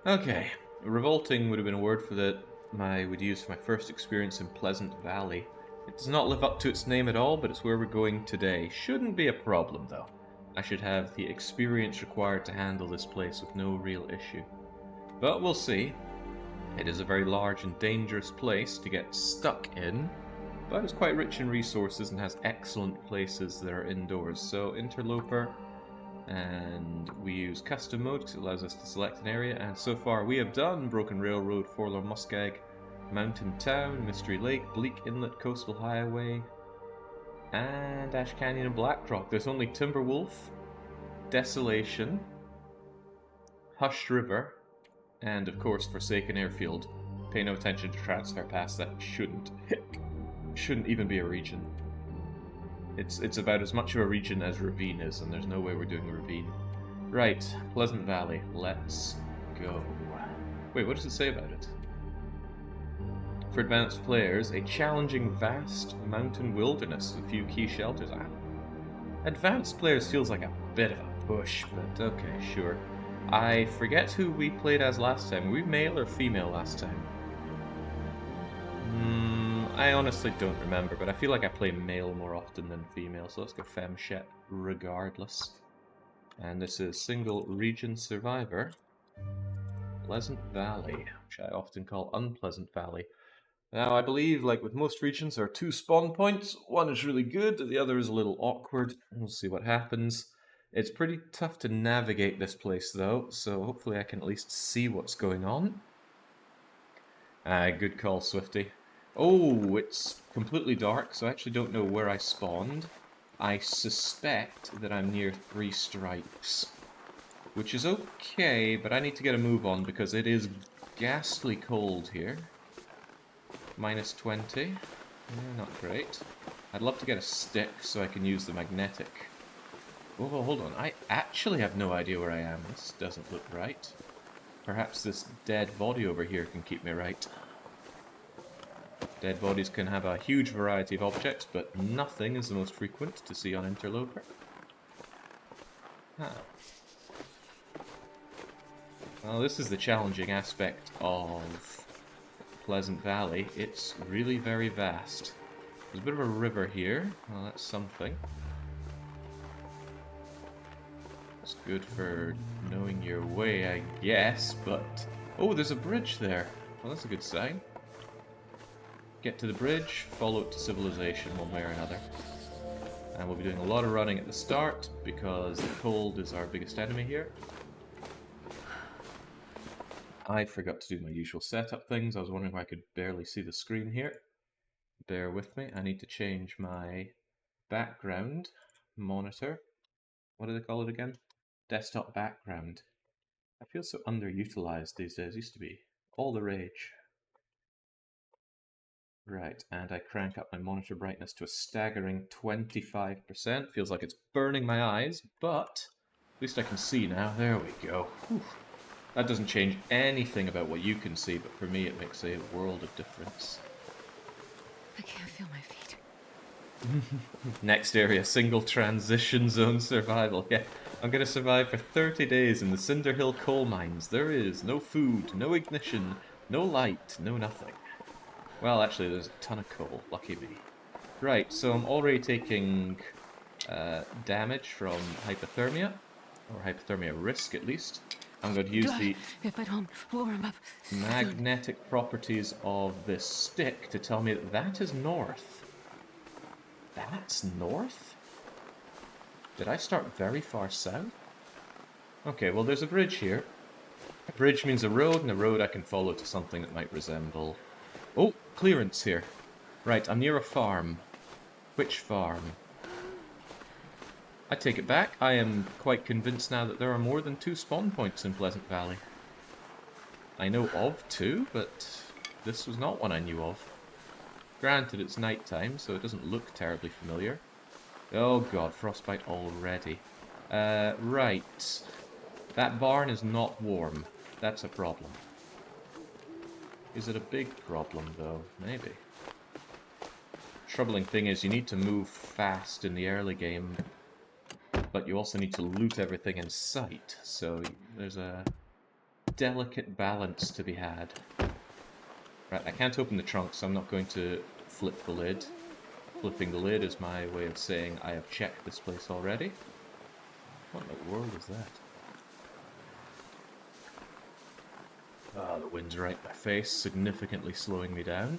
Okay, revolting would have been a word for that I would use for my first experience in Pleasant Valley. It does not live up to its name at all, but it's where we're going today. Shouldn't be a problem, though. I should have the experience required to handle this place with no real issue. But we'll see. It is a very large and dangerous place to get stuck in, but it's quite rich in resources and has excellent places that are indoors. So, Interloper, and we use custom mode because it allows us to select an area, and so far we have done Broken Railroad, Forlorn Muskeg, Mountain Town, Mystery Lake, Bleak Inlet, Coastal Highway, and Ash Canyon and Blackrock. There's only Timberwolf, Desolation, Hushed River, and of course Forsaken Airfield. Pay no attention to transfer pass, that shouldn't even be a region. It's about as much of a region as Ravine is, and there's no way we're doing Ravine. Right, Pleasant Valley. Let's go. Wait, what does it say about it? For advanced players, a challenging, vast mountain wilderness with a few key shelters. Advanced players feels like a bit of a push, but okay, sure. I forget who we played as last time. Were we male or female last time? I honestly don't remember, but I feel like I play male more often than female, so let's go femshet regardless. And this is single region survivor, Pleasant Valley, which I often call Unpleasant Valley. Now, I believe, like with most regions, there are two spawn points. One is really good, the other is a little awkward. We'll see what happens. It's pretty tough to navigate this place, though, so hopefully I can at least see what's going on. Good call, Swifty. Oh, it's completely dark, so I actually don't know where I spawned. I suspect that I'm near 3 strikes, which is okay, but I need to get a move on because it is ghastly cold here. Minus 20. Yeah, not great. I'd love to get a stick so I can use the magnetic. Oh, hold on. I actually have no idea where I am. This doesn't look right. Perhaps this dead body over here can keep me right. Dead bodies can have a huge variety of objects, but nothing is the most frequent to see on Interloper. Ah. Well, this is the challenging aspect of Pleasant Valley. It's really very vast. There's a bit of a river here. Well, that's something. It's good for knowing your way, I guess, but... Oh, there's a bridge there. Well, that's a good sign. Get to the bridge, follow it to civilization one way or another. And we'll be doing a lot of running at the start, because the cold is our biggest enemy here. I forgot to do my usual setup things. I was wondering why I could barely see the screen here. Bear with me. I need to change my background monitor. What do they call it again? Desktop background. I feel so underutilized these days. It used to be all the rage. Right, and I crank up my monitor brightness to a staggering 25%. Feels like it's burning my eyes, but at least I can see now. There we go. Whew. That doesn't change anything about what you can see, but for me it makes a world of difference. I can't feel my feet. Next area, single transition zone survival. Yeah, I'm gonna survive for 30 days in the Cinder Hill coal mines. There is no food, no ignition, no light, no nothing. Well, actually, there's a ton of coal. Lucky me. Right, so I'm already taking damage from hypothermia, or hypothermia risk at least. I'm going to use the if I don't warm up magnetic properties of this stick to tell me that that is north. That's north? Did I start very far south? Okay, well there's a bridge here. A bridge means a road, and a road I can follow to something that might resemble... Oh, clearance here. Right, I'm near a farm. Which farm? I take it back. I am quite convinced now that there are more than 2 spawn points in Pleasant Valley. I know of 2, but this was not one I knew of. Granted, it's nighttime, so it doesn't look terribly familiar. Oh god, frostbite already. Right. That barn is not warm. That's a problem. Is it a big problem, though? Maybe. Troubling thing is, you need to move fast in the early game, but you also need to loot everything in sight, so there's a delicate balance to be had. Right, I can't open the trunk, so I'm not going to flip the lid. Flipping the lid is my way of saying I have checked this place already. What in the world is that? Ah, the wind's right in my face, significantly slowing me down.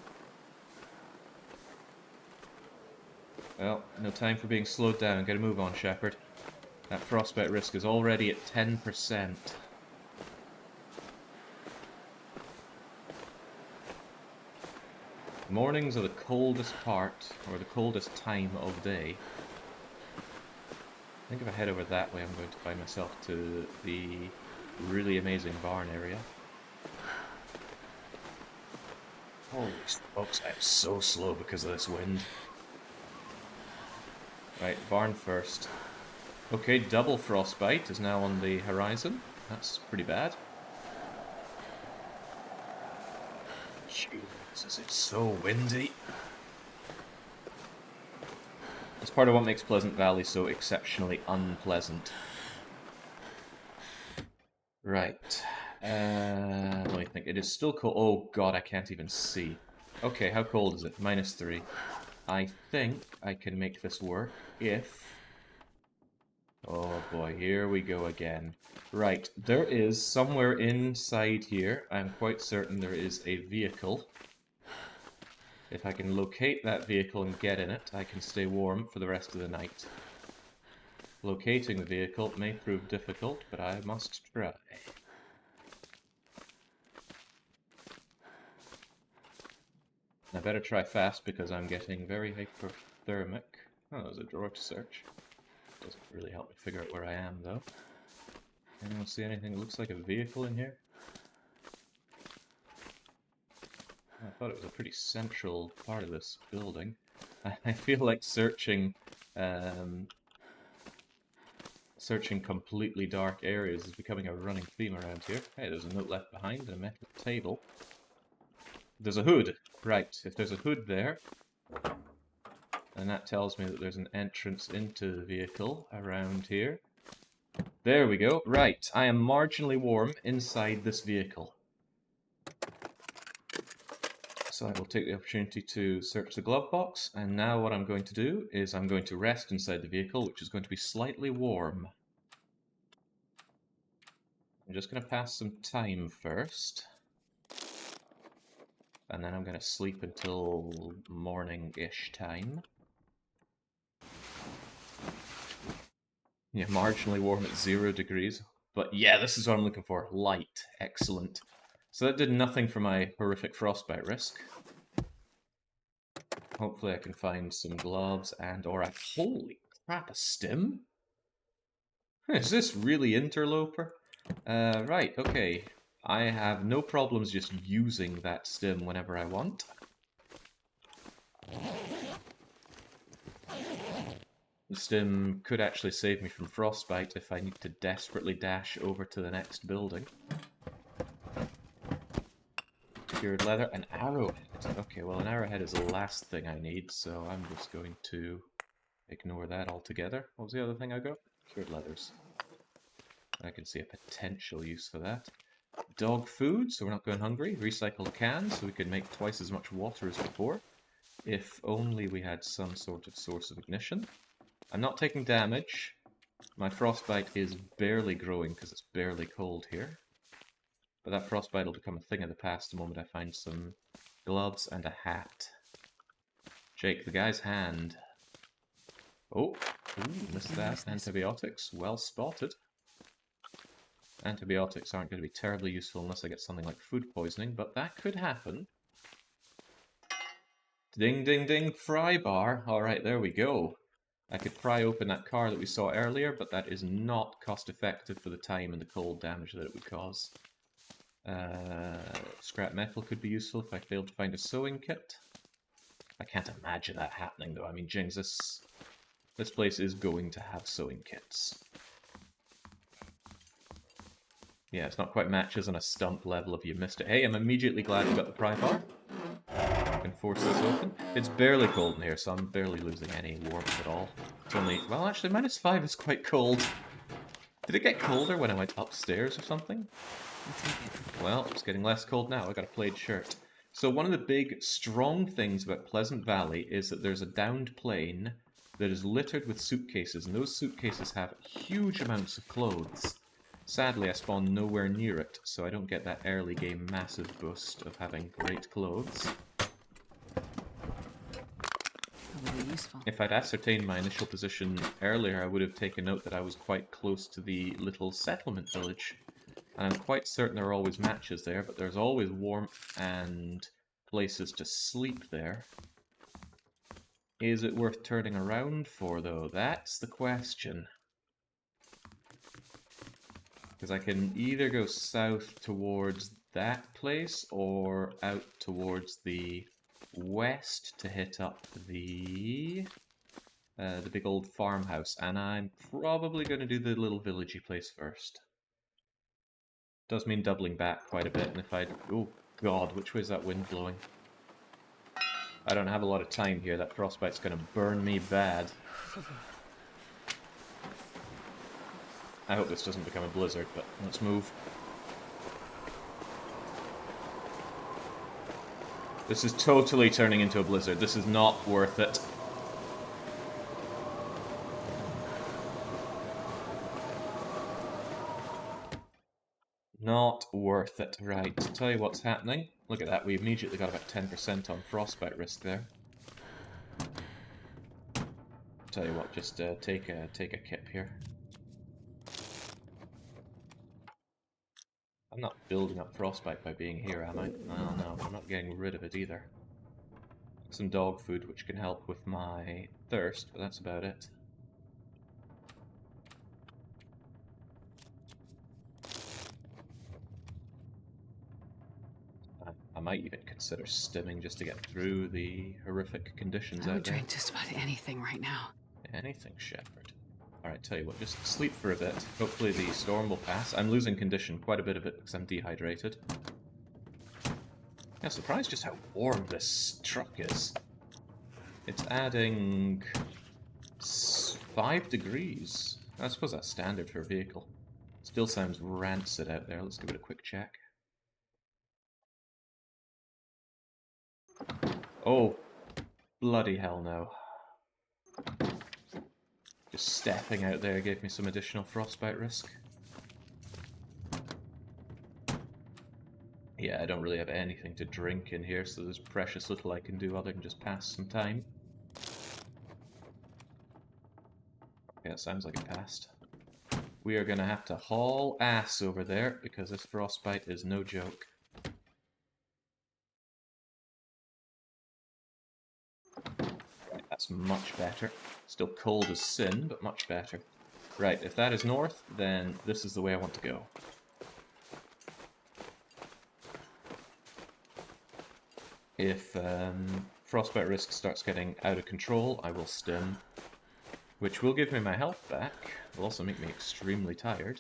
Well, no time for being slowed down. Gotta move on, Shepard. That frostbite risk is already at 10%. Mornings are the coldest part, or the coldest time of day. I think if I head over that way, I'm going to find myself to the really amazing barn area. Holy smokes, I'm so slow because of this wind. Right, barn first. Okay, double frostbite is now on the horizon. That's pretty bad. Jesus, it's so windy. It's part of what makes Pleasant Valley so exceptionally unpleasant. Right. Let me think. It is still cold. Oh god, I can't even see. Okay, how cold is it? -3. I think I can make this work if... Oh boy, here we go again. Right, there is somewhere inside here, I'm quite certain there is a vehicle. If I can locate that vehicle and get in it, I can stay warm for the rest of the night. Locating the vehicle may prove difficult, but I must try. I better try fast because I'm getting very hypothermic. Oh, there's a drawer to search. Doesn't really help me figure out where I am, though. Anyone see anything that looks like a vehicle in here? I thought it was a pretty central part of this building. I feel like searching completely dark areas is becoming a running theme around here. Hey, there's a note left behind and a metal table. There's a hood! Right, if there's a hood there, then that tells me that there's an entrance into the vehicle around here. There we go. Right, I am marginally warm inside this vehicle. So I will take the opportunity to search the glove box, and now what I'm going to do is I'm going to rest inside the vehicle, which is going to be slightly warm. I'm just going to pass some time first, and then I'm going to sleep until morning-ish time. Yeah, marginally warm at 0 degrees, but yeah, this is what I'm looking for. Light. Excellent. So that did nothing for my horrific frostbite risk. Hopefully I can find some gloves and or a... Holy crap, a stim? Is this really Interloper? Right, okay. I have no problems just using that stim whenever I want. The stim could actually save me from frostbite if I need to desperately dash over to the next building. Cured leather, an arrowhead. Okay, well an arrowhead is the last thing I need, so I'm just going to ignore that altogether. What was the other thing I got? Cured leathers. I can see a potential use for that. Dog food, so we're not going hungry. Recycled cans, so we can make twice as much water as before. If only we had some sort of source of ignition. I'm not taking damage. My frostbite is barely growing because it's barely cold here. But that frostbite will become a thing of the past the moment I find some gloves and a hat. Jake, the guy's hand. Oh, ooh, missed that. Antibiotics, well spotted. Antibiotics aren't going to be terribly useful unless I get something like food poisoning, but that could happen. Ding, ding, ding, fry bar. Alright, there we go. I could pry open that car that we saw earlier, but that is not cost effective for the time and the cold damage that it would cause. Scrap metal could be useful if I failed to find a sewing kit. I can't imagine that happening though. I mean, Jings, this place is going to have sewing kits. Yeah, it's not quite matches on a stump level if you missed it. Hey, I'm immediately glad you got the pry bar. I can force this open. It's barely cold in here, so I'm barely losing any warmth at all. It's only... well, actually, -5 is quite cold. Did it get colder when I went upstairs or something? I'll take it. Well, it's getting less cold now. I got a plaid shirt. So one of the big, strong things about Pleasant Valley is that there's a downed plane that is littered with suitcases, and those suitcases have huge amounts of clothes. Sadly, I spawn nowhere near it, so I don't get that early game massive boost of having great clothes. Really useful. If I'd ascertained my initial position earlier, I would have taken note that I was quite close to the little settlement village. And I'm quite certain there are always matches there, but there's always warmth and places to sleep there. Is it worth turning around for, though? That's the question. Because I can either go south towards that place, or out towards the west to hit up the big old farmhouse, and I'm probably going to do the little villagey place first. Does mean doubling back quite a bit, and if I... Oh god, which way is that wind blowing? I don't have a lot of time here, that frostbite's going to burn me bad. I hope this doesn't become a blizzard, but let's move. This is totally turning into a blizzard, this is not worth it. Not worth it. Right, tell you what's happening. Look at that, we immediately got about 10% on frostbite risk there. Tell you what, just take a kip here. I'm not building up frostbite by being here, am I? Oh no, I'm not getting rid of it either. Some dog food which can help with my thirst, but that's about it. I might even consider stimming just to get through the horrific conditions I would out there. drink just about anything right now. Anything, Shepherd. Alright, tell you what, just sleep for a bit. Hopefully the storm will pass. I'm losing condition, quite a bit of it, because I'm dehydrated. Yeah, surprised just how warm this truck is. It's adding 5 degrees. I suppose that's standard for a vehicle. Still sounds rancid out there. Let's give it a quick check. Oh, bloody hell no. Just stepping out there gave me some additional frostbite risk. Yeah, I don't really have anything to drink in here, so there's precious little I can do other than just pass some time. Yeah, it sounds like it passed. We are going to have to haul ass over there, because this frostbite is no joke. Right, that's much better. Still cold as sin, but much better. Right, if that is north, then this is the way I want to go. If frostbite risk starts getting out of control, I will stim, which will give me my health back. Will also make me extremely tired.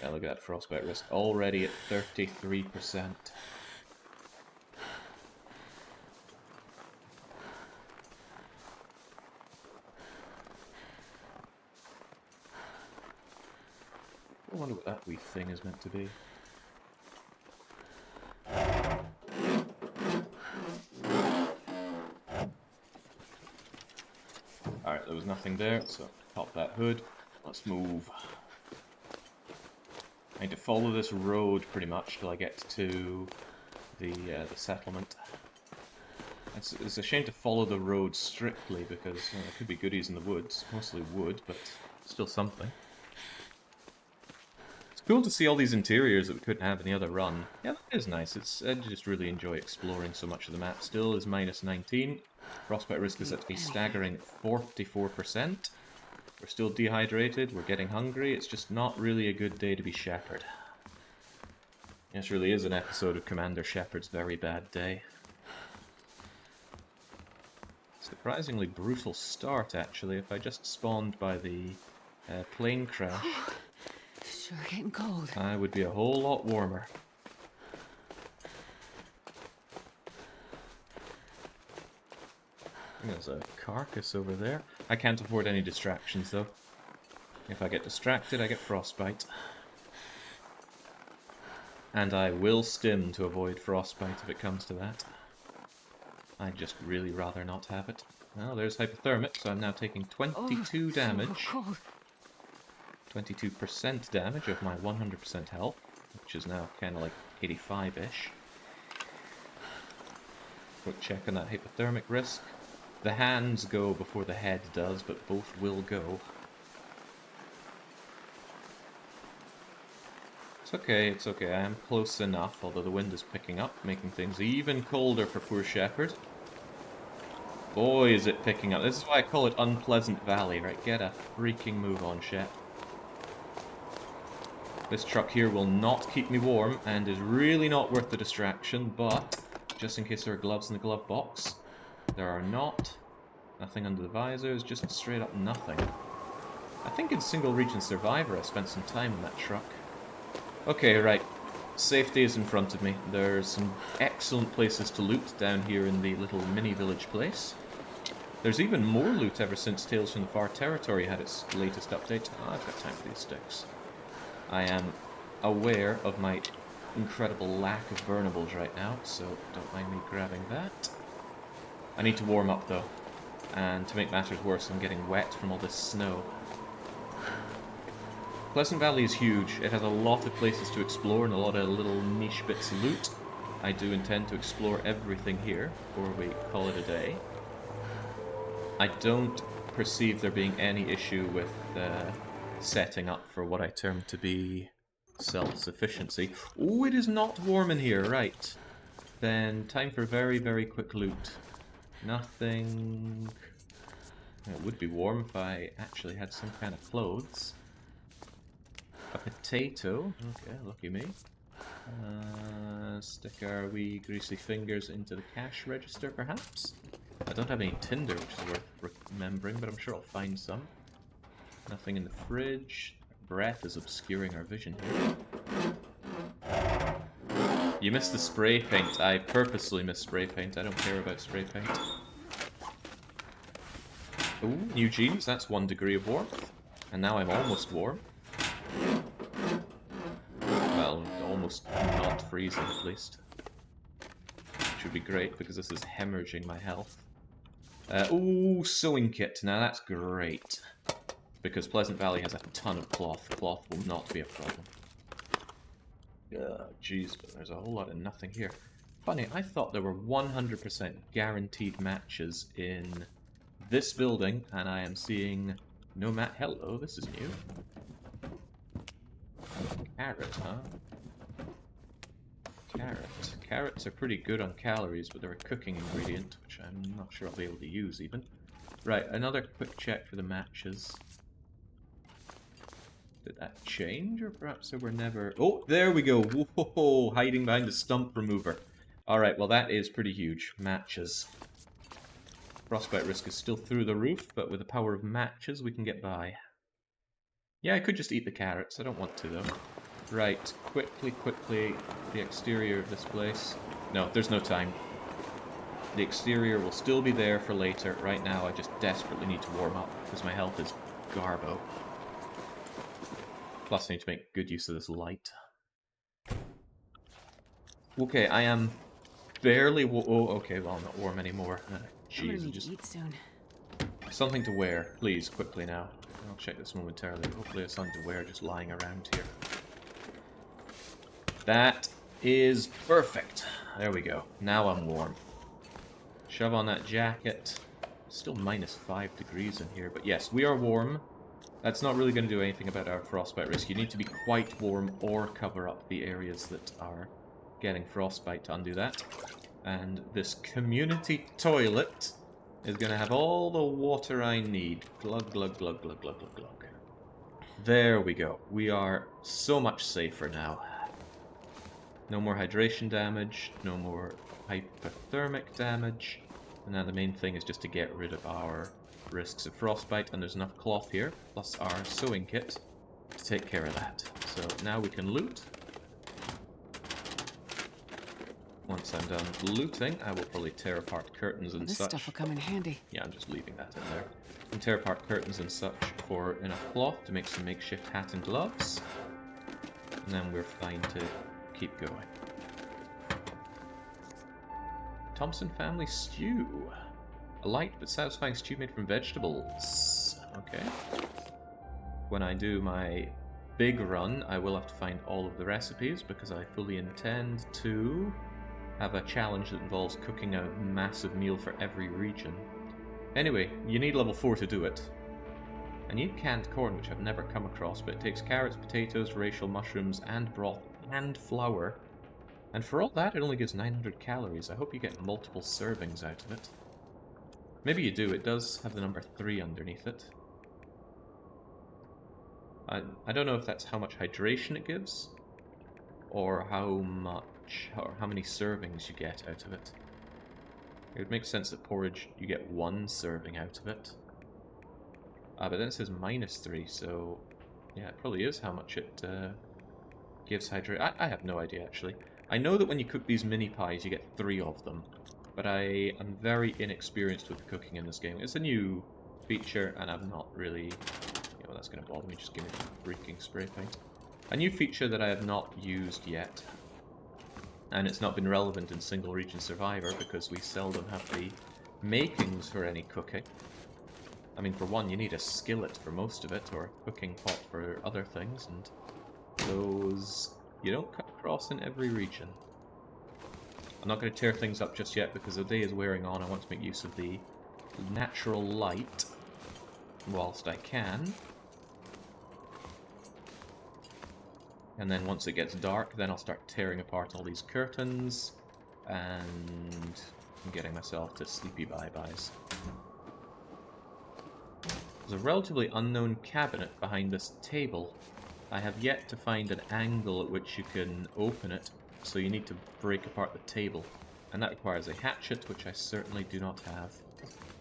Yeah, look at that frostbite risk, already at 33%. I wonder what that wee thing is meant to be. Alright, there was nothing there, so pop that hood. Let's move. I need to follow this road pretty much till I get to the settlement. It's a shame to follow the road strictly because there could be goodies in the woods. Mostly wood, but still something. It's cool to see all these interiors that we couldn't have in the other run. Yeah, that is nice. I just really enjoy exploring so much of the map. Still is minus 19. Frostbite risk is at a staggering 44%. We're still dehydrated, we're getting hungry, it's just not really a good day to be Shepherd. This really is an episode of Commander Shepard's Very Bad Day. Surprisingly brutal start, actually. If I just spawned by the plane crash, Sure getting cold. I would be a whole lot warmer. There's a carcass over there. I can't afford any distractions, though. If I get distracted, I get frostbite. And I will stim to avoid frostbite if it comes to that. I'd just really rather not have it. Well, there's hypothermic, so I'm now taking 22 damage. So cold. 22% damage of my 100% health, which is now kind of like 85-ish. Quick check on that hypothermic risk. The hands go before the head does, but both will go. It's okay, I am close enough, although the wind is picking up, making things even colder for poor Shepherd. Boy, is it picking up. This is why I call it Unpleasant Valley, right? Get a freaking move on, Shep. This truck here will not keep me warm, and is really not worth the distraction, but just in case there are gloves in the glove box, there are not. Nothing under the visors, just straight up nothing. I think in Single Region Survivor I spent some time in that truck. Okay, right. Safety is in front of me. There's some excellent places to loot down here in the little mini village place. There's even more loot ever since Tales from the Far Territory had its latest update. Oh, I've got time for these sticks. I am aware of my incredible lack of burnables right now, so don't mind me grabbing that. I need to warm up though, and to make matters worse, I'm getting wet from all this snow. Pleasant Valley is huge. It has a lot of places to explore and a lot of little niche bits of loot. I do intend to explore everything here before we call it a day. I don't perceive there being any issue with setting up for what I term to be self-sufficiency. Oh, it is not warm in here, right. Then time for very, very quick loot. Nothing... It would be warm if I actually had some kind of clothes. A potato. Okay, lucky me. Stick our wee greasy fingers into the cash register, perhaps? I don't have any tinder, which is worth remembering, but I'm sure I'll find some. Nothing in the fridge. Breath is obscuring our vision here. You missed the spray paint. I purposely missed spray paint. I don't care about spray paint. Ooh, new jeans. That's 1 degree of warmth. And now I'm almost warm. Well, almost not freezing at least. Which would be great because this is hemorrhaging my health. Ooh, sewing kit. Now that's great. Because Pleasant Valley has a ton of cloth. Cloth will not be a problem. Jeez, but there's a whole lot of nothing here. Funny, I thought there were 100% guaranteed matches in this building, and I am seeing no mat. Hello, this is new. Carrot, huh? Carrot. Carrots are pretty good on calories, but they're a cooking ingredient, which I'm not sure I'll be able to use even. Right, another quick check for the matches. Did that change, or perhaps there were never... Oh, there we go! Whoa, hiding behind the stump remover. Alright, well that is pretty huge. Matches. Frostbite risk is still through the roof, but with the power of matches we can get by. Yeah, I could just eat the carrots. I don't want to, though. Right, quickly, the exterior of this place. No, there's no time. The exterior will still be there for later. Right now, I just desperately need to warm up, because my health is garbo. Plus, I need to make good use of this light. Okay, I am barely... Oh, okay, well, I'm not warm anymore. Jeez, just eat soon. Something to wear, please, quickly now. I'll check this momentarily. Hopefully there's something to wear just lying around here. That is perfect. There we go. Now I'm warm. Shove on that jacket. Still -5 degrees in here, but yes, we are warm. That's not really going to do anything about our frostbite risk. You need to be quite warm or cover up the areas that are getting frostbite to undo that. And this community toilet is going to have all the water I need. Glug, glug, glug, glug, glug, glug, glug. There we go. We are so much safer now. No more hydration damage, no more hypothermic damage. And now the main thing is just to get rid of our risks of frostbite, and there's enough cloth here, plus our sewing kit, to take care of that. So now we can loot. Once I'm done looting, I will probably tear apart curtains and This such. stuff will come in handy. Yeah, I'm just leaving that in there. And tear apart curtains and such for enough cloth to make some makeshift hat and gloves. And then we're fine to keep going. Thompson family stew. A light but satisfying stew made from vegetables. Okay. When I do my big run, I will have to find all of the recipes because I fully intend to have a challenge that involves cooking a massive meal for every region. Anyway, you need level 4 to do it. I need canned corn, which I've never come across, but it takes carrots, potatoes, racial mushrooms, and broth, and flour. And for all that, it only gives 900 calories. I hope you get multiple servings out of it. Maybe you do. It does have the number 3 underneath it. I don't know if that's how much hydration it gives, or how many servings you get out of it. It would make sense that porridge, you get 1 serving out of it. But then it says -3, so yeah, it probably is how much it gives hydration. I have no idea, actually. I know that when you cook these mini pies, you get 3 of them, but I am very inexperienced with cooking in this game. It's a new feature, and I'm not really... Yeah, well, that's going to bother me. Just give me the freaking spray paint. A new feature that I have not used yet, and it's not been relevant in single region Survivor because we seldom have the makings for any cooking. I mean, for one, you need a skillet for most of it, or a cooking pot for other things, and those you don't come across in every region. I'm not going to tear things up just yet because the day is wearing on. I want to make use of the natural light whilst I can. And then once it gets dark, then I'll start tearing apart all these curtains and getting myself to sleepy bye-byes. There's a relatively unknown cabinet behind this table. I have yet to find an angle at which you can open it, so you need to break apart the table. And that requires a hatchet, which I certainly do not have.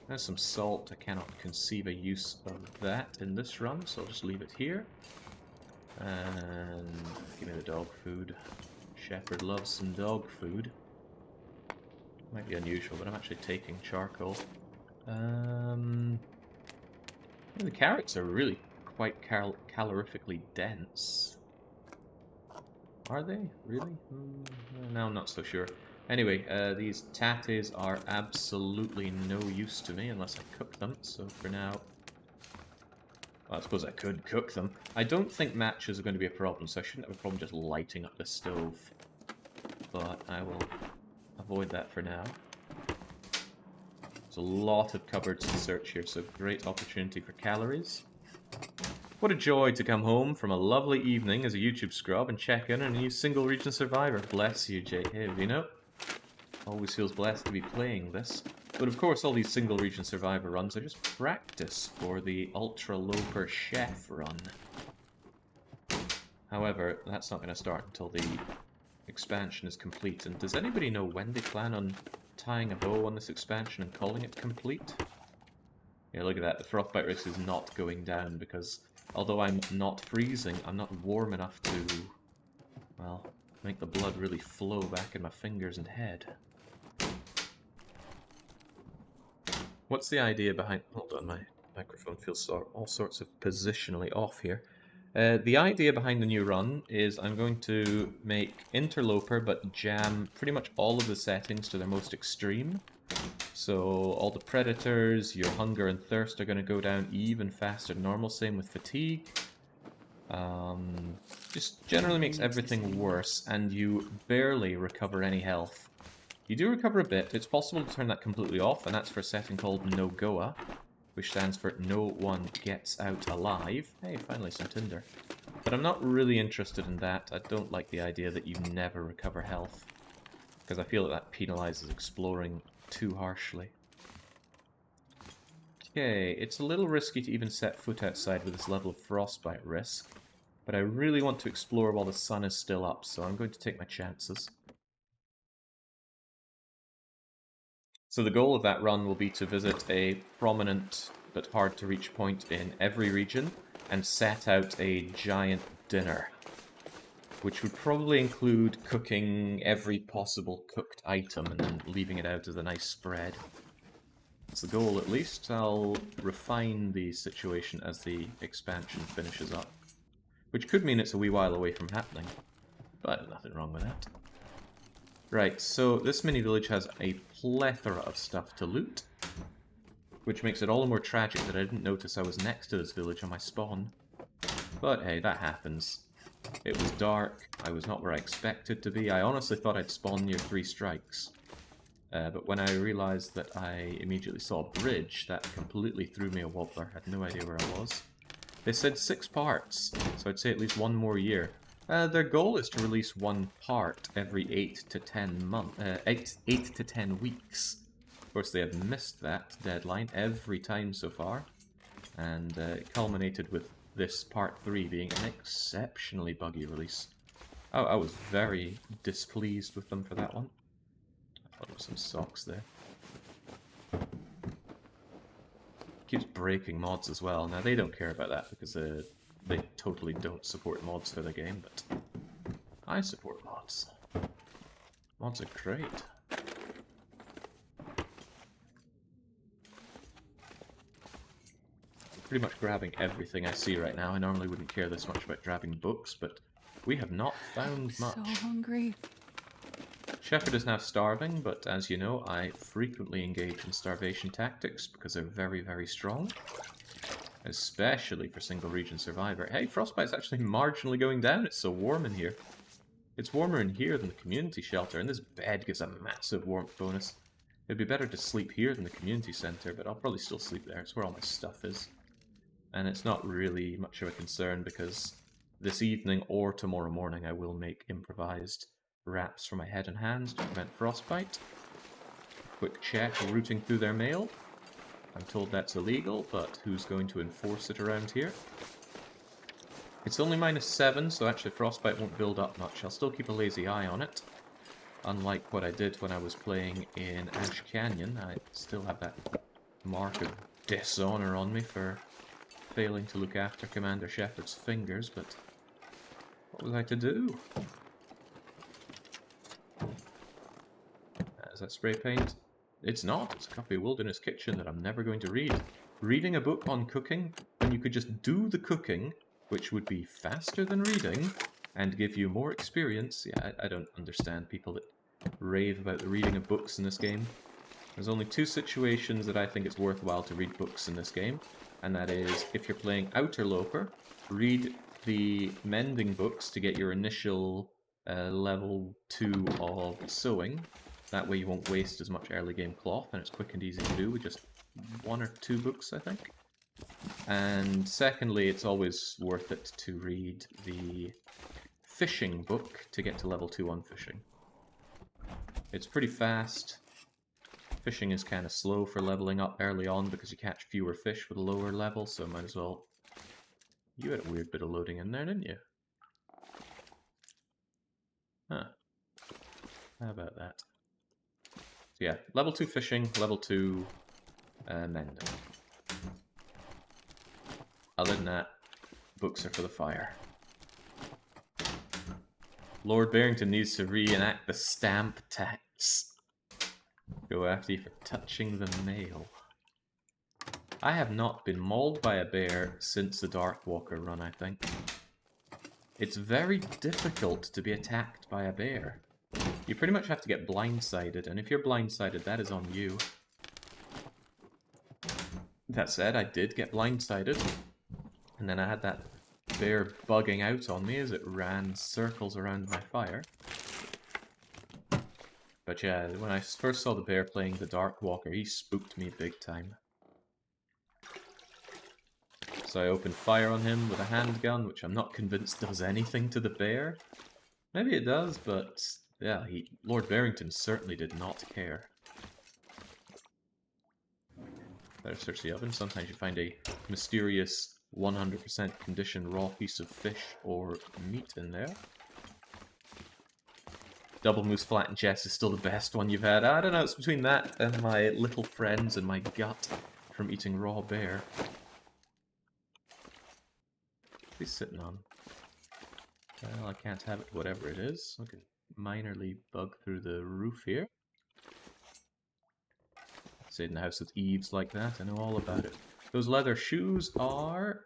There's some salt. I cannot conceive a use of that in this run, so I'll just leave it here. And give me the dog food. Shepherd loves some dog food. Might be unusual, but I'm actually taking charcoal. The carrots are really quite calorifically dense. Are they? Really? No, I'm not so sure. Anyway, these tatties are absolutely no use to me unless I cook them, so for now... Well, I suppose I could cook them. I don't think matches are going to be a problem, so I shouldn't have a problem just lighting up the stove. But I will avoid that for now. There's a lot of cupboards to search here, so great opportunity for calories. What a joy to come home from a lovely evening as a YouTube scrub and check in on a new single region Survivor. Bless you, J.K. You know? Always feels blessed to be playing this. But of course, all these single region Survivor runs are just practice for the Ultra Loper Chef run. However, that's not going to start until the expansion is complete. And does anybody know when they plan on tying a bow on this expansion and calling it complete? Yeah, look at that. The frostbite risk is not going down because although I'm not freezing, I'm not warm enough to, well, make the blood really flow back in my fingers and head. What's the idea behind... Hold on, my microphone feels all sorts of positionally off here. The idea behind the new run is I'm going to make Interloper but jam pretty much all of the settings to their most extreme. So all the predators, your hunger and thirst are going to go down even faster than normal, same with fatigue. Just generally makes everything worse and you barely recover any health. You do recover a bit. It's possible to turn that completely off, and that's for a setting called No Goa, which stands for No One Gets Out Alive. Hey, finally some tinder. But I'm not really interested in that. I don't like the idea that you never recover health, because I feel that penalizes exploring too harshly. Okay, it's a little risky to even set foot outside with this level of frostbite risk, but I really want to explore while the sun is still up, so I'm going to take my chances. So the goal of that run will be to visit a prominent but hard to reach point in every region and set out a giant dinner which would probably include cooking every possible cooked item and then leaving it out as a nice spread. That's the goal, at least. I'll refine the situation as the expansion finishes up, which could mean it's a wee while away from happening, but nothing wrong with that. Right, so this mini village has a plethora of stuff to loot, which makes it all the more tragic that I didn't notice I was next to this village on my spawn. But hey, that happens. It was dark, I was not where I expected to be. I honestly thought I'd spawn near 3 strikes. But when I realised that I immediately saw a bridge, that completely threw me a wobbler. I had no idea where I was. They said 6 parts, so I'd say at least 1 more year. Their goal is to release 1 part every 8 to 10 weeks. Of course, they have missed that deadline every time so far, and it culminated with this part 3 being an exceptionally buggy release. Oh, I was very displeased with them for that one. I thought there was some socks there. Keeps breaking mods as well. Now, they don't care about that because they totally don't support mods for the game, but I support mods. Mods are great. I'm pretty much grabbing everything I see right now. I normally wouldn't care this much about grabbing books, but we have not found much. So hungry. Shepherd is now starving, but as you know, I frequently engage in starvation tactics because they're very, very strong. Especially for single region survivor. Hey, Frostbite's actually marginally going down. It's so warm in here. It's warmer in here than the community shelter, and this bed gives a massive warmth bonus. It'd be better to sleep here than the community center, but I'll probably still sleep there. It's where all my stuff is. And it's not really much of a concern because this evening or tomorrow morning I will make improvised wraps for my head and hands to prevent frostbite. Quick check, rooting through their mail. I'm told that's illegal, but who's going to enforce it around here? It's only -7, so actually frostbite won't build up much. I'll still keep a lazy eye on it. Unlike what I did when I was playing in Ash Canyon, I still have that mark of dishonor on me for failing to look after Commander Shepard's fingers, but what was I to do? Is that spray paint? It's not. It's a copy of Wilderness Kitchen that I'm never going to read. Reading a book on cooking when you could just do the cooking, which would be faster than reading and give you more experience. Yeah, I don't understand people that rave about the reading of books in this game. There's only 2 situations that I think it's worthwhile to read books in this game, and that is if you're playing Outerloper, read the mending books to get your initial level 2 of sewing. That way you won't waste as much early game cloth, and it's quick and easy to do with just 1 or 2 books, I think. And secondly, it's always worth it to read the fishing book to get to level 2 on fishing. It's pretty fast. Fishing is kind of slow for leveling up early on because you catch fewer fish with a lower level, so might as well... You had a weird bit of loading in there, didn't you? Huh. How about that? So yeah, level 2 fishing, level 2 mending. Other than that, books are for the fire. Lord Barrington needs to reenact the stamp tax. Go after you for touching the mail. I have not been mauled by a bear since the Darkwalker run, I think. It's very difficult to be attacked by a bear. You pretty much have to get blindsided, and if you're blindsided, that is on you. That said, I did get blindsided, and then I had that bear bugging out on me as it ran circles around my fire. But yeah, when I first saw the bear playing the Darkwalker, he spooked me big time. So I opened fire on him with a handgun, which I'm not convinced does anything to the bear. Maybe it does, but yeah, Lord Barrington certainly did not care. Better search the oven. Sometimes you find a mysterious 100% conditioned raw piece of fish or meat in there. Double Moose Flattened Chest is still the best one you've had. I don't know, it's between that and my little friends and my gut from eating raw bear. What's he sitting on? Well, I can't have it whatever it is. I can minorly bug through the roof here. Stayed in a house with eaves like that, I know all about it. Those leather shoes are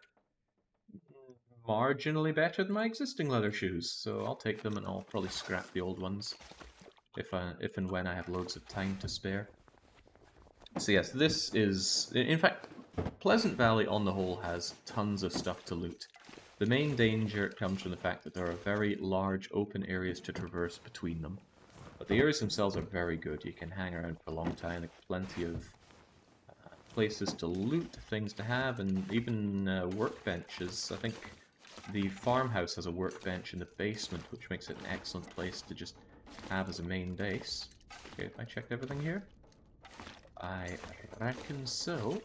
marginally better than my existing leather shoes, so I'll take them and I'll probably scrap the old ones if and when I have loads of time to spare. So yes, this is... In fact, Pleasant Valley on the whole has tons of stuff to loot. The main danger comes from the fact that there are very large open areas to traverse between them. But the areas themselves are very good. You can hang around for a long time. There's plenty of places to loot, things to have, and even workbenches. I think the farmhouse has a workbench in the basement, which makes it an excellent place to just have as a main base. Okay, have I checked everything here? I reckon so.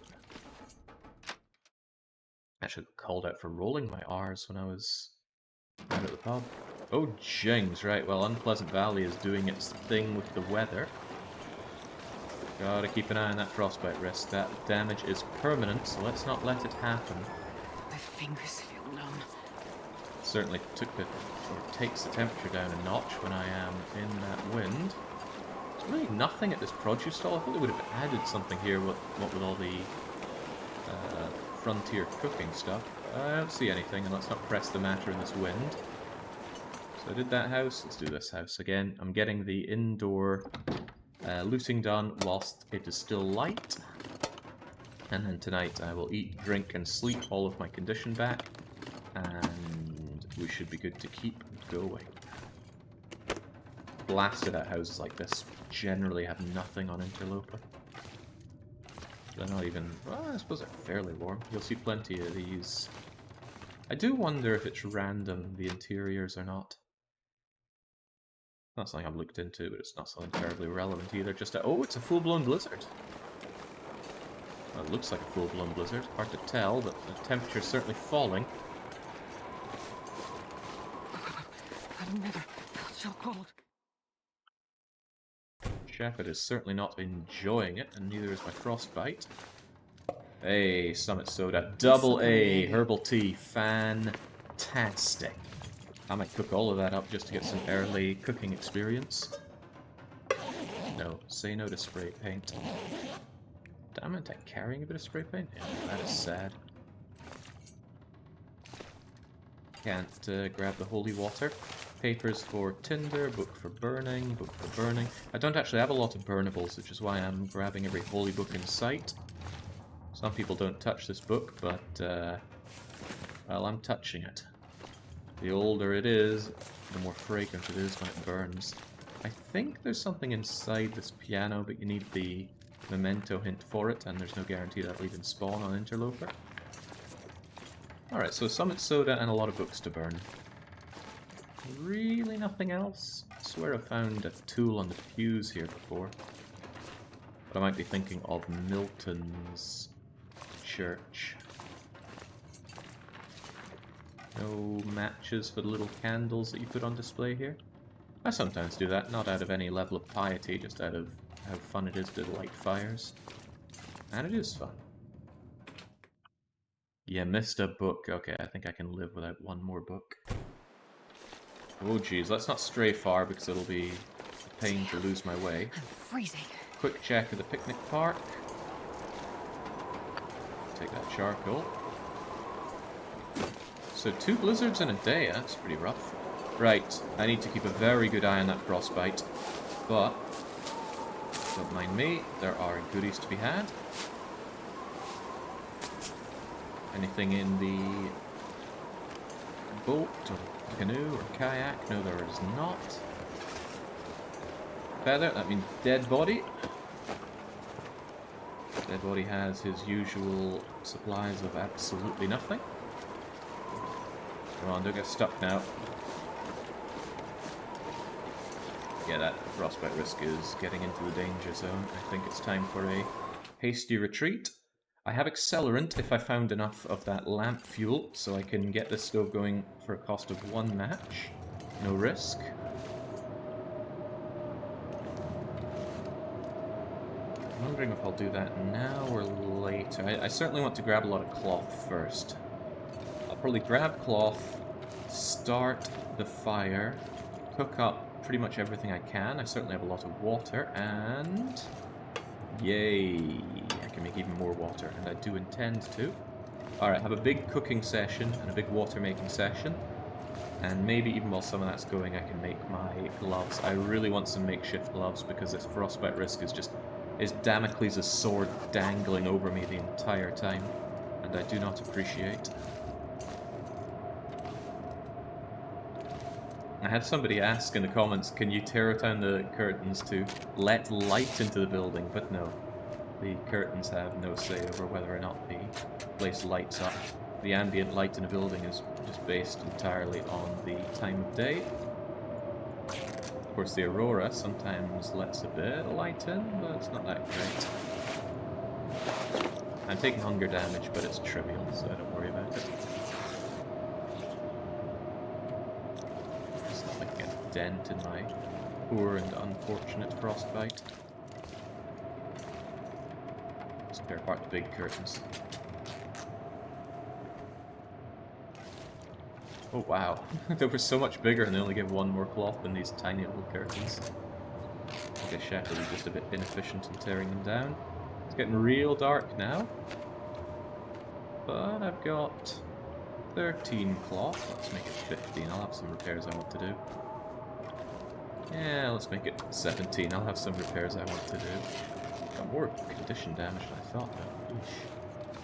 I should have called out for rolling my R's when I was out at the pub. Oh, jings, right, well, Unpleasant Valley is doing its thing with the weather. Gotta keep an eye on that frostbite risk. That damage is permanent, so let's not let it happen. My fingers feel numb. Certainly takes the temperature down a notch when I am in that wind. There's really nothing at this produce stall. I thought they would have added something here, what with all the frontier cooking stuff. I don't see anything, and let's not press the matter in this wind. So I did that house, let's do this house again. I'm getting the indoor looting done whilst it is still light. And then tonight I will eat, drink, and sleep all of my condition back. And we should be good to keep going. Blasted out houses like this generally have nothing on Interloper. They're not even... well, I suppose they're fairly warm. You'll see plenty of these. I do wonder if it's random, the interiors or not. Not something I've looked into, but it's not something terribly relevant either. Just oh, it's a full-blown blizzard. Well, it looks like a full-blown blizzard. Hard to tell, but the temperature's certainly falling. I've never felt so cold. Shepherd is certainly not enjoying it, and neither is my frostbite. Hey, Summit Soda. Double A herbal tea. Fantastic. I might cook all of that up just to get some early cooking experience. No, say no to spray paint. Damn it, I'm carrying a bit of spray paint? Yeah, that is sad. Can't grab the holy water. Papers for tinder, book for burning, book for burning. I don't actually have a lot of burnables, which is why I'm grabbing every holy book in sight. Some people don't touch this book, but, well, I'm touching it. The older it is, the more fragrant it is when it burns. I think there's something inside this piano, but you need the memento hint for it, and there's no guarantee that'll even spawn on Interloper. Alright, so Summit Soda and a lot of books to burn. Really nothing else? I swear I found a tool on the fuse here before. But I might be thinking of Milton's church. No matches for the little candles that you put on display here? I sometimes do that, not out of any level of piety, just out of how fun it is to light fires. And it is fun. Yeah, missed a book. Okay, I think I can live without one more book. Oh geez, let's not stray far because it'll be a pain to lose my way. I'm freezing. Quick check of the picnic park. Take that charcoal. So 2 blizzards in a day, that's pretty rough. Right, I need to keep a very good eye on that frostbite. But, don't mind me, there are goodies to be had. Anything in the boat or canoe or kayak? No, there is not. Feather, that means dead body. Dead body has his usual supplies of absolutely nothing. Come on, don't get stuck now. Yeah, that frostbite risk is getting into the danger zone. I think it's time for a hasty retreat. I have accelerant if I found enough of that lamp fuel, so I can get this stove going for a cost of 1 match. No risk. I'm wondering if I'll do that now or later. I certainly want to grab a lot of cloth first. I'll probably grab cloth, start the fire, cook up pretty much everything I can. I certainly have a lot of water, and yay, I can make even more water, and I do intend to. Alright, have a big cooking session and a big water making session, and maybe even while some of that's going I can make my gloves. I really want some makeshift gloves because this frostbite risk is Damocles' sword dangling over me the entire time, and I do not appreciate. I had somebody ask in the comments, can you tear down the curtains to let light into the building? But no. The curtains have no say over whether or not the place lights up. The ambient light in a building is just based entirely on the time of day. Of course, the aurora sometimes lets a bit of light in, but it's not that great. I'm taking hunger damage, but it's trivial, so I don't worry about it. Dent in my poor and unfortunate frostbite. Let's tear apart the big curtains. Oh wow, they were so much bigger and they only give one more cloth than these tiny little curtains. I guess Shepherd is just a bit inefficient in tearing them down. It's getting real dark now. But I've got 13 cloth. Let's make it 15. I'll have some repairs I want to do. Yeah, let's make it 17. I'll have some repairs I want to do. Got more condition damage than I thought, though.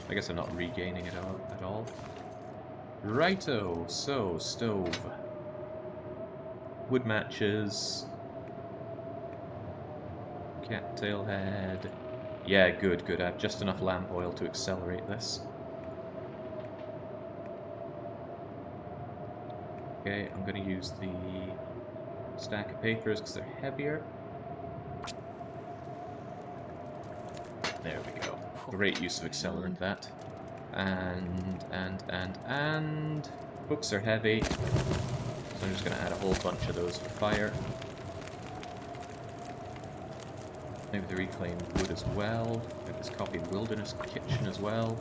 I guess I'm not regaining it at all. Righto, so, stove. Wood matches. Cattail head. Yeah, good, good. I have just enough lamp oil to accelerate this. Okay, I'm going to use the stack of papers because they're heavier. There we go. Great use of accelerant, that. And books are heavy, so I'm just going to add a whole bunch of those for fire. Maybe the reclaimed wood as well. Maybe this copied wilderness kitchen as well.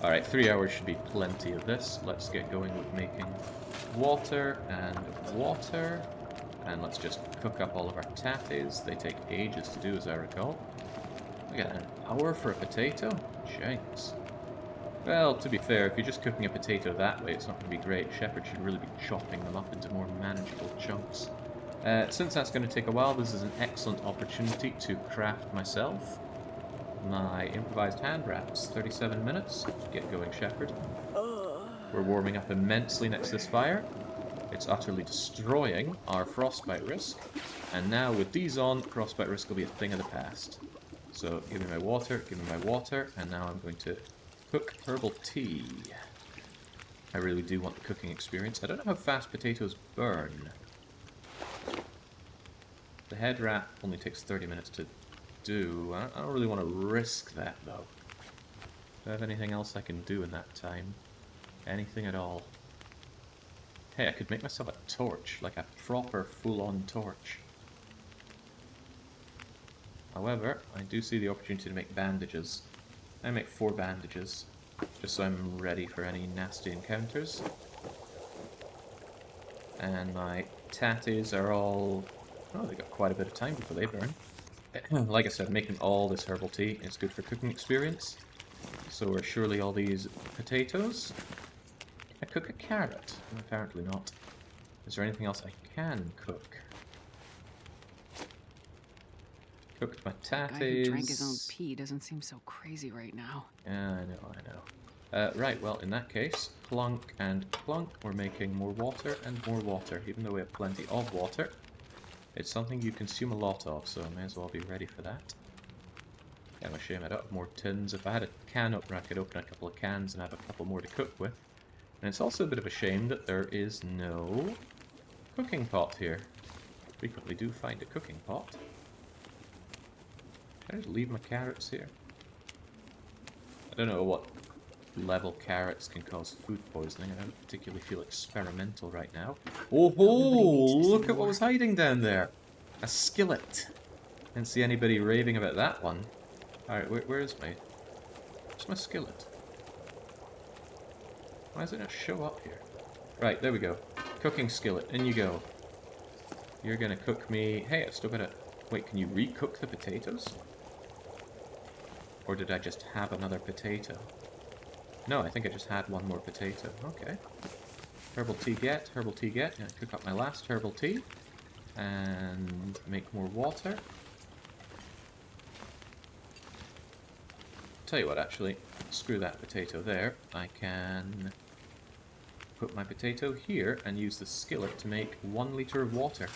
Alright, 3 hours should be plenty of this. Let's get going with making water, and let's just cook up all of our tatties. They take ages to do, as I recall. I got an hour for a potato? Jinx. Well, to be fair, if you're just cooking a potato that way, it's not going to be great. Shepherd should really be chopping them up into more manageable chunks. Since that's going to take a while, this is an excellent opportunity to craft myself my improvised hand wraps. 37 minutes. Get going, Shepherd. We're warming up immensely next to this fire. It's utterly destroying our frostbite risk. And now with these on, frostbite risk will be a thing of the past. So give me my water, and now I'm going to cook herbal tea. I really do want the cooking experience. I don't know how fast potatoes burn. The head wrap only takes 30 minutes to do. I don't really want to risk that, though. Do I have anything else I can do in that time? Anything at all? Hey, I could make myself a torch, like a proper full-on torch. However, I do see the opportunity to make bandages. I make 4 bandages, just so I'm ready for any nasty encounters. And my tatties are all... oh, they got quite a bit of time before they burn. Like I said, making all this herbal tea is good for cooking experience. So are surely all these potatoes. Can I cook a carrot? Apparently not. Is there anything else I can cook? Cooked my tatties. The guy who drank his own pee doesn't seem so crazy right now. Yeah, I know. Right, well, in that case, plunk and plunk. We're making more water and more water, even though we have plenty of water. It's something you consume a lot of, so I may as well be ready for that. Kind of a shame I don't have more tins. If I had a can opener, I could open a couple of cans and have a couple more to cook with. And it's also a bit of a shame that there is no cooking pot here. Frequently do find a cooking pot. Can I just leave my carrots here? I don't know what level carrots can cause food poisoning. I don't particularly feel experimental right now. Oh ho! Look at what was hiding down there! A skillet! Didn't see anybody raving about that one. Alright, where's my skillet? Why does it not show up here? Right, there we go. Cooking skillet, in you go. You're gonna cook me... Hey, I still gotta... Wait, can you re-cook the potatoes? Or did I just have another potato? No, I think I just had one more potato. Okay. Herbal tea get, herbal tea get. Gonna cook up my last herbal tea. And make more water. Tell you what, actually, screw that potato there. I can put my potato here and use the skillet to make 1 liter of water.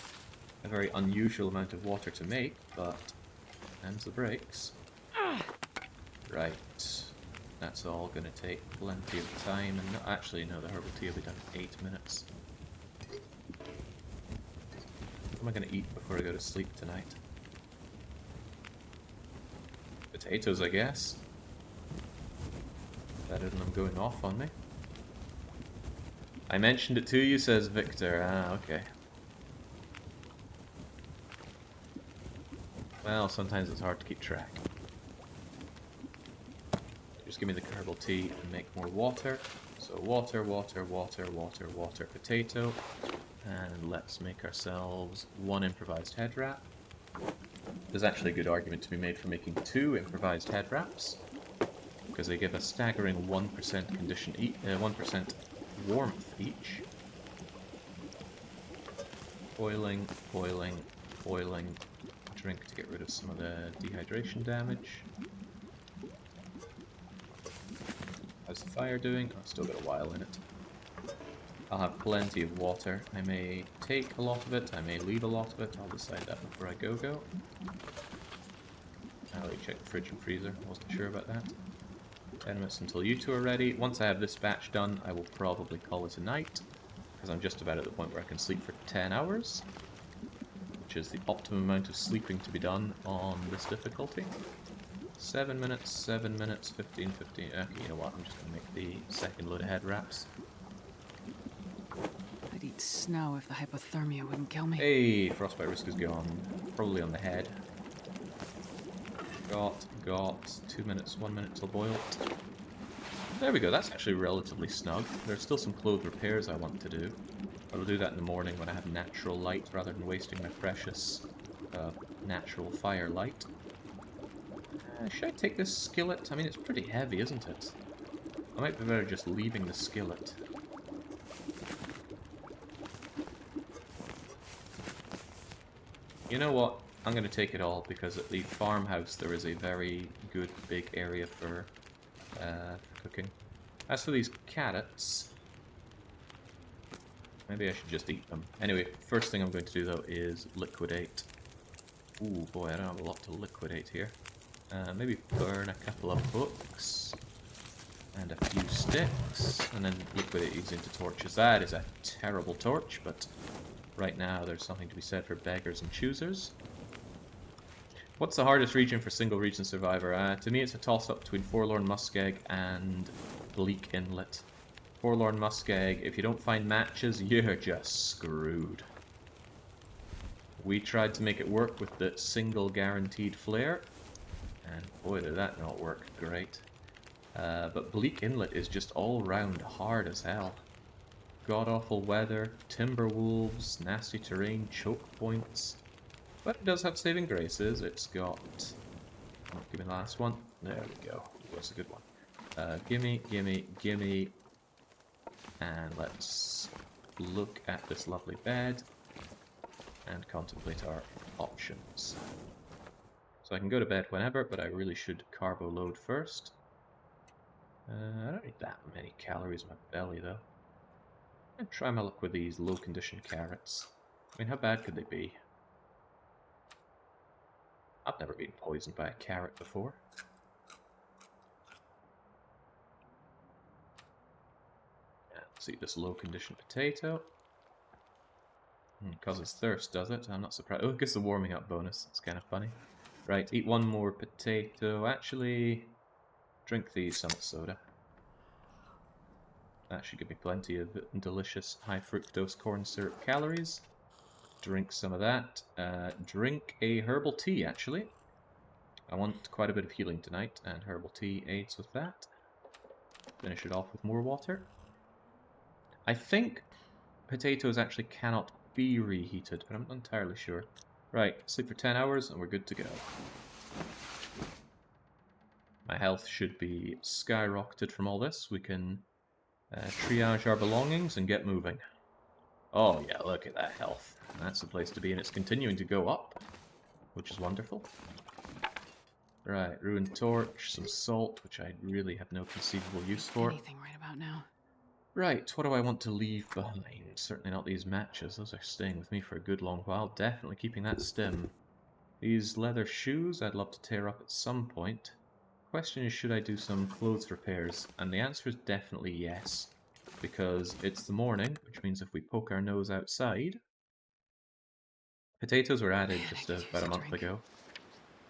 A very unusual amount of water to make, but them's the breaks. Right, that's all gonna take plenty of time, and actually no, the herbal tea will be done in 8 minutes. What am I gonna eat before I go to sleep tonight? Potatoes, I guess. Better than them going off on me. I mentioned it to you, says Victor. Ah, okay. Well, sometimes it's hard to keep track. Just give me the herbal tea and make more water. So water, water, water, water, water, potato. And let's make ourselves 1 improvised head wrap. There's actually a good argument to be made for making 2 improvised head wraps, because they give a staggering 1% condition 1% warmth each. Boiling, boiling, boiling. Drink to get rid of some of the dehydration damage. How's the fire doing? Oh, I've still got a while in it. I'll have plenty of water. I may take a lot of it, I may leave a lot of it. I'll decide that before I go. I'll let you check the fridge and freezer. I wasn't sure about that. 10 minutes until you two are ready. Once I have this batch done, I will probably call it a night, because I'm just about at the point where I can sleep for 10 hours, which is the optimum amount of sleeping to be done on this difficulty. 7 minutes, 7 minutes, 15, 15. Okay, you know what? I'm just going to make the second load of head wraps. I'd eat snow if the hypothermia wouldn't kill me. Hey, frostbite risk is gone. Probably on the head. Got 2 minutes, 1 minute till boil. There we go, that's actually relatively snug. There's still some clothes repairs I want to do. I will do that in the morning when I have natural light rather than wasting my precious natural fire light. Should I take this skillet? I mean, it's pretty heavy, isn't it? I might be better just leaving the skillet. You know what? I'm going to take it all, because at the farmhouse there is a very good big area for cooking. As for these carrots, maybe I should just eat them. Anyway, first thing I'm going to do though is liquidate. Ooh boy, I don't have a lot to liquidate here. Maybe burn a couple of books and a few sticks, and then liquidate these into torches. That is a terrible torch, but right now there's something to be said for beggars and choosers. What's the hardest region for single region survivor? To me it's a toss-up between Forlorn Muskeg and Bleak Inlet. Forlorn Muskeg, if you don't find matches, you're just screwed. We tried to make it work with the single guaranteed flare, and boy did that not work great. But Bleak Inlet is just all round hard as hell. God-awful weather, timber wolves, nasty terrain, choke points. But it does have saving graces. It's got... Oh, give me the last one. There we go. That's a good one. Gimme, gimme, gimme. And let's look at this lovely bed and contemplate our options. So I can go to bed whenever, but I really should carbo load first. I don't need that many calories in my belly, though. And try my luck with these low-condition carrots. I mean, how bad could they be? I've never been poisoned by a carrot before. Yeah, let's eat this low-condition potato. Causes thirst, does it? I'm not surprised. Oh, it gives the warming up bonus. That's kind of funny. Right, eat one more potato. Actually, drink the summit soda. That should give me plenty of delicious high fructose corn syrup calories. Drink some of that. Drink a herbal tea, actually. I want quite a bit of healing tonight, and herbal tea aids with that. Finish it off with more water. I think potatoes actually cannot be reheated, but I'm not entirely sure. Right, sleep for 10 hours and we're good to go. My health should be skyrocketed from all this. We can triage our belongings and get moving. Oh yeah, look at that health. That's the place to be, and it's continuing to go up, which is wonderful. Right, ruined torch, some salt, which I really have no conceivable use for. Anything right about now. Right, what do I want to leave behind? Certainly not these matches. Those are staying with me for a good long while. Definitely keeping that stem. These leather shoes I'd love to tear up at some point. Question is, should I do some clothes repairs? And the answer is definitely yes. Because it's the morning, which means if we poke our nose outside... Potatoes were added Man, just I could use about a a month drink. ago.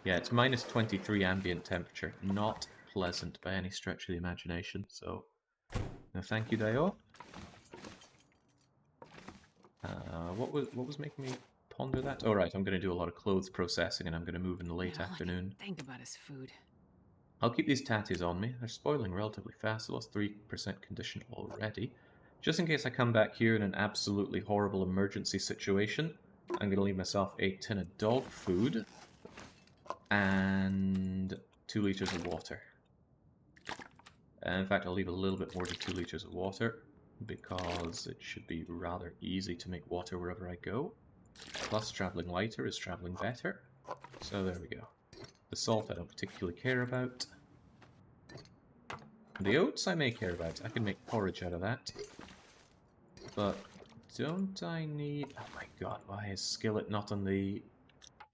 Yeah, it's minus 23 ambient temperature. Not pleasant by any stretch of the imagination, so... No thank you, Dio. What was making me ponder that? Oh right, I'm going to do a lot of clothes processing and I'm going to move in the late Man, all I can afternoon. think about is food. I'll keep these tatties on me. They're spoiling relatively fast. I lost 3% condition already. Just in case I come back here in an absolutely horrible emergency situation, I'm going to leave myself a tin of dog food and 2 liters of water. And in fact, I'll leave a little bit more than 2 liters of water because it should be rather easy to make water wherever I go. Plus, traveling lighter is traveling better. So there we go. The salt I don't particularly care about. The oats I may care about. I can make porridge out of that. But don't I need... Oh my god, why is skillet not on the...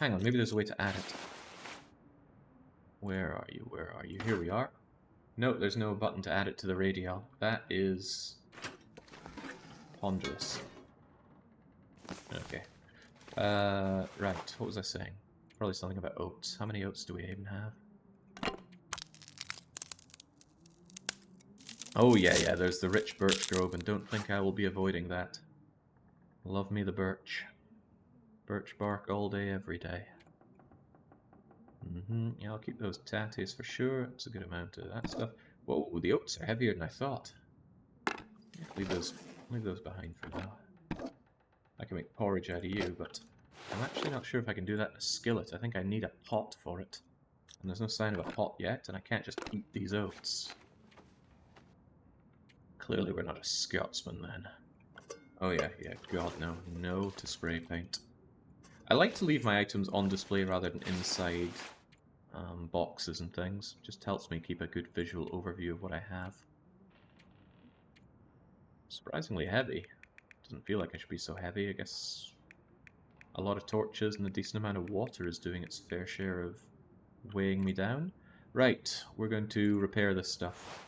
Hang on, maybe there's a way to add it. Where are you? Where are you? Here we are. No, there's no button to add it to the radial. That is... ponderous. Okay. Right, what was I saying? Probably something about oats. How many oats do we even have? Oh yeah, there's the rich birch grove, and don't think I will be avoiding that. Love me the birch. Birch bark all day, every day. Yeah, I'll keep those tatties for sure. It's a good amount of that stuff. Whoa, the oats are heavier than I thought. Leave those behind for now. I can make porridge out of you, but I'm actually not sure if I can do that in a skillet. I think I need a pot for it. And there's no sign of a pot yet, and I can't just eat these oats. Clearly we're not a Scotsman then. Oh yeah, god no. No to spray paint. I like to leave my items on display rather than inside boxes and things. Just helps me keep a good visual overview of what I have. Surprisingly heavy. Doesn't feel like I should be so heavy. I guess a lot of torches and a decent amount of water is doing its fair share of weighing me down. Right, we're going to repair this stuff.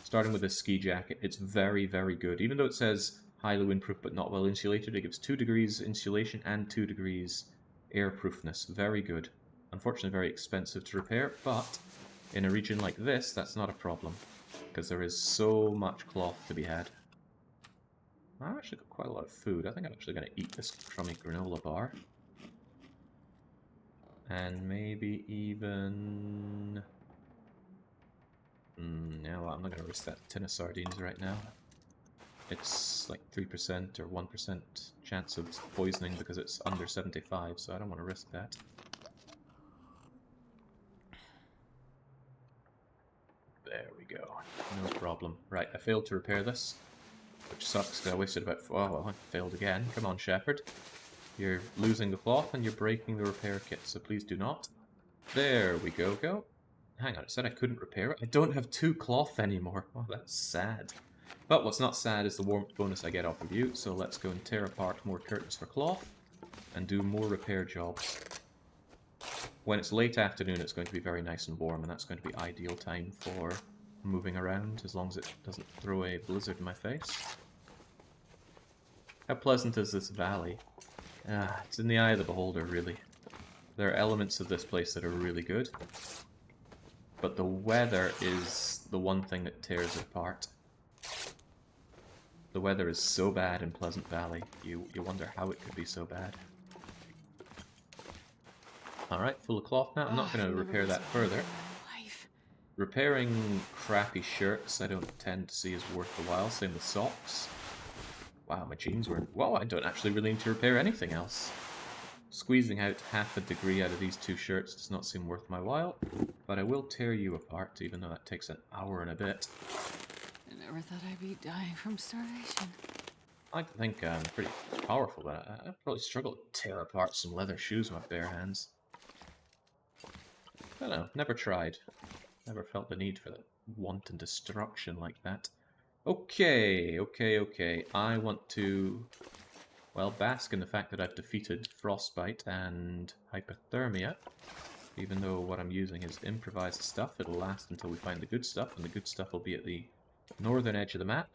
Starting with this ski jacket. It's very, very good. Even though it says highly windproof but not well insulated, it gives 2 degrees insulation and 2 degrees airproofness. Very good. Unfortunately very expensive to repair, but in a region like this, that's not a problem. Because there is so much cloth to be had. I've actually got quite a lot of food. I think I'm actually going to eat this crummy granola bar. And maybe even... no, I'm not going to risk that tin of sardines right now. It's like 3% or 1% chance of poisoning because it's under 75, so I don't want to risk that. There we go. No problem. Right, I failed to repair this, which sucks because I wasted about... Oh, well, I failed again. Come on, Shepherd. You're losing the cloth and you're breaking the repair kit, so please do not. There we go. Hang on, I said I couldn't repair it. I don't have 2 cloth anymore. Oh, that's sad. But what's not sad is the warmth bonus I get off of you, so let's go and tear apart more curtains for cloth and do more repair jobs. When it's late afternoon, it's going to be very nice and warm, and that's going to be ideal time for moving around, as long as it doesn't throw a blizzard in my face. How pleasant is this valley? It's in the eye of the beholder, really. There are elements of this place that are really good, but the weather is the one thing that tears it apart. The weather is so bad in Pleasant Valley, you wonder how it could be so bad. Alright, full of cloth now. I'm not going to repair that further. Repairing crappy shirts I don't tend to see as worth the while, same with socks. Wow, my jeans were... Well, I don't actually really need to repair anything else. Squeezing out half a degree out of these 2 shirts does not seem worth my while, but I will tear you apart, even though that takes an hour and a bit. I never thought I'd be dying from starvation. I like to think I'm pretty powerful, but I'd probably struggle to tear apart some leather shoes with my bare hands. I don't know, never tried. Never felt the need for that wanton destruction like that. Okay. I want to, well, bask in the fact that I've defeated frostbite and hypothermia. Even though what I'm using is improvised stuff, it'll last until we find the good stuff, and the good stuff will be at the northern edge of the map.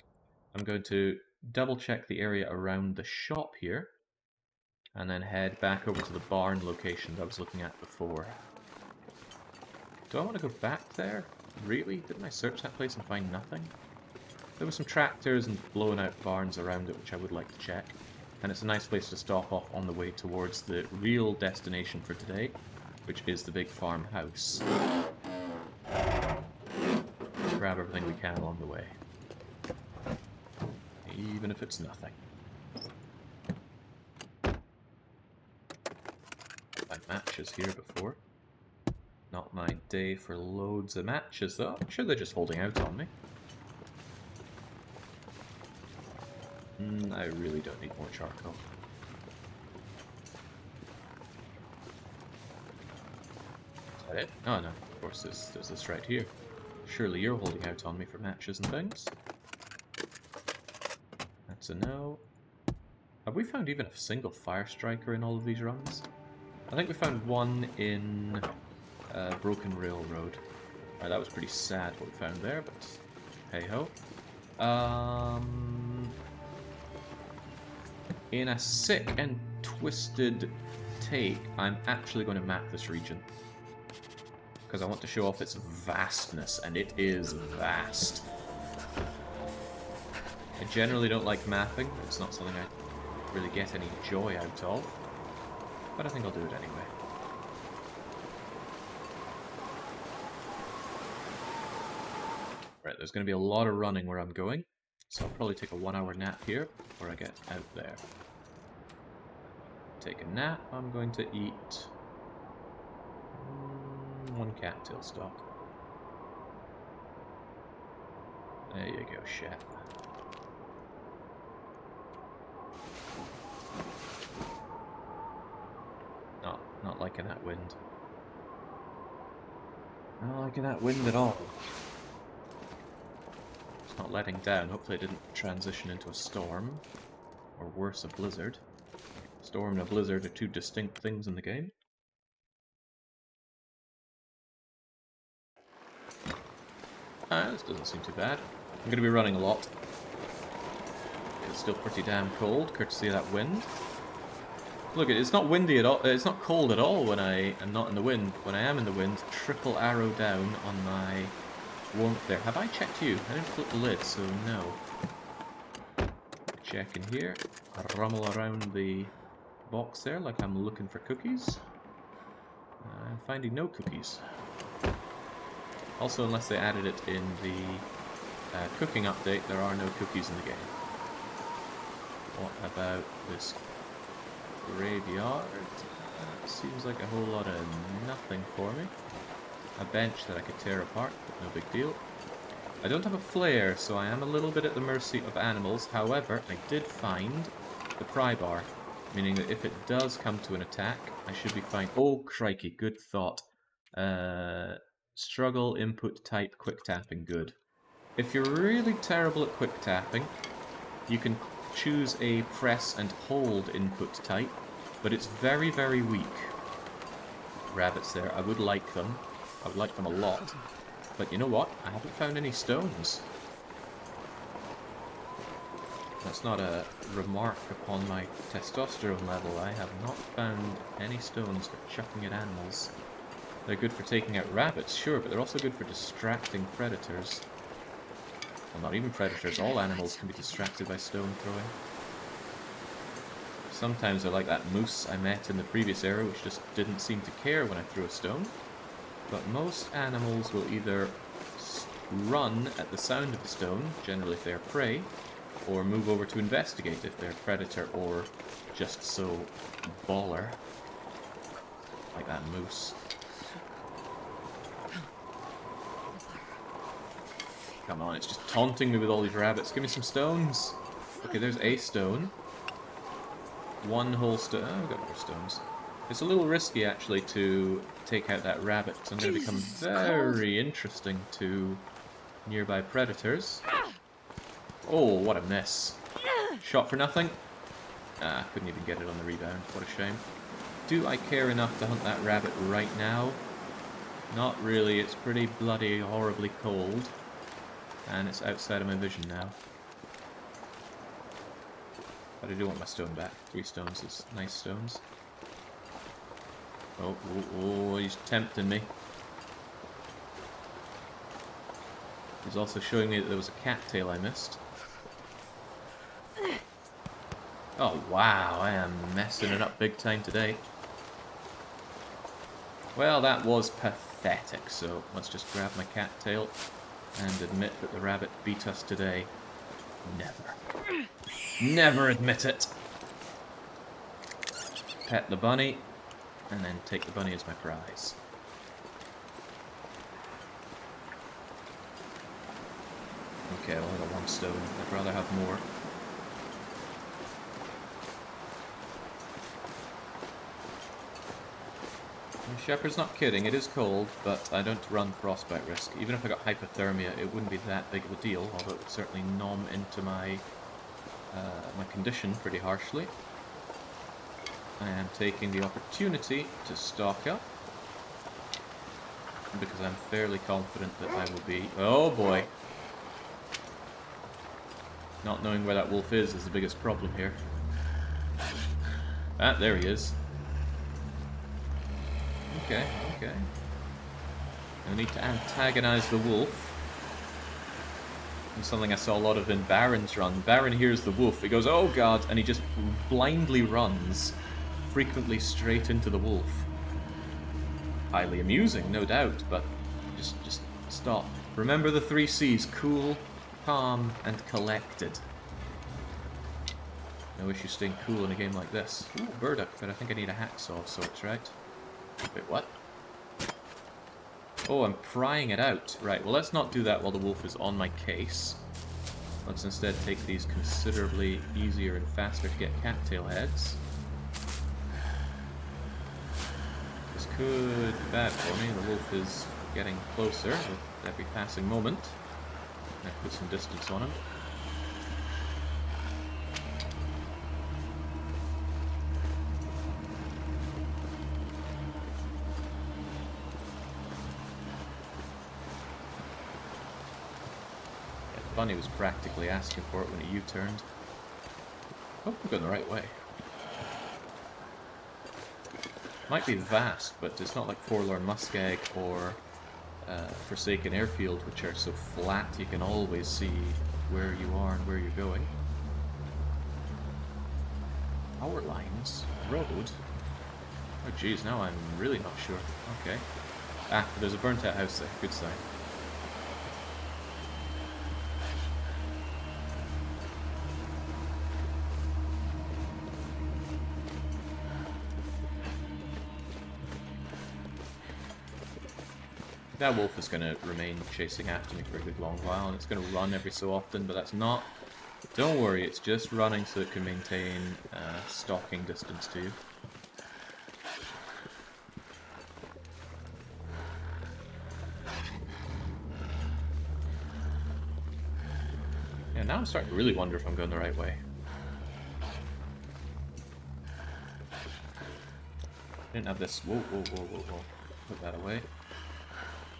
I'm going to double check the area around the shop here, and then head back over to the barn location that I was looking at before. Do I want to go back there? Really? Didn't I search that place and find nothing? There were some tractors and blown out barns around it, which I would like to check. And it's a nice place to stop off on the way towards the real destination for today, which is the big farmhouse. Grab everything we can along the way. Even if it's nothing. Find matches here before. Not my day for loads of matches though. I'm sure they're just holding out on me. I really don't need more charcoal. Is that it? Oh no, of course there's this right here. Surely you're holding out on me for matches and things. That's a no. Have we found even a single fire striker in all of these runs? I think we found one in Broken Railroad. That was pretty sad what we found there, but hey ho. In a sick and twisted take, I'm actually going to map this region. Because I want to show off its vastness, and it is vast. I generally don't like mapping, it's not something I really get any joy out of. But I think I'll do it anyway. Right, there's going to be a lot of running where I'm going, so I'll probably take a 1-hour nap here before I get out there. Take a nap, I'm going to eat 1 cattail stalk. There you go, chef. Not liking that wind. Not liking that wind at all. It's not letting down. Hopefully it didn't transition into a storm. Or worse, a blizzard. Storm and a blizzard are 2 distinct things in the game. This doesn't seem too bad. I'm going to be running a lot. It's still pretty damn cold, courtesy of that wind. Look, it's not windy at all. It's not cold at all when I am not in the wind. When I am in the wind, triple arrow down on my warmth there. Have I checked you? I didn't flip the lid, so no. Check in here. Rummel around the box there like I'm looking for cookies. I'm finding no cookies. Also, unless they added it in the cooking update, there are no cookies in the game. What about this graveyard? Seems like a whole lot of nothing for me. A bench that I could tear apart, but no big deal. I don't have a flare, so I am a little bit at the mercy of animals. However, I did find the pry bar, meaning that if it does come to an attack, I should be fine. Oh, crikey, good thought. Struggle, input, type, quick tapping, good. If you're really terrible at quick tapping, you can choose a press and hold input type, but it's very, very weak. Rabbits there, I would like them. I would like them a lot. But you know what? I haven't found any stones. That's not a remark upon my testosterone level. I have not found any stones for chucking at animals. They're good for taking out rabbits, sure, but they're also good for distracting predators. Well, not even predators, all animals can be distracted by stone throwing. Sometimes they're like that moose I met in the previous era, which just didn't seem to care when I threw a stone. But most animals will either run at the sound of the stone, generally if they're prey, or move over to investigate if they're a predator or just so baller. Like that moose. Come on, it's just taunting me with all these rabbits. Give me some stones. Okay, there's a stone. One whole stone. Oh, we've got more stones. It's a little risky, actually, to take out that rabbit, because I'm going to become very interesting to nearby predators. Oh, what a miss. Shot for nothing. Ah, couldn't even get it on the rebound. What a shame. Do I care enough to hunt that rabbit right now? Not really. It's pretty bloody, horribly cold. And it's outside of my vision now. But I do want my stone back. 3 stones is nice stones. Oh, he's tempting me. He's also showing me that there was a cattail I missed. Oh wow, I am messing it up big time today. Well, that was pathetic, so let's just grab my cattail and admit that the rabbit beat us today. Never. Never admit it! Pet the bunny, and then take the bunny as my prize. Okay, well, I got 1 stone. I'd rather have more. The shepherd's not kidding, it is cold, but I don't run frostbite risk. Even if I got hypothermia, it wouldn't be that big of a deal, although it would certainly nom into my my condition pretty harshly. I am taking the opportunity to stock up, because I'm fairly confident that I will be... Oh boy! Not knowing where that wolf is the biggest problem here. Ah, there he is. Okay, okay. I need to antagonize the wolf. It's something I saw a lot of in Baron's run. Baron hears the wolf, he goes, oh god, and he just blindly runs, frequently straight into the wolf. Highly amusing, no doubt, but just stop. Remember the 3 C's, cool, calm, and collected. No issue staying cool in a game like this. Ooh, burdock, but I think I need a hacksaw of sorts, right? Wait, what? Oh, I'm prying it out. Right, well let's not do that while the wolf is on my case. Let's instead take these considerably easier and faster to get cattail heads. This could be bad for me. The wolf is getting closer with every passing moment. I put some distance on him. Bunny was practically asking for it when he U-turned. Oh, I'm going the right way. Might be vast, but it's not like Forlorn Muskeg or Forsaken Airfield, which are so flat you can always see where you are and where you're going. Power lines? Road? Oh jeez, now I'm really not sure. Okay. Ah, there's a burnt out house there. Good sign. That wolf is going to remain chasing after me for a good long while, and it's going to run every so often, but that's not... Don't worry, it's just running so it can maintain stalking distance to you. Yeah, now I'm starting to really wonder if I'm going the right way. Didn't have this... Whoa. Put that away.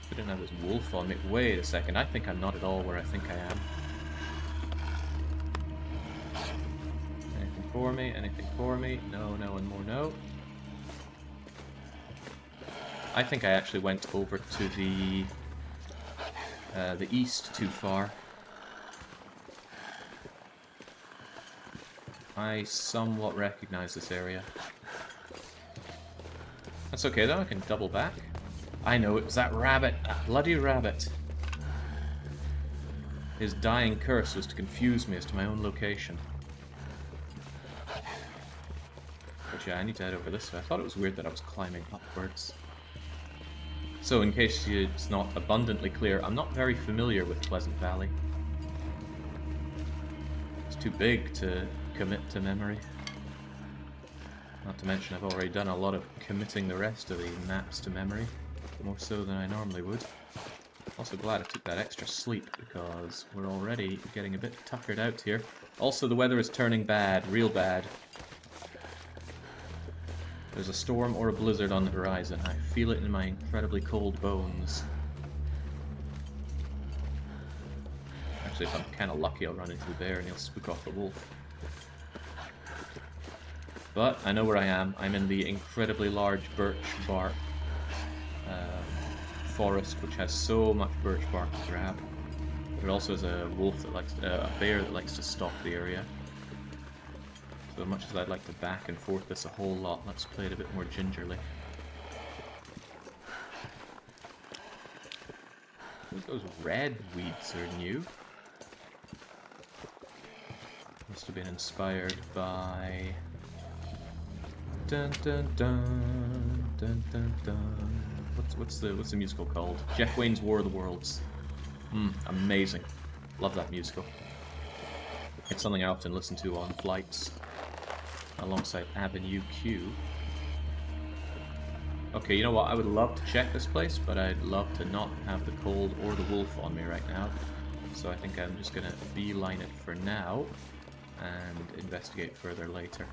I didn't have this wolf on me. Wait a second, I think I'm not at all where I think I am. Anything for me? Anything for me? No, and more no. I think I actually went over to the east too far. I somewhat recognize this area. That's okay though, I can double back. I know, it was that rabbit. That bloody rabbit. His dying curse was to confuse me as to my own location. But yeah, I need to head over this way. I thought it was weird that I was climbing upwards. So, in case it's not abundantly clear, I'm not very familiar with Pleasant Valley. It's too big to commit to memory. Not to mention I've already done a lot of committing the rest of the maps to memory. More so than I normally would. Also glad I took that extra sleep because we're already getting a bit tuckered out here. Also the weather is turning bad, real bad. There's a storm or a blizzard on the horizon. I feel it in my incredibly cold bones. Actually, if I'm kind of lucky, I'll run into the bear and he'll spook off the wolf. But I know where I am. I'm in the incredibly large birch bark forest, which has so much birch bark to grab. There also is a wolf that likes, a bear that likes to stalk the area. So much as I'd like to back and forth this a whole lot, let's play it a bit more gingerly. Those red weeds are new. Must have been inspired by... Dun dun dun dun dun dun. What's the musical called? Jeff Wayne's War of the Worlds. Amazing. Love that musical. It's something I often listen to on flights, alongside Avenue Q. Okay, you know what? I would love to check this place, but I'd love to not have the cold or the wolf on me right now. So I think I'm just gonna beeline it for now and investigate further later.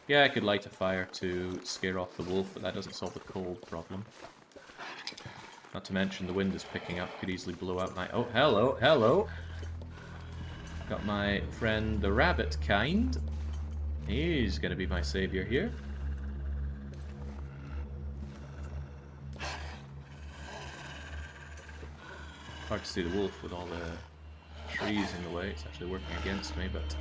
Yeah, I could light a fire to scare off the wolf, but that doesn't solve the cold problem. Not to mention the wind is picking up, could easily blow out my... Oh, hello, hello! Got my friend the rabbit kind. He's gonna be my savior here. Hard to see the wolf with all the trees in the way. It's actually working against me, but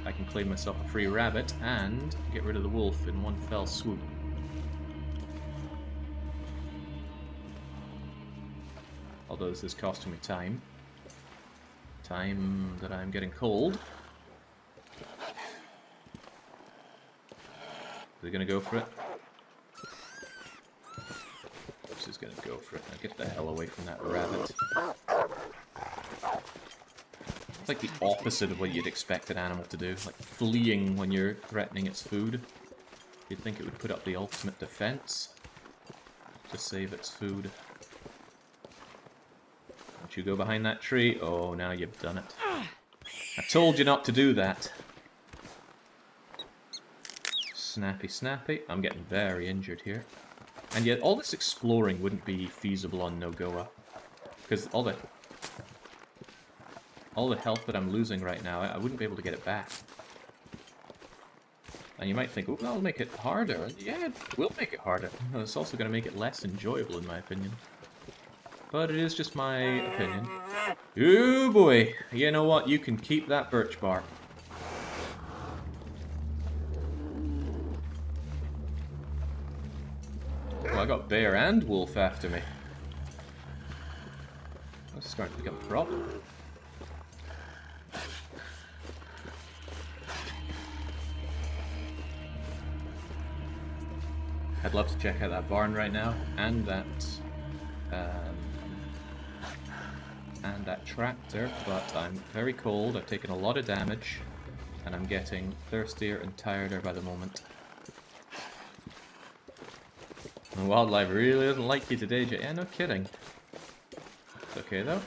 I can claim myself a free rabbit and get rid of the wolf in one fell swoop. Although this is costing me time. Time that I'm getting cold. Is he gonna go for it? This is gonna go for it. Now get the hell away from that rabbit. It's like the opposite of what you'd expect an animal to do. Like fleeing when you're threatening its food. You'd think it would put up the ultimate defense to save its food. Don't you go behind that tree? Oh, now you've done it. I told you not to do that. Snappy, snappy. I'm getting very injured here. And yet, all this exploring wouldn't be feasible on Nogoa. Because all the health that I'm losing right now, I wouldn't be able to get it back. And you might think, oh, that'll make it harder. Yeah, it will make it harder. It's also going to make it less enjoyable, in my opinion. But it is just my opinion. Ooh, boy. You know what? You can keep that birch bark. Oh, I got bear and wolf after me. That's starting to become a problem. I'd love to check out that barn right now, and that tractor, but I'm very cold, I've taken a lot of damage, and I'm getting thirstier and tireder by the moment. The wildlife really doesn't like you today, Jay. Yeah, no kidding. It's okay though.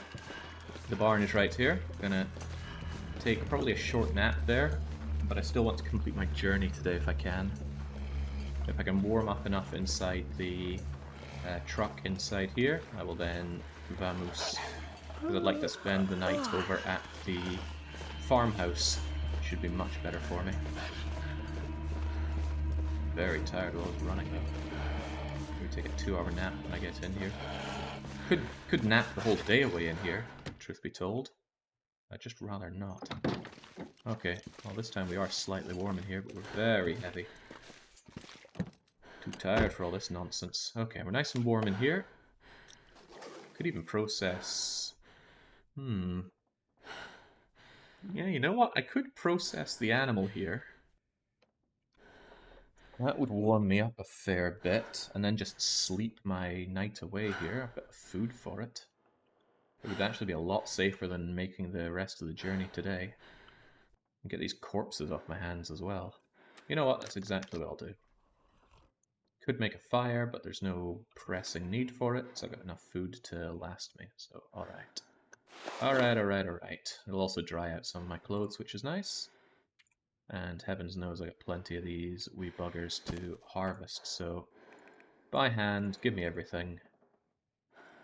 The barn is right here. I'm gonna take probably a short nap there, but I still want to complete my journey today if I can. If I can warm up enough inside the truck inside here, I will then vamoose. Because I'd like to spend the night over at the farmhouse. Should be much better for me. Very tired while I was running though. Maybe take a 2-hour nap when I get in here. Could nap the whole day away in here, truth be told. I'd just rather not. Okay, well this time we are slightly warm in here, but we're very heavy. Too tired for all this nonsense. Okay, we're nice and warm in here. Could even process... Yeah, you know what? I could process the animal here. That would warm me up a fair bit, and then just sleep my night away here. I've got food for it. It would actually be a lot safer than making the rest of the journey today. And get these corpses off my hands as well. You know what? That's exactly what I'll do. Could make a fire, but there's no pressing need for it, so I've got enough food to last me. So, alright. Alright. It'll also dry out some of my clothes, which is nice. And heavens knows I got plenty of these wee buggers to harvest, so by hand, give me everything.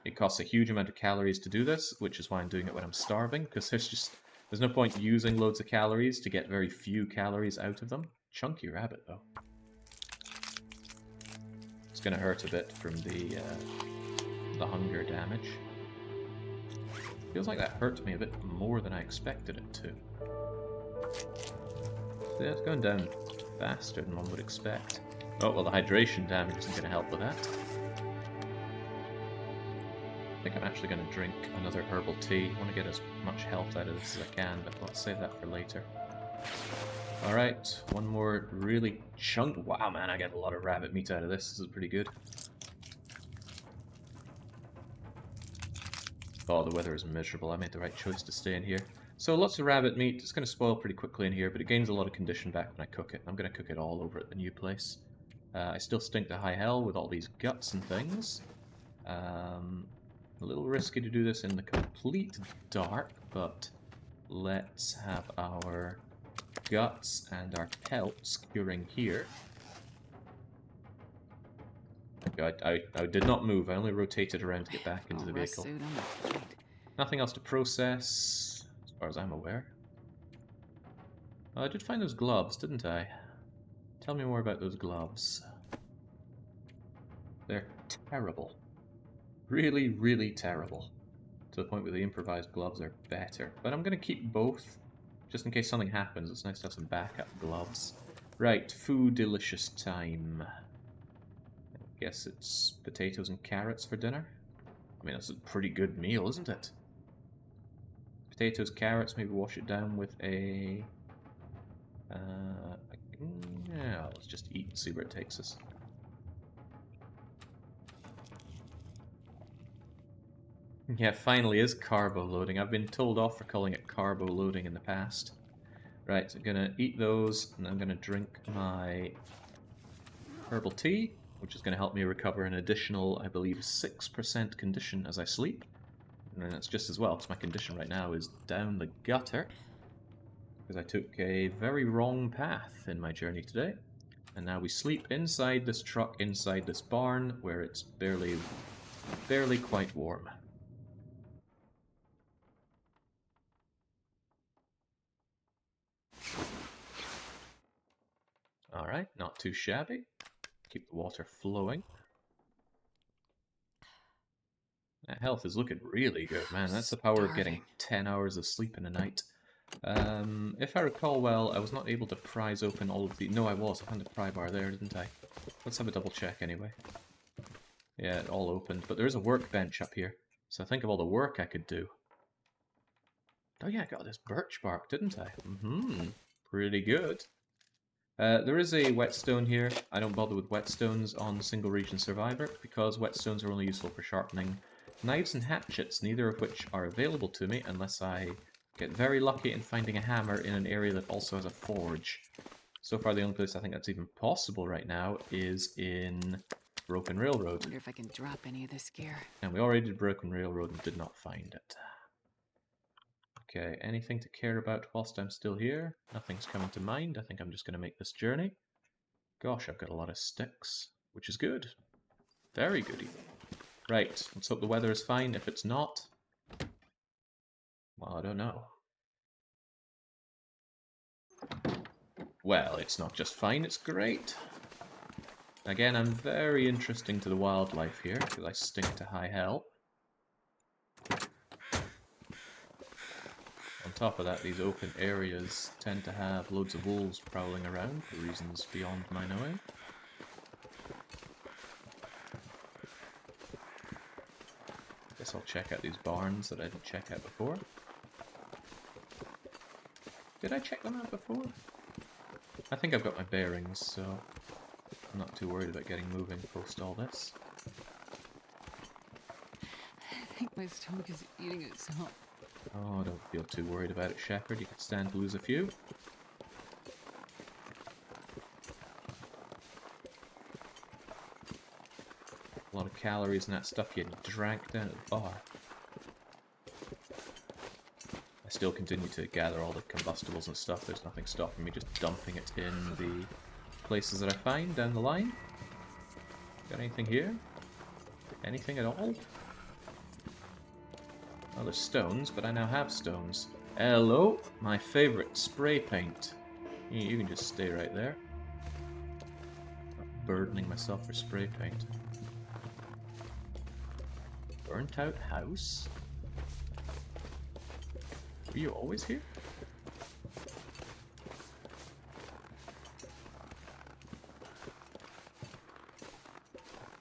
It costs a huge amount of calories to do this, which is why I'm doing it when I'm starving, because there's no point using loads of calories to get very few calories out of them. Chunky rabbit, though. It's gonna hurt a bit from the hunger damage. Feels like that hurt me a bit more than I expected it to. So yeah, it's going down faster than one would expect. Oh, well, the hydration damage isn't going to help with that. I think I'm actually going to drink another herbal tea. I want to get as much health out of this as I can, but I'll save that for later. Alright, one more really chunk. Wow, man, I get a lot of rabbit meat out of this. This is pretty good. Oh, the weather is miserable. I made the right choice to stay in here. So lots of rabbit meat. It's going to spoil pretty quickly in here, but it gains a lot of condition back when I cook it. I'm going to cook it all over at the new place. I still stink to high hell with all these guts and things. A little risky to do this in the complete dark, but let's have our guts and our pelts curing here. I did not move. I only rotated around to get back into the vehicle. Nothing else to process, as far as I'm aware. I did find those gloves, didn't I? Tell me more about those gloves. They're terrible. Really, really terrible. To the point where the improvised gloves are better. But I'm going to keep both, just in case something happens. It's nice to have some backup gloves. Right, food delicious time. I guess it's potatoes and carrots for dinner. I mean, that's a pretty good meal, isn't it? Potatoes, carrots, maybe wash it down with a... yeah, let's just eat and see where it takes us. Yeah, finally is carbo loading. I've been told off for calling it carbo loading in the past. Right, so I'm gonna eat those, and I'm gonna drink my herbal tea, which is gonna help me recover an additional, I believe, 6% condition as I sleep. And that's just as well, because my condition right now is down the gutter. Because I took a very wrong path in my journey today. And now we sleep inside this truck, inside this barn, where it's barely quite warm. Alright, not too shabby. Keep the water flowing. That health is looking really good, man. That's the power of getting 10 hours of sleep in a night. If I recall well, I was not able to prise open all of the... No, I was. I found the pry bar there, didn't I? Let's have a double check anyway. Yeah, it all opened. But there is a workbench up here. So think of all the work I could do. Oh yeah, I got this birch bark, didn't I? Pretty good. There is a whetstone here. I don't bother with whetstones on Single Region Survivor, because whetstones are only useful for sharpening knives and hatchets, neither of which are available to me unless I get very lucky in finding a hammer in an area that also has a forge. So far the only place I think that's even possible right now is in Broken Railroad. I wonder if I can drop any of this gear. And we already did Broken Railroad and did not find it. Okay, anything to care about whilst I'm still here? Nothing's coming to mind. I think I'm just going to make this journey. Gosh, I've got a lot of sticks, which is good. Very good even. Right, let's hope the weather is fine. If it's not, well, I don't know. Well, it's not just fine, it's great. Again, I'm very interesting to the wildlife here, because I stink to high hell. On top of that, these open areas tend to have loads of wolves prowling around for reasons beyond my knowing. Guess guess I'll check out these barns that I didn't check out before. Did I check them out before? I think I've got my bearings, so I'm not too worried about getting moving post all this. I think my stomach is eating itself. Oh, don't feel too worried about it, Shepherd. You can stand to lose a few. A lot of calories in that stuff you drank down at the bar. I still continue to gather all the combustibles and stuff. There's nothing stopping me just dumping it in the places that I find down the line. Got anything here? Anything at all? Well, there's stones, but I now have stones. Hello, my favorite spray paint. You can just stay right there. Not burdening myself for spray paint. Burnt out house? Were you always here?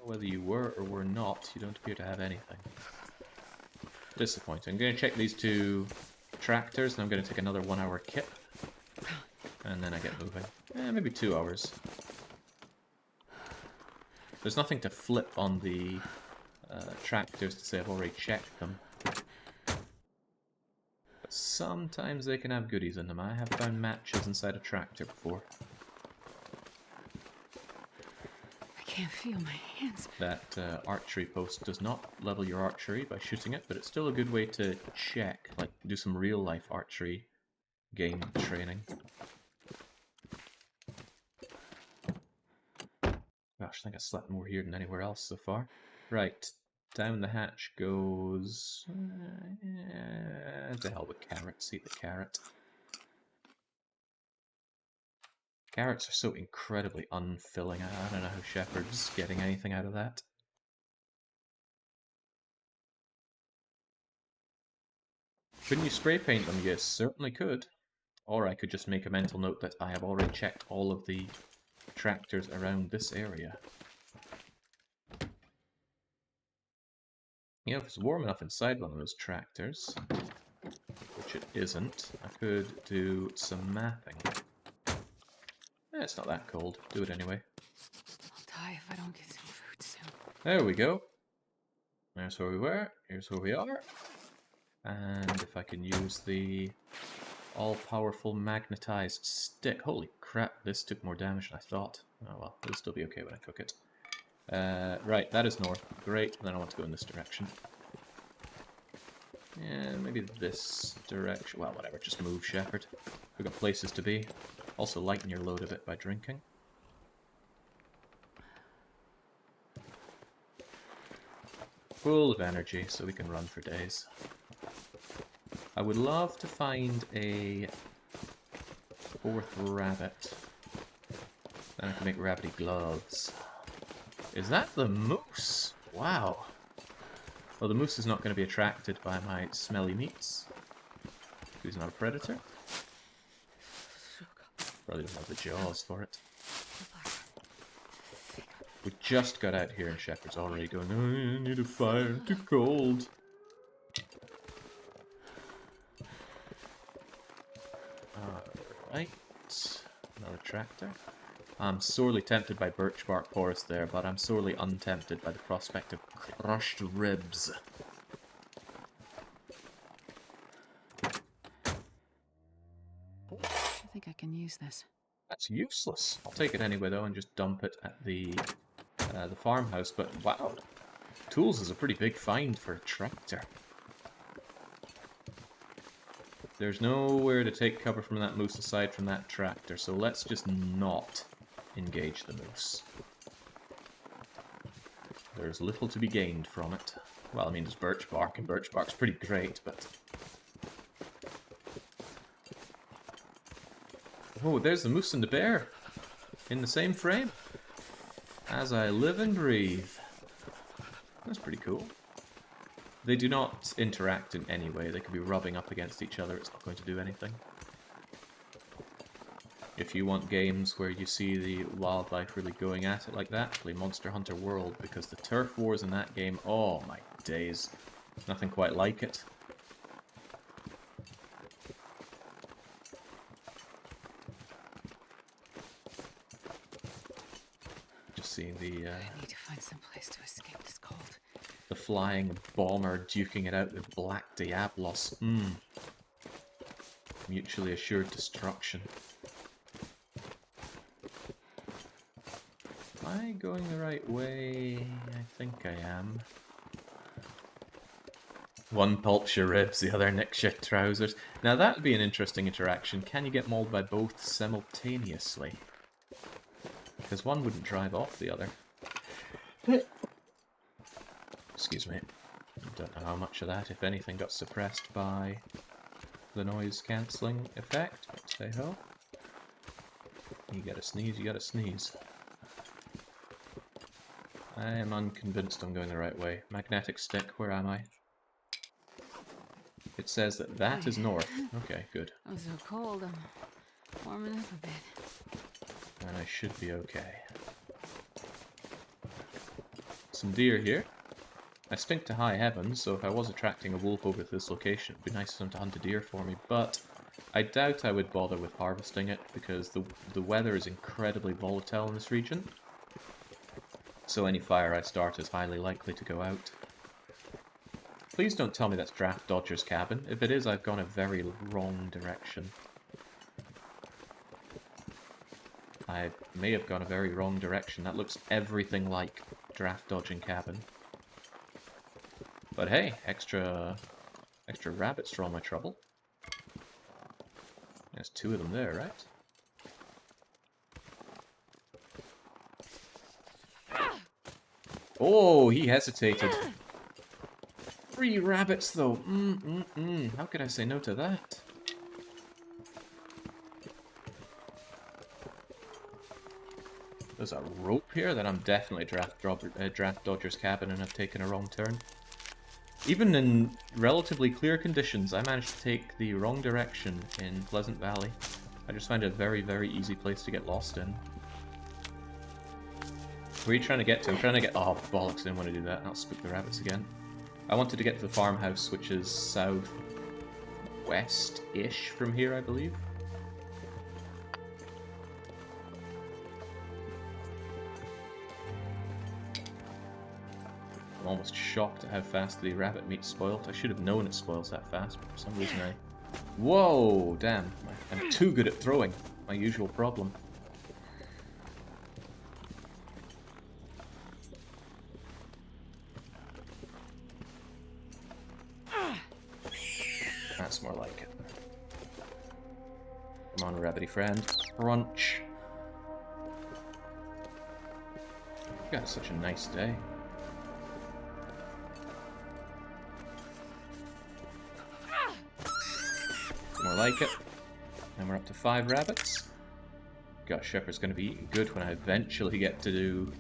Whether you were or were not, you don't appear to have anything. Disappointing. I'm going to check these two tractors, and I'm going to take another 1 hour kip. And then I get moving. Maybe 2 hours. There's nothing to flip on the tractors to say I've already checked them. But sometimes they can have goodies in them. I have found matches inside a tractor before. I can't feel my hands. That archery post does not level your archery by shooting it, but it's still a good way to check, like do some real-life archery game training. Gosh, I think I slept more here than anywhere else so far. Right, down the hatch goes... to hell with carrots, eat the carrot. Carrots are so incredibly unfilling. I don't know how Shepherd's getting anything out of that. Couldn't you spray paint them? Yes, certainly could. Or I could just make a mental note that I have already checked all of the tractors around this area. You know, if it's warm enough inside one of those tractors, which it isn't, I could do some mapping. It's not that cold. Do it anyway. I'll die if I don't get some food soon. There we go. There's where we were. Here's where we are. And if I can use the all-powerful magnetized stick. Holy crap, this took more damage than I thought. Oh well, it'll still be okay when I cook it. Right, that is north. Great, then I want to go in this direction. And maybe this direction. Well, whatever, just move, Shepherd. We've got places to be. Also lighten your load a bit by drinking. Full of energy, so we can run for days. I would love to find a fourth rabbit. Then I can make rabbity gloves. Is that the moose? Wow. Well, the moose is not going to be attracted by my smelly meats. He's not a predator. Probably doesn't have the jaws for it. We just got out here and Shepherd's already going, oh, I need a fire, too cold. Alright, another tractor. I'm sorely tempted by birch bark forest there, but I'm sorely untempted by the prospect of crushed ribs. I think I can use this. That's useless. I'll take it anyway though and just dump it at the farmhouse, but wow. Tools is a pretty big find for a tractor. There's nowhere to take cover from that moose aside from that tractor, so let's just not engage the moose. There's little to be gained from it. Well, I mean, there's birch bark, and birch bark's pretty great, but... Oh, there's the moose and the bear! In the same frame! As I live and breathe. That's pretty cool. They do not interact in any way. They could be rubbing up against each other. It's not going to do anything. If you want games where you see the wildlife really going at it like that, play Monster Hunter World, because the turf wars in that game, oh my days. Nothing quite like it. Just seeing the I need to find some place to escape this cold. the flying bomber duking it out with Black Diablos. Mutually assured destruction. Am I going the right way? I think I am. One pulps your ribs, the other nicks your trousers. Now that would be an interesting interaction. Can you get mauled by both simultaneously? Because one wouldn't drive off the other. Excuse me. I don't know how much of that, if anything, got suppressed by the noise cancelling effect. But say ho. You gotta sneeze, you gotta sneeze. I am unconvinced I'm going the right way. Magnetic stick, where am I? It says that that is north. Okay, good. I'm so cold, I'm warming up a bit. And I should be okay. Some deer here. I stink to high heaven, so if I was attracting a wolf over to this location, it'd be nice for them to hunt a deer for me, but I doubt I would bother with harvesting it, because the weather is incredibly volatile in this region. So any fire I start is highly likely to go out. Please don't tell me that's Draft Dodger's cabin. If it is, I've gone a very wrong direction. I may have gone a very wrong direction. That looks everything like Draft Dodging cabin. But hey, extra rabbits for all my trouble. There's 2 of them there, right? Oh, he hesitated. 3 rabbits, though. How could I say no to that? There's a rope here that I'm definitely Draft Dodger's cabin and I've taken a wrong turn. Even in relatively clear conditions, I managed to take the wrong direction in Pleasant Valley. I just find it a very, very easy place to get lost in. Where are you trying to get to? I'm trying to get... Oh, bollocks, I didn't want to do that. I'll spook the rabbits again. I wanted to get to the farmhouse, which is southwest-ish from here, I believe. I'm almost shocked at how fast the rabbit meat spoiled. I should have known it spoils that fast, but for some reason I... Whoa! Damn. I'm too good at throwing. My usual problem. That's more like it. Come on, rabbity friend. Crunch. You got such a nice day. More like it. And we're up to 5 rabbits. Gosh, Shepherd's going to be eating good when I eventually get to do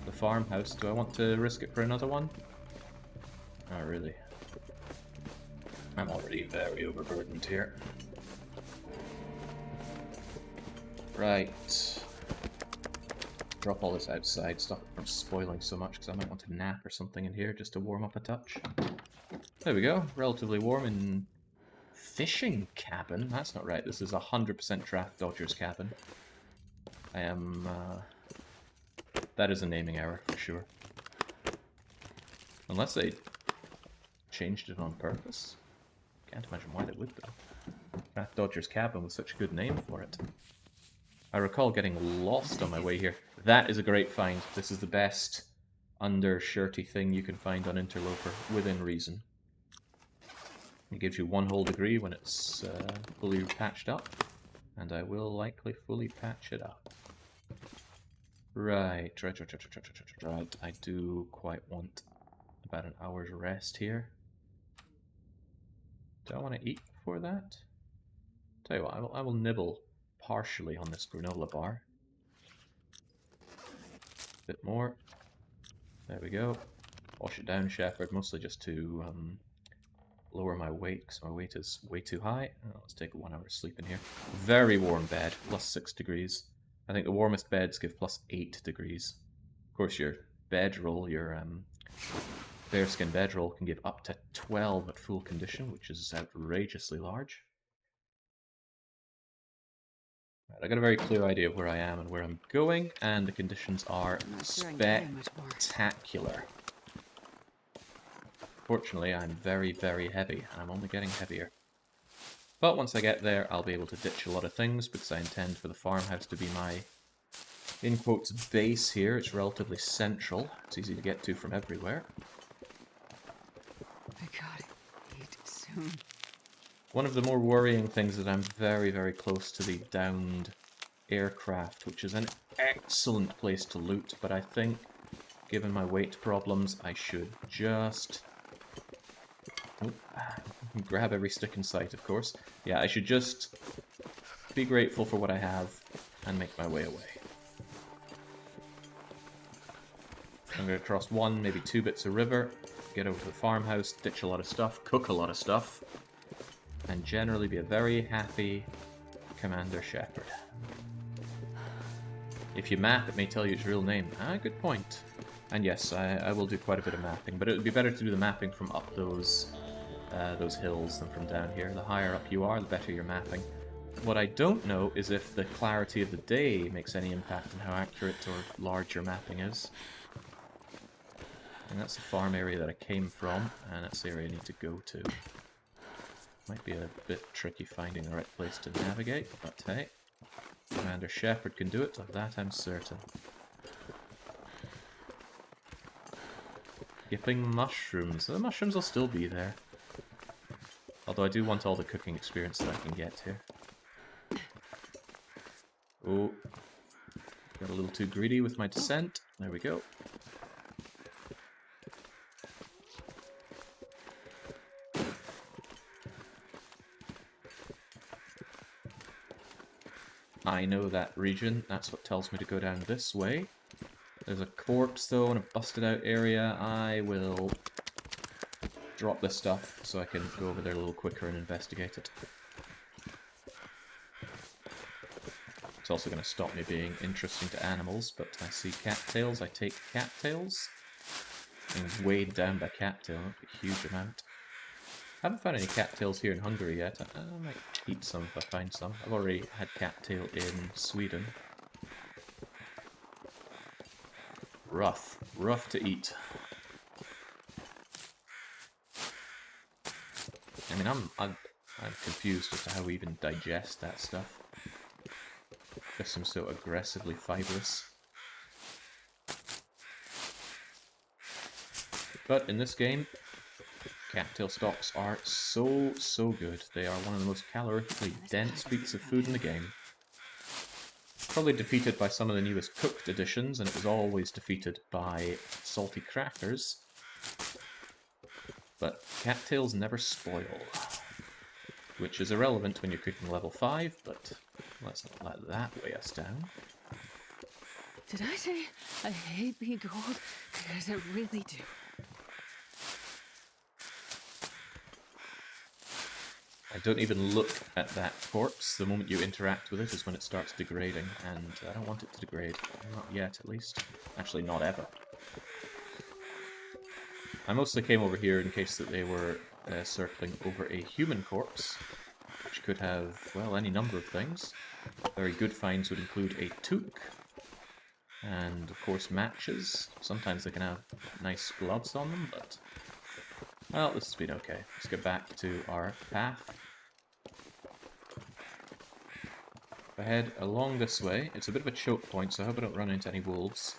the farmhouse. Do I want to risk it for another one? Not really. I'm already very overburdened here. Right. Drop all this outside, stop it from spoiling so much, because I might want to nap or something in here just to warm up a touch. There we go. Relatively warm in... Fishing cabin? That's not right. This is 100% Draft Dodger's cabin. I am... that is a naming error, for sure. Unless they changed it on purpose. Can't imagine why they would, though. Draft Dodger's cabin was such a good name for it. I recall getting lost on my way here. That is a great find. This is the best undershirty thing you can find on Interloper, within reason. It gives you 1 whole degree when it's fully patched up, and I will likely fully patch it up. Right. I do quite want about an hour's rest here. Do I want to eat before that? Tell you what, I will nibble partially on this granola bar. Bit more. There we go. Wash it down, Shepherd, mostly just to lower my weight, because my weight is way too high. Oh, let's take a 1 hour sleep in here. Very warm bed, plus 6 degrees. I think the warmest beds give plus 8 degrees. Of course, your bedroll, your Bearskin bedroll can give up to 12 at full condition, which is outrageously large. Right, I got a very clear idea of where I am and where I'm going, and the conditions are I'm not sure I can carry much more. spectacular. Fortunately, I'm very, very heavy, and I'm only getting heavier. But once I get there, I'll be able to ditch a lot of things, because I intend for the farmhouse to be my, in quotes, base here. It's relatively central. It's easy to get to from everywhere. I gotta eat soon. One of the more worrying things is that I'm very, very close to the downed aircraft, which is an excellent place to loot, but I think, given my weight problems, I should just... grab every stick in sight, of course. Yeah, I should just be grateful for what I have and make my way away. I'm going to cross one, maybe two bits of river, get over to the farmhouse, ditch a lot of stuff, cook a lot of stuff, and generally be a very happy Commander Shepard. If you map, it may tell you its real name. Ah, good point. And yes, I will do quite a bit of mapping, but it would be better to do the mapping from up those hills than from down here. The higher up you are, the better your mapping. What I don't know is if the clarity of the day makes any impact on how accurate or large your mapping is. And that's the farm area that I came from, and that's the area I need to go to. Might be a bit tricky finding the right place to navigate, but hey, Commander Shepard can do it, of that I'm certain. Skipping mushrooms. The mushrooms will still be there. Although I do want all the cooking experience that I can get here. Oh, got a little too greedy with my descent. There we go. I know that region. That's what tells me to go down this way. There's a corpse, though, in a busted out area. I will drop this stuff so I can go over there a little quicker and investigate it. It's also going to stop me being interesting to animals, but I see cattails, I take cattails. Being weighed down by cattail, a huge amount. I haven't found any cattails here in Hungary yet. I might eat some if I find some. I've already had cattail in Sweden. Rough. Rough to eat. I mean, I'm confused as to how we even digest that stuff. Just seems so aggressively fibrous. But in this game, cattail stalks are so good. They are one of the most calorically dense pieces of food in the game. Probably defeated by some of the newest cooked editions, and it was always defeated by salty crackers. But cattails never spoil. Which is irrelevant when you're cooking level 5, but let's not let that weigh us down. Did I say I hate being cold? Because I really do. I don't even look at that corpse. The moment you interact with it is when it starts degrading, and I don't want it to degrade. Not yet, at least. Actually, not ever. I mostly came over here in case that they were circling over a human corpse, which could have, well, any number of things. Very good finds would include a toque, and of course matches. Sometimes they can have nice gloves on them, but... well, this has been okay. Let's get back to our path. If I head along this way, it's a bit of a choke point, so I hope I don't run into any wolves.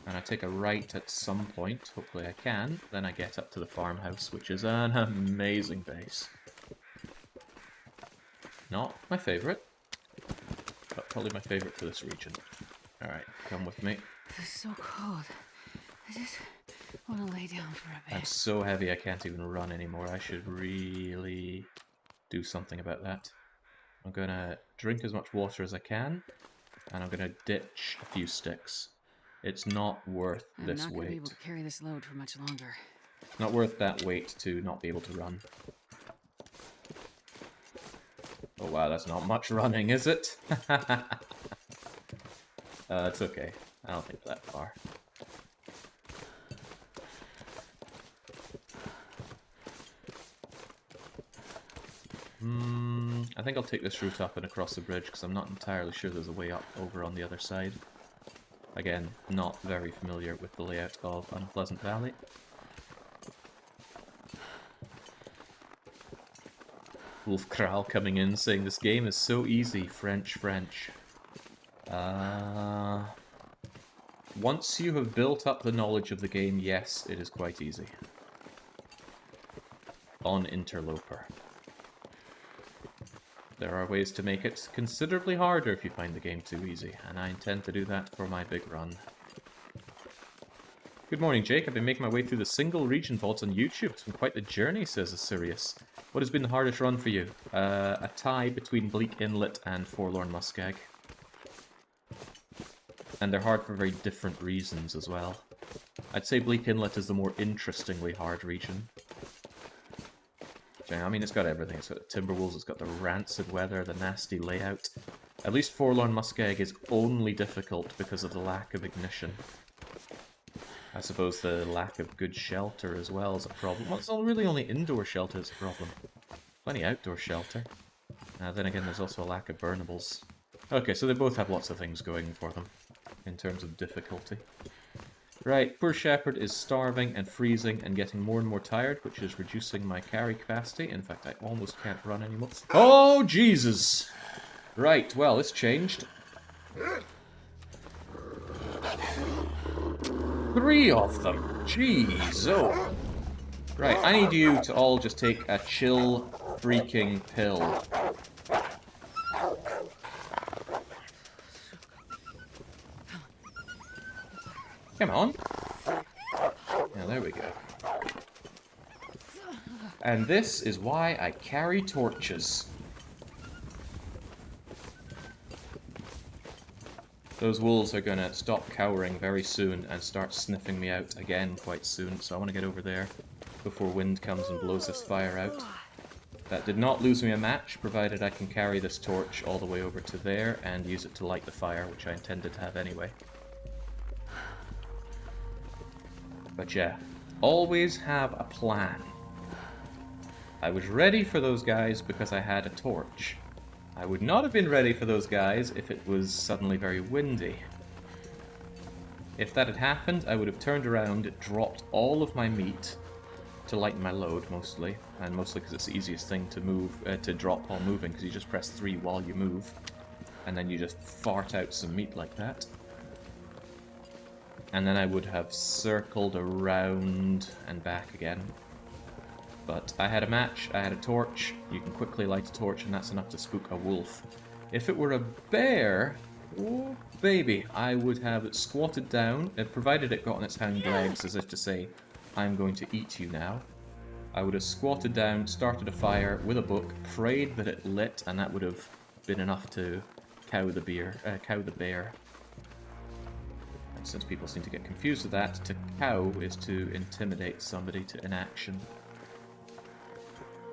And I take a right at some point, hopefully I can. Then I get up to the farmhouse, which is an amazing base. Not my favourite, but probably my favourite for this region. Alright, come with me. It's so cold. I just want to lay down for a bit. I'm so heavy I can't even run anymore. I should really do something about that. I'm gonna drink as much water as I can, and I'm gonna ditch a few sticks. It's not worth this I'm not gonna be able weight. to carry this load for much longer. It's not worth that weight to not be able to run. Oh wow, that's not much running, is it? It's okay. I don't think that far. I think I'll take this route up and across the bridge, because I'm not entirely sure there's a way up over on the other side. Again, not very familiar with the layout of Unpleasant Valley. Wolf Kral coming in saying this game is so easy. French. Once you have built up the knowledge of the game, yes, it is quite easy. On Interloper. There are ways to make it considerably harder if you find the game too easy, and I intend to do that for my big run. Good morning, Jake. I've been making my way through the single region vaults on YouTube. It's been quite the journey, says Asirius. What has been the hardest run for you? A tie between Bleak Inlet and Forlorn Muskeg. And they're hard for very different reasons as well. I'd say Bleak Inlet is the more interestingly hard region. I mean, it's got everything. It's got the Timberwolves, it's got the rancid weather, the nasty layout. At least Forlorn Muskeg is only difficult because of the lack of ignition. I suppose the lack of good shelter as well is a problem. Well, it's really only indoor shelter that's a problem. Plenty outdoor shelter. Then again, there's also a lack of burnables. Okay, so they both have lots of things going for them in terms of difficulty. Right, poor Shepherd is starving and freezing and getting more and more tired, which is reducing my carry capacity. In fact, I almost can't run anymore. Oh, Jesus! Right, well, it's changed. 3 of them! Jeez, oh. Right, I need you to all just take a chill freaking pill. Come on. Now, there we go. And this is why I carry torches. Those wolves are gonna stop cowering very soon and start sniffing me out again quite soon, so I want to get over there before wind comes and blows this fire out. That did not lose me a match, provided I can carry this torch all the way over to there and use it to light the fire, which I intended to have anyway. But yeah, always have a plan. I was ready for those guys because I had a torch. I would not have been ready for those guys if it was suddenly very windy. If that had happened, I would have turned around, dropped all of my meat to lighten my load, mostly. And mostly because it's the easiest thing to move, to drop while moving, because you just press 3 while you move. And then you just fart out some meat like that. And then I would have circled around and back again. But I had a match, I had a torch, you can quickly light a torch and that's enough to spook a wolf. If it were a bear, oh baby, I would have squatted down, provided it got on its hind legs as if to say, I'm going to eat you now. I would have squatted down, started a fire with a book, prayed that it lit, and that would have been enough to cow the bear. And since people seem to get confused with that, to cow is to intimidate somebody to inaction.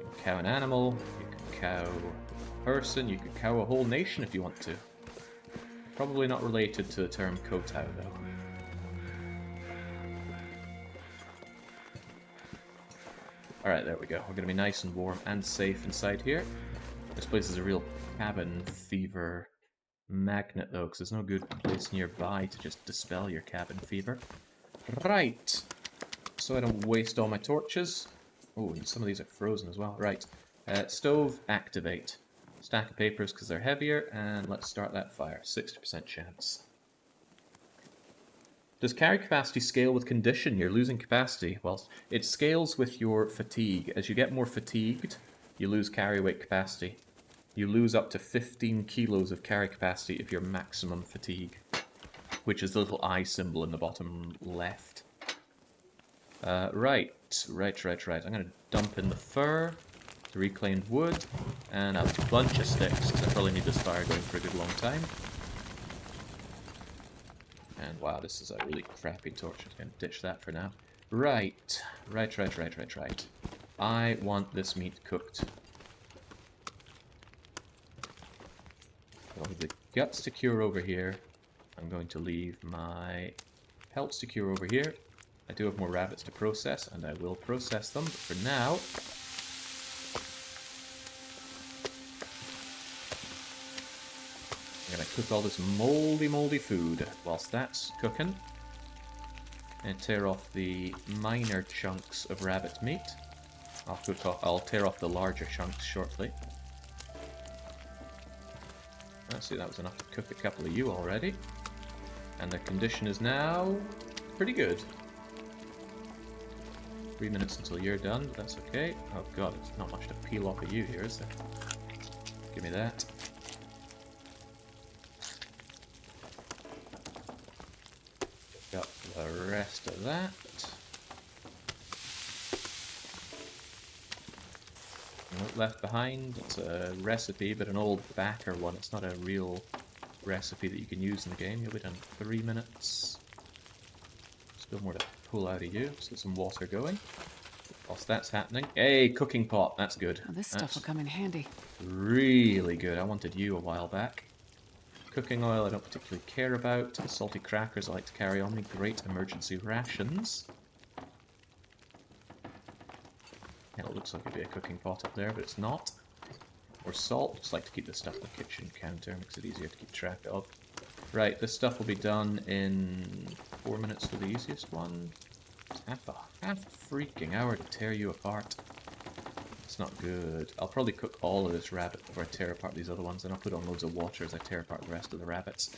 You can cow an animal, you can cow a person, you could cow a whole nation if you want to. Probably not related to the term kowtow, though. Alright, there we go. We're going to be nice and warm and safe inside here. This place is a real cabin fever magnet, though, because there's no good place nearby to just dispel your cabin fever. Right. So I don't waste all my torches. Oh, and some of these are frozen as well. Right. Stove, activate. Stack of papers because they're heavier, and let's start that fire. 60% chance. Does carry capacity scale with condition? You're losing capacity. Well, it scales with your fatigue. As you get more fatigued, you lose carry weight capacity. You lose up to 15 kilos of carry capacity if you're maximum fatigue, which is the little eye symbol in the bottom left. Right. I'm going to dump in the fur, the reclaimed wood, and a bunch of sticks, because I probably need this fire going for a good long time. And wow, this is a really crappy torch. I'm going to ditch that for now. Right. I want this meat cooked. I'll leave the guts to cure over here. I'm going to leave my pelts to cure over here. I do have more rabbits to process, and I will process them. But for now, I'm gonna cook all this moldy food whilst that's cooking. And tear off the minor chunks of rabbit meat. I'll tear off the larger chunks shortly. Let's see, that was enough to cook a couple of you already. And the condition is now pretty good. 3 minutes until you're done, but that's okay. Oh god, there's not much to peel off of you here, is there? Give me that. Got the rest of that. Note left behind. It's a recipe, but an old backer one. It's not a real recipe that you can use in the game. You'll be done in 3 minutes. Still more to pull out of you. Let's get some water going. Whilst that's happening. Hey, cooking pot. That's good. Oh, this stuff will come in handy. Really good. I wanted you a while back. Cooking oil I don't particularly care about. Salty crackers I like to carry on me. Great emergency rations. Yeah, it looks like it'd be a cooking pot up there, but it's not. Or salt. Just like to keep this stuff on the kitchen counter. Makes it easier to keep track of. Right, this stuff will be done in 4 minutes for the easiest one. Half a freaking hour to tear you apart. It's not good. I'll probably cook all of this rabbit before I tear apart these other ones, and I'll put on loads of water as I tear apart the rest of the rabbits.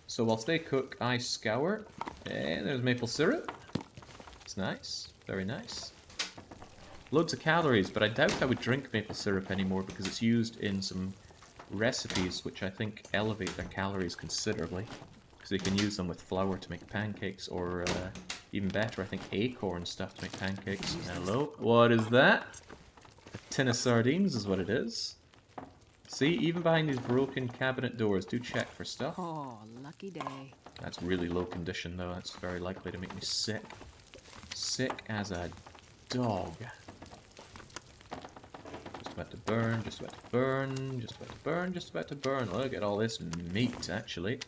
So whilst they cook, I scour. And there's maple syrup. It's nice. Very nice. Loads of calories, but I doubt I would drink maple syrup anymore because it's used in some recipes which I think elevate their calories considerably. Because you can use them with flour to make pancakes, or even better, I think acorn stuff to make pancakes. Hello? What is that? A tin of sardines is what it is. See, even behind these broken cabinet doors, do check for stuff. Oh, lucky day. That's really low condition though, that's very likely to make me sick. Sick as a dog. Just about to burn, just about to burn, just about to burn, just about to burn. Look at all this meat, actually.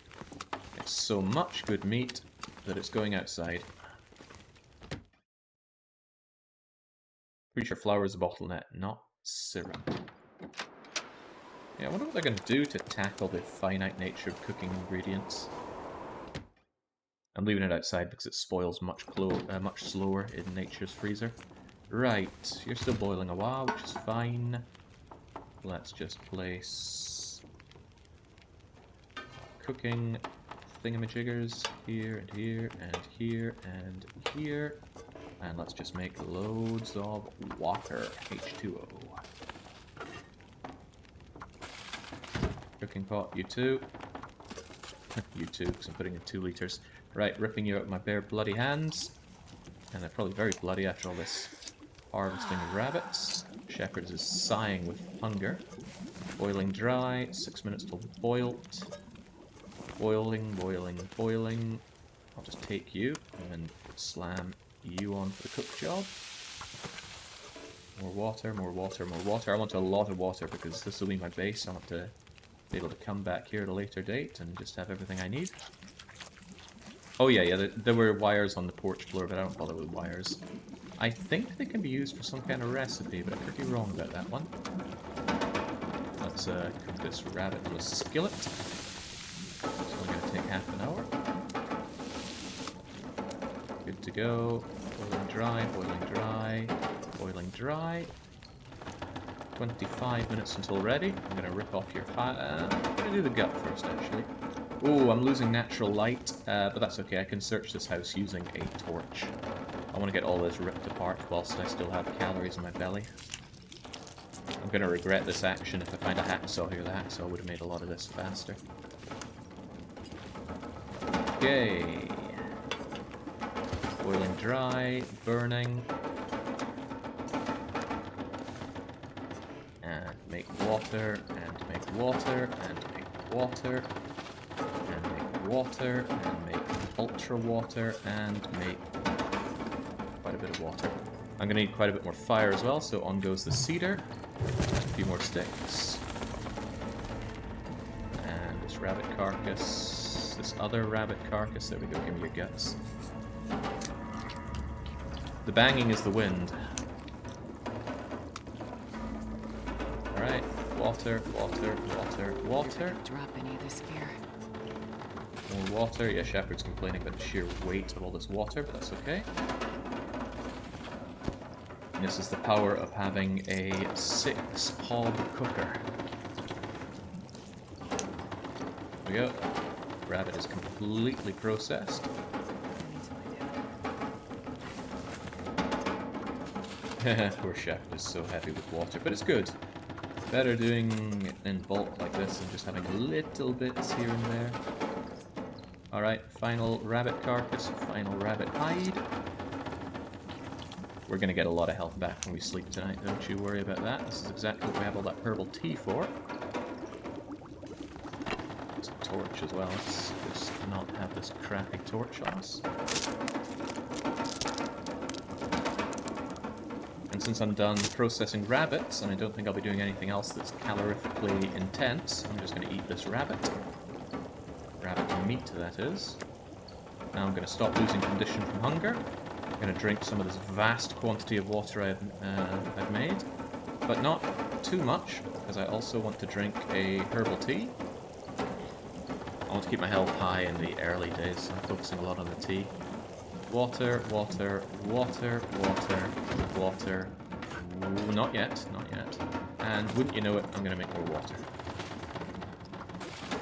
It's so much good meat that it's going outside. Pretty sure flour is a bottleneck, not syrup. Yeah, I wonder what they're going to do to tackle the finite nature of cooking ingredients. I'm leaving it outside because it spoils much slower in nature's freezer. Right, you're still boiling a while, which is fine. Let's just place cooking thingamajiggers here and here and here and here. And let's just make loads of water, H2O. Cooking pot, you too. You too, because I'm putting in 2 liters. Right, ripping you out with my bare bloody hands. And they're probably very bloody after all this harvesting of rabbits. Shepherd's is sighing with hunger. Boiling dry, 6 minutes till boiled. Boiling, boiling, boiling. I'll just take you and slam you on for the cook job. More water, more water, more water. I want a lot of water because this will be my base. I want to be able to come back here at a later date and just have everything I need. Oh yeah, there were wires on the porch floor, but I don't bother with wires. I think they can be used for some kind of recipe, but I could be wrong about that one. Let's cook this rabbit on a skillet. It's only going to take half an hour. Good to go. Boiling dry, boiling dry, boiling dry. 25 minutes until ready. I'm going to rip off your I'm going to do the gut first, actually. Ooh, I'm losing natural light, but that's okay. I can search this house using a torch. I want to get all this ripped apart whilst I still have calories in my belly. I'm going to regret this action if I find a hacksaw here. The hacksaw would have made a lot of this faster. Okay. Boiling dry, burning. And make water, and make water, and make water. And make water, and make ultra water, and make quite a bit of water. I'm going to need quite a bit more fire as well, so on goes the cedar. A few more sticks. And this rabbit carcass. This other rabbit carcass. There we go, give me your guts. The banging is the wind. Alright, Water, water, water, water. Drop any of this gear. More water. Yeah, Shepard's complaining about the sheer weight of all this water, but that's okay. And this is the power of having a 6-hob cooker. There we go. Rabbit is completely processed. Poor Shepard is so heavy with water, but it's good. Better doing it in bulk like this than just having little bits here and there. Alright, final rabbit carcass, final rabbit hide. We're gonna get a lot of health back when we sleep tonight, don't you worry about that. This is exactly what we have all that herbal tea for. It's a torch as well, let's just not have this crappy torch on us. And since I'm done processing rabbits, and I don't think I'll be doing anything else that's calorifically intense, I'm just gonna eat this rabbit. Rabbit meat, that is. Now I'm going to stop losing condition from hunger. I'm going to drink some of this vast quantity of water I've made, but not too much, because I also want to drink a herbal tea. I want to keep my health high in the early days, so I'm focusing a lot on the tea. Water, water, water, water, water. Ooh, not yet, not yet. And wouldn't you know it, I'm going to make more water.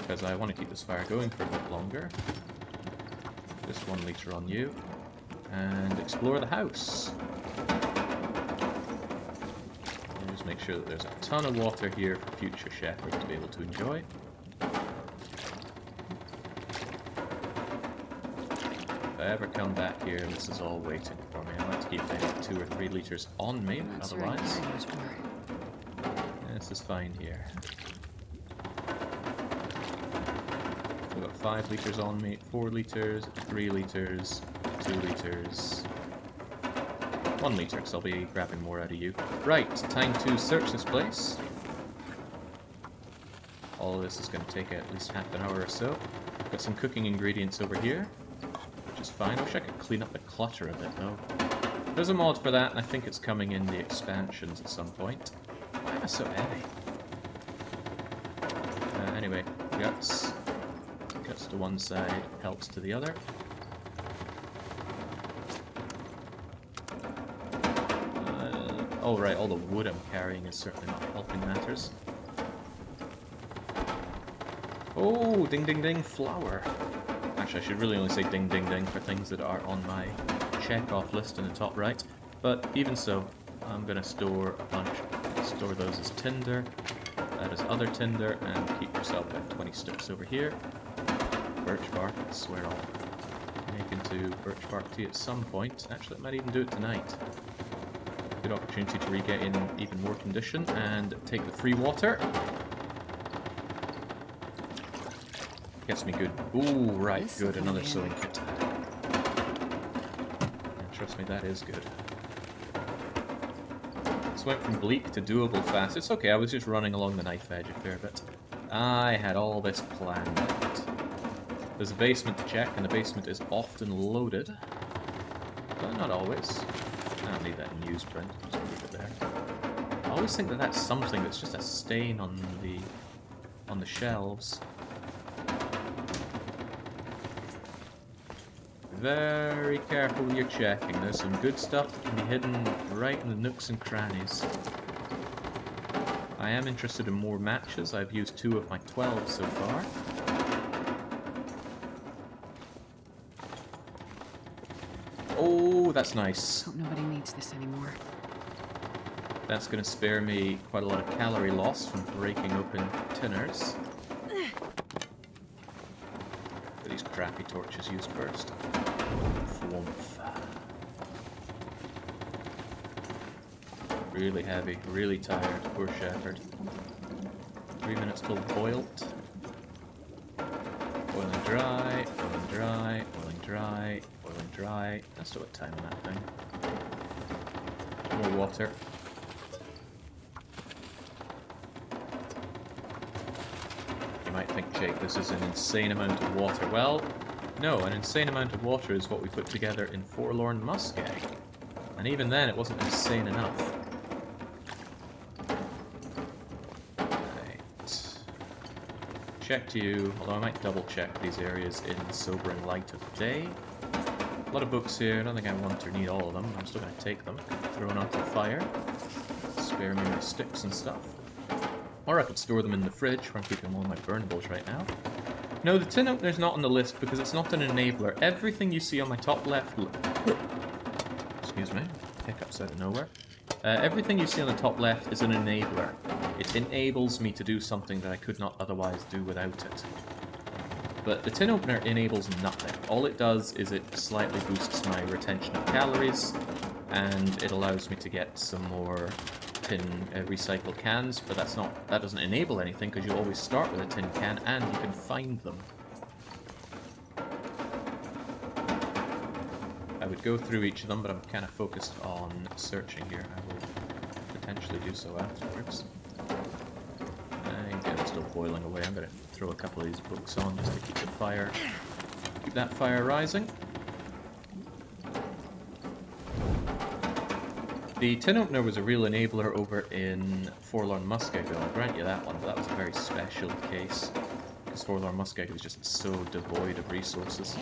Because I want to keep this fire going for a bit longer. Just 1 liter on you. And explore the house. And just make sure that there's a ton of water here for future Shepard to be able to enjoy. If I ever come back here and this is all waiting for me, I like to keep maybe 2 or 3 liters on me, otherwise. This is fine here. I've got 5 liters on me, 4 liters, 3 liters, 2 liters, 1 liter, because I'll be grabbing more out of you. Right, time to search this place. All of this is going to take at least half an hour or so. Got some cooking ingredients over here, which is fine. I wish I could clean up the clutter a bit, though. There's a mod for that, and I think it's coming in the expansions at some point. Why am I so heavy? Anyway, guts. Guts to one side, helps to the other. Oh right, all the wood I'm carrying is certainly not helping matters. Oh, ding ding ding, flour. Actually, I should really only say ding ding ding for things that are on my check-off list in the top right. But even so, I'm going to store a bunch. Store those as tinder. That is other tinder, and keep yourself at 20 sticks over here. Birch bark, I swear I'll make into birch bark tea at some point. Actually, I might even do it tonight. Good opportunity to regain even more condition and take the free water. Gets me good. Ooh, right, good, another sewing kit. And trust me, that is good. This went from bleak to doable fast. It's okay, I was just running along the knife edge a fair bit. I had all this planned out. There's a basement to check, and the basement is often loaded. But not always. I don't need that newsprint, just leave it there. I always think that that's something that's just a stain on the shelves. Very careful when you're checking. There's some good stuff that can be hidden right in the nooks and crannies. I am interested in more matches. I've used 2 of my 12 so far. Oh, that's nice. Hope nobody needs this anymore. That's going to spare me quite a lot of calorie loss from breaking open tinners. Get these crappy torches used first. Thwomph. Really heavy, really tired, poor Shepard. 3 minutes till boiled. Boiling dry, boiling dry, boiling dry, boiling dry. That's still a time on that thing. More water. You might think, Jake, this is an insane amount of water. Well, no, an insane amount of water is what we put together in Forlorn Muskeg. And even then, it wasn't insane enough. check to you, although I might double check these areas in the sobering light of day. A lot of books here, I don't think I want or need all of them, I'm still going to take them. Throw them onto the fire. Spare me my sticks and stuff. Or I could store them in the fridge, where I'm keeping all my burnables right now. No, the tin opener's not on the list because it's not an enabler. Everything you see on my top left... Excuse me, hiccups out of nowhere. Everything you see on the top left is an enabler. It enables me to do something that I could not otherwise do without it. But the tin opener enables nothing. All it does is it slightly boosts my retention of calories, and it allows me to get some more tin recycled cans, but that doesn't enable anything because you always start with a tin can and you can find them. I would go through each of them, but I'm kind of focused on searching here. I will potentially do so afterwards. Again, it's still boiling away. I'm going to throw a couple of these books on just to keep that fire rising. The tin opener was a real enabler over in Forlorn Muskeggle, I'll grant you that one, but that was a very special case, because Forlorn Muskeggle is just so devoid of resources.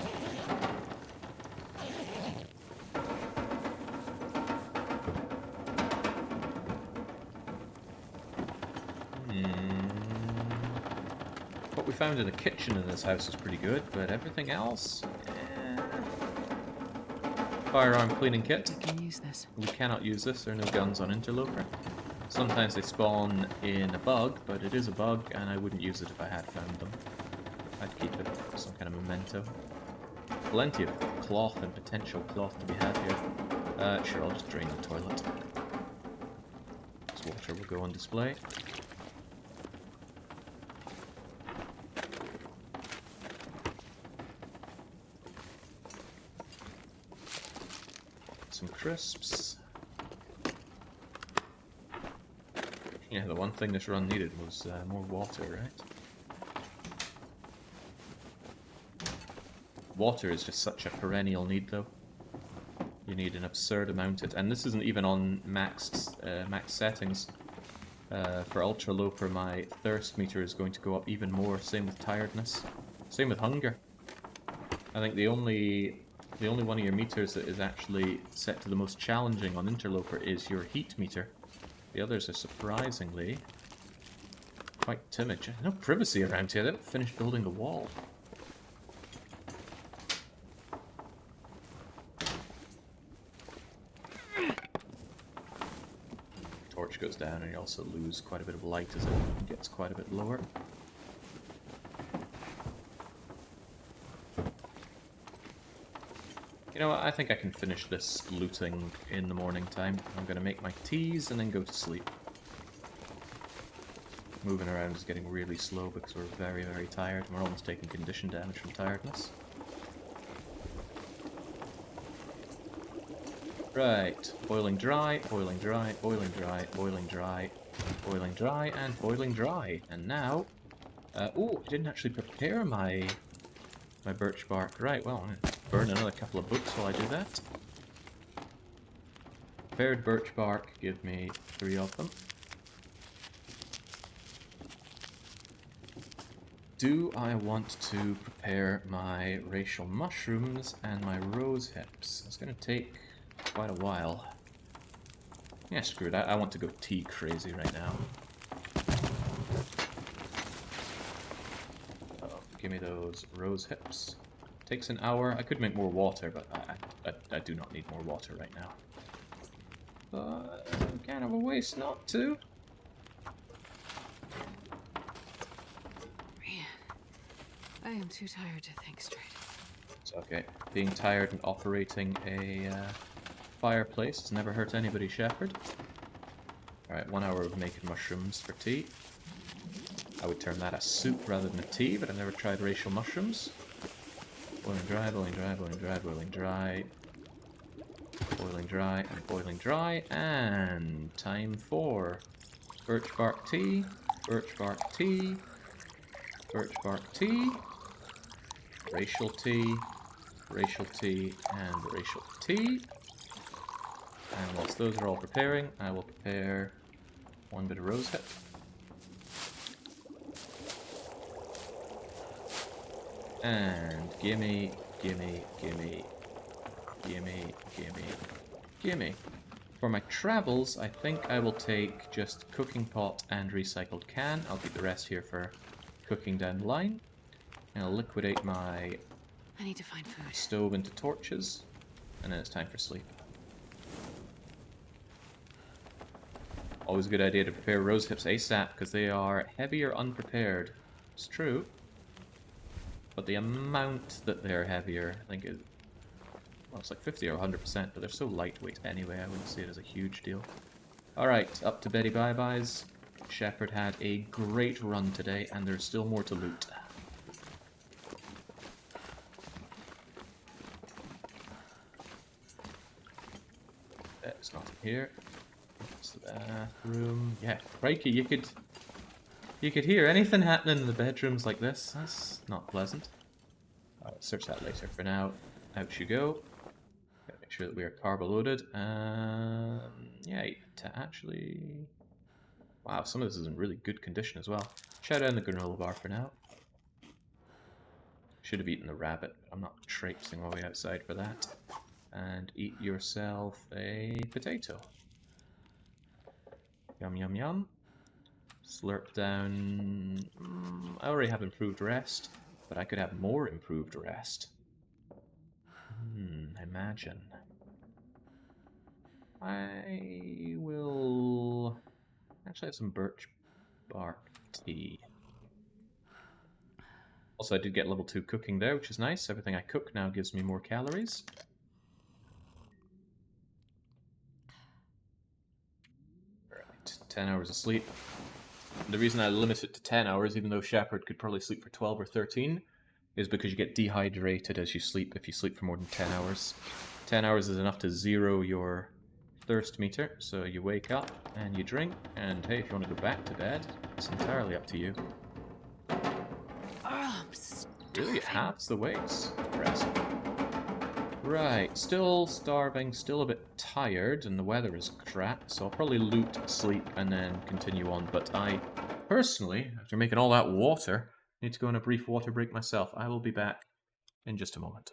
What we found in the kitchen in this house is pretty good, but everything else... Firearm cleaning kit. I can use this. We cannot use this, there are no guns on Interloper. Sometimes they spawn in a bug, but it is a bug, and I wouldn't use it if I had found them. I'd keep it for some kind of memento. Plenty of cloth and potential cloth to be had here. Sure, I'll just drain the toilet. This water will go on display. Some crisps. Yeah, the one thing this run needed was more water, right? Water is just such a perennial need, though. You need an absurd amount of it, and this isn't even on max settings. For Ultra Loper, my thirst meter is going to go up even more. Same with tiredness. Same with hunger. I think the only one of your meters that is actually set to the most challenging on Interloper is your heat meter. The others are surprisingly quite timid. No privacy around here. They haven't finished building the wall. Torch goes down and you also lose quite a bit of light as it gets quite a bit lower. You know what, I think I can finish this looting in the morning time. I'm going to make my teas and then go to sleep. Moving around is getting really slow because we're very, very tired. We're almost taking condition damage from tiredness. Right, boiling dry, boiling dry, boiling dry, boiling dry, boiling dry, and boiling dry. And now, oh, I didn't actually prepare my birch bark. Right, well, I'm going to burn another couple of books while I do that. Prepared birch bark, give me 3 of them. Do I want to prepare my racial mushrooms and my rose hips? It's going to take quite a while. Yeah, screw it. I want to go tea crazy right now. Oh, give me those rose hips. Takes an hour. I could make more water, but I do not need more water right now. But kind of a waste not to. Man, I am too tired to think straight. It's okay. Being tired and operating a fireplace has never hurt anybody, Shepherd. Alright, 1 hour of making mushrooms for tea. I would term that a soup rather than a tea, but I've never tried racial mushrooms. Boiling dry, boiling dry, boiling dry, boiling dry. Boiling dry, and boiling dry, and time for birch bark tea, birch bark tea, birch bark tea, racial tea, and racial tea. And whilst those are all preparing, I will prepare 1 bit of rose hip. And gimme, gimme, gimme, gimme, gimme, gimme. For my travels, I think I will take just cooking pot and recycled can. I'll keep the rest here for cooking down the line. And I'll liquidate my I need to find food. stove into torches. And then it's time for sleep. Always a good idea to prepare rose hips ASAP, because they are heavier unprepared. It's true. But the amount that they're heavier, I think is... well, it's like 50 or 100%, but they're so lightweight anyway, I wouldn't see it as a huge deal. Alright, up to Betty Bye-Byes. Shepherd had a great run today, and there's still more to loot. That's not in here. That's the bathroom. Yeah, crikey, you could hear anything happening in the bedrooms like this. That's not pleasant. I'll search that later. For now, out you go. Gotta make sure that we are carb loaded. Yeah, to actually... wow, some of this is in really good condition as well. Shut down the granola bar for now. Should have eaten the rabbit, but I'm not traipsing all the way outside for that. And eat yourself a potato. Yum, yum, yum. Slurp down... I already have improved rest, but I could have more improved rest. Imagine. I will... actually have some birch bark tea. Also, I did get level 2 cooking there, which is nice. Everything I cook now gives me more calories. Alright, 10 hours of sleep. The reason I limit it to 10 hours, even though Shepherd could probably sleep for 12 or 13, is because you get dehydrated as you sleep if you sleep for more than 10 hours. 10 hours is enough to zero your thirst meter, so you wake up and you drink, and hey, if you want to go back to bed, it's entirely up to you. Really, halves the weights. Impressive. Right, still starving, still a bit tired, and the weather is crap, so I'll probably loot, sleep, and then continue on. But I, personally, after making all that water, need to go on a brief water break myself. I will be back in just a moment.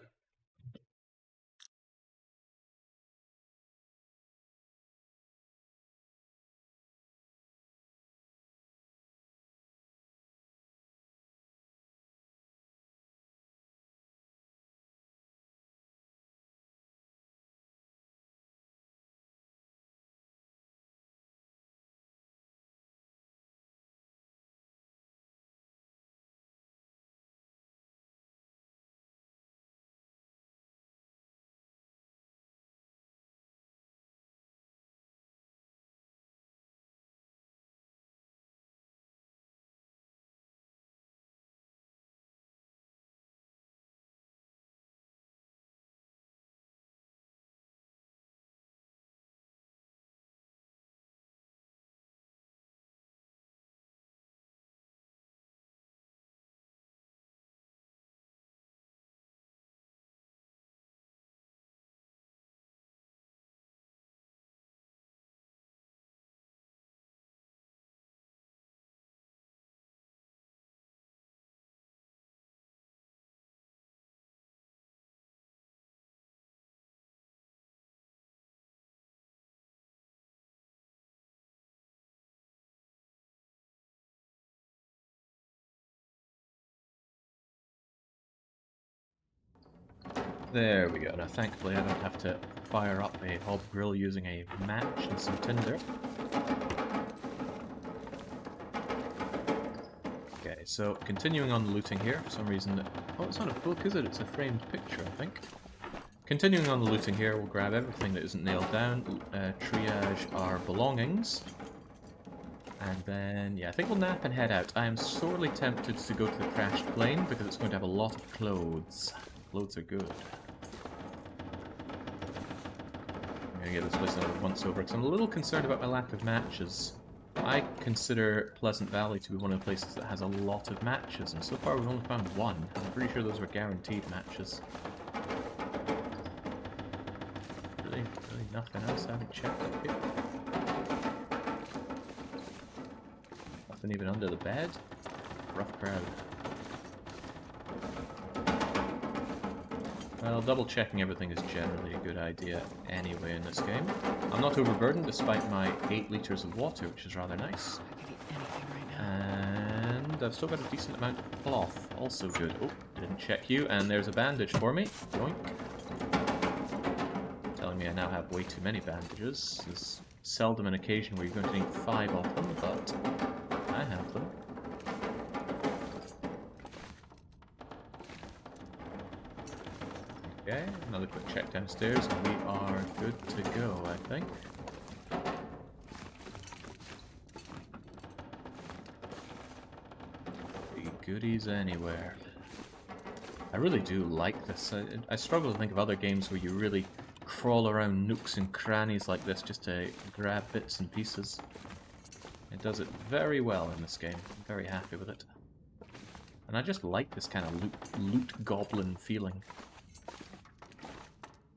There we go. Now, thankfully, I don't have to fire up a hob grill using a match and some tinder. Okay, so continuing on the looting here, for some reason... oh, it's not a book, is it? It's a framed picture, I think. Continuing on the looting here, we'll grab everything that isn't nailed down, triage our belongings, and then, yeah, I think we'll nap and head out. I am sorely tempted to go to the crashed plane, because it's going to have a lot of clothes. Clothes are good. I'm going to get this place another once over, because I'm a little concerned about my lack of matches. I consider Pleasant Valley to be one of the places that has a lot of matches, and so far we've only found one. I'm pretty sure those were guaranteed matches. Really nothing else I haven't checked up here? Nothing even under the bed? Rough crowd. Well, double checking everything is generally a good idea anyway in this game. I'm not overburdened despite my 8 liters of water, which is rather nice. I could eat anything right now. And I've still got a decent amount of cloth, also good. Oh, didn't check you, and there's a bandage for me. Yoink. Telling me I now have way too many bandages. There's seldom an occasion where you're going to need 5 of them, but I have them. Okay, another quick check downstairs, and we are good to go, I think. The goodies anywhere. I really do like this. I struggle to think of other games where you really crawl around nooks and crannies like this just to grab bits and pieces. It does it very well in this game. I'm very happy with it. And I just like this kind of loot goblin feeling.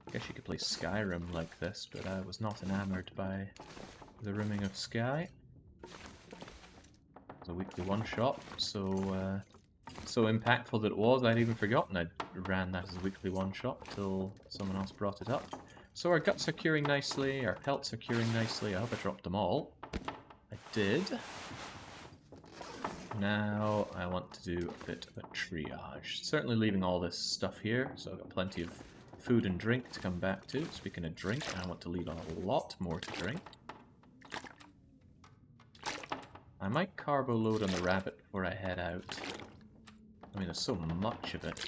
I guess you could play Skyrim like this, but I was not enamored by the rimming of sky. It was a weekly one-shot, so impactful that it was, I'd even forgotten I'd ran that as a weekly one-shot till someone else brought it up. So our guts are curing nicely, our pelts are curing nicely. I hope I dropped them all. I did. Now I want to do a bit of a triage. Certainly leaving all this stuff here, so I've got plenty of food and drink to come back to. Speaking of drink, I want to leave a lot more to drink. I might carbo load on the rabbit before I head out. I mean, there's so much of it.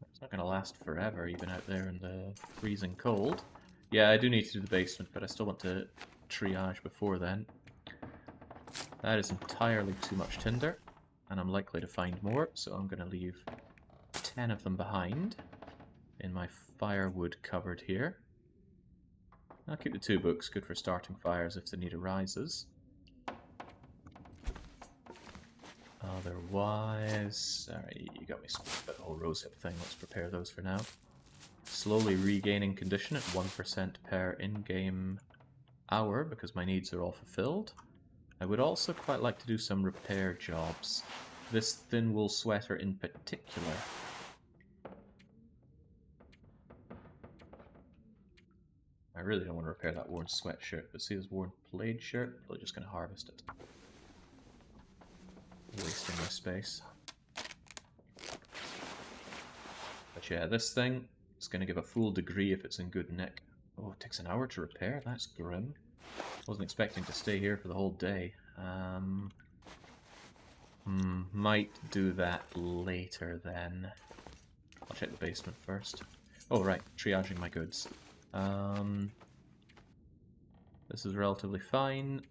It's not going to last forever, even out there in the freezing cold. Yeah, I do need to do the basement, but I still want to triage before then. That is entirely too much tinder, and I'm likely to find more, so I'm going to leave 10 of them behind in my firewood cupboard here. I'll keep the 2 books, good for starting fires if the need arises. Otherwise, sorry, you got me squeezed by the whole rosehip thing. Let's prepare those for now. Slowly regaining condition at 1% per in-game hour because my needs are all fulfilled. I would also quite like to do some repair jobs. This thin wool sweater in particular. I really don't want to repair that worn sweatshirt, but see this worn plaid shirt? Probably just going to harvest it. Wasting my space. But yeah, this thing is going to give a full degree if it's in good nick. Oh, it takes an hour to repair? That's grim. Wasn't expecting to stay here for the whole day. Might do that later then. I'll check the basement first. Oh right, triaging my goods. This is relatively fine.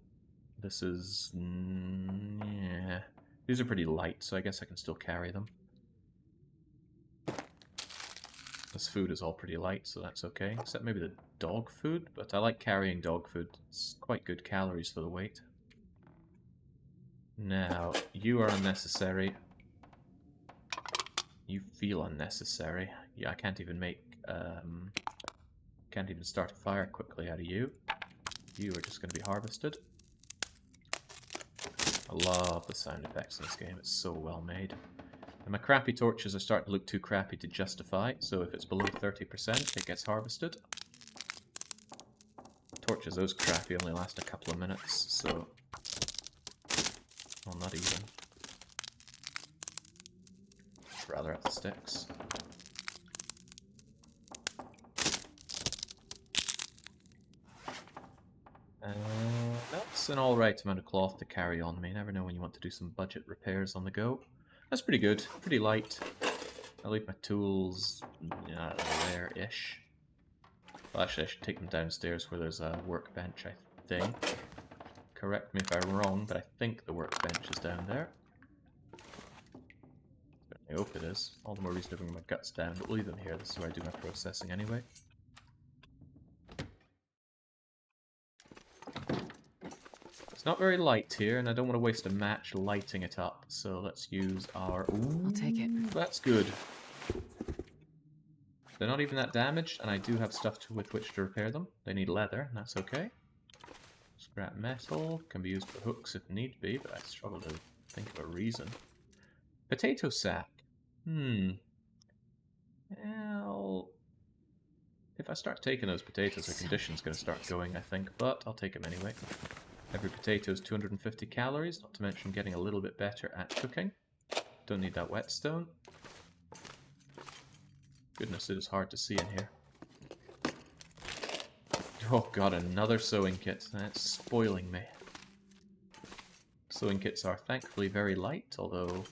This is... yeah. These are pretty light, so I guess I can still carry them. This food is all pretty light, so that's okay. Except maybe the dog food, but I like carrying dog food. It's quite good calories for the weight. Now, you are unnecessary. You feel unnecessary. Yeah, I can't even make... can't even start a fire quickly out of you. You are just going to be harvested. I love the sound effects in this game. It's so well made. And my crappy torches are starting to look too crappy to justify, so if it's below 30%, it gets harvested. Torches, those crappy, only last a couple of minutes, so... well, not even. Rather at the sticks. That's an alright amount of cloth to carry on me. You never know when you want to do some budget repairs on the go. That's pretty good. Pretty light. I'll leave my tools there-ish. Well, actually, I should take them downstairs where there's a workbench, I think. Correct me if I'm wrong, but I think the workbench is down there. I hope it is. All the more reason to bring my guts down, but we'll leave them here. This is where I do my processing anyway. It's not very light here, and I don't want to waste a match lighting it up, so let's use our... Ooh, I'll take it. That's good. They're not even that damaged, and I do have stuff with which to repair them. They need leather, and that's okay. Scrap metal can be used for hooks if need be, but I struggle to think of a reason. Potato sack. Well, if I start taking those potatoes, the condition's going to start going, I think, but I'll take them anyway. Every potato is 250 calories, not to mention getting a little bit better at cooking. Don't need that whetstone. Goodness, it is hard to see in here. Oh god, another sewing kit. That's spoiling me. Sewing kits are thankfully very light, although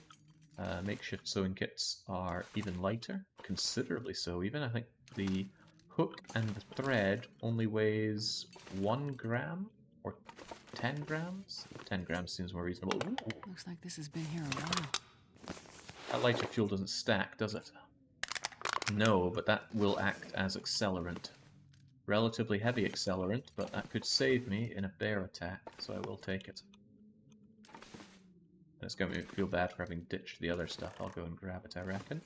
makeshift sewing kits are even lighter. Considerably so, even. I think the hook and the thread only weighs 1 gram or 10 grams? 10 grams seems more reasonable. Ooh. Looks like this has been here a while. That lighter fuel doesn't stack, does it? No, but that will act as accelerant. Relatively heavy accelerant, but that could save me in a bear attack, so I will take it. And it's going to make me feel bad for having ditched the other stuff. I'll go and grab it, I reckon.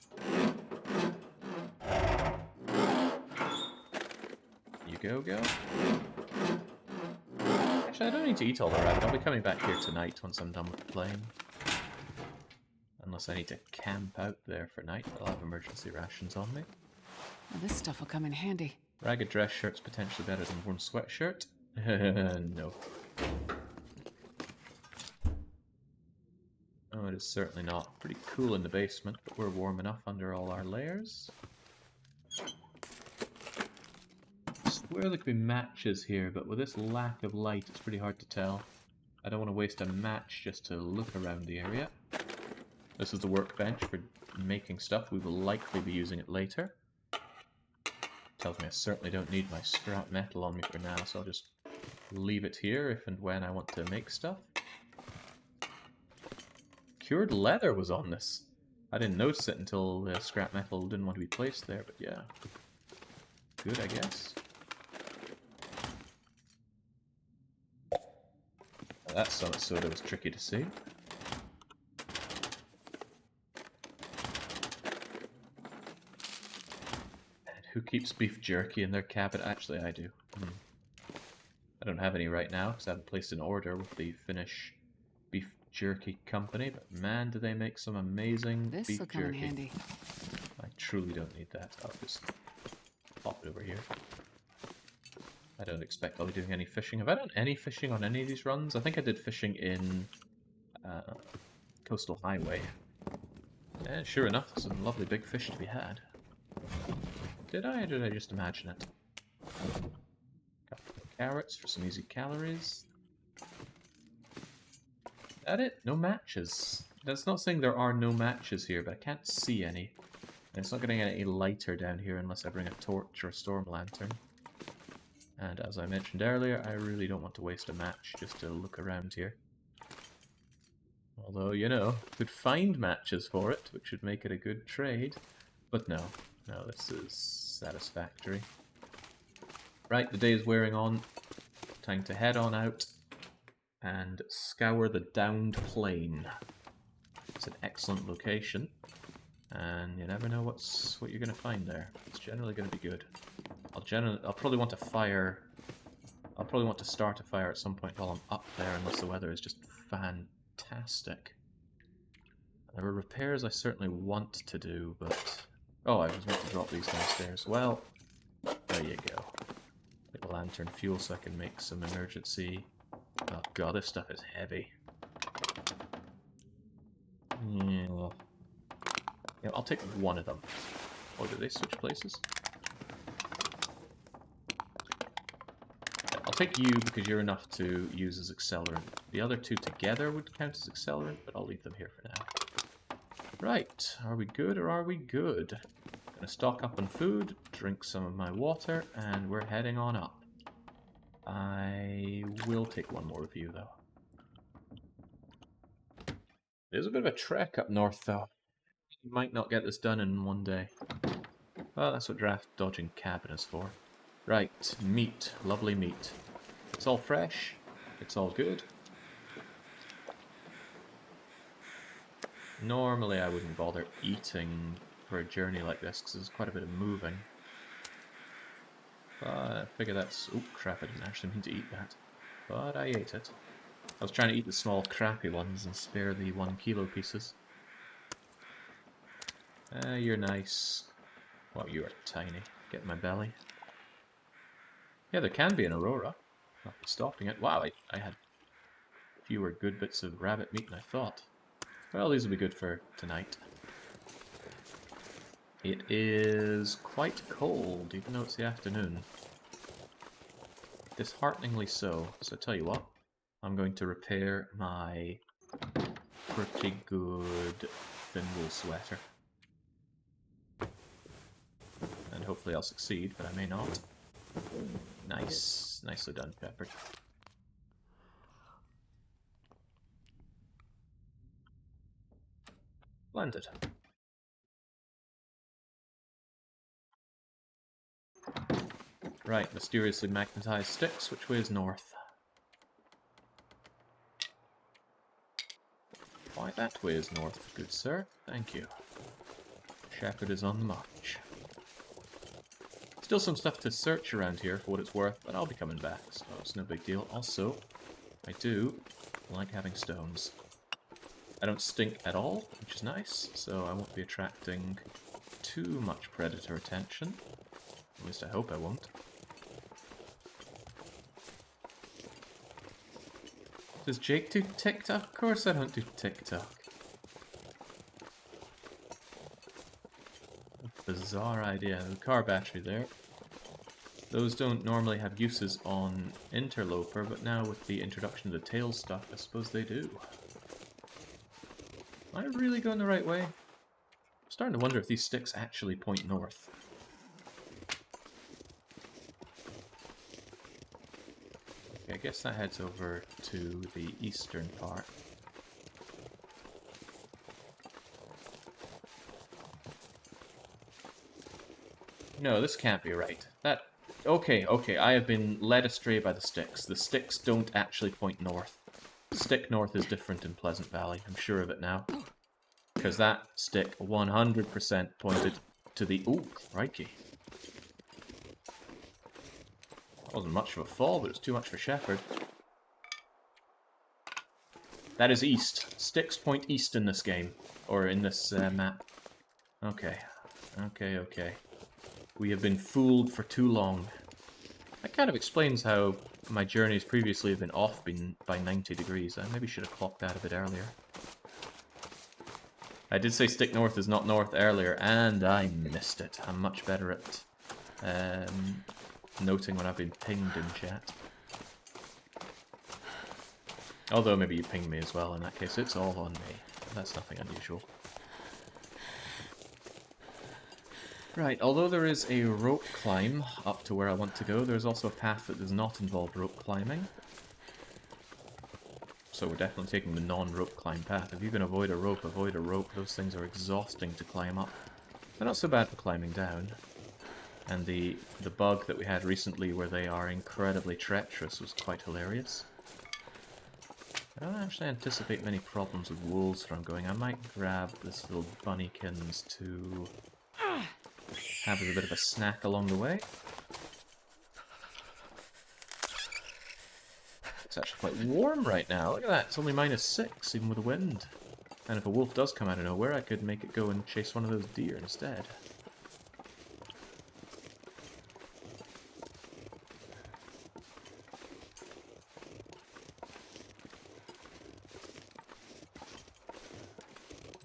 You go. Actually, I don't need to eat all the rabbit. I'll be coming back here tonight once I'm done with playing. Unless I need to camp out there for night, I'll have emergency rations on me. Well, this stuff will come in handy. Ragged dress shirt's potentially better than worn sweatshirt. No. Oh, it is certainly not. Pretty cool in the basement, but we're warm enough under all our layers. I swear there could be matches here, but with this lack of light, it's pretty hard to tell. I don't want to waste a match just to look around the area. This is the workbench for making stuff. We will likely be using it later. Tells me I certainly don't need my scrap metal on me for now, so I'll just leave it here if and when I want to make stuff. Cured leather was on this. I didn't notice it until the scrap metal didn't want to be placed there, but yeah. Good, I guess. Now that summit soda was tricky to see. Who keeps beef jerky in their cabinet? Actually, I do. I don't have any right now because I haven't placed an order with the Finnish beef jerky company, but man, do they make some amazing beef jerky. Come in handy. I truly don't need that. I'll just pop it over here. I don't expect I'll be doing any fishing. Have I done any fishing on any of these runs? I think I did fishing in Coastal Highway. And sure enough, there's some lovely big fish to be had. Did I, or did I just imagine it? Couple of carrots for some easy calories. Is that it? No matches. That's not saying there are no matches here, but I can't see any. And it's not getting any lighter down here unless I bring a torch or a storm lantern. And as I mentioned earlier, I really don't want to waste a match just to look around here. Although, you know, could find matches for it, which would make it a good trade. But no. No, this is satisfactory. Right, the day is wearing on. Time to head on out and scour the downed plain. It's an excellent location, and you never know what you're going to find there. It's generally going to be good. I'll probably want to fire. I'll probably want to start a fire at some point while I'm up there, unless the weather is just fantastic. There are repairs I certainly want to do, but. Oh, I was meant to drop these downstairs. Well, there you go. Like a lantern fuel so I can make some emergency... Oh god, this stuff is heavy. Yeah, I'll take one of them. Oh, do they switch places? I'll take you because you're enough to use as accelerant. The other two together would count as accelerant, but I'll leave them here for now. Right, are we good or are we good? Gonna stock up on food, drink some of my water, and we're heading on up. I will take one more of you, though. There's a bit of a trek up north, though. You might not get this done in one day. Well, that's what draft dodging cabin is for. Right, meat. Lovely meat. It's all fresh. It's all good. Normally I wouldn't bother eating for a journey like this because there's quite a bit of moving. But I figure that's... Oh crap, I didn't actually mean to eat that. But I ate it. I was trying to eat the small crappy ones and spare the 1 kilo pieces. You're nice. Wow, you are tiny. Get in my belly. Yeah, there can be an aurora. Not be stopping it. Wow, I had fewer good bits of rabbit meat than I thought. Well, these will be good for tonight. It is quite cold, even though it's the afternoon. Dishearteningly so. So tell you what, I'm going to repair my pretty good thin wool sweater. And hopefully I'll succeed, but I may not. Nice. Nicely done, Peppered. Splendid. Right, mysteriously magnetized sticks. Which way is north? Why, that way is north, good sir. Thank you. Shepherd is on the march. Still some stuff to search around here for what it's worth, but I'll be coming back, so it's no big deal. Also, I do like having stones. I don't stink at all, which is nice, so I won't be attracting too much predator attention. At least I hope I won't. Does Jake do TikTok? Of course I don't do TikTok. Bizarre idea. The car battery there. Those don't normally have uses on Interloper, but now with the introduction of the tail stuff, I suppose they do. Am I really going the right way? I'm starting to wonder if these sticks actually point north. Okay, I guess that heads over to the eastern part. No, this can't be right. That... Okay, I have been led astray by the sticks. The sticks don't actually point north. Stick north is different in Pleasant Valley, I'm sure of it now. Because that stick 100% pointed to the... Ooh, crikey. That wasn't much of a fall, but it was too much for Shepherd. That is east. Sticks point east in this game. Or in this map. Okay. We have been fooled for too long. That kind of explains how my journeys previously have been off by 90 degrees. I maybe should have clocked that a bit earlier. I did say stick north is not north earlier, and I missed it. I'm much better at noting when I've been pinged in chat. Although maybe you pinged me as well, in that case it's all on me. That's nothing unusual. Right, although there is a rope climb up to where I want to go, there's also a path that does not involve rope climbing. So we're definitely taking the non-rope climb path. If you can avoid a rope, avoid a rope. Those things are exhausting to climb up. They're not so bad for climbing down. And the bug that we had recently where they are incredibly treacherous was quite hilarious. I don't actually anticipate many problems with wolves where I'm going. I might grab this little bunnykins to have as a bit of a snack along the way. It's actually quite warm right now. Look at that. It's only -6, even with the wind. And if a wolf does come out of nowhere, I could make it go and chase one of those deer instead.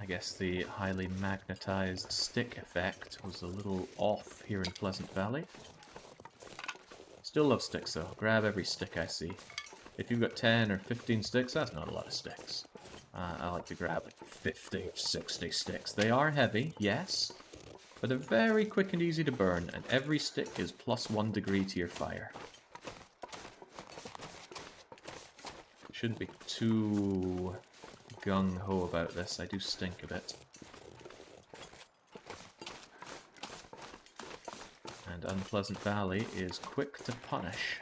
I guess the highly magnetized stick effect was a little off here in Pleasant Valley. Still love sticks though. Grab every stick I see. If you've got 10 or 15 sticks, that's not a lot of sticks. I like to grab like 50 or 60 sticks. They are heavy, yes, but they're very quick and easy to burn, and every stick is +1 degree to your fire. Shouldn't be too gung-ho about this. I do stink a bit. And Unpleasant Valley is quick to punish.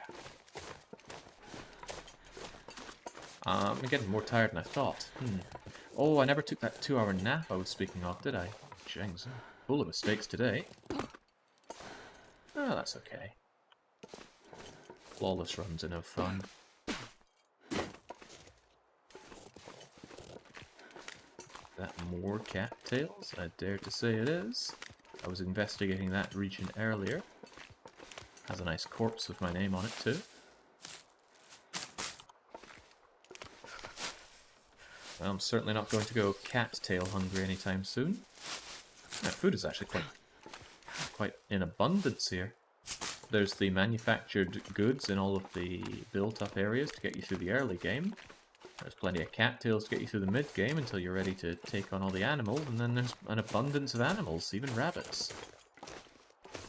I'm getting more tired than I thought. Oh, I never took that 2-hour nap I was speaking of, did I? Jings, I'm full of mistakes today. Oh, that's okay. Flawless runs are no fun. That more cattails? I dare to say it is. I was investigating that region earlier. Has a nice corpse with my name on it too. Well, I'm certainly not going to go cattail hungry anytime soon. That food is actually quite in abundance here. There's the manufactured goods in all of the built-up areas to get you through the early game. There's plenty of cattails to get you through the mid-game until you're ready to take on all the animals, and then there's an abundance of animals, even rabbits.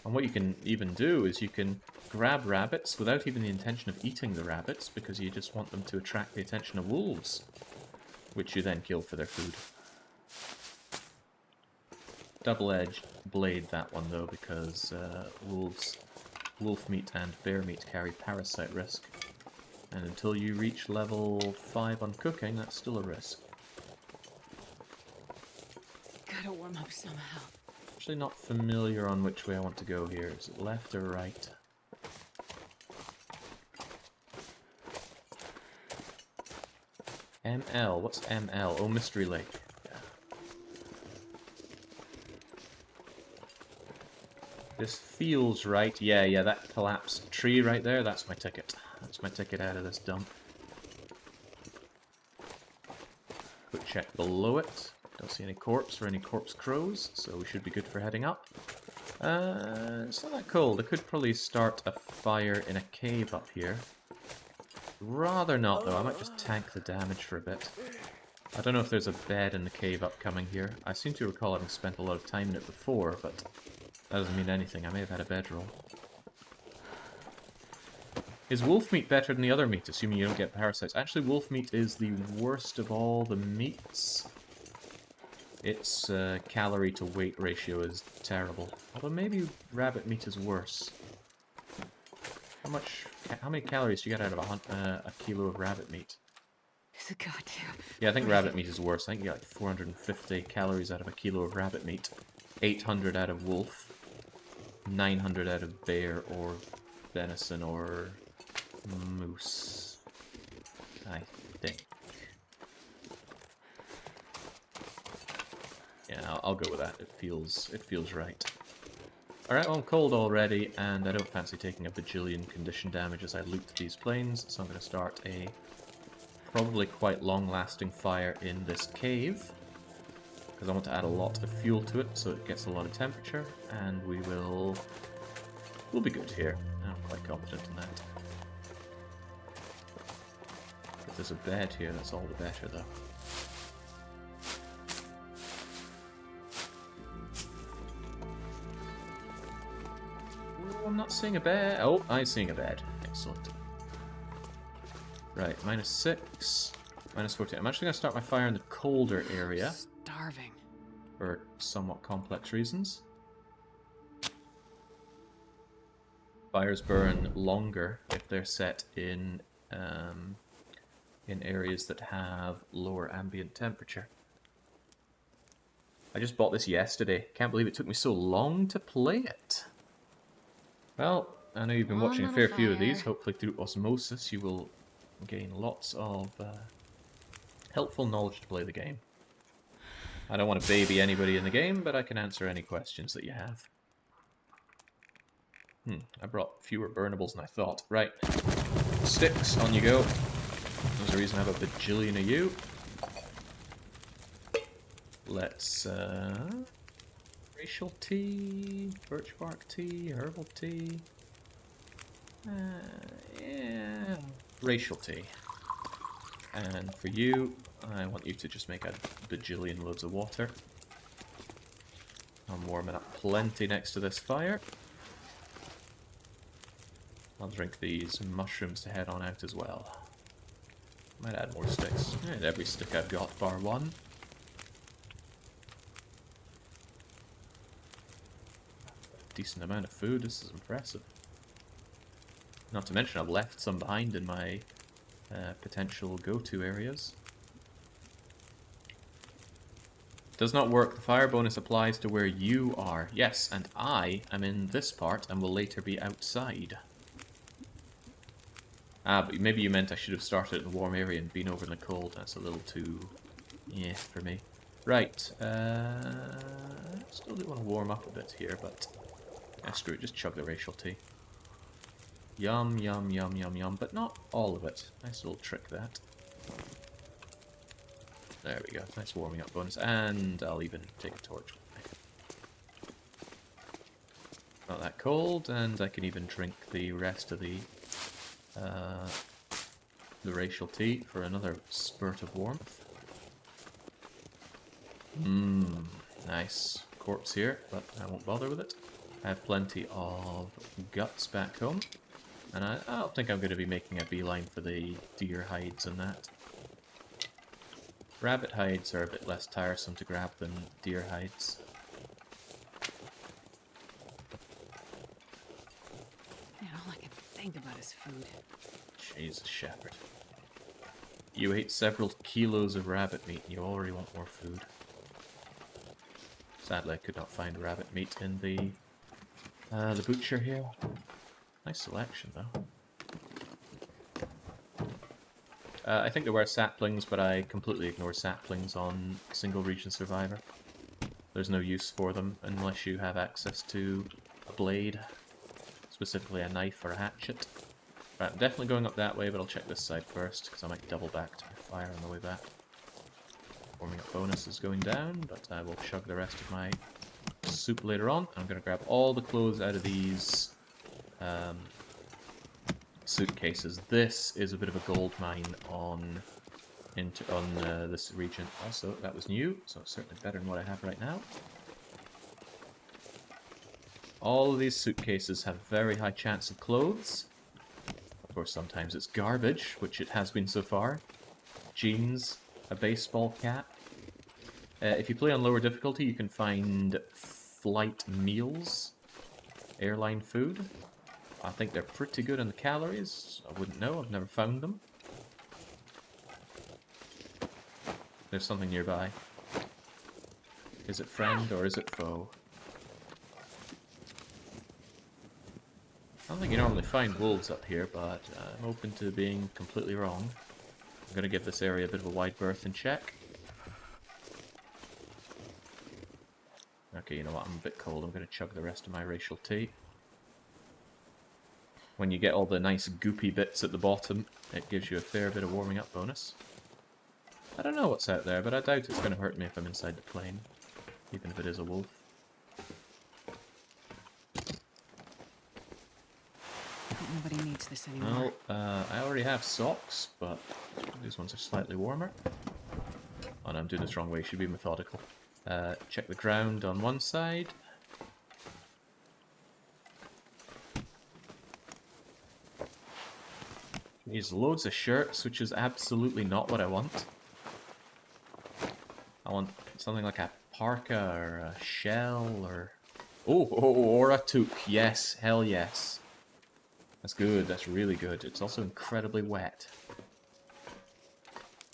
And what you can even do is you can grab rabbits without even the intention of eating the rabbits, because you just want them to attract the attention of wolves, which you then kill for their food. Double-edged blade, that one though, because wolf meat and bear meat carry parasite risk. And until you reach level 5 on cooking, that's still a risk. Gotta warm up somehow. Actually not familiar on which way I want to go here. Is it left or right? ML, what's ML? Oh, Mystery Lake. Yeah. This feels right. Yeah, that collapsed tree right there, that's my ticket. That's my ticket out of this dump. Quick check below it. Don't see any corpse or any corpse crows, so we should be good for heading up. It's not that cold. I could probably start a fire in a cave up here. Rather not, though. I might just tank the damage for a bit. I don't know if there's a bed in the cave upcoming here. I seem to recall having spent a lot of time in it before, but that doesn't mean anything. I may have had a bedroll. Is wolf meat better than the other meat, assuming you don't get parasites? Actually, wolf meat is the worst of all the meats. Its calorie to weight ratio is terrible. Although maybe rabbit meat is worse. How many calories do you get out of a kilo of rabbit meat? Is it goddamn? Yeah, I think rabbit meat is worse. I think you get like 450 calories out of a kilo of rabbit meat, 800 out of wolf, 900 out of bear or venison or moose, I think. Yeah, I'll go with that. It feels right. Alright, well, I'm cold already, and I don't fancy taking a bajillion condition damage as I loot these plains, so I'm going to start a probably quite long-lasting fire in this cave, because I want to add a lot of fuel to it so it gets a lot of temperature, and we'll be good here. I'm quite confident in that. If there's a bed here, that's all the better, though. I'm not seeing a bed. Oh, I'm seeing a bed. Excellent. Right, -6, -14. I'm actually going to start my fire in the colder area. Starving. For somewhat complex reasons. Fires burn longer if they're set in areas that have lower ambient temperature. I just bought this yesterday. Can't believe it took me so long to play it. Well, I know you've been watching a fair few of these. Hopefully through osmosis you will gain lots of helpful knowledge to play the game. I don't want to baby anybody in the game, but I can answer any questions that you have. I brought fewer burnables than I thought. Right. Sticks, on you go. There's a reason I have a bajillion of you. Let's, racial tea, birch bark tea, herbal tea. Yeah, racial tea. And for you, I want you to just make a bajillion loads of water. I'm warming up plenty next to this fire. I'll drink these mushrooms to head on out as well. Might add more sticks. Yeah, every stick I've got, bar one. Decent amount of food, this is impressive. Not to mention I've left some behind in my potential go-to areas. Does not work. The fire bonus applies to where you are. Yes, and I am in this part and will later be outside. Ah, but maybe you meant I should have started in a warm area and been over in the cold. That's a little too... yeah, for me. Right, Still do want to warm up a bit here, but screw it, just chug the racial tea. Yum, yum, yum, yum, yum, but not all of it. Nice little trick, that. There we go, nice warming up bonus, and I'll even take a torch with me. Not that cold, and I can even drink the rest of the racial tea for another spurt of warmth. Mmm, nice. Corpse here, but I won't bother with it. I have plenty of guts back home, and I don't think I'm going to be making a beeline for the deer hides and that. Rabbit hides are a bit less tiresome to grab than deer hides. Man, all I can think about is food. Jesus, Shepherd. You ate several kilos of rabbit meat and you already want more food. Sadly, I could not find rabbit meat in the butcher here. Nice selection, though. I think there were saplings, but I completely ignore saplings on single region Survivor. There's no use for them unless you have access to a blade, specifically a knife or a hatchet. Right, I'm definitely going up that way, but I'll check this side first, because I might double back to my fire on the way back. Warming up bonus is going down, but I will chug the rest of my soup later on. I'm going to grab all the clothes out of these suitcases. This is a bit of a gold mine on this region. Also, that was new, so it's certainly better than what I have right now. All of these suitcases have very high chance of clothes. Of course, sometimes it's garbage, which it has been so far. Jeans, a baseball cap. If you play on lower difficulty, you can find flight meals, airline food. I think they're pretty good on the calories. I wouldn't know, I've never found them. There's something nearby. Is it friend or is it foe? I don't think you normally find wolves up here, but I'm open to being completely wrong. I'm going to give this area a bit of a wide berth and check. Okay, you know what, I'm a bit cold. I'm going to chug the rest of my racial tea. When you get all the nice goopy bits at the bottom, it gives you a fair bit of warming up bonus. I don't know what's out there, but I doubt it's going to hurt me if I'm inside the plane, even if it is a wolf. Nobody needs this anymore. Well, I already have socks, but these ones are slightly warmer. Oh no, I'm doing this wrong way, should be methodical. Check the ground on one side. Use loads of shirts, which is absolutely not what I want. I want something like a parka or a shell or... or a toque. Yes, hell yes. That's good, that's really good. It's also incredibly wet.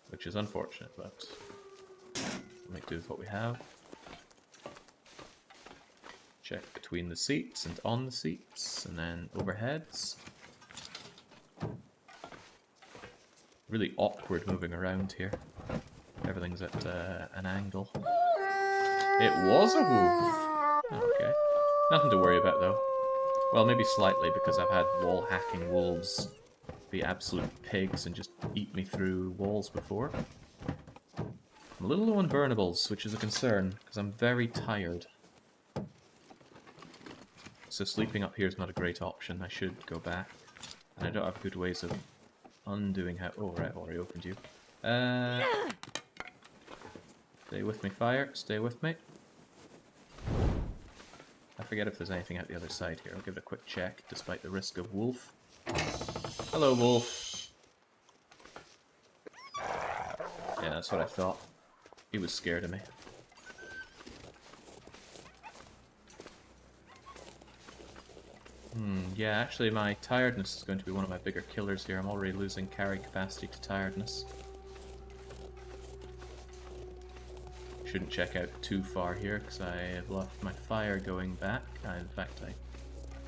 Which is unfortunate, but... we'll make do with what we have. Check between the seats and on the seats, and then overheads. Really awkward moving around here. Everything's at an angle. It was a wolf! Okay. Nothing to worry about though. Well, maybe slightly, because I've had wall-hacking wolves be absolute pigs and just eat me through walls before. I'm a little low on burnables, which is a concern, because I'm very tired. So sleeping up here is not a great option. I should go back. And I don't have good ways of undoing how... oh, right, I've already opened you. Stay with me, fire. Stay with me. I forget if there's anything out the other side here. I'll give it a quick check, despite the risk of wolf. Hello, wolf. Yeah, that's what I thought. He was scared of me. Yeah, actually my tiredness is going to be one of my bigger killers here. I'm already losing carry capacity to tiredness. Shouldn't check out too far here because I have left my fire going back. In fact, I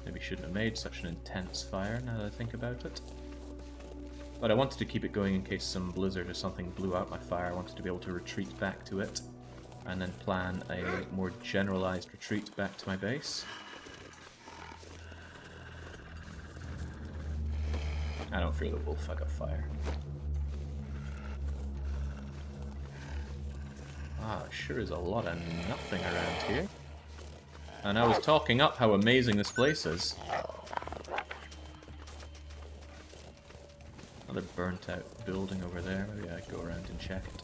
maybe shouldn't have made such an intense fire now that I think about it. But I wanted to keep it going in case some blizzard or something blew out my fire. I wanted to be able to retreat back to it and then plan a more generalized retreat back to my base. I don't fear the wolf, I got fire. Ah, sure is a lot of nothing around here. And I was talking up how amazing this place is. Another burnt out building over there, maybe I go around and check it.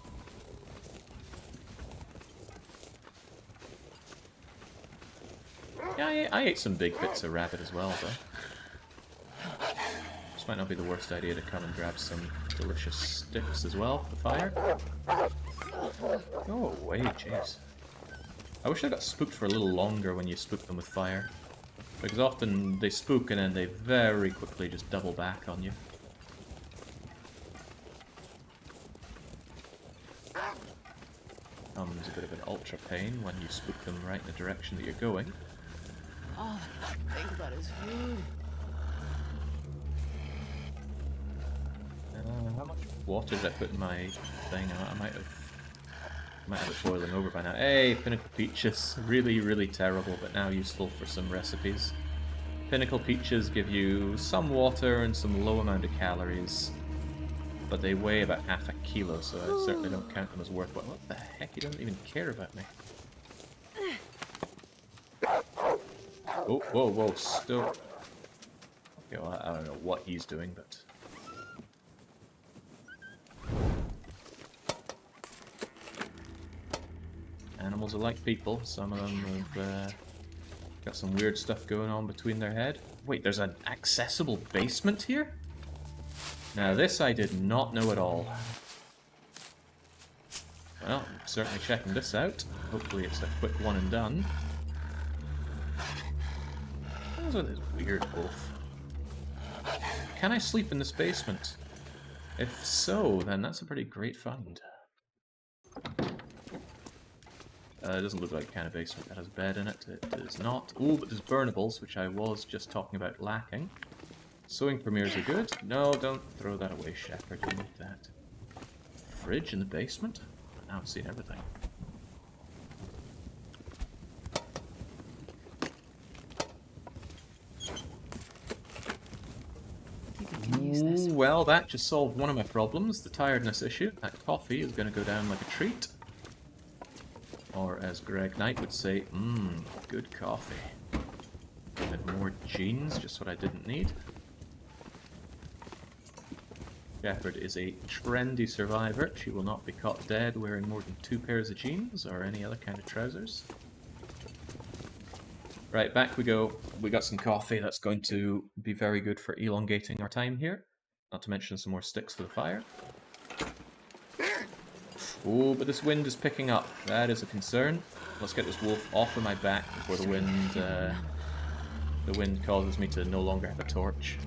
Yeah, I ate some big bits of rabbit as well, though. This might not be the worst idea to come and grab some delicious sticks as well for the fire. Go away, jeez. I wish I got spooked for a little longer when you spook them with fire. Because often they spook and then they very quickly just double back on you. Comes a bit of an ultra pain when you spook them right in the direction that you're going. All I can think about is food. How much water did I put in my thing? I might have it boiling over by now. Hey, Pinnacle Peaches. Really, really terrible, but now useful for some recipes. Pinnacle Peaches give you some water and some low amount of calories, but they weigh about half a kilo, so I certainly don't count them as worthwhile. What the heck? He doesn't even care about me. Oh, whoa, whoa, still. Okay, well, I don't know what he's doing, but. Animals are like people. Some of them have got some weird stuff going on between their head. Wait, there's an accessible basement here? Now this I did not know at all. Well, I'm certainly checking this out. Hopefully it's a quick one and done. What is with this weird wolf? Can I sleep in this basement? If so, then that's a pretty great find. It doesn't look like a kind of basement that has a bed in it. It does not. Ooh, but there's burnables, which I was just talking about lacking. Sewing premieres are good. No, don't throw that away, Shepherd. You need that. Fridge in the basement? Now I'm seeing everything. Ooh, well, that just solved one of my problems, the tiredness issue. That coffee is going to go down like a treat. Or as Greg Knight would say, good coffee. And more jeans, just what I didn't need. Shepherd is a trendy survivor. She will not be caught dead wearing more than 2 pairs of jeans or any other kind of trousers. Right, back we go. We got some coffee. That's going to be very good for elongating our time here. Not to mention some more sticks for the fire. Oh, but this wind is picking up. That is a concern. Let's get this wolf off of my back before the wind causes me to no longer have a torch.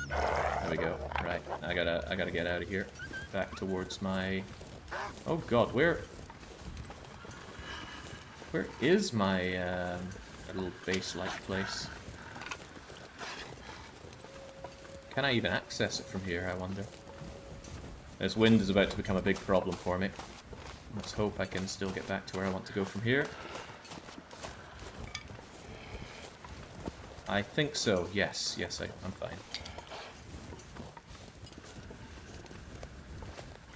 There we go. Right, I gotta get out of here. Back towards my. Oh God, where is my little base-like place? Can I even access it from here? I wonder. This wind is about to become a big problem for me. Let's hope I can still get back to where I want to go from here. I think so, yes. Yes, I'm fine.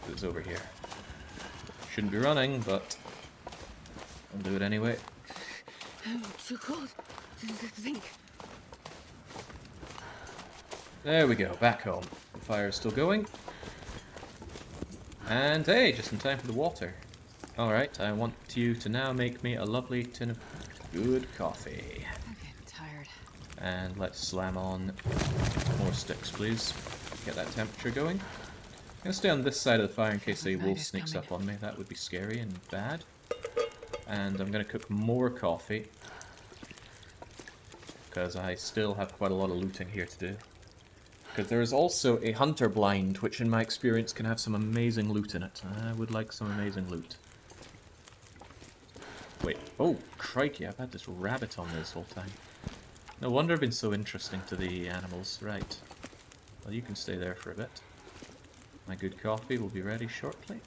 It's over here. Shouldn't be running, but I'll do it anyway. I'm too cold to think. There we go, back home. The fire's still going. And hey, just in time for the water. Alright, I want you to now make me a lovely tin of good coffee. I'm getting tired. And let's slam on more sticks, please. Get that temperature going. I'm going to stay on this side of the fire in case a wolf sneaks up on me. That would be scary and bad. And I'm going to cook more coffee. Because I still have quite a lot of looting here to do. Because there is also a hunter blind, which in my experience can have some amazing loot in it. I would like some amazing loot. Wait, oh, crikey, I've had this rabbit on me this whole time. No wonder I've been so interesting to the animals. Right. Well, you can stay there for a bit. My good coffee will be ready shortly.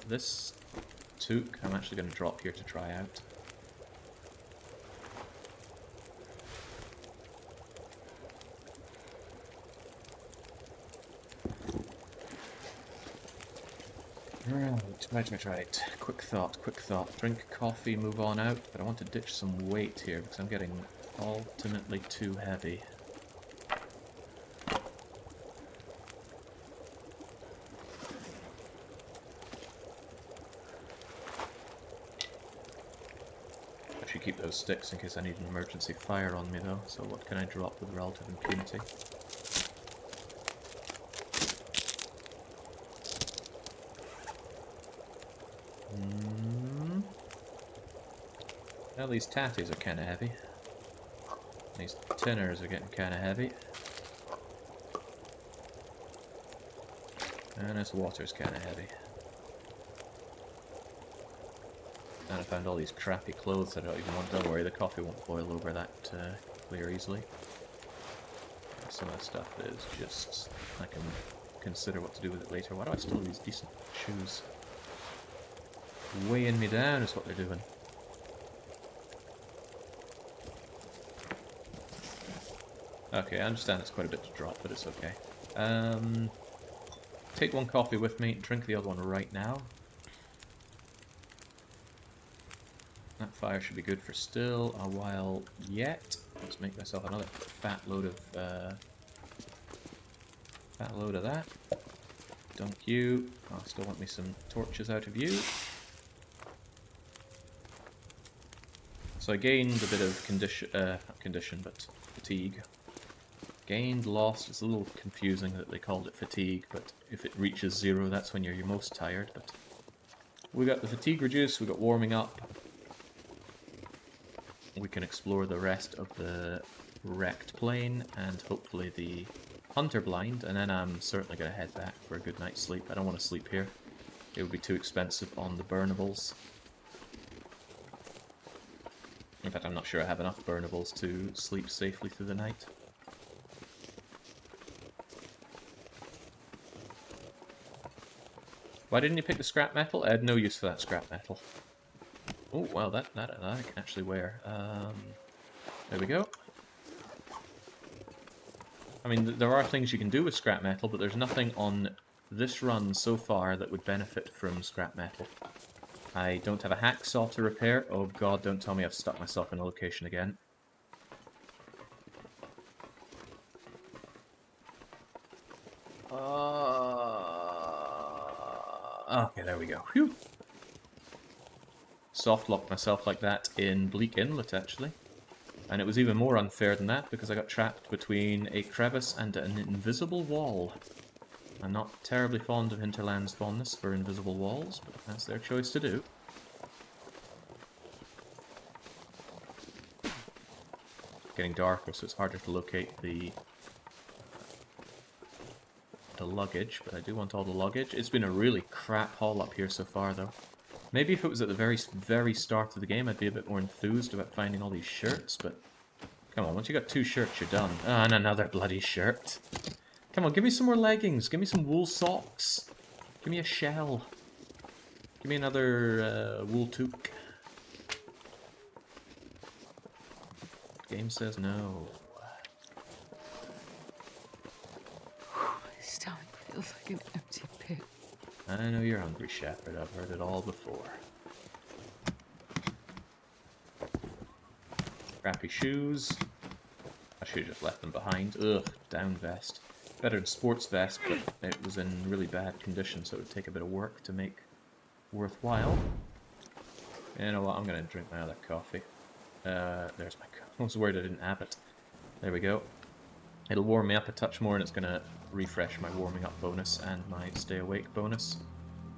This toque I'm actually going to drop here to try out. Right. Quick thought. Drink coffee, move on out, but I want to ditch some weight here because I'm getting ultimately too heavy. I should keep those sticks in case I need an emergency fire on me though, so what can I drop with relative impunity? Well, these tatties are kind of heavy. These tinners are getting kind of heavy. And this water's kind of heavy. And I found all these crappy clothes that I don't even want. Don't worry, the coffee won't boil over that clear easily. Some of the stuff is just... I can consider what to do with it later. Why do I still have these decent shoes? Weighing me down is what they're doing. Okay, I understand it's quite a bit to drop, but it's okay. Take one coffee with me, drink the other one right now. That fire should be good for still a while yet. Let's make myself another fat load of that. Thank you. I still want me some torches out of you. So I gained a bit of fatigue. Gained, lost, it's a little confusing that they called it fatigue, but if it reaches 0, that's when you're most tired. But we got the fatigue reduced, we got warming up. We can explore the rest of the wrecked plane, and hopefully the hunter blind, and then I'm certainly going to head back for a good night's sleep. I don't want to sleep here. It would be too expensive on the burnables. In fact, I'm not sure I have enough burnables to sleep safely through the night. Why didn't you pick the scrap metal? I had no use for that scrap metal. Oh, well, that I can actually wear. There we go. I mean, there are things you can do with scrap metal, but there's nothing on this run so far that would benefit from scrap metal. I don't have a hacksaw to repair. Oh god, don't tell me I've stuck myself in a location again. Okay, there we go. Phew. Soft locked myself like that in Bleak Inlet, actually. And it was even more unfair than that, because I got trapped between a crevice and an invisible wall. I'm not terribly fond of Hinterland's fondness for invisible walls, but that's their choice to do. Getting darker, so it's harder to locate the luggage, but I do want all the luggage. It's been a really crap haul up here so far, though. Maybe if it was at the very start of the game, I'd be a bit more enthused about finding all these shirts, but... Come on, once you got 2 shirts, you're done. Ah, and another bloody shirt. Come on, give me some more leggings. Give me some wool socks. Give me a shell. Give me another wool toque. Game says no. My stomach feels like an empty pit. I know you're hungry, Shepherd. I've heard it all before. Crappy shoes. I should have just left them behind. Ugh, down vest. Better than sports vest, but it was in really bad condition, so it would take a bit of work to make worthwhile. You know what? I'm going to drink my other coffee. There's my coffee. I was worried I didn't have it. There we go. It'll warm me up a touch more, and it's going to refresh my warming up bonus and my stay awake bonus.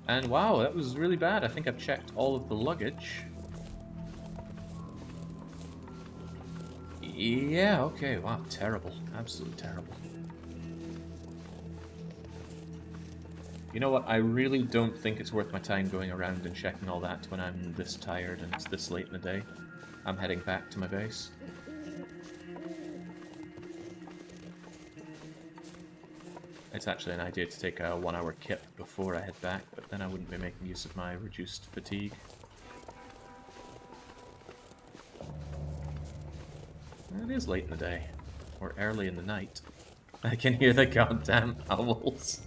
And wow, that was really bad. I think I've checked all of the luggage. Yeah, okay, wow, terrible. Absolutely terrible. You know what, I really don't think it's worth my time going around and checking all that when I'm this tired and it's this late in the day. I'm heading back to my base. I It's actually an idea to take a 1-hour kip before I head back, but then I wouldn't be making use of my reduced fatigue. It is late in the day, or early in the night. I can hear the goddamn owls.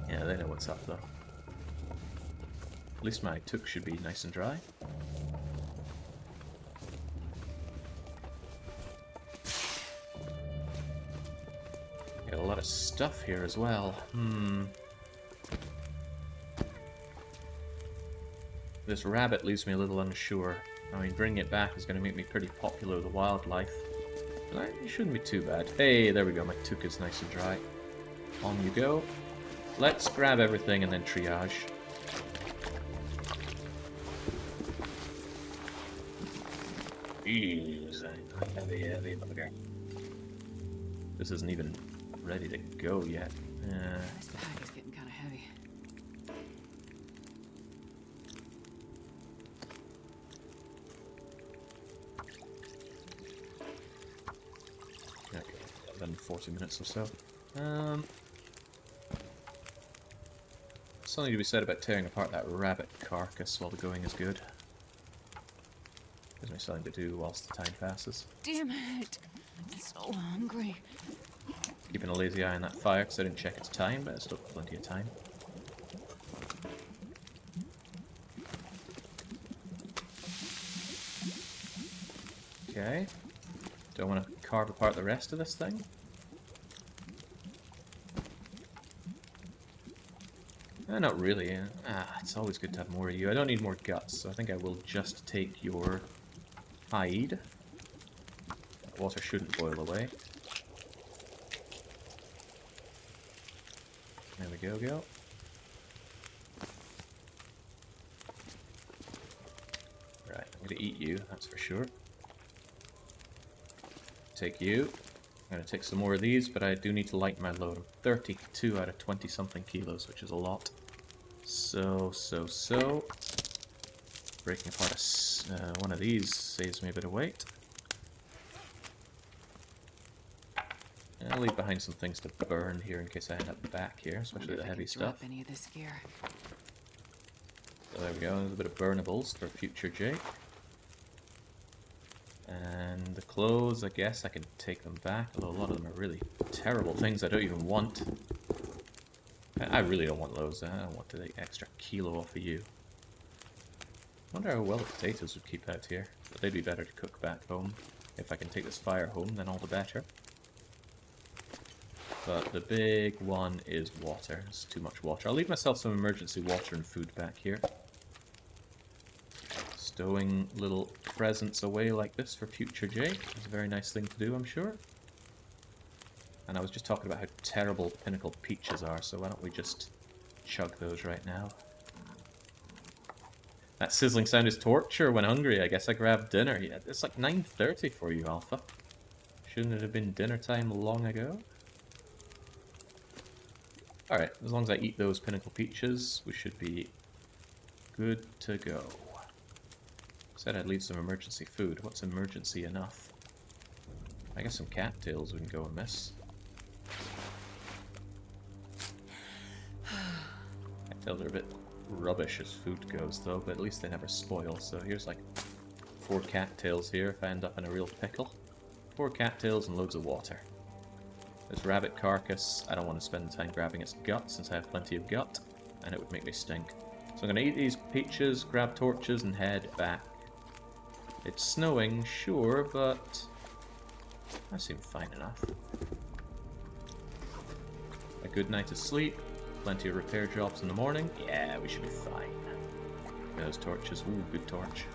Yeah, they know what's up though. At least my took should be nice and dry. Got a lot of stuff here as well. This rabbit leaves me a little unsure. I mean, bringing it back is going to make me pretty popular with the wildlife. But it shouldn't be too bad. Hey, there we go. My took is nice and dry. On you go. Let's grab everything and then triage. Jeez, heavy bugger. This isn't even ready to go yet. This bag is getting kind of heavy. Okay, 40 minutes or so. Something to be said about tearing apart that rabbit carcass while the going is good. Gives me something to do whilst the time passes. Damn it! I'm so hungry. Keeping a lazy eye on that fire because I didn't check its time, but it's still plenty of time. Okay. Do I want to carve apart the rest of this thing? Not really. It's always good to have more of you. I don't need more guts, so I think I will just take your hide. Water shouldn't boil away. There we go. Right, I'm gonna eat you, that's for sure. Take you. I'm gonna take some more of these, but I do need to lighten my load. I'm 32 out of 20 something kilos, which is a lot. So. Breaking apart one of these saves me a bit of weight. And I'll leave behind some things to burn here in case I end up back here, especially the heavy stuff. Any of this gear. So there we go, there's a bit of burnables for future Jake. And the clothes, I guess I can take them back, although a lot of them are really terrible things I don't even want. I really don't want those. I don't want the extra kilo off of you. I wonder how well the potatoes would keep out here. But they'd be better to cook back home. If I can take this fire home, then all the better. But the big one is water. It's too much water. I'll leave myself some emergency water and food back here. Stowing little presents away like this for future Jake is a very nice thing to do, I'm sure. And I was just talking about how terrible Pinnacle peaches are, so why don't we just chug those right now. That sizzling sound is torture when hungry. I guess I grabbed dinner. Yeah, it's like 9:30 for you, Alpha. Shouldn't it have been dinner time long ago? Alright, as long as I eat those Pinnacle peaches, we should be good to go. Said I'd leave some emergency food. What's emergency enough? I guess some cattails wouldn't go amiss. Cattails are a bit rubbish as food goes though, but at least they never spoil. So here's like 4 cattails here if I end up in a real pickle. 4 cattails and loads of water. This rabbit carcass, I don't want to spend the time grabbing its gut since I have plenty of gut, and it would make me stink. So I'm going to eat these peaches, grab torches, and head back. It's snowing, sure, but I seem fine enough. A good night of sleep, plenty of repair jobs in the morning. Yeah, we should be fine. Those torches, ooh, good torch.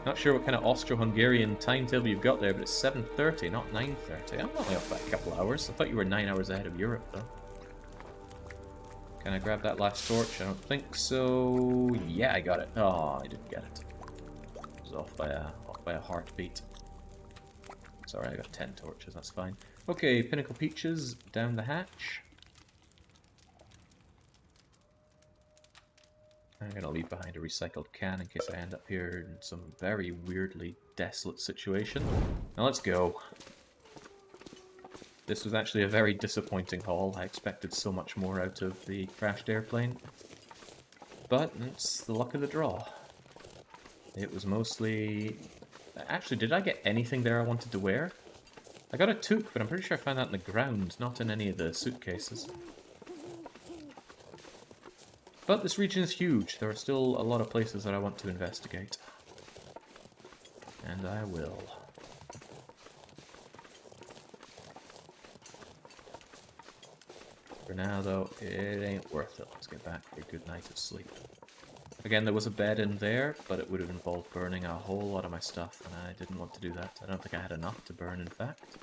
Not sure what kind of Austro-Hungarian timetable you've got there, but it's 7:30, not 9:30. I'm only off by a couple hours. I thought you were 9 hours ahead of Europe, though. Can I grab that last torch? I don't think so. Yeah, I got it. Oh, I didn't get it. It was off by a heartbeat. Sorry, I got 10 torches. That's fine. Okay, Pinnacle Peaches down the hatch. I'm gonna leave behind a recycled can in case I end up here in some very weirdly desolate situation. Now let's go. This was actually a very disappointing haul. I expected so much more out of the crashed airplane. But it's the luck of the draw. It was mostly... Actually, did I get anything there I wanted to wear? I got a toque, but I'm pretty sure I found that in the ground, not in any of the suitcases. But this region is huge. There are still a lot of places that I want to investigate. And I will. For now, though, it ain't worth it. Let's get back for a good night of sleep. Again, there was a bed in there, but it would have involved burning a whole lot of my stuff, and I didn't want to do that. I don't think I had enough to burn, in fact.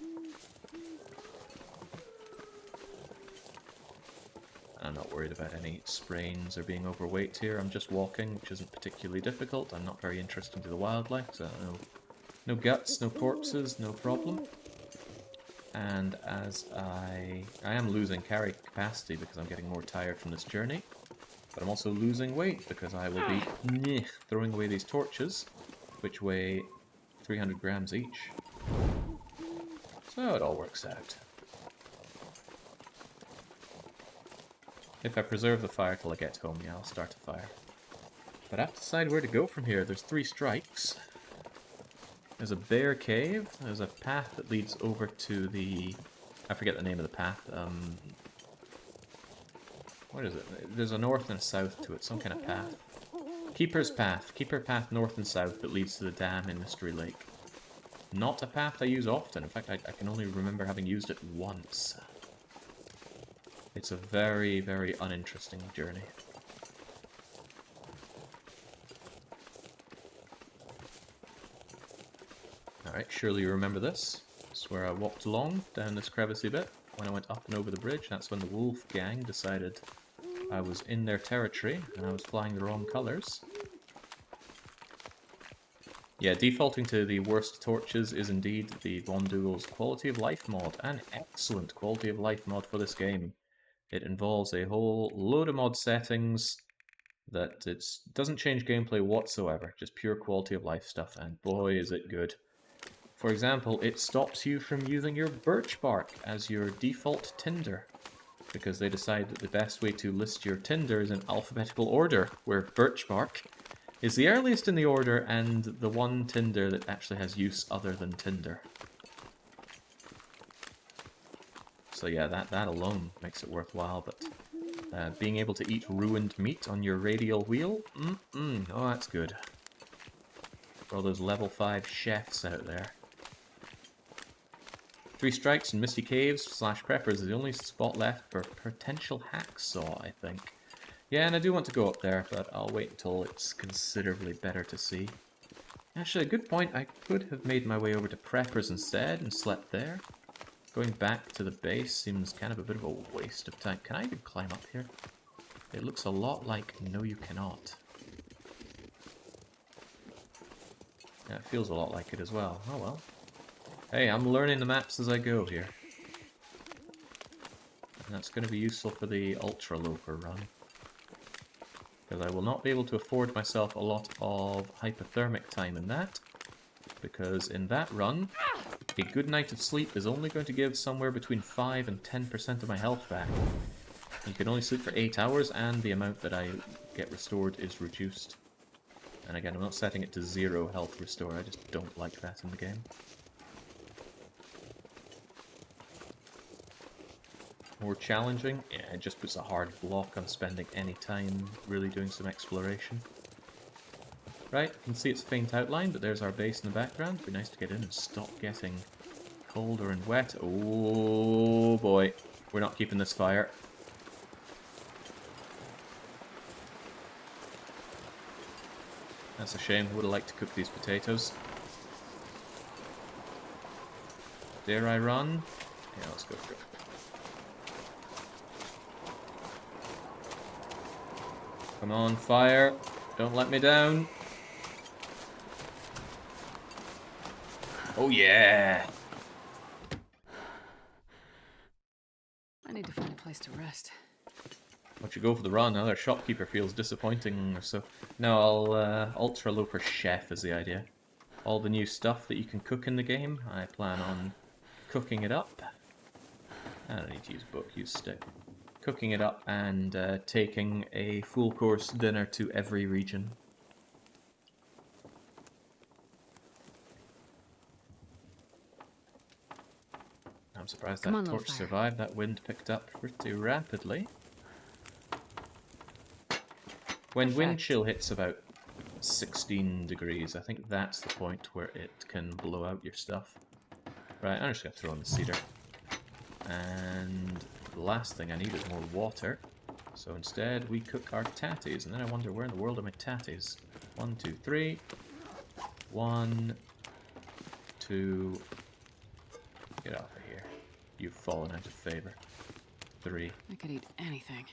I'm not worried about any sprains or being overweight here. I'm just walking, which isn't particularly difficult. I'm not very interesting to the wildlife, so no guts, no corpses, no problem. And as I am losing carry capacity because I'm getting more tired from this journey, but I'm also losing weight because I will be throwing away these torches, which weigh 300 grams each. So it all works out. If I preserve the fire till I get home, yeah, I'll start a fire. But I have to decide where to go from here. There's 3 strikes. There's a bear cave. There's a path that leads over to the... I forget the name of the path. What is it? There's a north and a south to it. Some kind of path. Keeper's Path. Keeper Path north and south that leads to the dam in Mystery Lake. Not a path I use often. In fact, I can only remember having used it once. It's a very, very uninteresting journey. Alright, surely you remember this. This is where I walked along down this crevice-y bit. When I went up and over the bridge, that's when the wolf gang decided I was in their territory and I was flying the wrong colours. Yeah, defaulting to the worst torches is indeed the Von Dougal's quality of life mod. An excellent quality of life mod for this game. It involves a whole load of mod settings that doesn't change gameplay whatsoever, just pure quality of life stuff, and boy is it good. For example, it stops you from using your birch bark as your default tinder, because they decide that the best way to list your tinder is in alphabetical order, where birch bark is the earliest in the order and the one tinder that actually has use other than Tinder. So yeah, that alone makes it worthwhile, but being able to eat ruined meat on your radial wheel? Oh, that's good. For all those level 5 chefs out there. 3 strikes in Misty Caves / Preppers is the only spot left for potential hacksaw, I think. Yeah, and I do want to go up there, but I'll wait until it's considerably better to see. Actually, a good point, I could have made my way over to Preppers instead and slept there. Going back to the base seems kind of a bit of a waste of time. Can I even climb up here? It looks a lot like no you cannot. Yeah, it feels a lot like it as well. Oh well. Hey, I'm learning the maps as I go here. And that's going to be useful for the Ultra Loper run. Because I will not be able to afford myself a lot of hypothermic time in that. Because in that run, a good night of sleep is only going to give somewhere between 5 and 10% of my health back. You can only sleep for 8 hours, and the amount that I get restored is reduced. And again, I'm not setting it to 0 health restore, I just don't like that in the game. More challenging? Yeah, it just puts a hard block on spending any time really doing some exploration. Right, you can see its faint outline, but there's our base in the background. It'd be nice to get in and stop getting colder and wet. Oh boy, we're not keeping this fire. That's a shame, I would have liked to cook these potatoes. Dare I run? Yeah, let's go for it. Come on, fire. Don't let me down. Oh yeah! I need to find a place to rest. Once you go for the run, another shopkeeper feels disappointing or so. No, I'll ultra-loper chef is the idea. All the new stuff that you can cook in the game, I plan on cooking it up. I don't need to use book, use stick. Cooking it up and taking a full course dinner to every region. I'm surprised that torch survived. That wind picked up pretty rapidly. When wind chill hits about 16 degrees, I think that's the point where it can blow out your stuff. Right, I'm just going to throw in the cedar. And the last thing I need is more water. So instead we cook our tatties, and then I wonder where in the world are my tatties? 1, 2, 3. 1, 2... Get off of here. You've fallen out of favor. 3. I could eat anything.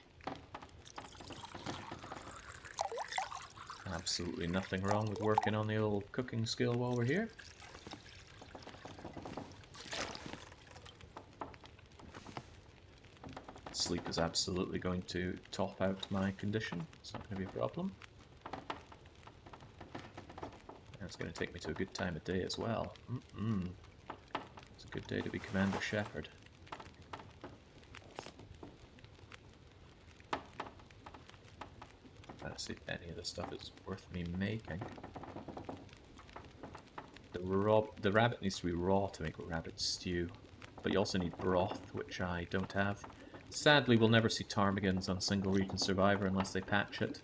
Absolutely nothing wrong with working on the old cooking skill while we're here. Sleep is absolutely going to top out my condition. It's not going to be a problem. And it's going to take me to a good time of day as well. It's a good day to be Commander Shepard. I don't see if any of this stuff is worth me making. The rabbit needs to be raw to make rabbit stew. But you also need broth, which I don't have. Sadly, we'll never see ptarmigans on single region survivor unless they patch it.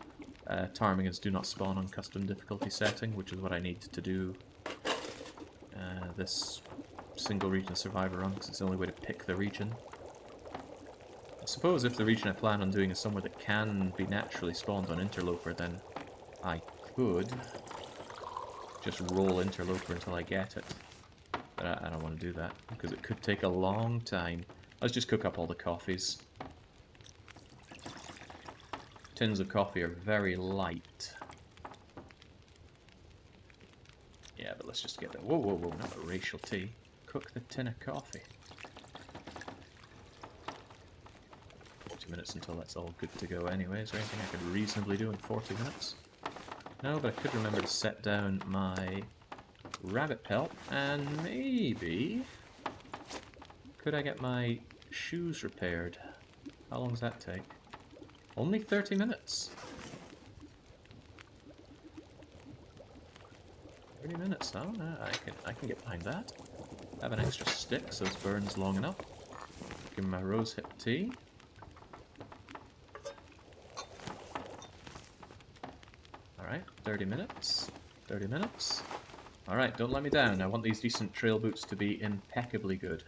Ptarmigans do not spawn on custom difficulty setting, which is what I need to do this single region survivor run, because it's the only way to pick the region. I suppose if the region I plan on doing is somewhere that can be naturally spawned on Interloper, then I could just roll Interloper until I get it. But I don't want to do that, because it could take a long time. Let's just cook up all the coffees. Tins of coffee are very light. Yeah, but let's just get that. Whoa, whoa, whoa, not a racial tea. Cook the tin of coffee. 40 minutes until that's all good to go anyway. Is there anything I could reasonably do in 40 minutes? No, but I could remember to set down my rabbit pelt, and maybe... Could I get my shoes repaired? How long does that take? Only 30 minutes. 30 minutes, huh? I can get behind that. Have an extra stick so this burns long enough. Give me my rosehip tea. Alright, 30 minutes. 30 minutes. Alright, don't let me down. I want these decent trail boots to be impeccably good.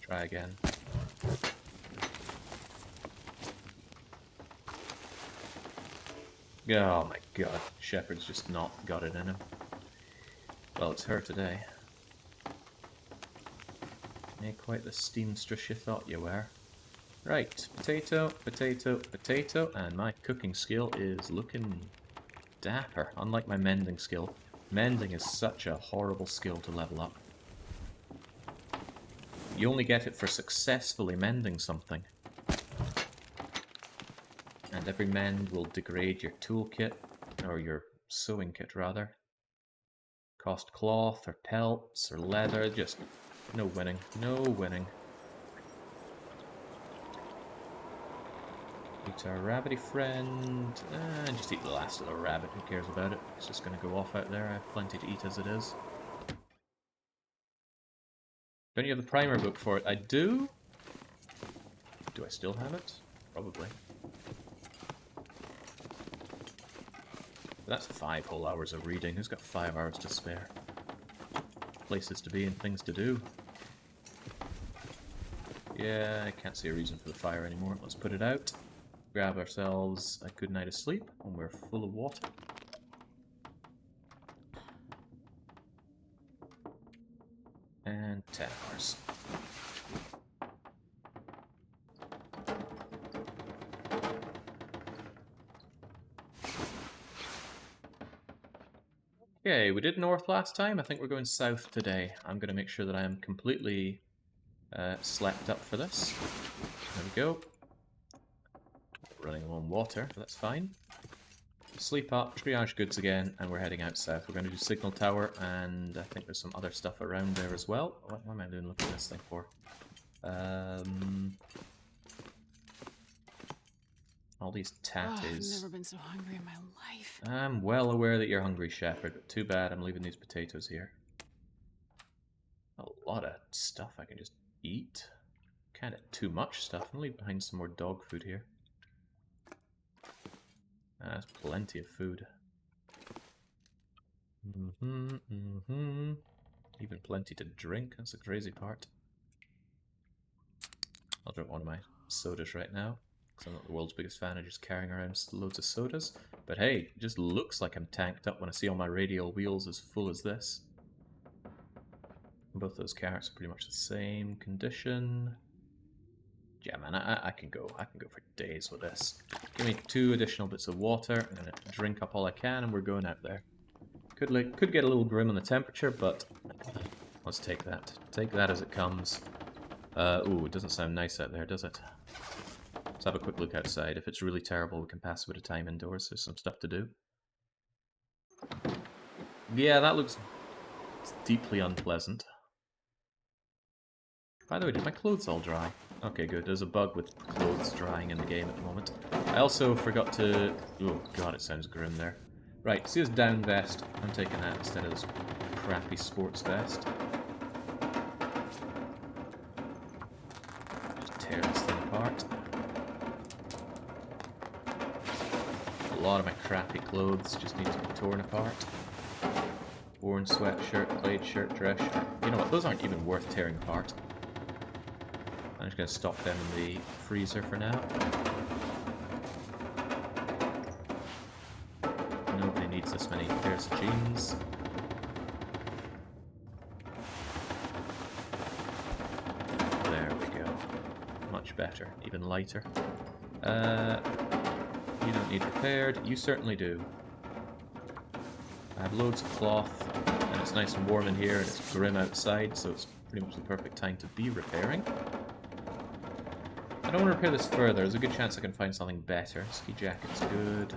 Try again. Oh my god, Shepard's just not got it in him. Well, it's her today. Ain't quite the steamstress you thought you were. Right, potato, potato, potato, and my cooking skill is looking dapper, unlike my mending skill. Mending is such a horrible skill to level up. You only get it for successfully mending something. And every mend will degrade your toolkit, or your sewing kit rather. Cost cloth, or pelts, or leather, just no winning, no winning. Eat our rabbity friend, and just eat the last of the rabbit, who cares about it? It's just going to go off out there, I have plenty to eat as it is. Don't you have the primer book for it? I do? Do I still have it? Probably. But that's 5 whole hours of reading, who's got 5 hours to spare? Places to be and things to do. Yeah, I can't see a reason for the fire anymore, let's put it out. Grab ourselves a good night of sleep when we're full of water. And 10 hours. Okay, we did north last time. I think we're going south today. I'm going to make sure that I am completely slept up for this. There we go. Running low on water, but that's fine. Sleep up, triage goods again, and we're heading out south. We're going to do signal tower, and I think there's some other stuff around there as well. What am I doing looking at this thing for? All these tatties. I've never been so hungry in my life. I'm well aware that you're hungry, Shepherd, but too bad I'm leaving these potatoes here. A lot of stuff I can just eat. Kind of too much stuff. I'm leaving behind some more dog food here. That's plenty of food. Even plenty to drink. That's the crazy part. I'll drink one of my sodas right now, because I'm not the world's biggest fan of just carrying around loads of sodas. But hey, it just looks like I'm tanked up when I see all my radial wheels as full as this. Both those carrots are pretty much the same condition. Yeah, man, I can go. I can go for days with this. Give me 2 additional bits of water. I'm gonna drink up all I can, and we're going out there. Could get a little grim on the temperature, but let's take that. Take that as it comes. Ooh, it doesn't sound nice out there, does it? Let's have a quick look outside. If it's really terrible, we can pass a bit of time indoors. There's some stuff to do. Yeah, that looks deeply unpleasant. By the way, did my clothes all dry? Okay, good. There's a bug with clothes drying in the game at the moment. I also forgot to... Oh god, it sounds grim there. Right, see this down vest? I'm taking that instead of this crappy sports vest. Just tear this thing apart. A lot of my crappy clothes just need to be torn apart. Worn sweatshirt, plaid shirt, dress shirt. You know what, those aren't even worth tearing apart. I'm just going to stock them in the freezer for now. Nobody needs this many pairs of jeans. There we go. Much better. Even lighter. You don't need repaired. You certainly do. I have loads of cloth, and it's nice and warm in here, and it's grim outside, so it's pretty much the perfect time to be repairing. I don't want to repair this further. There's a good chance I can find something better. Ski jacket's good.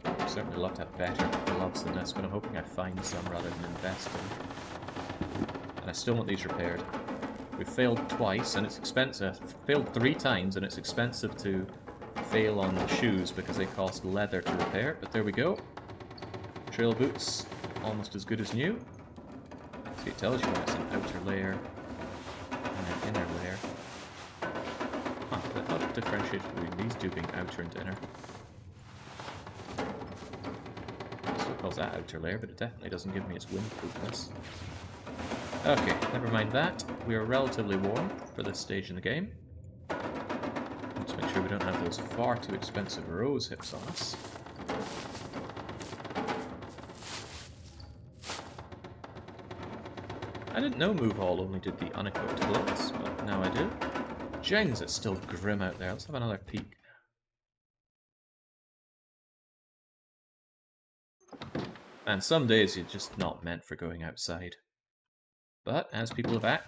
I'd certainly love to have better gloves than this, but I'm hoping I find some rather than invest in. And I still want these repaired. We've failed twice, and it's expensive. Failed 3 times, and it's expensive to fail on the shoes because they cost leather to repair. But there we go. Trail boots, almost as good as new. See, it tells you when it's an outer layer and an inner layer. Huh, but I thought it differentiated between these two being outer and inner. It still calls that outer layer, but it definitely doesn't give me its windproofness. Okay, never mind that. We are relatively warm for this stage in the game. Let's make sure we don't have those far too expensive rose hips on us. I didn't know Move All only did the unequipped gloves, but now I do. Jings, it's still grim out there. Let's have another peek. And some days you're just not meant for going outside. But, as people have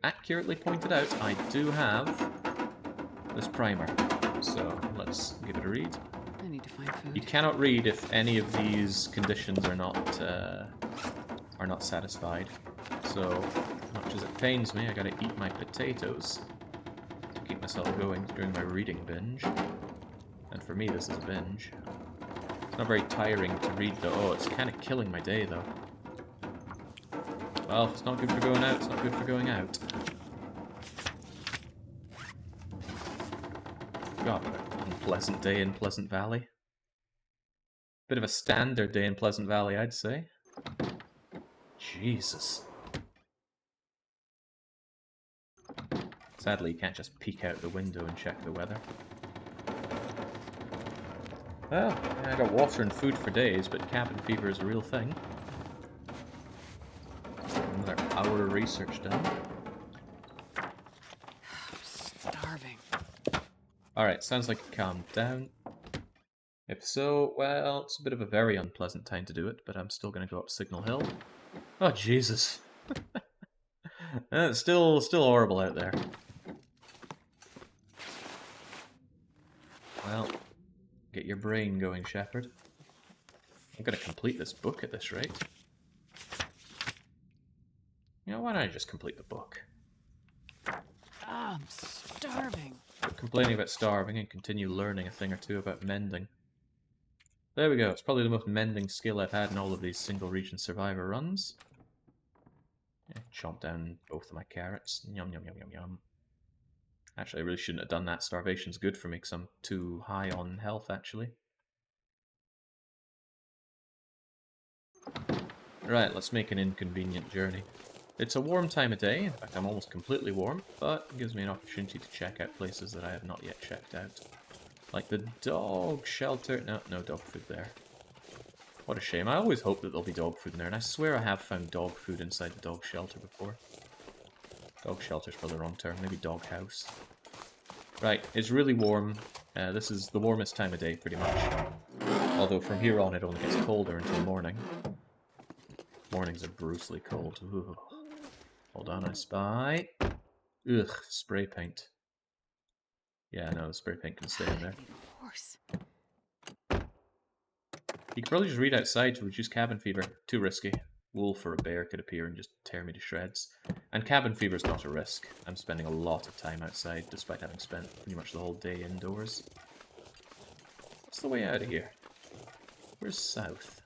accurately pointed out, I do have this primer. So, let's give it a read. I need to find food. You cannot read if any of these conditions are not satisfied. So, much as it pains me, I gotta eat my potatoes to keep myself going during my reading binge. And for me, this is a binge. It's not very tiring to read, though. Oh, it's kind of killing my day, though. Well, if it's not good for going out, it's not good for going out. God, what an unpleasant day in Pleasant Valley. Bit of a standard day in Pleasant Valley, I'd say. Jesus. Sadly, you can't just peek out the window and check the weather. Well, I got water and food for days, but cabin fever is a real thing. Another hour of research done. I'm starving. Alright, sounds like it calmed down. If so, well, it's a bit of a very unpleasant time to do it, but I'm still going to go up Signal Hill. Oh, Jesus. It's still horrible out there. Well, get your brain going, Shepherd. I'm going to complete this book at this rate. You know, why don't I just complete the book? I'm starving. Quit complaining about starving and continue learning a thing or two about mending. There we go. It's probably the most mending skill I've had in all of these single region survivor runs. Yeah, chomp down both of my carrots. Yum, yum, yum, yum, yum. Actually, I really shouldn't have done that. Starvation's good for me because I'm too high on health, actually. Right, let's make an inconvenient journey. It's a warm time of day. In fact, I'm almost completely warm, but it gives me an opportunity to check out places that I have not yet checked out. Like the dog shelter. No dog food there. What a shame. I always hope that there'll be dog food in there, and I swear I have found dog food inside the dog shelter before. Dog shelter's probably the wrong term. Maybe dog house. Right, it's really warm. This is the warmest time of day, pretty much. Although from here on it only gets colder until morning. Mornings are brutally cold. Ooh. Hold on, I spy. Ugh, spray paint. Yeah, no, the spray paint can stay in there. Horse. You could probably just read outside to reduce cabin fever. Too risky. Wolf or a bear could appear and just tear me to shreds. And cabin fever's not a risk. I'm spending a lot of time outside, despite having spent pretty much the whole day indoors. What's the way out of here? Where's south?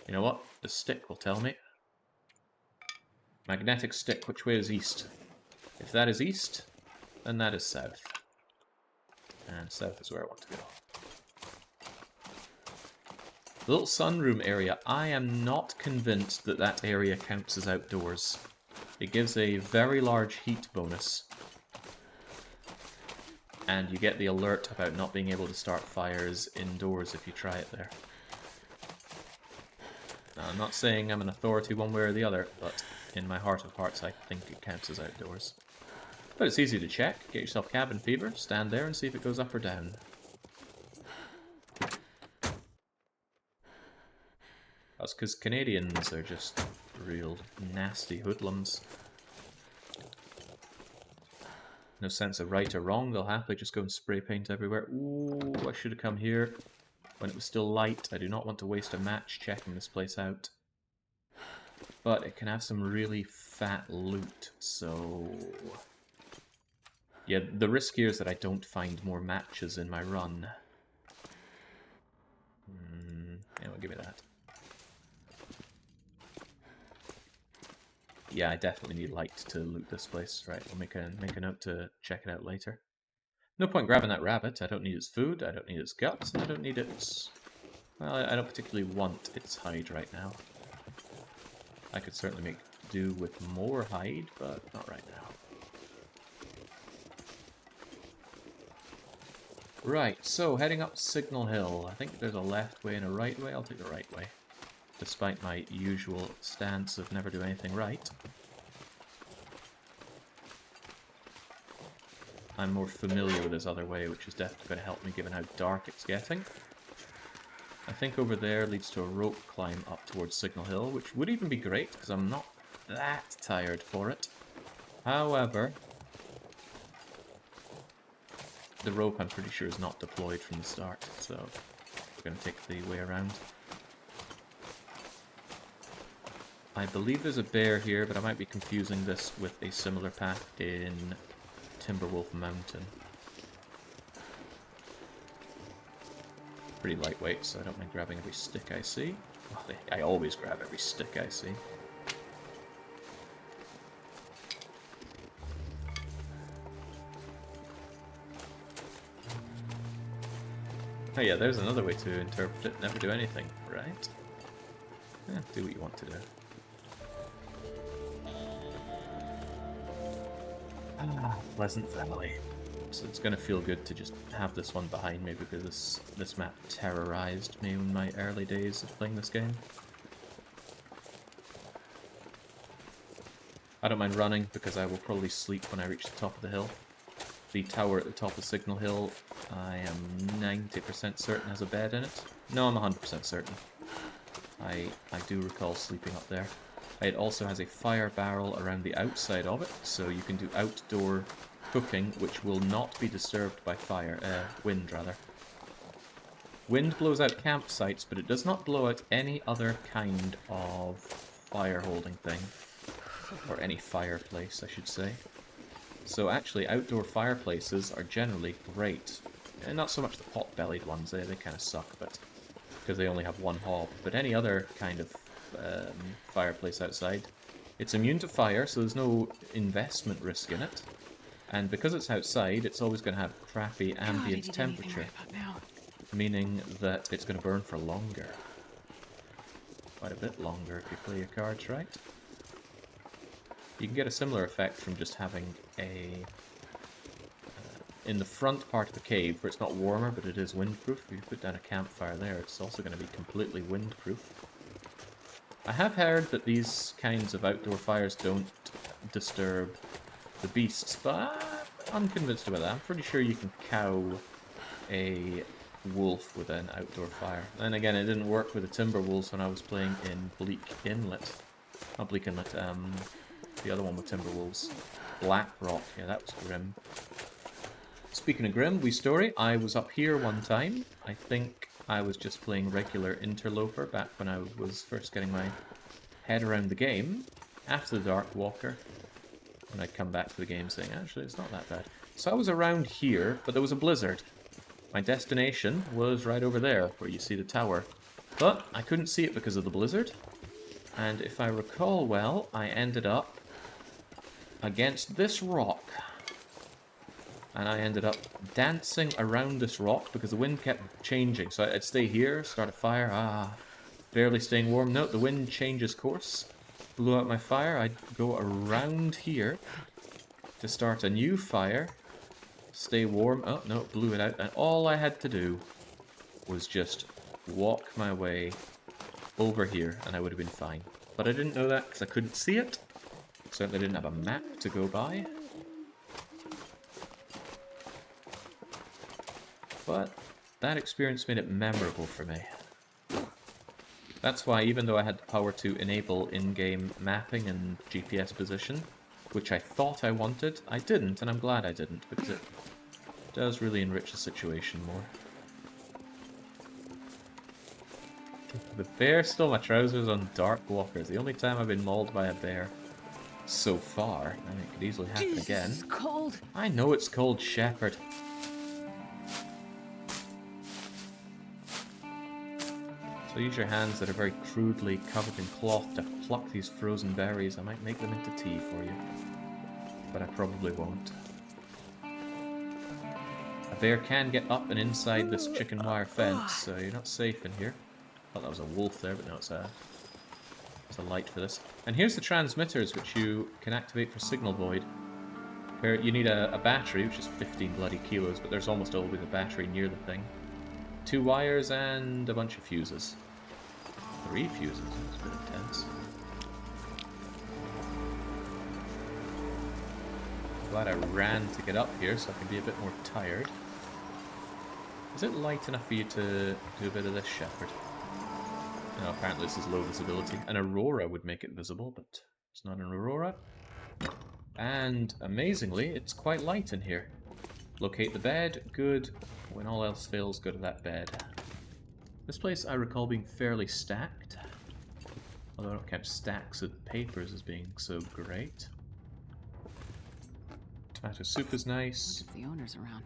You know what? The stick will tell me. Magnetic stick, which way is east? If that is east, then that is south. And south is where I want to go. The little sunroom area, I am not convinced that that area counts as outdoors. It gives a very large heat bonus. And you get the alert about not being able to start fires indoors if you try it there. Now, I'm not saying I'm an authority one way or the other, but in my heart of hearts I think it counts as outdoors. But it's easy to check. Get yourself cabin fever, stand there and see if it goes up or down. That's because Canadians are just real nasty hoodlums. No sense of right or wrong, they'll happily just go and spray paint everywhere. Ooh, I should have come here when it was still light. I do not want to waste a match checking this place out. But it can have some really fat loot, so... yeah, the risk here is that I don't find more matches in my run. Yeah, well, give me that. Yeah, I definitely need light to loot this place. Right, we'll make a note to check it out later. No point grabbing that rabbit. I don't need its food, I don't need its guts, and I don't need its... well, I don't particularly want its hide right now. I could certainly make do with more hide, but not right now. Right, so heading up Signal Hill. I think there's a left way and a right way. I'll take the right way. Despite my usual stance of never do anything right. I'm more familiar with this other way, which is definitely going to help me given how dark it's getting. I think over there leads to a rope climb up towards Signal Hill, which would even be great, because I'm not that tired for it. However, the rope I'm pretty sure is not deployed from the start, so we're going to take the way around. I believe there's a bear here, but I might be confusing this with a similar path in Timberwolf Mountain. Pretty lightweight, so I don't mind grabbing every stick I see. Well, I always grab every stick I see. Oh yeah, there's another way to interpret it. Never do anything, right? Yeah, do what you want to do. Pleasant Valley. So it's gonna feel good to just have this one behind me because this map terrorized me in my early days of playing this game. I don't mind running because I will probably sleep when I reach the top of the hill. The tower at the top of Signal Hill, I am 90% certain has a bed in it. No, I'm 100% certain. I do recall sleeping up there. It also has a fire barrel around the outside of it, so you can do outdoor cooking, which will not be disturbed by wind rather. Wind blows out campsites, but it does not blow out any other kind of fire-holding thing. Or any fireplace, I should say. So actually, outdoor fireplaces are generally great. And not so much the pot-bellied ones, they kind of suck, but because they only have one hob. But any other kind of fireplace outside, it's immune to fire, so there's no investment risk in it. And because it's outside, it's always going to have crappy ambient temperature, meaning that it's going to burn for longer. Quite a bit longer if you play your cards right. You can get a similar effect from just having in the front part of the cave, where it's not warmer, but it is windproof. If you put down a campfire there, it's also going to be completely windproof. I have heard that these kinds of outdoor fires don't disturb the beasts, but I'm unconvinced about that. I'm pretty sure you can cow a wolf with an outdoor fire. Then again, it didn't work with the timber wolves when I was playing in Bleak Inlet. Not Bleak Inlet, the other one with timber wolves. Black Rock, yeah, that was grim. Speaking of grim, wee story, I was up here one time. I think I was just playing regular Interloper back when I was first getting my head around the game, after the Dark Walker, when I'd come back to the game saying, actually, it's not that bad. So I was around here, but there was a blizzard. My destination was right over there, where you see the tower. But I couldn't see it because of the blizzard, and if I recall well, I ended up against this rock. And I ended up dancing around this rock because the wind kept changing. So I'd stay here, start a fire, barely staying warm. Note, the wind changes course. Blew out my fire, I'd go around here to start a new fire. Stay warm. Oh, no, it blew it out. And all I had to do was just walk my way over here and I would have been fine. But I didn't know that because I couldn't see it. Certainly didn't have a map to go by. But that experience made it memorable for me. That's why, even though I had the power to enable in-game mapping and GPS position, which I thought I wanted, I didn't, and I'm glad I didn't, because it does really enrich the situation more. The bear stole my trousers on Dark Walkers. The only time I've been mauled by a bear so far. I mean, it could easily happen again. It's cold. I know it's cold, Shepherd. So use your hands that are very crudely covered in cloth to pluck these frozen berries. I might make them into tea for you, but I probably won't. A bear can get up and inside this chicken wire fence, so you're not safe in here. I thought that was a wolf there, but no, it's a light for this. And here's the transmitters, which you can activate for signal void. You need a battery, which is 15 bloody kilos, but there's almost always a battery near the thing. 2 wires and a bunch of fuses. 3 fuses, that's a bit intense. Glad I ran to get up here so I can be a bit more tired. Is it light enough for you to do a bit of this, Shepherd? No, apparently this is low visibility. An aurora would make it visible, but it's not an aurora. And amazingly, it's quite light in here. Locate the bed, good. When all else fails, go to that bed. This place I recall being fairly stacked. Although I don't count stacks of papers as being so great. Tomato soup is nice. If the owner's around.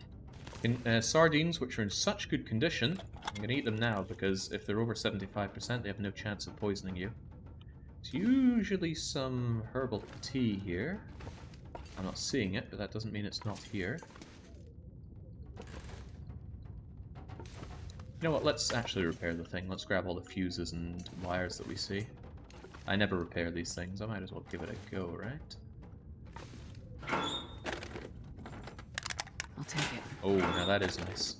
Sardines, which are in such good condition. I'm going to eat them now because if they're over 75%, they have no chance of poisoning you. There's usually some herbal tea here. I'm not seeing it, but that doesn't mean it's not here. You know what, let's actually repair the thing. Let's grab all the fuses and wires that we see. I never repair these things. I might as well give it a go, right? I'll take it. Oh, now that is nice.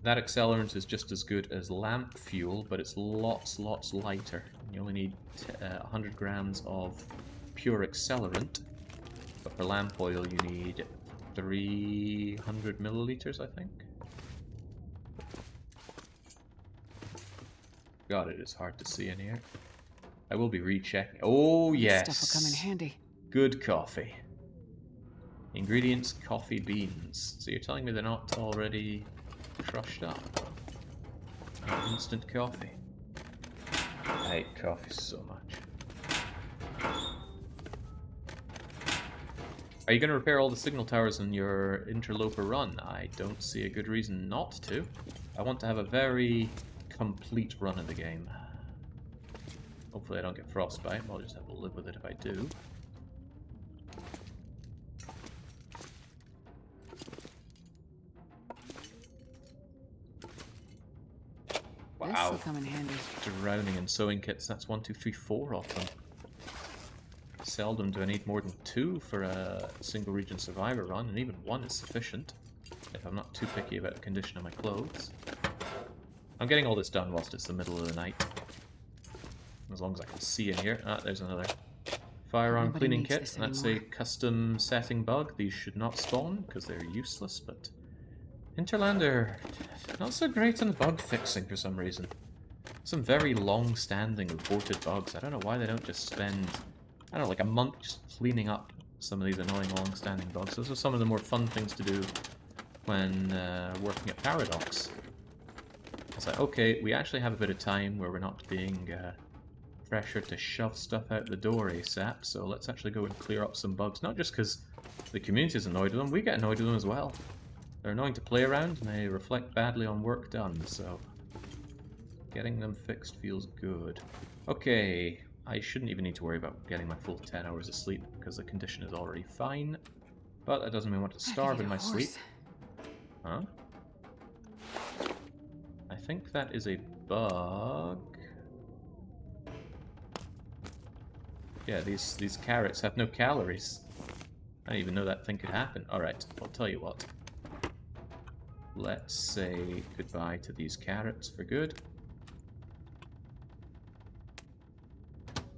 That accelerant is just as good as lamp fuel, but it's lots lighter. You only need 100 grams of pure accelerant But for lamp oil you need 300 milliliters, I think. God, it is hard to see in here. I will be rechecking. Oh, yes. This stuff will come in handy. Good coffee. Ingredients, coffee beans. So you're telling me they're not already crushed up? Instant coffee. I hate coffee so much. Are you going to repair all the signal towers in your interloper run? I don't see a good reason not to. I want to have a very complete run of the game. Hopefully I don't get frostbite. I'll just have to live with it if I do. Wow. This'll come in handy. Drowning in sewing kits. That's 1, 2, 3, 4 of them. Seldom do I need more than 2 for a single region survivor run, and even 1 is sufficient if I'm not too picky about the condition of my clothes. I'm getting all this done whilst it's the middle of the night. As long as I can see in here. Ah, there's another firearm cleaning kit. That's a custom setting bug. These should not spawn because they're useless, but Interlander, not so great on bug fixing for some reason. Some very long-standing reported bugs. I don't know why they don't just spend, I don't know, like a month just cleaning up some of these annoying long-standing bugs. Those are some of the more fun things to do when working at Paradox. It's like, okay, we actually have a bit of time where we're not being pressured to shove stuff out the door ASAP, so let's actually go and clear up some bugs. Not just because the community is annoyed with them, we get annoyed with them as well. They're annoying to play around, and they reflect badly on work done, so getting them fixed feels good. Okay, I shouldn't even need to worry about getting my full 10 hours of sleep, because the condition is already fine. But that doesn't mean I want to starve in my sleep. Huh? I think that is a bug. Yeah, these carrots have no calories. I didn't even know that thing could happen. Alright, I'll tell you what. Let's say goodbye to these carrots for good.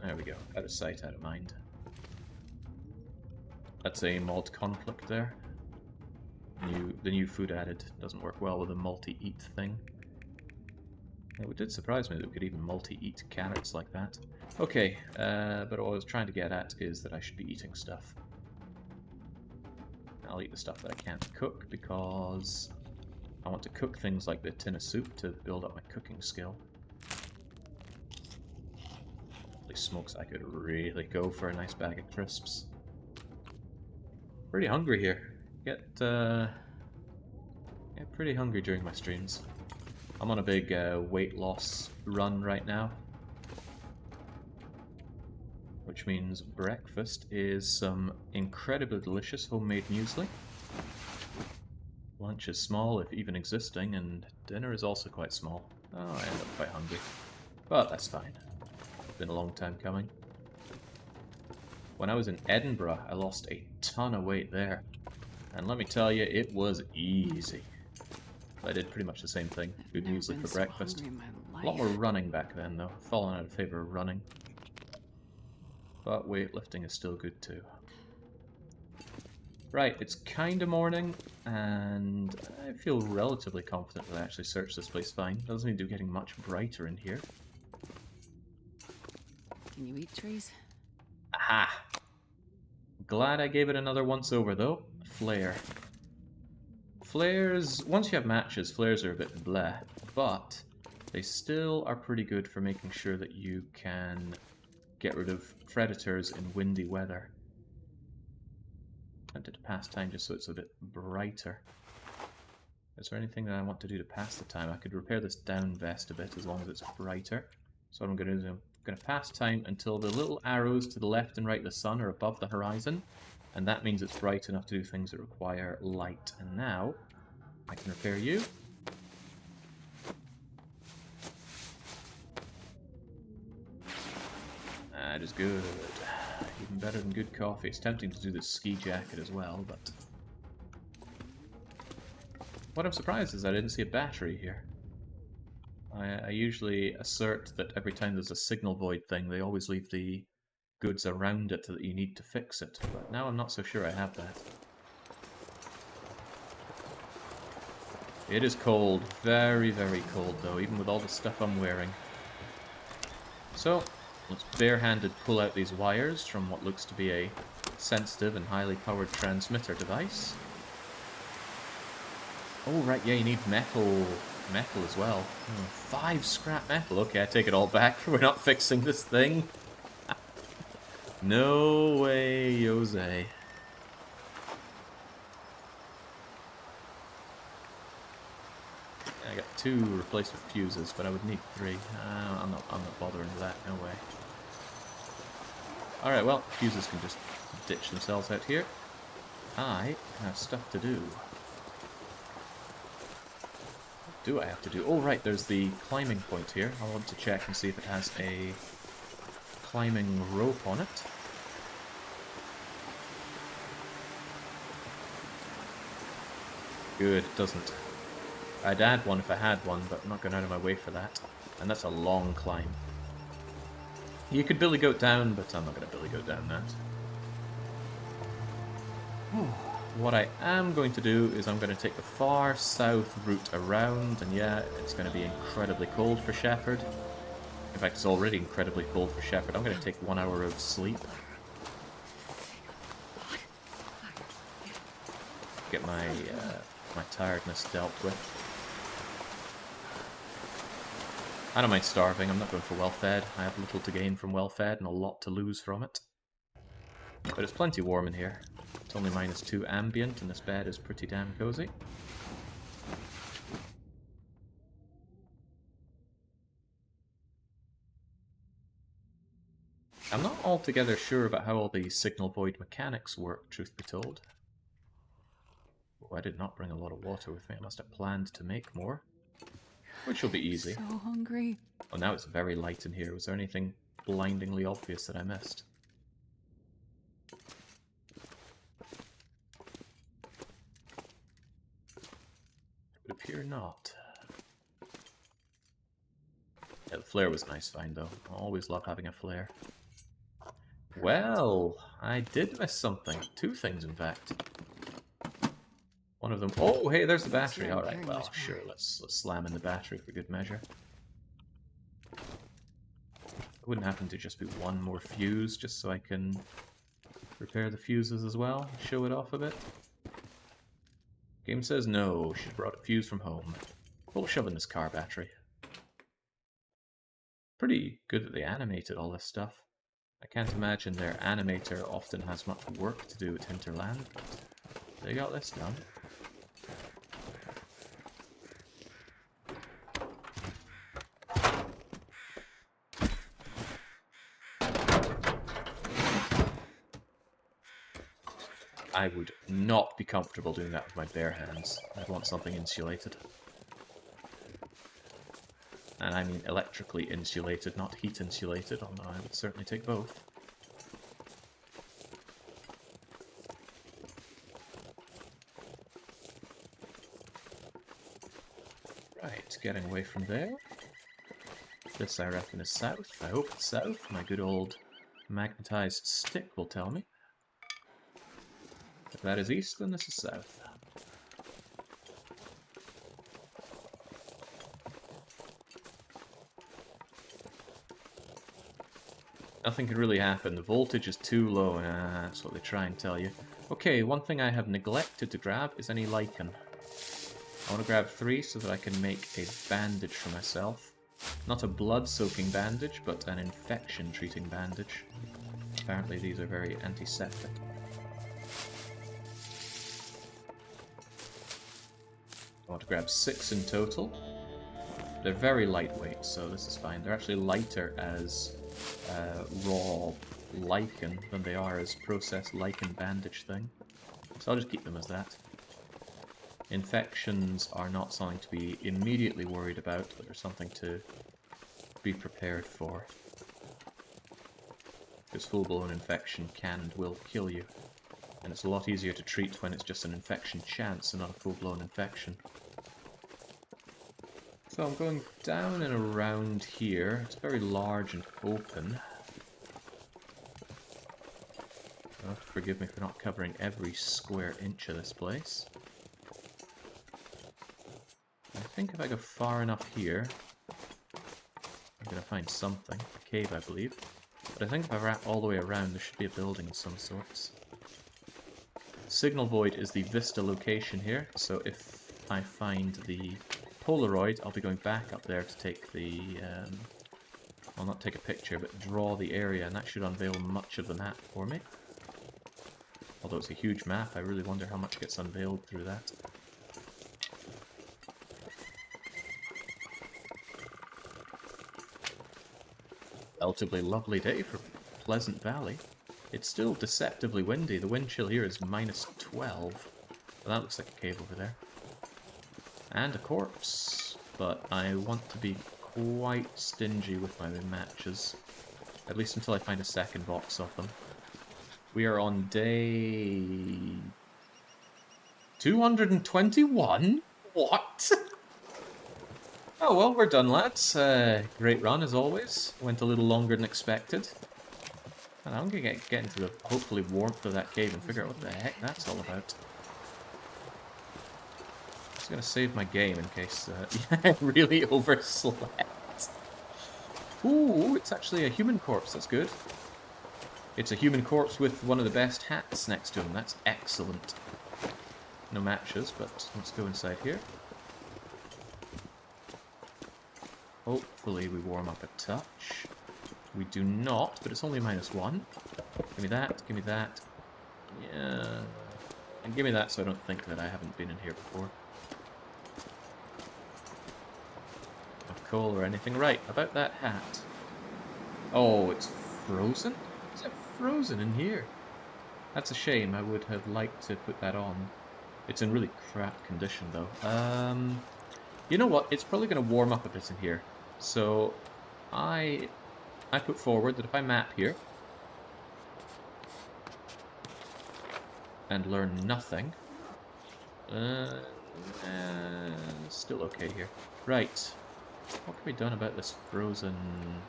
There we go. Out of sight, out of mind. That's a malt conflict there. The new food added doesn't work well with a multi-eat thing. It did surprise me that we could even multi-eat carrots like that. Okay, but what I was trying to get at is that I should be eating stuff. I'll eat the stuff that I can't cook because I want to cook things like the tin of soup to build up my cooking skill. Holy smokes, I could really go for a nice bag of crisps. Pretty hungry here. Get pretty hungry during my streams. I'm on a big weight loss run right now. Which means breakfast is some incredibly delicious homemade muesli. Lunch is small, if even existing, and dinner is also quite small. Oh, I end up quite hungry. But that's fine. It's been a long time coming. When I was in Edinburgh, I lost a ton of weight there. And let me tell you, it was easy. I did pretty much the same thing. Food muesli for breakfast. A lot more running back then, though. Fallen out of favor of running. But weightlifting is still good, too. Right, it's kinda morning, and I feel relatively confident that I actually searched this place fine. Doesn't need to be getting much brighter in here. Can you eat trees? Aha! Glad I gave it another once over, though. Flare. Flares, once you have matches, flares are a bit bleh, but they still are pretty good for making sure that you can get rid of predators in windy weather. I did pass time just so it's a bit brighter. Is there anything that I want to do to pass the time? I could repair this down vest a bit as long as it's brighter. So what I'm going to do is I'm going to pass time until the little arrows to the left and right of the sun are above the horizon. And that means it's bright enough to do things that require light. And now, I can repair you. That is good. Even better than good coffee. It's tempting to do this ski jacket as well, but... What I'm surprised is I didn't see a battery here. I usually assert that every time there's a signal void thing, they always leave the goods around it that you need to fix it, but now I'm not so sure I have that. It is cold, very, very cold though, even with all the stuff I'm wearing. So, let's barehanded pull out these wires from what looks to be a sensitive and highly powered transmitter device. Oh, right, yeah, you need metal as well. 5 scrap metal. Okay, I take it all back. We're not fixing this thing. No way, Jose. I got 2 replacement fuses, but I would need 3. I'm not bothering with that. No way. All right, well, fuses can just ditch themselves out here. I have stuff to do. What do I have to do? Oh, right, there's the climbing point here. I want to check and see if it has a climbing rope on it. Good, it doesn't. I'd add one if I had one, but I'm not going out of my way for that. And that's a long climb. You could billy goat down, but I'm not going to billy goat down that. What I am going to do is I'm going to take the far south route around, and yeah, it's going to be incredibly cold for Shepherd. In fact, it's already incredibly cold for Shepherd. I'm going to take 1 hour of sleep. Get my my tiredness dealt with. I don't mind starving. I'm not going for well-fed. I have little to gain from well-fed and a lot to lose from it. But it's plenty warm in here. It's only -2 ambient, and this bed is pretty damn cozy. I'm not altogether sure about how all the signal void mechanics work, truth be told. Oh, I did not bring a lot of water with me. I must have planned to make more. Which will be easy. So hungry. Oh, now it's very light in here. Was there anything blindingly obvious that I missed? It would appear not. Yeah, the flare was a nice find, though. I always love having a flare. Well, I did miss something. 2 things, in fact. One of them... Oh, hey, there's the battery. Alright, well, sure, let's slam in the battery for good measure. It wouldn't happen to just be 1 more fuse, just so I can repair the fuses as well, show it off a bit. Game says no, should have brought a fuse from home. We'll shove in this car battery. Pretty good that they animated all this stuff. I can't imagine their animator often has much work to do at Hinterland, but they got this done. I would not be comfortable doing that with my bare hands. I'd want something insulated. And I mean electrically insulated, not heat insulated, although I would certainly take both. Right, getting away from there. This I reckon is south. I hope it's south. My good old magnetized stick will tell me. If that is east, then this is south. Nothing can really happen. The voltage is too low. That's what they try and tell you. Okay, one thing I have neglected to grab is any lichen. I want to grab 3 so that I can make a bandage for myself. Not a blood-soaking bandage, but an infection-treating bandage. Apparently these are very antiseptic. I want to grab 6 in total. They're very lightweight, so this is fine. They're actually lighter as raw lichen than they are as processed lichen bandage thing. So I'll just keep them as that. Infections are not something to be immediately worried about, but they're something to be prepared for. Because full-blown infection can and will kill you. And it's a lot easier to treat when it's just an infection chance and not a full-blown infection. So I'm going down and around here. It's very large and open. You'll have to forgive me for not covering every square inch of this place. I think if I go far enough here, I'm going to find something. A cave, I believe. But I think if I wrap all the way around, there should be a building of some sorts. Signal Void is the Vista location here, so if I find the Polaroid, I'll be going back up there to take the... well, not take a picture, but draw the area, and that should unveil much of the map for me. Although it's a huge map, I really wonder how much gets unveiled through that. Relatively lovely day for Pleasant Valley. It's still deceptively windy. The wind chill here is -12. Well, that looks like a cave over there. And a corpse. But I want to be quite stingy with my matches. At least until I find a second box of them. We are on day... 221? What? Oh well, we're done, lads. Great run, as always. Went a little longer than expected. And I'm gonna get into the, hopefully, warmth of that cave and figure out what the heck that's all about. Just gonna save my game in case I really overslept. Ooh, it's actually a human corpse, that's good. It's a human corpse with one of the best hats next to him, that's excellent. No matches, but let's go inside here. Hopefully we warm up a touch. We do not, but it's only -1. Give me that, give me that. Yeah. And give me that so I don't think that I haven't been in here before. No coal or anything. Right, about that hat. Oh, it's frozen? Is it frozen in here? That's a shame, I would have liked to put that on. It's in really crap condition though. You know what, it's probably going to warm up a bit in here. So, I put forward that if I map here and learn nothing, still okay here. Right, what can be done about this frozen...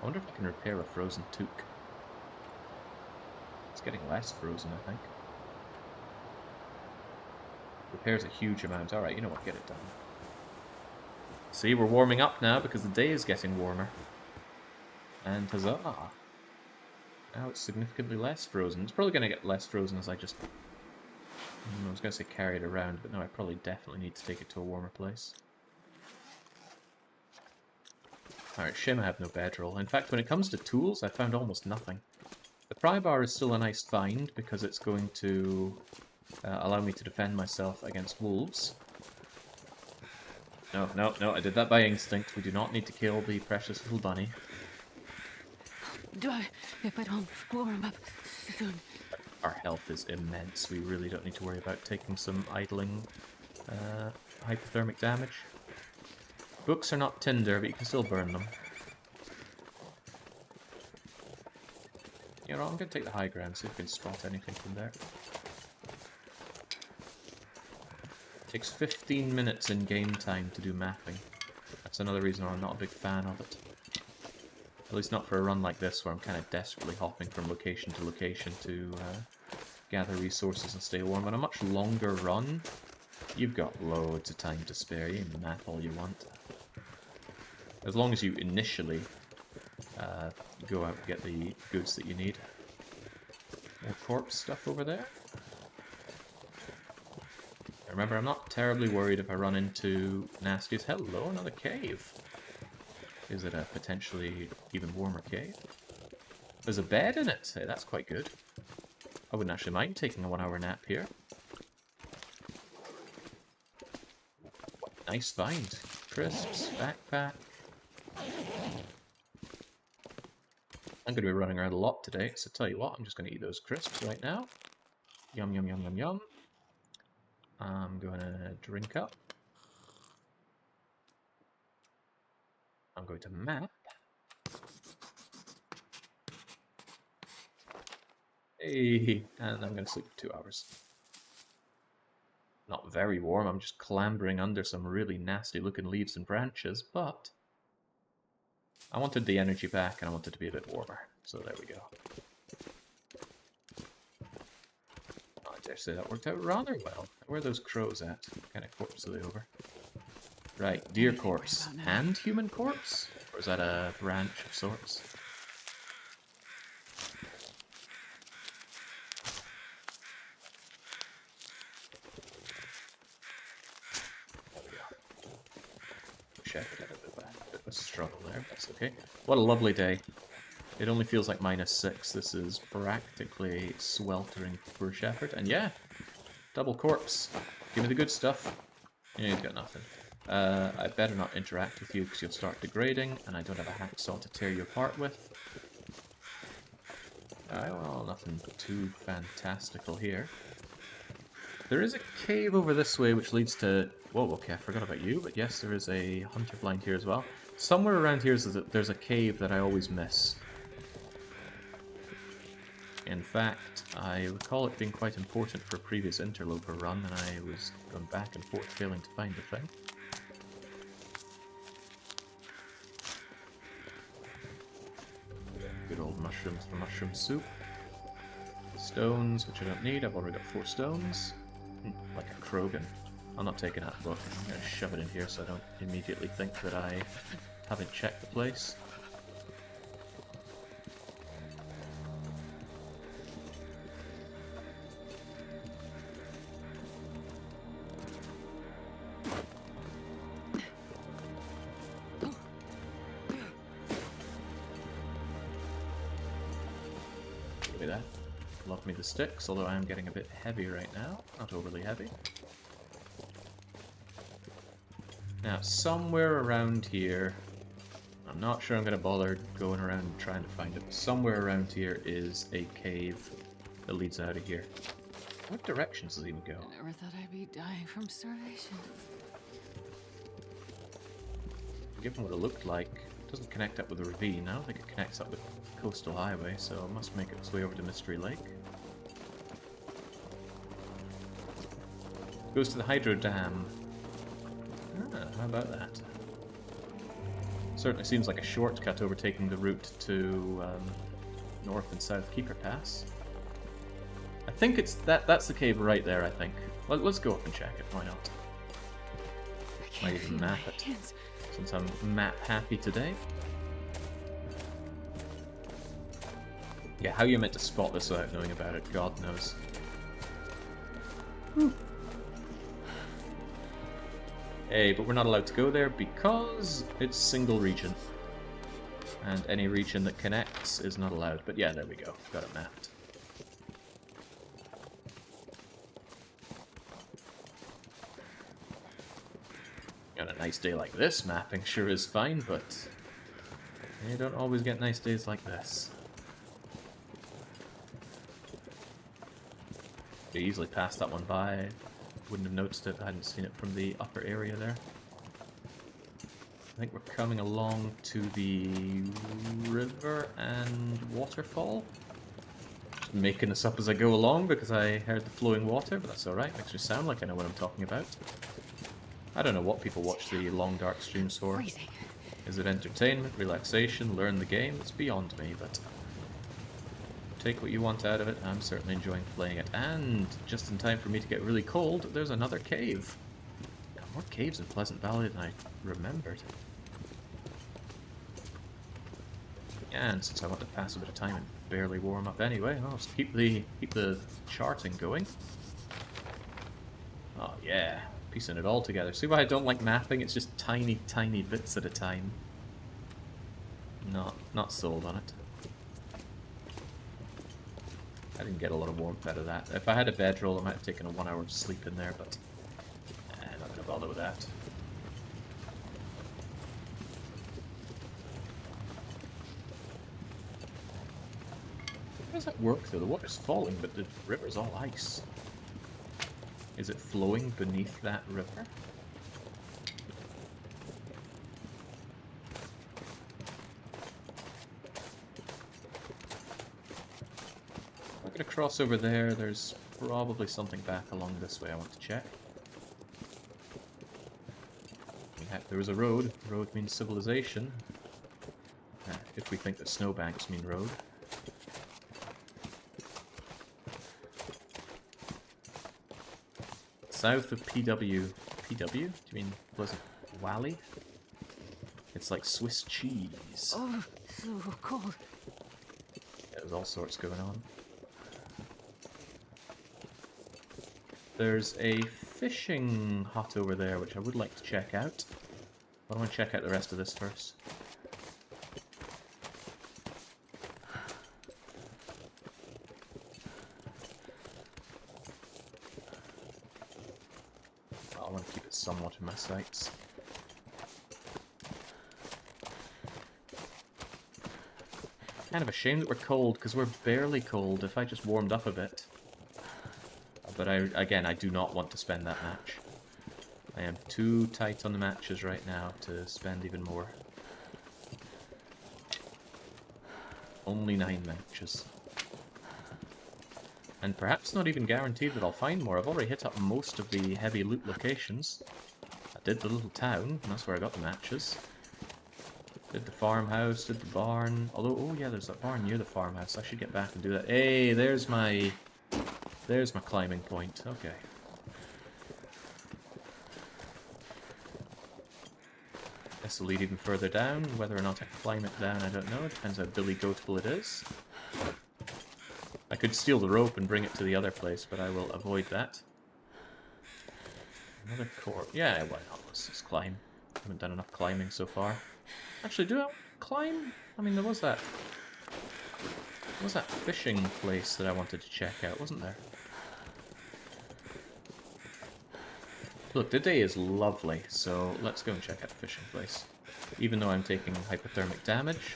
I wonder if I can repair a frozen toque. It's getting less frozen, I think. Repairs a huge amount. Alright, you know what, get it done. See, we're warming up now because the day is getting warmer. And huzzah! Now it's significantly less frozen. It's probably going to get less frozen as I just... I was going to say carry it around, but no, I probably definitely need to take it to a warmer place. Alright, shame I have no bedroll. In fact, when it comes to tools, I found almost nothing. The pry bar is still a nice find because it's going to allow me to defend myself against wolves. No, no, no, I did that by instinct. We do not need to kill the precious little bunny. Die if I don't warm up soon. Our health is immense. We really don't need to worry about taking some idling hypothermic damage. Books are not tinder, but you can still burn them. You know, I'm going to take the high ground, see if we can spot anything from there. Takes 15 minutes in game time to do mapping. That's another reason why I'm not a big fan of it. At least not for a run like this, where I'm kind of desperately hopping from location to location to gather resources and stay warm. On a much longer run, you've got loads of time to spare. You can map all you want. As long as you initially go out and get the goods that you need. More corpse stuff over there. Remember, I'm not terribly worried if I run into nasties. Hello, another cave. Is it a potentially even warmer cave? There's a bed in it. Hey, that's quite good. I wouldn't actually mind taking a 1-hour nap here. Nice find. Crisps, backpack. I'm going to be running around a lot today, so tell you what, I'm just going to eat those crisps right now. Yum, yum, yum, yum, yum. I'm going to drink up. I'm going to map. Hey, and I'm going to sleep for 2 hours. Not very warm, I'm just clambering under some really nasty looking leaves and branches, but I wanted the energy back and I wanted to be a bit warmer, so there we go. dare say that worked out rather well. Where are those crows at? What kind of corpse are they over? Right, deer corpse. And human corpse? Or is that a branch of sorts? There we go. Shepherd had a bit of a struggle there, but that's okay. What a lovely day. It only feels like -6. This is practically sweltering poor shepherd. And yeah, double corpse. Give me the good stuff. Yeah, he's got nothing. I better not interact with you because you'll start degrading, and I don't have a hacksaw to tear you apart with. Well, nothing too fantastical here. There is a cave over this way which leads to... Whoa, okay, I forgot about you, but yes, there is a hunter blind here as well. Somewhere around here there's a cave that I always miss. In fact, I recall it being quite important for a previous interloper run, and I was going back and forth failing to find the thing. Good old mushrooms for mushroom soup. Stones, which I don't need. I've already got 4 stones. Like a Krogan. I'm not taking that book. I'm going to shove it in here so I don't immediately think that I haven't checked the place. Look at that. Love me the sticks, although I am getting a bit heavy right now. Not overly heavy. Now, somewhere around here, I'm not sure I'm going to bother going around and trying to find it, but somewhere around here is a cave that leads out of here. What directions does it even go? I never thought I'd be dying from starvation. Given what it looked like, it doesn't connect up with the ravine. I don't think it connects up with the coastal highway, so it must make its way over to Mystery Lake. Goes to the hydro dam. Ah, how about that? Certainly seems like a shortcut overtaking the route to North and South Keeper Pass. I think it's that's the cave right there, I think. Let's go up and check it, why not? Might even map it, since I'm map happy today. Yeah, how you meant to spot this without knowing about it, God knows. Whew. Hey, but we're not allowed to go there because it's single region. And any region that connects is not allowed. But yeah, there we go. Got it mapped. On a nice day like this, mapping sure is fine, but you don't always get nice days like this. Could easily pass that one by. Wouldn't have noticed it if I hadn't seen it from the upper area there. I think we're coming along to the river and waterfall. Just making this up as I go along because I heard the flowing water, but that's alright. Makes me sound like I know what I'm talking about. I don't know what people watch the long dark streams for. Freezing. Is it entertainment, relaxation, learn the game? It's beyond me, but take what you want out of it. I'm certainly enjoying playing it. And just in time for me to get really cold, there's another cave. Got more caves in Pleasant Valley than I remembered. And since I want to pass a bit of time and barely warm up anyway, I'll just keep the charting going. Oh yeah, piecing it all together. See why I don't like mapping? It's just tiny, tiny bits at a time. Not sold on it. I didn't get a lot of warmth out of that. If I had a bedroll, I might have taken a 1 hour sleep in there, but I'm not going to bother with that. How does that work, though? The water's falling, but the river's all ice. Is it flowing beneath that river? Cross over there, there's probably something back along this way I want to check. There was a road. Road means civilization. If we think that snowbanks mean road. south of PW. PW? Do you mean Pleasant Valley? It's like Swiss cheese. Oh, so cold. There's all sorts going on. There's a fishing hut over there, which I would like to check out. But I want to check out the rest of this first. I want to keep it somewhat in my sights. Kind of a shame that we're cold, because we're barely cold if I just warmed up a bit. But again, I do not want to spend that match. I am too tight on the matches right now to spend even more. Only 9 matches. And perhaps not even guaranteed that I'll find more. I've already hit up most of the heavy loot locations. I did the little town, and that's where I got the matches. Did the farmhouse, did the barn. Although, oh yeah, there's that barn near the farmhouse. I should get back and do that. Hey, there's my climbing point. Okay. This will lead even further down. Whether or not I climb it down, I don't know. It depends how Billy Goatful it is. I could steal the rope and bring it to the other place, but I will avoid that. Another corpse. Yeah, why not? Let's just climb. I haven't done enough climbing so far. Actually, do I climb? I mean, there was that fishing place that I wanted to check out, wasn't there? Look, the day is lovely, so let's go and check out the fishing place. Even though I'm taking hypothermic damage.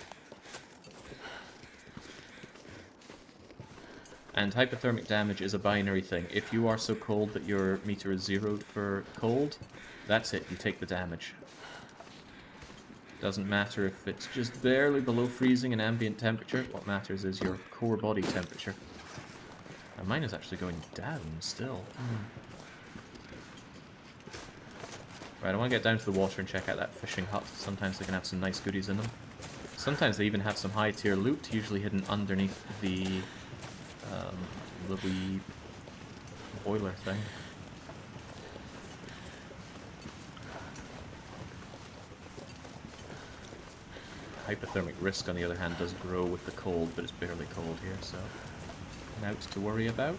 And hypothermic damage is a binary thing. If you are so cold that your meter is zeroed for cold, that's it, you take the damage. Doesn't matter if it's just barely below freezing in ambient temperature, what matters is your core body temperature. And mine is actually going down still. Right, I want to get down to the water and check out that fishing hut. Sometimes they can have some nice goodies in them. Sometimes they even have some high tier loot, usually hidden underneath the wee boiler thing. Hypothermic risk, on the other hand, does grow with the cold, but it's barely cold here, so not to worry about.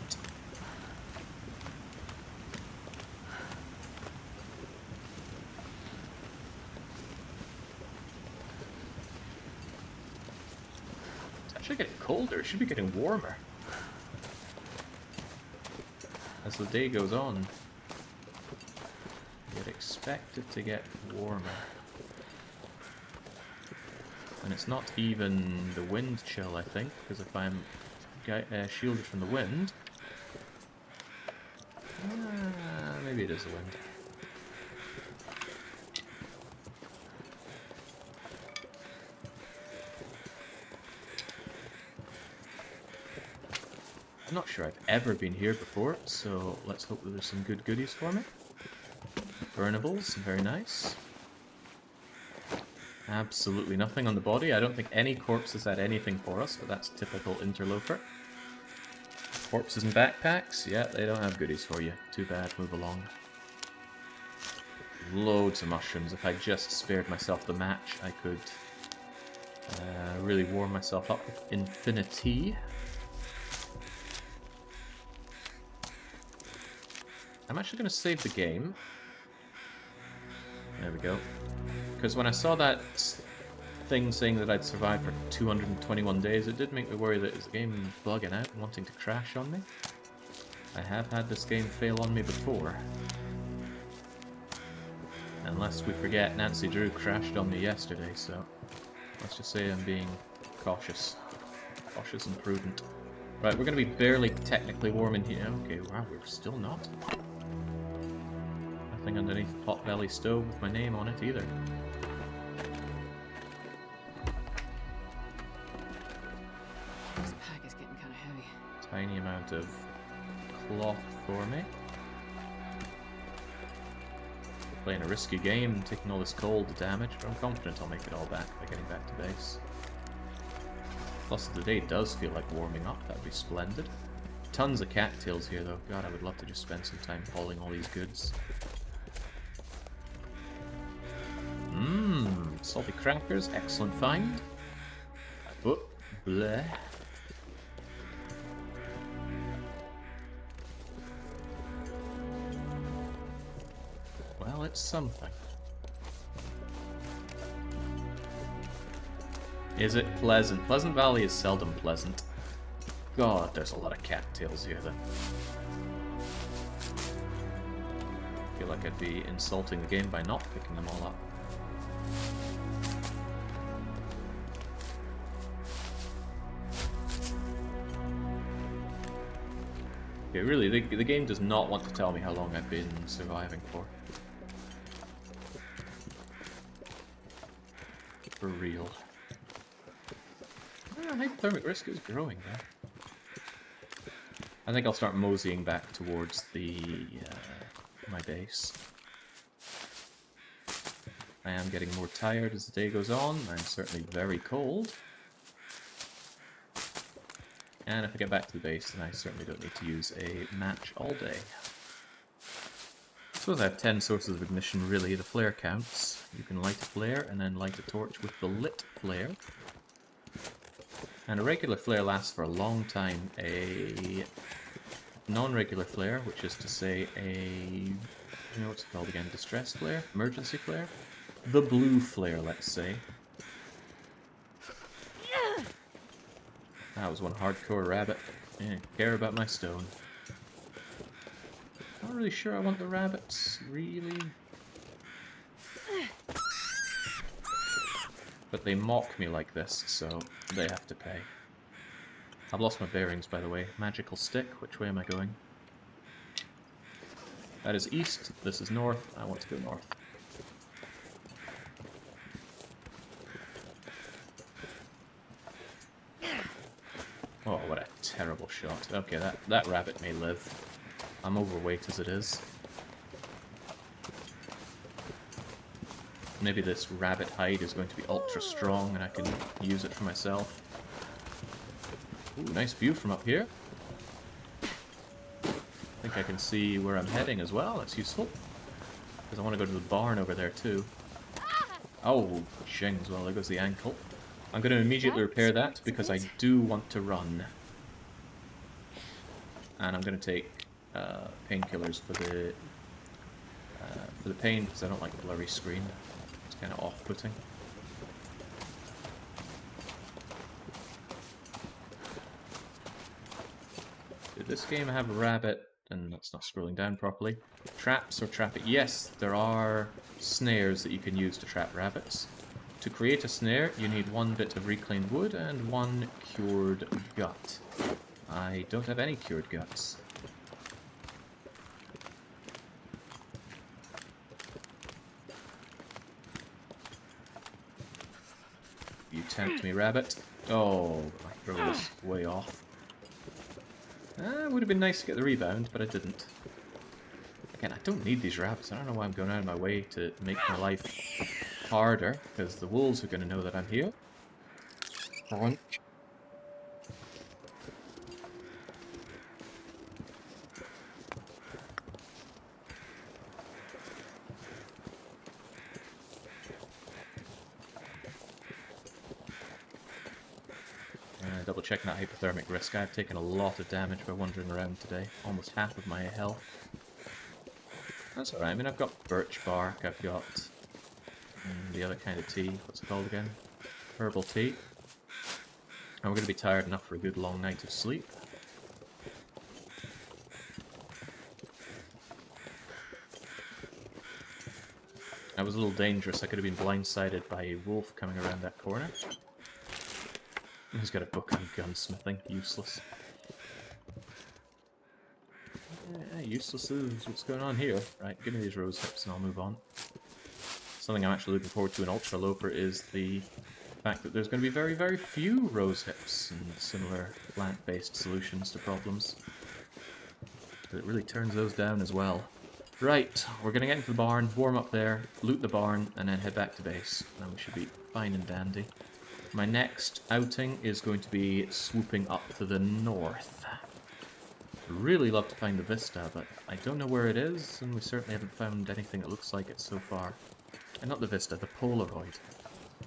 It's actually getting colder. It should be getting warmer as the day goes on. You'd expect it to get warmer. And it's not even the wind chill, I think, because if I'm shielded from the wind... maybe it is the wind. I'm not sure I've ever been here before, so let's hope that there's some good goodies for me. Burnables, very nice. Absolutely nothing on the body. I don't think any corpses had anything for us, but that's typical interloper. Corpses and backpacks? Yeah, they don't have goodies for you. Too bad, move along. Loads of mushrooms. If I just spared myself the match, I could really warm myself up with infinity. I'm actually going to save the game. There we go. Because when I saw that thing saying that I'd survived for 221 days, it did make me worry that is the game bugging out and wanting to crash on me. I have had this game fail on me before. Unless we forget, Nancy Drew crashed on me yesterday, so let's just say I'm being cautious. Cautious and prudent. Right, we're going to be barely technically warm in here. Okay, wow, we're still not. Nothing underneath the potbelly stove with my name on it either. This pack is getting kind of heavy. Tiny amount of cloth for me. Playing a risky game, taking all this cold damage, but I'm confident I'll make it all back by getting back to base. Plus, the day does feel like warming up, that'd be splendid. Tons of cattails here, though. God, I would love to just spend some time hauling all these goods. Mmm, salty crackers, excellent find. Oh, bleh. Well, it's something. Is it pleasant? Pleasant Valley is seldom pleasant. God, there's a lot of cattails here, then. I feel like I'd be insulting the game by not picking them all up. Okay, really, the game does not want to tell me how long I've been surviving for. For real. Hypothermic risk is growing there. I think I'll start moseying back towards the my base. I am getting more tired as the day goes on. I'm certainly very cold. And if I get back to the base, then I certainly don't need to use a match all day. I suppose I have 10 sources of ignition, really. The flare counts. You can light a flare and then light a torch with the lit flare. And a regular flare lasts for a long time. A non-regular flare, which is to say what's it called again? Distress flare? Emergency flare? The blue flare, let's say. That was one hardcore rabbit. Yeah, care about my stone. Not really sure I want the rabbits, really. But they mock me like this, so they have to pay. I've lost my bearings, by the way. Magical stick, which way am I going? That is east, this is north. I want to go north. Oh, what a terrible shot. Okay, that rabbit may live. I'm overweight as it is. Maybe this rabbit hide is going to be ultra strong and I can use it for myself. Ooh, nice view from up here. I think I can see where I'm heading as well. That's useful. Because I want to go to the barn over there too. Oh, shing as well. There goes the ankle. I'm going to immediately repair that because I do want to run. And I'm going to take painkillers for the pain because I don't like the blurry screen. It's kind of off-putting. Did this game have a rabbit? And that's not scrolling down properly. Traps or trap it? Yes, there are snares that you can use to trap rabbits. To create a snare, you need 1 bit of reclaimed wood and 1 cured gut. I don't have any cured guts. You tempt me, rabbit. Oh, my throw is way off. It would have been nice to get the rebound, but I didn't. Again, I don't need these rabbits. I don't know why I'm going out of my way to make my life harder, because the wolves are going to know that I'm here. Crunch. Double checking that hypothermic risk. I've taken a lot of damage by wandering around today. Almost half of my health. That's alright. I mean, I've got birch bark, I've got the other kind of tea. What's it called again? Herbal tea. And we're going to be tired enough for a good long night of sleep. That was a little dangerous. I could have been blindsided by a wolf coming around that corner. He's got a book on gunsmithing. Useless. Yeah, useless is what's going on here. Right, give me these rose hips and I'll move on. Something I'm actually looking forward to in Ultra Loper is the fact that there's going to be very, very few rose hips and similar plant-based solutions to problems. But it really turns those down as well. Right, we're going to get into the barn, warm up there, loot the barn, and then head back to base. And we should be fine and dandy. My next outing is going to be swooping up to the north. Really love to find the Vista, but I don't know where it is, and we certainly haven't found anything that looks like it so far. And not the Vista, the Polaroid.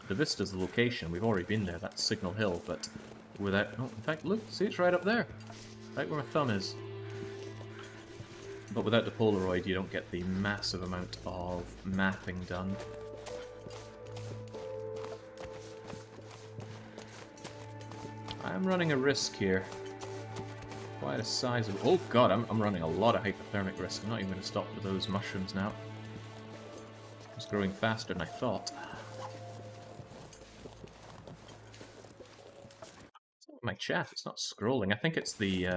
The Vista's the location, we've already been there, that's Signal Hill, but without... Oh, in fact, look, see, it's right up there. Right where my thumb is. But without the Polaroid, you don't get the massive amount of mapping done. I'm running a risk here. Quite a sizable... Oh god, I'm running a lot of hypothermic risk. I'm not even going to stop for those mushrooms now. It's growing faster than I thought. My chat, it's not scrolling. I think it's the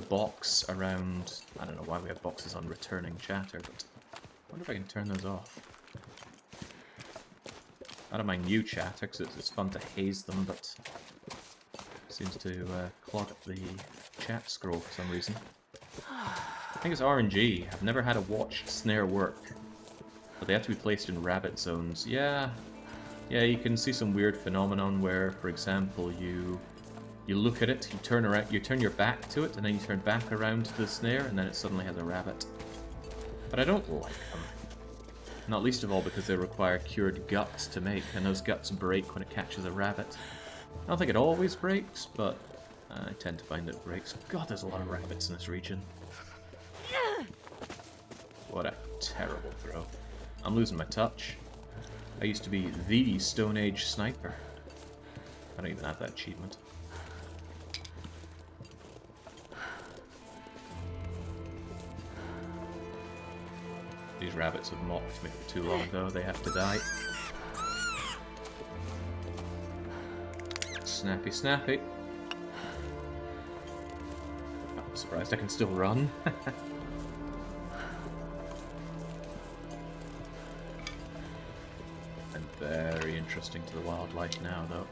box around... I don't know why we have boxes on returning chatter, but I wonder if I can turn those off. I don't mind new chatter, because it's fun to haze them, but seems to clog up the chat scroll for some reason. I think it's RNG. I've never had a watched snare work, but they have to be placed in rabbit zones. Yeah, you can see some weird phenomenon where, for example, you look at it, you turn around, you turn your back to it, and then you turn back around to the snare, and then it suddenly has a rabbit. But I don't like them. Not least of all because they require cured guts to make, and those guts break when it catches a rabbit. I don't think it always breaks, but I tend to find it breaks. God, there's a lot of rabbits in this region. What a terrible throw. I'm losing my touch. I used to be the Stone Age sniper. I don't even have that achievement. These rabbits have mocked me for too long though, they have to die. Snappy, snappy. I'm surprised I can still run. And very interesting to the wildlife now, though.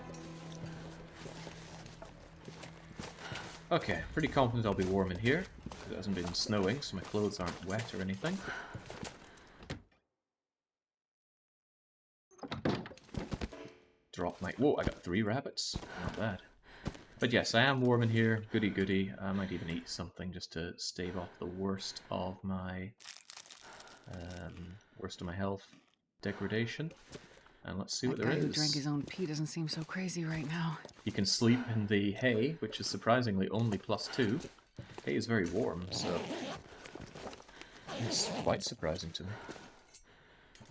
Okay, pretty confident I'll be warm in here. It hasn't been snowing, so my clothes aren't wet or anything. Drop my... Whoa, I got 3 rabbits. Not bad. But yes, I am warm in here. Goody goody. I might even eat something just to stave off the worst of my health degradation. And let's see what there is. That guy who drank his own pee doesn't seem so crazy right now. You can sleep in the hay, which is surprisingly only +2. Hay is very warm, so it's quite surprising to me.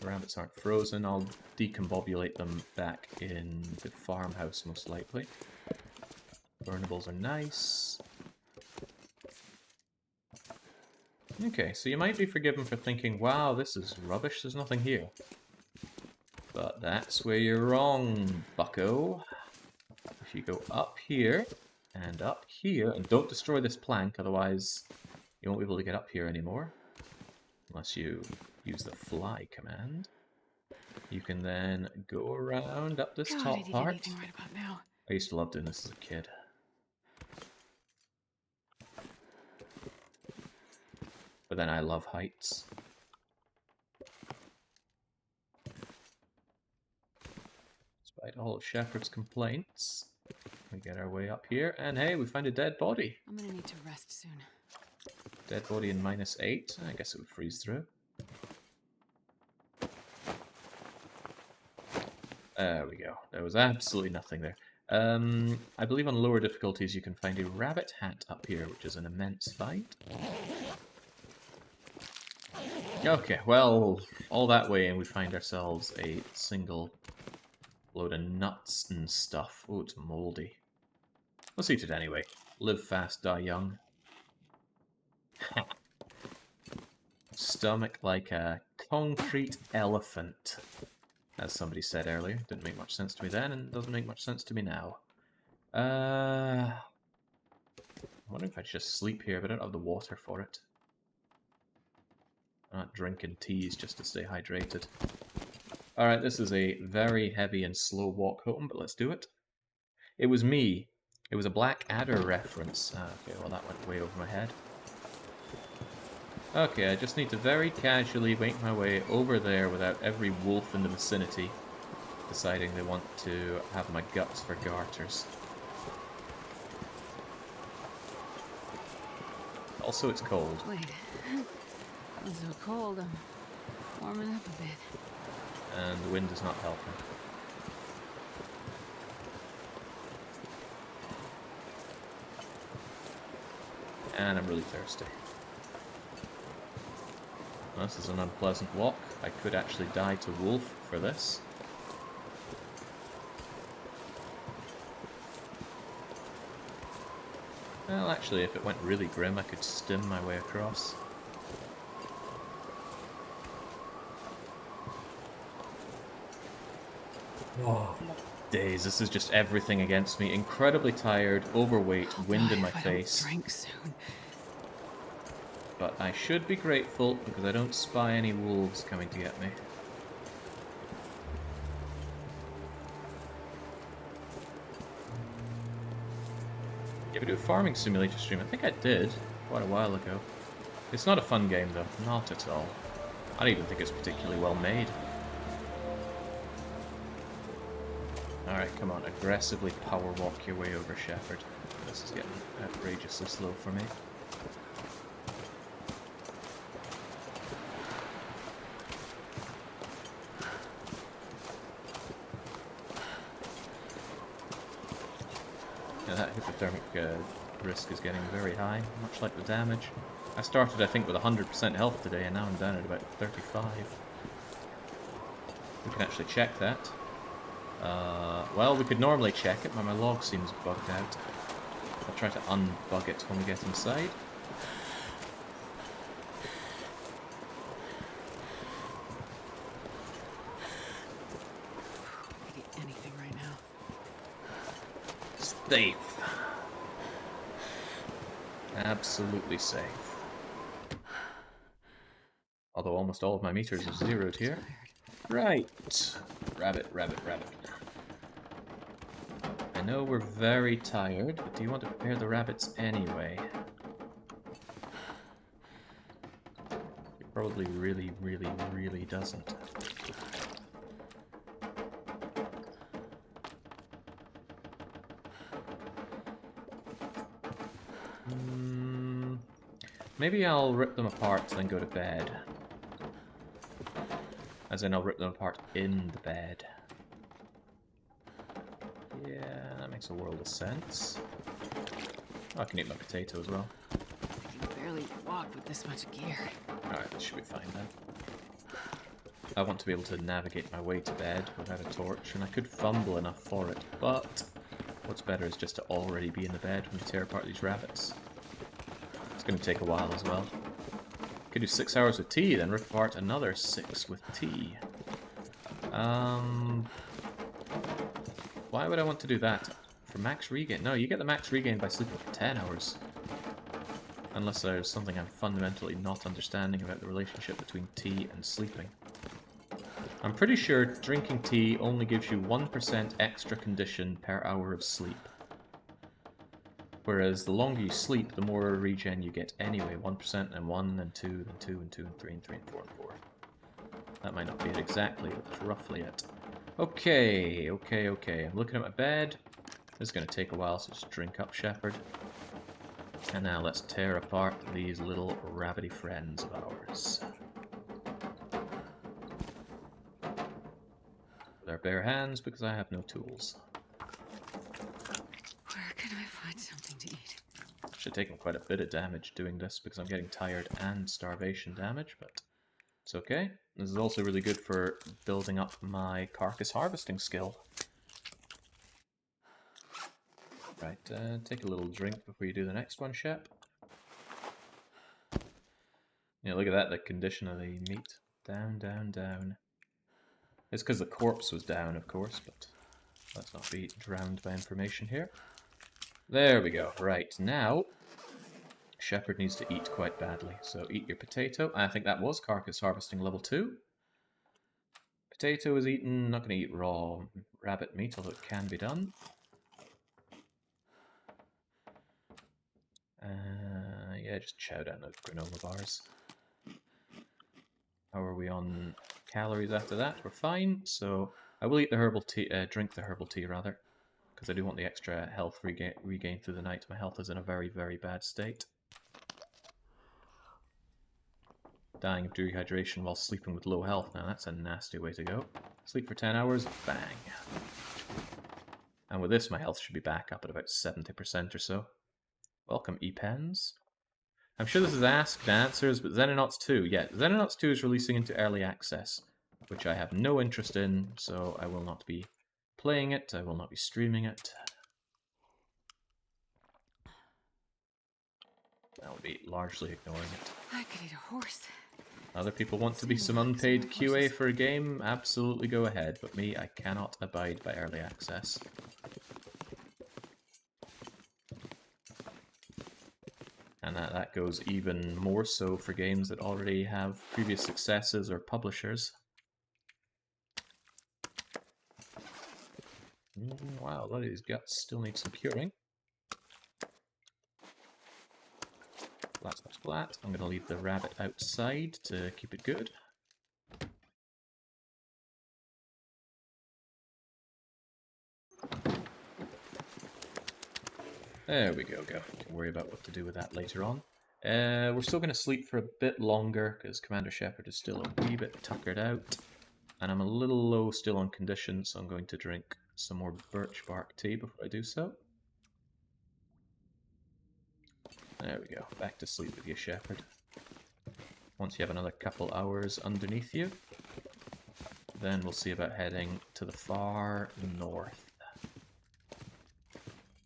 The rabbits aren't frozen. I'll decombobulate them back in the farmhouse, most likely. Burnables are nice. Okay, so you might be forgiven for thinking, wow, this is rubbish, there's nothing here. But that's where you're wrong, bucko. If you go up here, and don't destroy this plank, otherwise you won't be able to get up here anymore. Unless you use the fly command. You can then go around up this top part. Right about now. I used to love doing this as a kid. But then I love heights. Despite all of Shepard's complaints, we get our way up here, and hey, we find a dead body. I'm gonna need to rest soon. Dead body in -8. I guess it would freeze through. There we go. There was absolutely nothing there. I believe on lower difficulties you can find a rabbit hat up here, which is an immense fight. Okay, well, all that way and we find ourselves a single load of nuts and stuff. Oh, it's moldy. Let's eat it anyway. Live fast, die young. Stomach like a concrete elephant, as somebody said earlier. Didn't make much sense to me then, and doesn't make much sense to me now. I wonder if I should just sleep here, but I don't have the water for it. I'm not drinking teas just to stay hydrated. Alright, this is a very heavy and slow walk home, but let's do it. It was me. It was a Black Adder reference. Okay, well that went way over my head. Okay, I just need to very casually make my way over there without every wolf in the vicinity deciding they want to have my guts for garters. Also, it's cold. Wait. It's so cold, I'm warming up a bit. And the wind is not helping. And I'm really thirsty. Well, this is an unpleasant walk. I could actually die to wolf for this. Well, actually, if it went really grim, I could stim my way across. Oh, days. This is just everything against me. Incredibly tired, overweight, wind in my face. Drink soon. But I should be grateful because I don't spy any wolves coming to get me. You ever do a farming simulator stream? I think I did quite a while ago. It's not a fun game though, not at all. I don't even think it's particularly well made. Alright, come on, aggressively power walk your way over Shepherd. This is getting outrageously slow for me. Yeah, that hypothermic risk is getting very high, much like the damage. I started, I think, with 100% health today, and now I'm down at about 35. We can actually check that. Well, we could normally check it, but my log seems bugged out. I'll try to unbug it when we get inside. I could eat anything right now. Safe. Absolutely safe. Although almost all of my meters are zeroed here. Right. Rabbit, rabbit, rabbit. I know we're very tired, but do you want to prepare the rabbits anyway? He probably really doesn't. Maybe I'll rip them apart and then go to bed. As in, I'll rip them apart in the bed. Yeah, that makes a world of sense. Oh, I can eat my potato as well. I can barely walk with this much gear. Alright, this should be fine then. I want to be able to navigate my way to bed without a torch, and I could fumble enough for it, but what's better is just to already be in the bed when we tear apart these rabbits. It's going to take a while as well. Could do 6 hours with tea, then rip apart another 6 with tea. Why would I want to do that? For max regain? No, you get the max regain by sleeping for 10 hours. Unless there's something I'm fundamentally not understanding about the relationship between tea and sleeping. I'm pretty sure drinking tea only gives you 1% extra condition per hour of sleep. Whereas the longer you sleep, the more regen you get anyway. 1%, then 1, then 2, then 2, and 2, and 3, and 3, and 4, and 4. That might not be it exactly, but that's roughly it. Okay. I'm looking at my bed. This is going to take a while, so just drink up, Shepherd. And now let's tear apart these little rabbity friends of ours. With our bare hands, because I have no tools. Where can I find something to eat? Should take him quite a bit of damage doing this because I'm getting tired and starvation damage, but it's okay. This is also really good for building up my carcass harvesting skill. Right, take a little drink before you do the next one, Shep. Yeah, look at that, the condition of the meat. Down, down, down. It's because the corpse was down, of course, but let's not be drowned by information here. There we go. Right, now Shepherd needs to eat quite badly, so eat your potato. I think that was carcass harvesting level 2. Potato is eaten, not going to eat raw rabbit meat, although it can be done. Yeah, just chow down those granola bars. How are we on calories after that? We're fine, so I will eat the herbal tea, drink the herbal tea rather, because I do want the extra health regain through the night. My health is in a very bad state. dying of dehydration while sleeping with low health. Now that's a nasty way to go. Sleep for 10 hours, bang. And with this, my health should be back up at about 70% or so. Welcome, E-Pens. I'm sure this is Asked Answers, but Xenonauts 2. Yeah, Xenonauts 2 is releasing into early access, which I have no interest in, so I will not be playing it, I will not be streaming it. I'll be largely ignoring it. I could eat a horse. Other people want to be some unpaid QA for a game, absolutely go ahead, but me, I cannot abide by early access. And that goes even more so for games that already have previous successes or publishers. Wow, a lot of these guts still need some curing. Flat, flat. I'm going to leave the rabbit outside to keep it good. There we go. Don't worry about what to do with that later on. We're still going to sleep for a bit longer because Commander Shepard is still a wee bit tuckered out. And I'm a little low still on condition, so I'm going to drink some more birch bark tea before I do so. There we go. Back to sleep with you, Shepard. Once you have another couple hours underneath you, then we'll see about heading to the far north.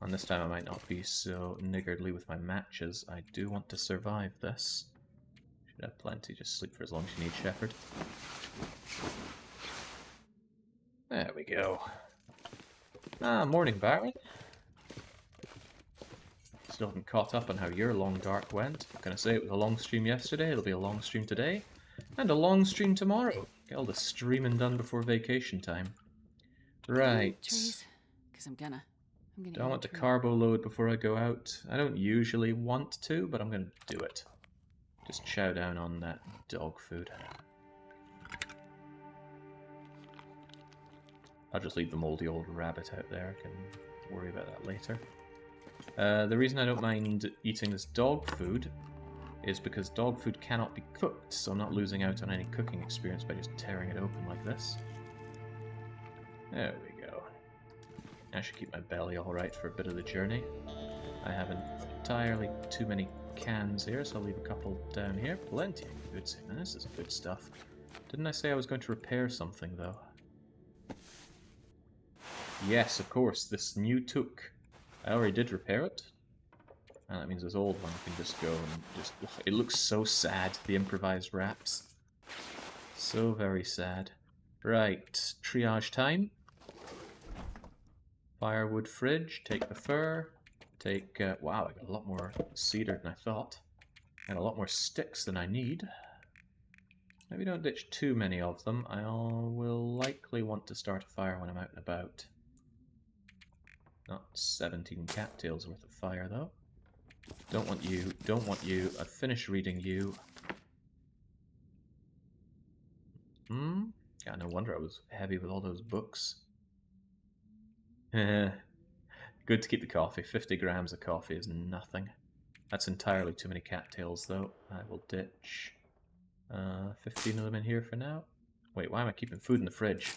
And this time I might not be so niggardly with my matches. I do want to survive this. Should have plenty. Just sleep for as long as you need, Shepard. There we go. Morning, Baron. Still haven't caught up on how your long dark went. I'm gonna say it was a long stream yesterday, it'll be a long stream today, and a long stream tomorrow. Get all the streaming done before vacation time. Right. Trees, because I'm gonna Do I want to carbo load before I go out? I don't usually want to, but I'm gonna do it. Just chow down on that dog food. I'll just leave the moldy old rabbit out there. I can worry about that later. The reason I don't mind eating this dog food is because dog food cannot be cooked, so I'm not losing out on any cooking experience by just tearing it open like this. There we go. I should keep my belly alright for a bit of the journey. I haven't entirely too many cans here, so I'll leave a couple down here. Plenty of goods. Man, this is good stuff. Didn't I say I was going to repair something, though? Yes, of course, this new took. I already did repair it. And that means this old one can just go and just... It looks so sad, the improvised wraps. So very sad. Right, triage time. Firewood fridge, take the fur. Take... wow, I got a lot more cedar than I thought. And a lot more sticks than I need. Maybe don't ditch too many of them. I will likely want to start a fire when I'm out and about. Not 17 cattails worth of fire, though. Don't want you, don't want you. I've finished reading you. Yeah, no wonder I was heavy with all those books. Good to keep the coffee. 50 grams of coffee is nothing. That's entirely too many cattails, though. I will ditch 15 of them in here for now. Wait, why am I keeping food in the fridge?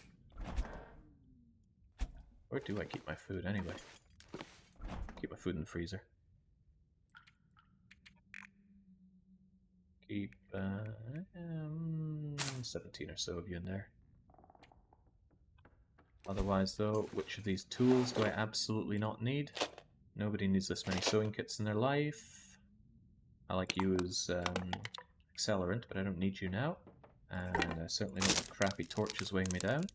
Where do I keep my food, anyway? Keep my food in the freezer. Keep 17 or so of you in there. Otherwise, though, which of these tools do I absolutely not need? Nobody needs this many sewing kits in their life. I like you as accelerant, but I don't need you now. And I certainly don't want crappy torches weighing me down.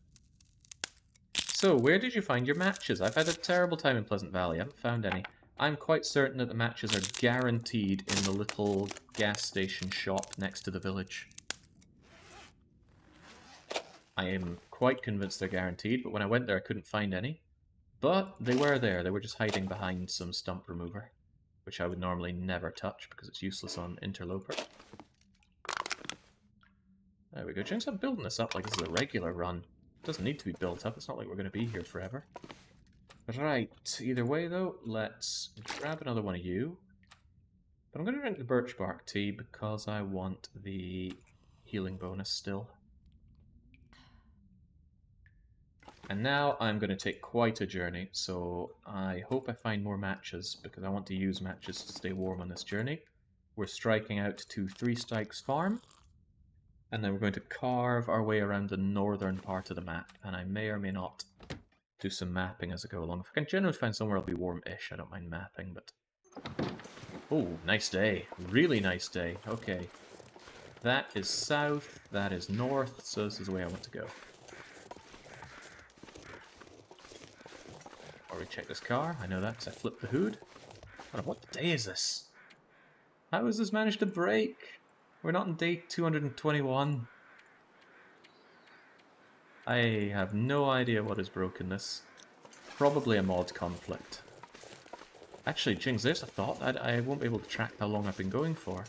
So, where did you find your matches? I've had a terrible time in Pleasant Valley. I haven't found any. I'm quite certain that the matches are guaranteed in the little gas station shop next to the village. I am quite convinced they're guaranteed, but when I went there I couldn't find any. But they were there. They were just hiding behind some stump remover, which I would normally never touch because it's useless on Interloper. There we go. Jinx, I'm building this up like this is a regular run. It doesn't need to be built up. It's not like we're going to be here forever. Right. Either way, though, let's grab another one of you. But I'm going to drink the birch bark tea because I want the healing bonus still. And now I'm going to take quite a journey, so I hope I find more matches, because I want to use matches to stay warm on this journey. We're striking out to Three Strikes Farm, and then we're going to carve our way around the northern part of the map, and I may or may not do some mapping as I go along. If I can generally find somewhere I'll be warm-ish, I don't mind mapping, but... Oh, nice day. Really nice day. Okay. That is south, that is north, so this is the way I want to go. Already check this car, I know that because I flipped the hood. What day is this? How has this managed to break? We're not on day 221. I have no idea what has broken this. Probably a mod conflict. Actually, Jings, there's a thought. I won't be able to track how long I've been going for.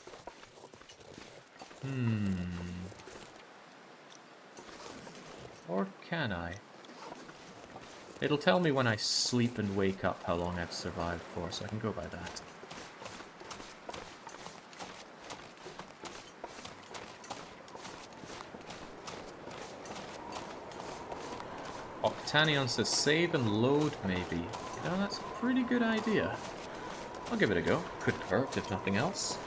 Or can I? It'll tell me when I sleep and wake up how long I've survived for, so I can go by that. Octanion says save and load, maybe. You know, that's a pretty good idea. I'll give it a go. Couldn't hurt, if nothing else.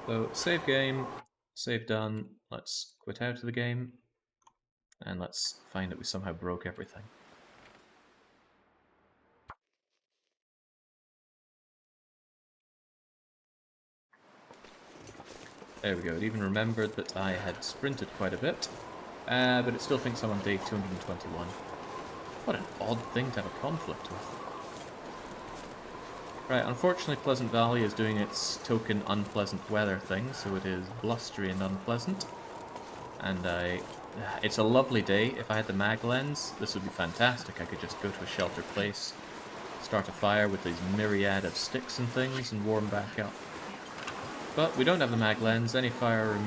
So, save game, save done. Let's quit out of the game. And let's find that we somehow broke everything. There we go. It even remembered that I had sprinted quite a bit. But it still thinks I'm on day 221. What an odd thing to have a conflict with. Right, unfortunately Pleasant Valley is doing its token unpleasant weather thing, so it is blustery and unpleasant. And it's a lovely day. If I had the mag lens, this would be fantastic. I could just go to a shelter place, start a fire with these myriad of sticks and things, and warm back up. But we don't have the mag lens. Any fire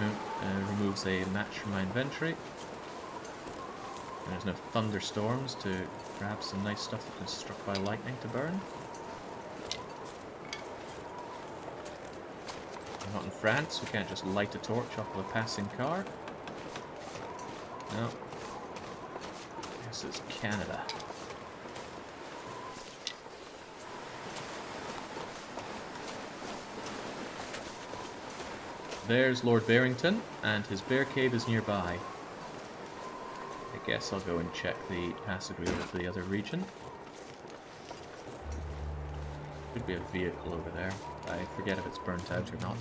removes a match from my inventory. And there's no thunderstorms to grab some nice stuff that's been struck by lightning to burn. We're not in France. We can't just light a torch off of a passing car. No. This is Canada. There's Lord Barrington, and his bear cave is nearby. I guess I'll go and check the passageway over to the other region. Could be a vehicle over there. I forget if it's burnt out or not.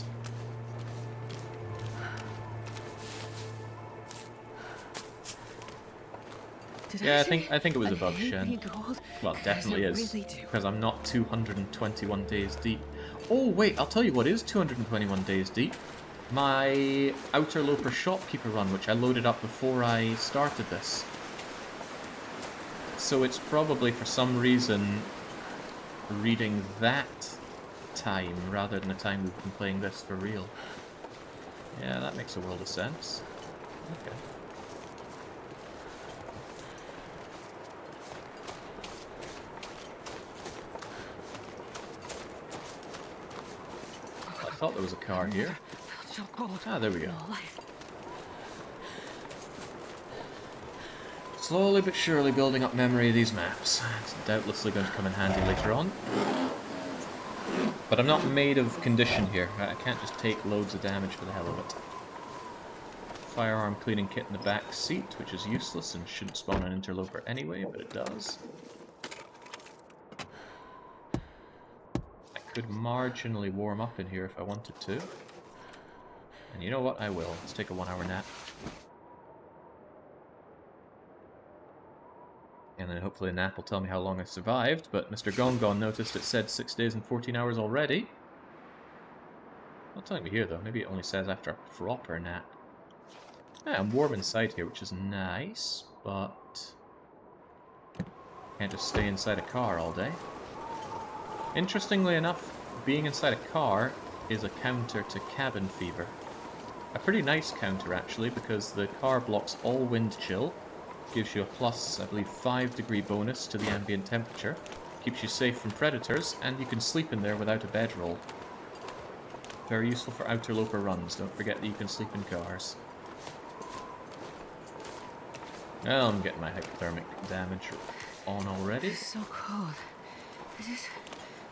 Yeah, I think it was above Shen. Well, definitely is, because I'm not 221 days deep. Oh wait, I'll tell you what is 221 days deep. My Outer Loper Shopkeeper run, which I loaded up before I started this. So it's probably for some reason reading that time rather than the time we've been playing this for real. Yeah, that makes a world of sense. Okay. I thought there was a car here. Ah, there we go. Slowly but surely building up memory of these maps. It's doubtlessly going to come in handy later on. But I'm not made of condition here. I can't just take loads of damage for the hell of it. Firearm cleaning kit in the back seat, which is useless and shouldn't spawn an interloper anyway, but it does. I could marginally warm up in here if I wanted to. And you know what? I will. Let's take a 1 hour nap. And then hopefully a nap will tell me how long I survived, but Mr. Gongon noticed it said 6 days and 14 hours already. Not telling me here though, maybe it only says after a proper nap. Yeah, I'm warm inside here, which is nice, but can't just stay inside a car all day. Interestingly enough, being inside a car is a counter to cabin fever. A pretty nice counter actually, because the car blocks all wind chill, gives you a plus, I believe, 5-degree bonus to the ambient temperature, keeps you safe from predators, and you can sleep in there without a bedroll. Very useful for outerloper runs. Don't forget that you can sleep in cars. Well, I'm getting my hypothermic damage on already. It's so cold. I just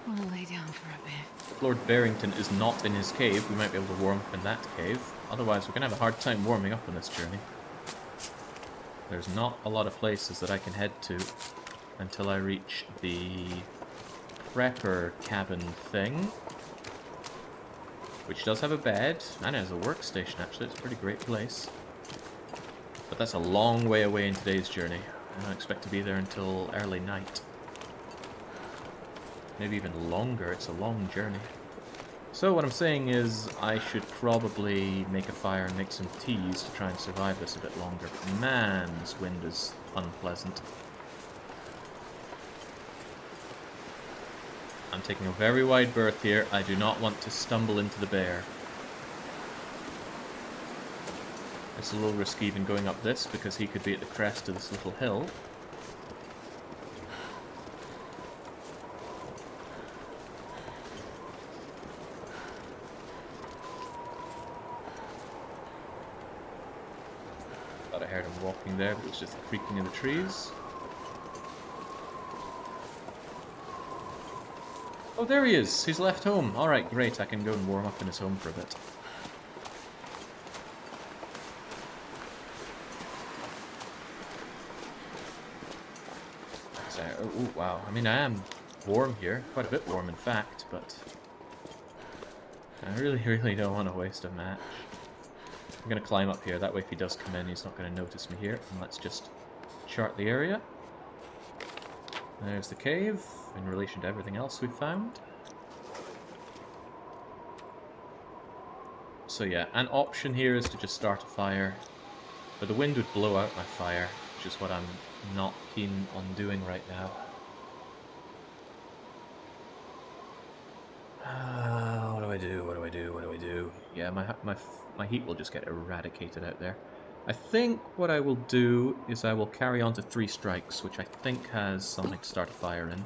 want to lay down for a bit. If Lord Barrington is not in his cave, we might be able to warm up in that cave. Otherwise, we're going to have a hard time warming up on this journey. There's not a lot of places that I can head to until I reach the prepper cabin thing, which does have a bed and has a workstation. Actually, it's a pretty great place, but that's a long way away in today's journey. I don't expect to be there until early night, maybe even longer. It's a long journey. So what I'm saying is I should probably make a fire and make some teas to try and survive this a bit longer. Man, this wind is unpleasant. I'm taking a very wide berth here. I do not want to stumble into the bear. It's a little risky even going up this because he could be at the crest of this little hill. Thought I heard him walking there, but it was just the creaking of the trees. Oh, there he is! He's left home. Alright, great. I can go and warm up in his home for a bit. So, oh, wow. I mean, I am warm here. Quite a bit warm, in fact, but I really don't want to waste a match. I'm going to climb up here. That way, if he does come in, he's not going to notice me here. And let's just chart the area. There's the cave, in relation to everything else we've found. So yeah, an option here is to just start a fire, but the wind would blow out my fire, which is what I'm not keen on doing right now. What do I do? What do I do? What do I do? Yeah, my heat will just get eradicated out there. I think what I will do is I will carry on to 3 strikes, which I think has something to start a fire in.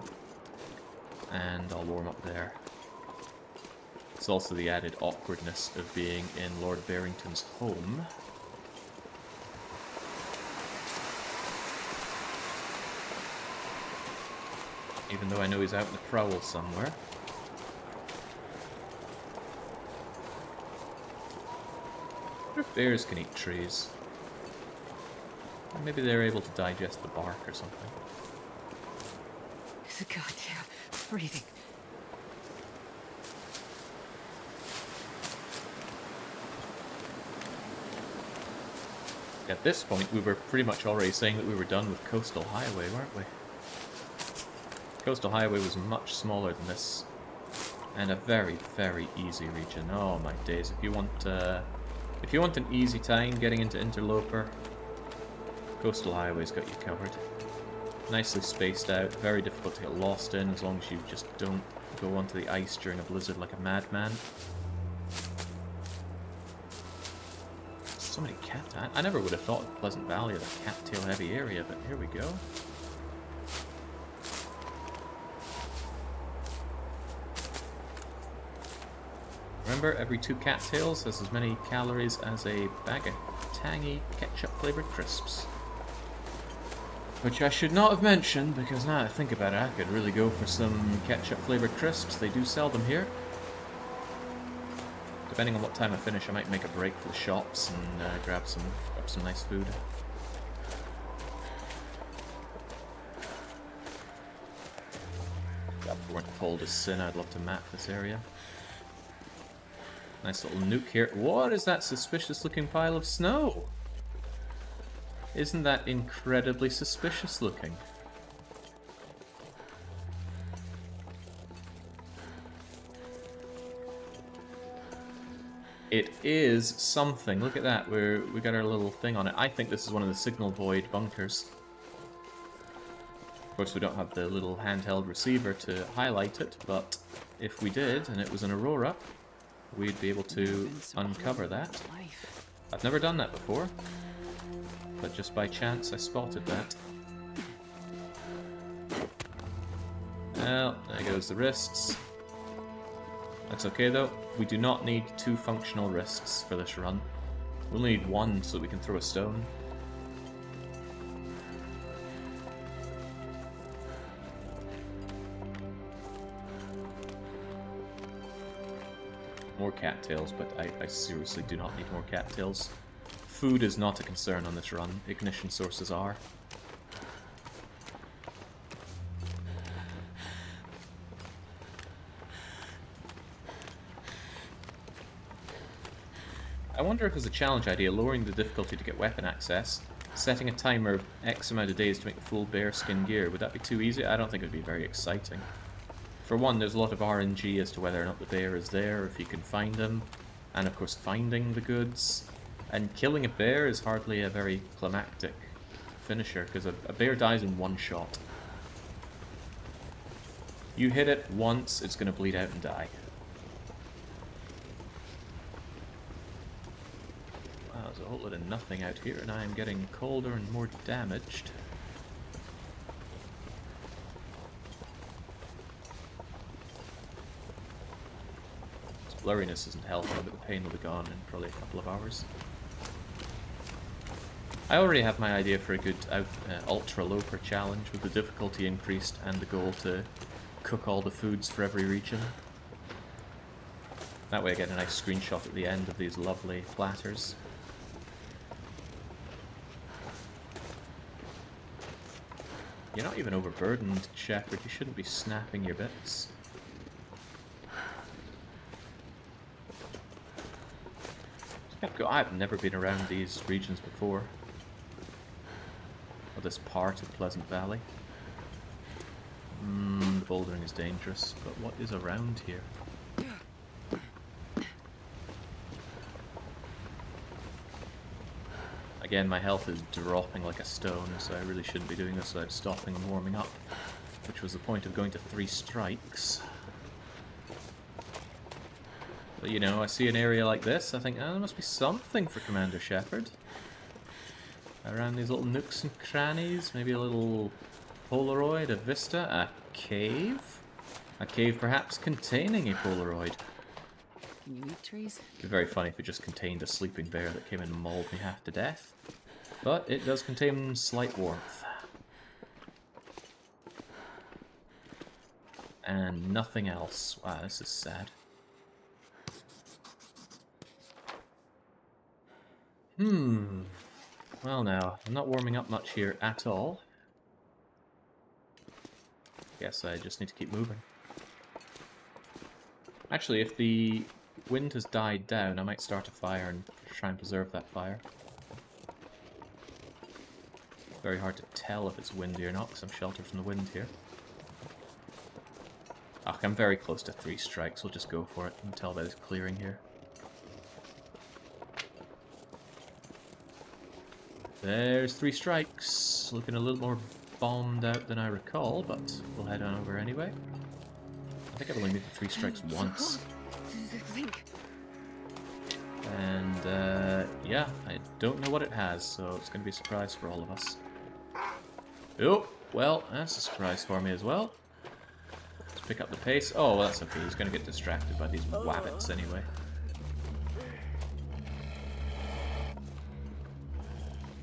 And I'll warm up there. It's also the added awkwardness of being in Lord Barrington's home. Even though I know he's out in the prowl somewhere. I wonder if bears can eat trees. Or maybe they're able to digest the bark or something. It's a goddamn freezing. At this point, we were pretty much already saying that we were done with Coastal Highway, weren't we? Coastal Highway was much smaller than this, and a very easy region. Oh my days! If you want an easy time getting into Interloper, Coastal Highway's got you covered. Nicely spaced out, very difficult to get lost in as long as you just don't go onto the ice during a blizzard like a madman. So many cat... I never would have thought of Pleasant Valley as a cattail heavy area, but here we go. Remember, every 2 cattails has as many calories as a bag of tangy ketchup-flavored crisps. Which I should not have mentioned, because now that I think about it, I could really go for some ketchup-flavored crisps. They do sell them here. Depending on what time I finish, I might make a break for the shops and grab some nice food. If it weren't cold as sin, I'd love to map this area. Nice little nuke here. What is that suspicious-looking pile of snow? Isn't that incredibly suspicious looking? It is something. Look at that. We got our little thing on it. I think this is one of the signal void bunkers. Of course, we don't have the little handheld receiver to highlight it, but if we did, and it was an aurora, we'd be able to uncover that. I've never done that before, but just by chance I spotted that. Well, there goes the wrists. That's okay though. We do not need 2 functional wrists for this run. We only need 1 so we can throw a stone. More cattails, but I seriously do not need more cattails. Food is not a concern on this run. Ignition sources are. I wonder if there's a challenge idea lowering the difficulty to get weapon access, setting a timer of X amount of days to make the full bearskin gear. Would that be too easy? I don't think it would be very exciting. For one, there's a lot of RNG as to whether or not the bear is there, if you can find him, and of course finding the goods. And killing a bear is hardly a very climactic finisher, because a bear dies in 1 shot. You hit it once, it's going to bleed out and die. Wow, there's a whole lot of nothing out here, and I am getting colder and more damaged. Blurriness isn't helping, but the pain will be gone in probably a couple of hours. I already have my idea for a good ultra-loper challenge with the difficulty increased and the goal to cook all the foods for every region. That way I get a nice screenshot at the end of these lovely platters. You're not even overburdened, Shepherd. You shouldn't be snapping your bits. I've never been around these regions before. Or this part of Pleasant Valley. The bouldering is dangerous, but what is around here? Again, my health is dropping like a stone, so I really shouldn't be doing this without stopping and warming up. Which was the point of going to 3 strikes. But you know, I see an area like this, I think, oh, there must be something for Commander Shepherd. Around these little nooks and crannies, maybe a little Polaroid, a Vista, a cave? A cave perhaps containing a Polaroid. Can you eat trees? It'd be very funny if it just contained a sleeping bear that came in and mauled me half to death. But it does contain slight warmth. And nothing else. Wow, this is sad. Well now, I'm not warming up much here at all. Guess I just need to keep moving. Actually, if the wind has died down, I might start a fire and try and preserve that fire. Very hard to tell if it's windy or not, because I'm sheltered from the wind here. Ugh, I'm very close to 3 strikes, we'll just go for it. You can tell by this clearing here. There's 3 strikes. Looking a little more bombed out than I recall, but we'll head on over anyway. I think I've only made the 3 strikes once. And, yeah, I don't know what it has, so it's going to be a surprise for all of us. Oh, well, that's a surprise for me as well. Let's pick up the pace. Oh, well, that's okay. He's going to get distracted by these wabbits anyway.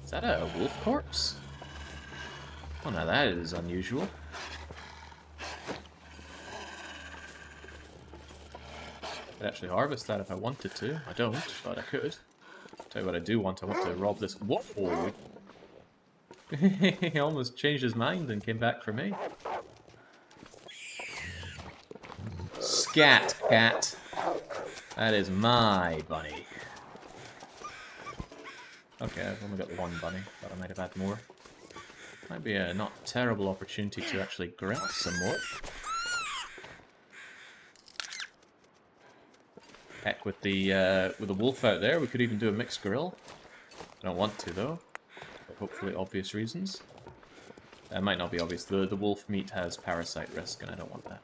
Is that a wolf corpse? Oh, now that is unusual. I'd actually harvest that if I wanted to. I don't, but I could. Tell you what I do want. I want to rob this. Whoa! He almost changed his mind and came back for me. Scat, cat. That is my bunny. Okay, I've only got the 1 bunny, but I might have had more. Might be a not terrible opportunity to actually grab some more. Heck, with the wolf out there, we could even do a mixed grill. I don't want to though, for hopefully obvious reasons. It might not be obvious. The wolf meat has parasite risk, and I don't want that.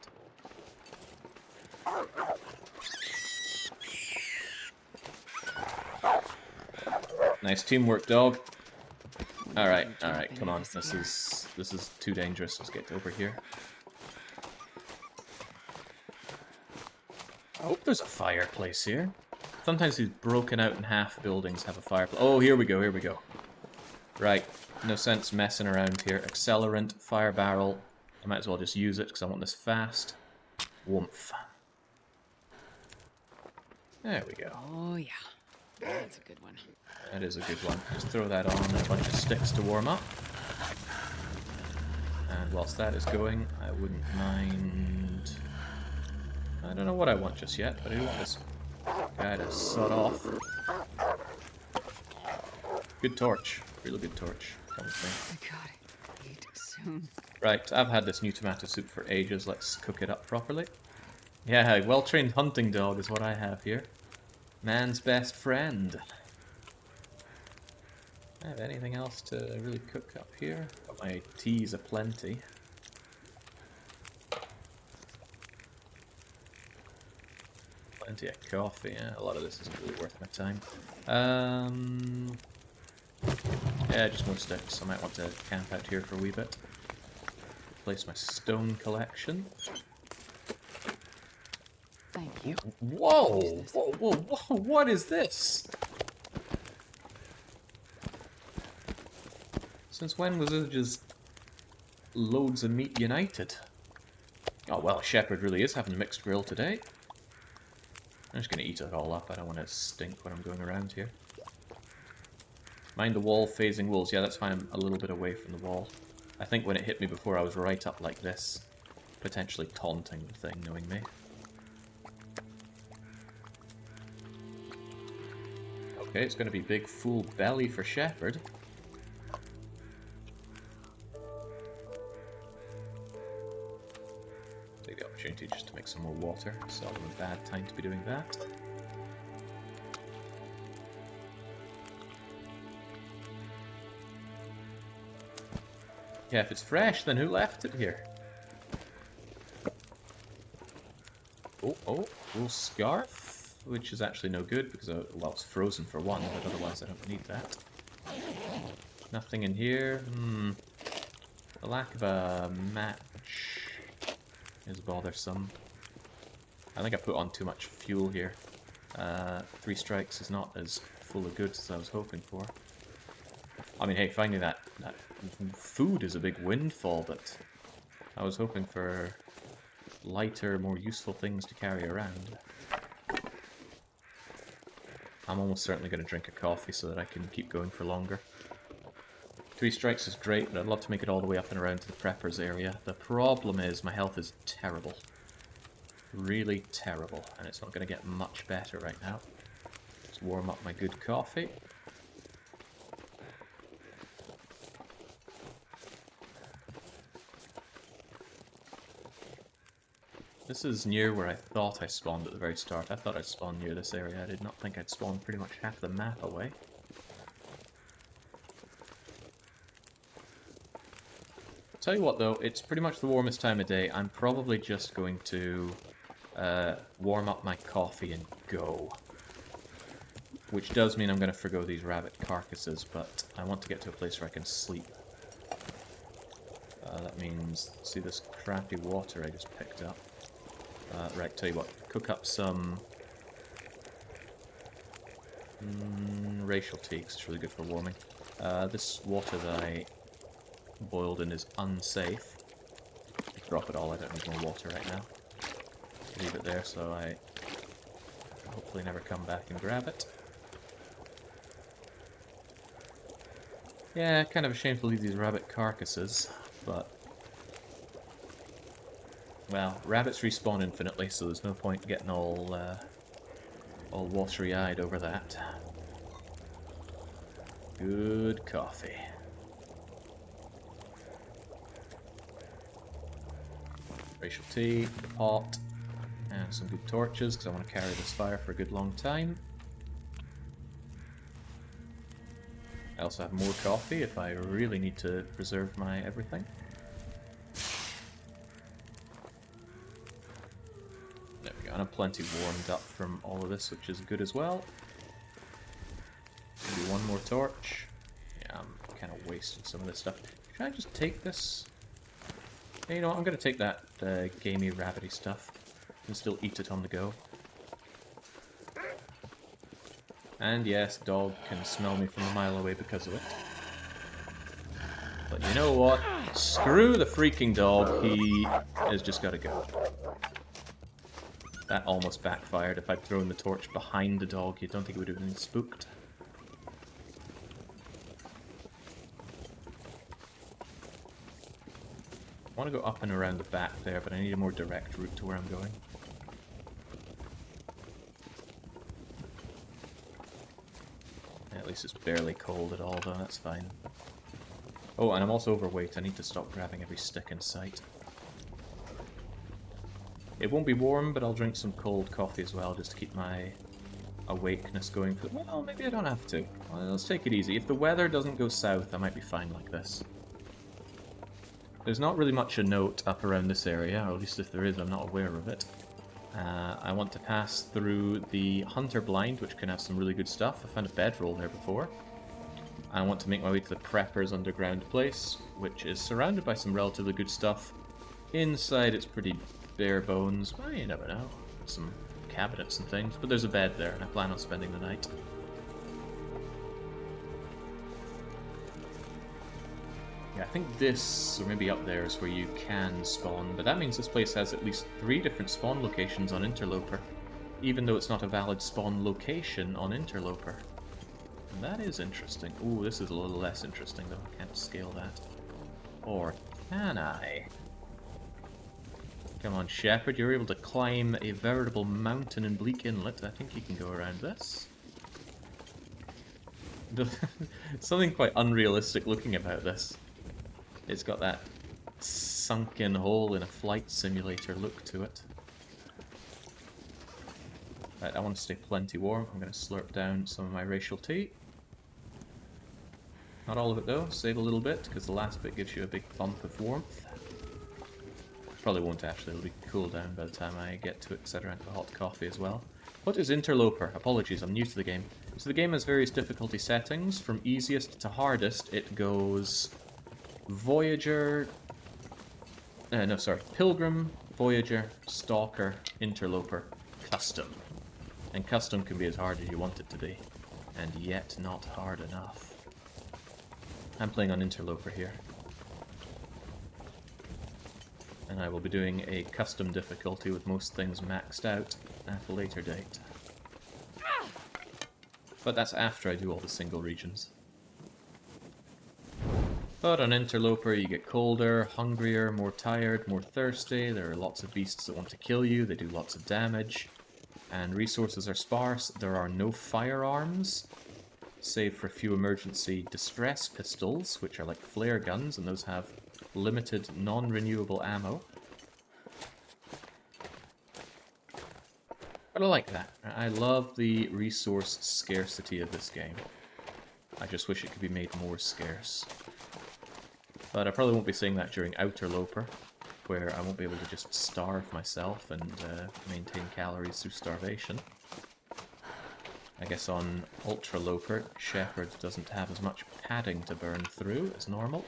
Nice teamwork, dog. Alright, come on. This is too dangerous. Let's get over here. I hope there's a fireplace here. Sometimes these broken out in half buildings have a fireplace. Oh, here we go, here we go. Right, no sense messing around here. Accelerant, fire barrel. I might as well just use it because I want this fast. Woomph. There we go. Oh, yeah. That's a good one. That is a good one. Just throw that on and a bunch of sticks to warm up. And whilst that is going, I wouldn't mind... I don't know what I want just yet, but I do want this guy to sod off. Good torch. Really good torch. Come with me. I gotta eat soon. Right, I've had this new tomato soup for ages. Let's cook it up properly. Yeah, a well-trained hunting dog is what I have here. Man's best friend. I have anything else to really cook up here? Got my teas aplenty. Plenty of coffee. Yeah, a lot of this isn't really worth my time. Yeah, just more sticks. I might want to camp out here for a wee bit. Place my stone collection. Thank you. Whoa! Whoa, whoa, whoa! What is this? Since when was it just loads of meat united? Oh well, Shepherd really is having a mixed grill today. I'm just going to eat it all up. I don't want to stink when I'm going around here. Mind the wall phasing wolves. Yeah, that's fine. I'm a little bit away from the wall. I think when it hit me before I was right up like this. Potentially taunting the thing, knowing me. Okay, it's going to be big full belly for Shepherd. Take the opportunity just to make some more water. Seldom a bad time to be doing that. Yeah, if it's fresh, then who left it here? Oh, little scarf, which is actually no good because, well, it's frozen for one, but otherwise I don't need that. Nothing in here. The lack of a match is bothersome. I think I put on too much fuel here. 3 strikes is not as full of goods as I was hoping for. I mean, hey, finding that food is a big windfall, but I was hoping for lighter, more useful things to carry around. I'm almost certainly going to drink a coffee so that I can keep going for longer. 3 strikes is great, but I'd love to make it all the way up and around to the preppers area. The problem is my health is terrible. Really terrible, and it's not going to get much better right now. Let's warm up my good coffee. This is near where I thought I spawned at the very start. I thought I'd spawn near this area. I did not think I'd spawn pretty much half the map away. Tell you what though, it's pretty much the warmest time of day. I'm probably just going to warm up my coffee and go. Which does mean I'm going to forgo these rabbit carcasses, but I want to get to a place where I can sleep. That means, see this crappy water I just picked up. Right, tell you what, cook up some racial tea, 'cause it's really good for warming. This water that I boiled in is unsafe. Drop it all, I don't need more water right now. Leave it there so I hopefully never come back and grab it. Yeah, kind of a shame to leave these rabbit carcasses, but... well, rabbits respawn infinitely, so there's no point getting all watery-eyed over that. Good coffee. Racial tea, the pot, and some good torches, because I want to carry this fire for a good long time. I also have more coffee if I really need to preserve my everything. There we go, and I'm plenty warmed up from all of this, which is good as well. Maybe one more torch. Yeah, I'm kind of wasting some of this stuff. Can I just take this? Yeah, you know what, I'm going to take that gamey, rabbity stuff and still eat it on the go. And yes, dog can smell me from a mile away because of it. But you know what? Screw the freaking dog, he has just got to go. That almost backfired. If I'd thrown the torch behind the dog, you don't think it would have been spooked. I want to go up and around the back there, but I need a more direct route to where I'm going. At least it's barely cold at all, though, that's fine. Oh, and I'm also overweight. I need to stop grabbing every stick in sight. It won't be warm, but I'll drink some cold coffee as well, just to keep my awakeness going. Well, maybe I don't have to. Well, let's take it easy. If the weather doesn't go south, I might be fine like this. There's not really much a note up around this area, or at least if there is, I'm not aware of it. I want to pass through the Hunter Blind, which can have some really good stuff. I found a bedroll there before. I want to make my way to the Prepper's underground place, which is surrounded by some relatively good stuff. Inside it's pretty bare bones. Well, you never know. Some cabinets and things, but there's a bed there, and I plan on spending the night. Yeah, I think this, or maybe up there, is where you can spawn, but that means this place has at least 3 different spawn locations on Interloper, even though it's not a valid spawn location on Interloper. And that is interesting. Ooh, this is a little less interesting, though. I can't scale that. Or can I? Come on, Shepherd, you're able to climb a veritable mountain in Bleak Inlet. I think you can go around this. Something quite unrealistic looking about this. It's got that sunken hole in a flight simulator look to it. Right, I want to stay plenty warm. I'm going to slurp down some of my racial tea. Not all of it though, save a little bit, because the last bit gives you a big bump of warmth. Probably won't actually, it'll be cool down by the time I get to it, because I drank the hot coffee as well. What is Interloper? Apologies, I'm new to the game. So the game has various difficulty settings. From easiest to hardest, it goes Voyager... Pilgrim, Voyager, Stalker, Interloper, Custom. And Custom can be as hard as you want it to be, and yet not hard enough. I'm playing on Interloper here. And I will be doing a custom difficulty with most things maxed out at a later date. But that's after I do all the single regions. But on Interloper you get colder, hungrier, more tired, more thirsty. There are lots of beasts that want to kill you, they do lots of damage. And resources are sparse, there are no firearms, save for a few emergency distress pistols, which are like flare guns, and those have limited non-renewable ammo. But I like that. I love the resource scarcity of this game. I just wish it could be made more scarce. But I probably won't be saying that during Outerloper, where I won't be able to just starve myself and maintain calories through starvation. I guess on Ultraloper, Shepherd doesn't have as much padding to burn through as normal.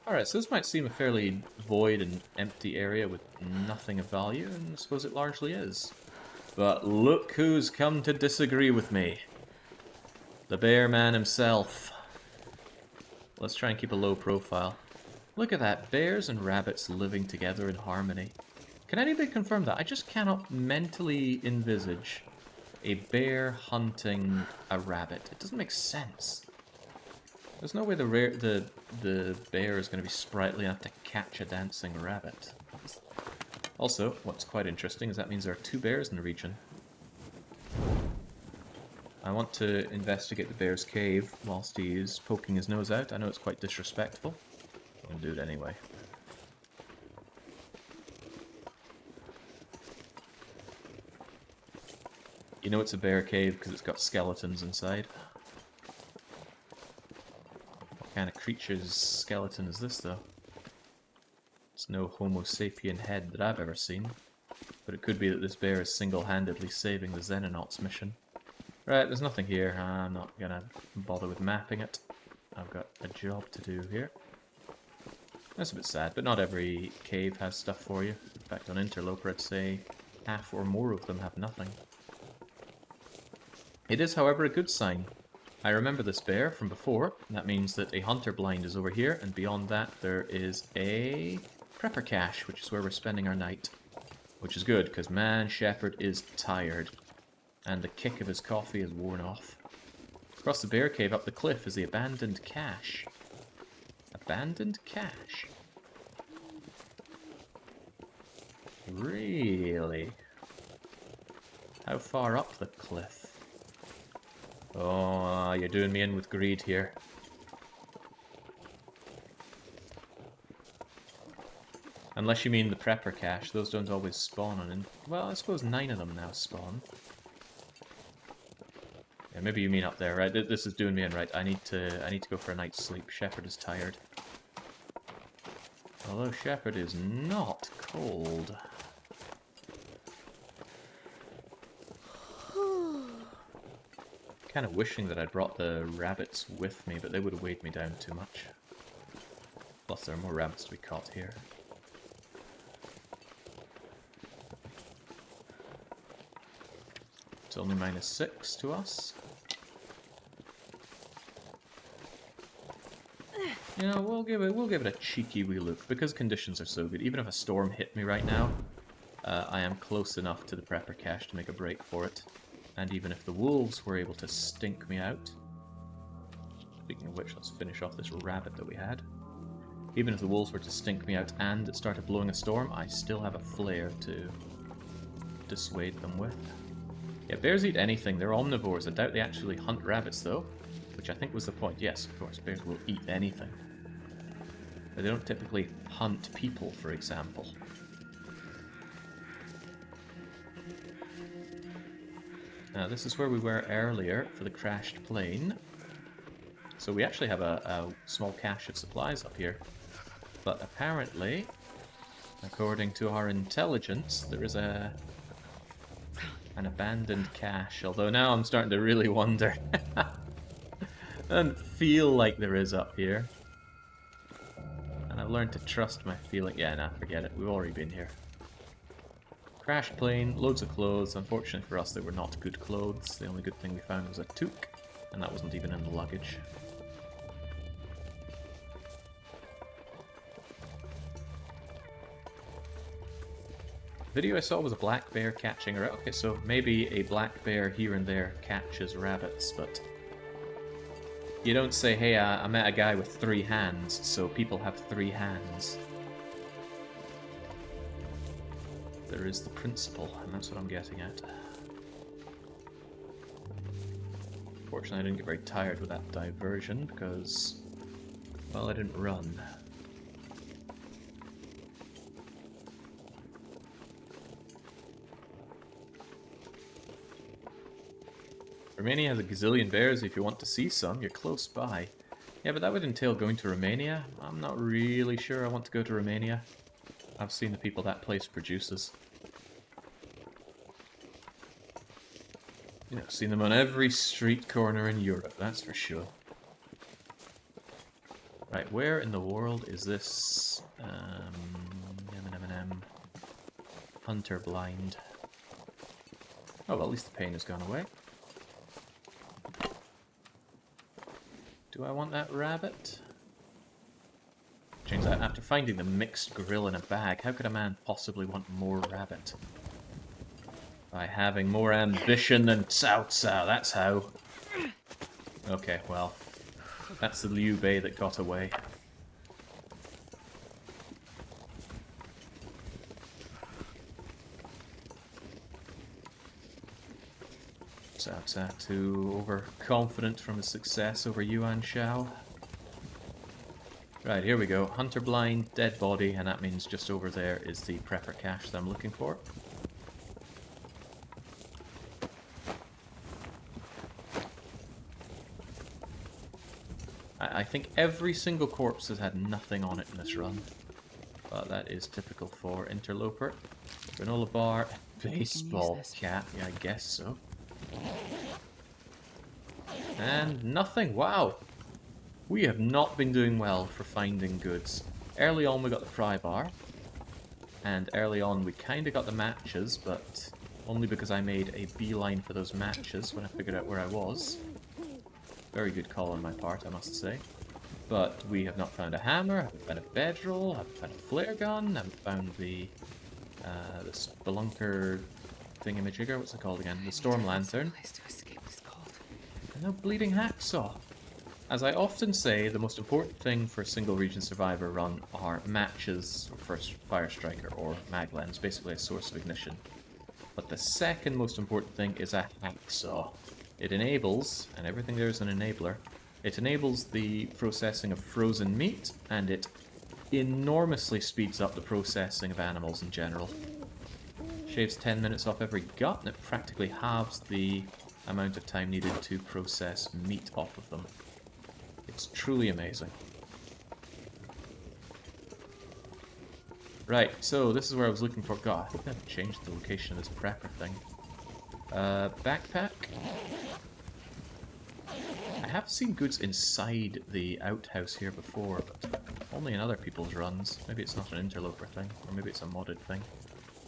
Alright, so this might seem a fairly void and empty area with nothing of value, and I suppose it largely is. But look who's come to disagree with me. The bear man himself. Let's try and keep a low profile. Look at that, bears and rabbits living together in harmony. Can anybody confirm that? I just cannot mentally envisage a bear hunting a rabbit. It doesn't make sense. There's no way the bear is going to be sprightly enough to catch a dancing rabbit. Also, what's quite interesting is that means there are 2 bears in the region. I want to investigate the bear's cave whilst he's poking his nose out. I know it's quite disrespectful. I'm going to do it anyway. You know it's a bear cave because it's got skeletons inside. What kind of creature's skeleton is this, though? It's no Homo sapien head that I've ever seen. But it could be that this bear is single-handedly saving the Xenonauts mission. Right, there's nothing here. I'm not gonna bother with mapping it. I've got a job to do here. That's a bit sad, but not every cave has stuff for you. In fact, on Interloper, I'd say half or more of them have nothing. It is, however, a good sign. I remember this bear from before. That means that a hunter blind is over here, and beyond that there is a prepper cache, which is where we're spending our night. Which is good, because man, Shepherd is tired. And the kick of his coffee is worn off. Across the bear cave up the cliff is the abandoned cache. Abandoned cache? Really? How far up the cliff? Oh, you're doing me in with greed here. Unless you mean the prepper cache, those don't always spawn on. Well, I suppose 9 of them now spawn. Yeah, maybe you mean up there, right? This is doing me in, right? I need to go for a night's sleep. Shepherd is tired. Although Shepherd is not cold. Kind of wishing that I'd brought the rabbits with me, but they would have weighed me down too much. Plus there are more rabbits to be caught here. It's only -6 to us. You know, we'll give it a cheeky wee look, because conditions are so good. Even if a storm hit me right now, I am close enough to the prepper cache to make a break for it. And even if the wolves were able to stink me out... Speaking of which, let's finish off this rabbit that we had. Even if the wolves were to stink me out and it started blowing a storm, I still have a flare to dissuade them with. Yeah, bears eat anything. They're omnivores. I doubt they actually hunt rabbits, though. Which I think was the point. Yes, of course, bears will eat anything. But they don't typically hunt people, for example. Now, this is where we were earlier for the crashed plane. So we actually have a small cache of supplies up here. But apparently, according to our intelligence, there is an abandoned cache. Although now I'm starting to really wonder. Doesn't feel like there is up here. And I've learned to trust my feeling. Yeah, nah, forget it. We've already been here. Crashed plane, loads of clothes. Unfortunately for us, they were not good clothes. The only good thing we found was a toque, and that wasn't even in the luggage. The video I saw was a black bear catching a rabbit. Okay, so maybe a black bear here and there catches rabbits, but you don't say, hey, I met a guy with 3 hands, so people have 3 hands. There is the principle, and that's what I'm getting at. Fortunately, I didn't get very tired with that diversion, because, well, I didn't run. Romania has a gazillion bears. If you want to see some, you're close by. Yeah, but that would entail going to Romania. I'm not really sure I want to go to Romania. I've seen the people that place produces. You know, seen them on every street corner in Europe, that's for sure. Right, where in the world is this hunter blind? Oh, well, at least the pain has gone away. Do I want that rabbit? Change that. After finding the mixed grill in a bag, how could a man possibly want more rabbit? By having more ambition than Cao Cao, that's how. Okay, well, that's the Liu Bei that got away. Cao Cao too overconfident from his success over Yuan Shao. Right, here we go. Hunter blind, dead body, and that means just over there is the prepper cache that I'm looking for. I think every single corpse has had nothing on it in this run. But that is typical for Interloper. Granola bar, baseball cap, yeah, I guess so. And nothing, wow! We have not been doing well for finding goods. Early on we got the pry bar, and early on we kind of got the matches, but only because I made a beeline for those matches when I figured out where I was. Very good call on my part, I must say. But we have not found a hammer, haven't found a bedroll, haven't found a flare gun, haven't found the spelunker thingamajigger, what's it called again? The storm lantern. Place to escape this cold. And no bleeding hacksaw. As I often say, the most important thing for a single region survivor run are matches, or first fire striker, or maglens, basically a source of ignition. But the second most important thing is a hacksaw. It enables, and everything there is an enabler, it enables the processing of frozen meat, and it enormously speeds up the processing of animals in general. Shaves 10 minutes off every gut, and it practically halves the amount of time needed to process meat off of them. It's truly amazing. Right, so this is where I was looking for... God, I think I've changed the location of this prepper thing. Backpack. I have seen goods inside the outhouse here before, but only in other people's runs. Maybe it's not an interloper thing, or maybe it's a modded thing.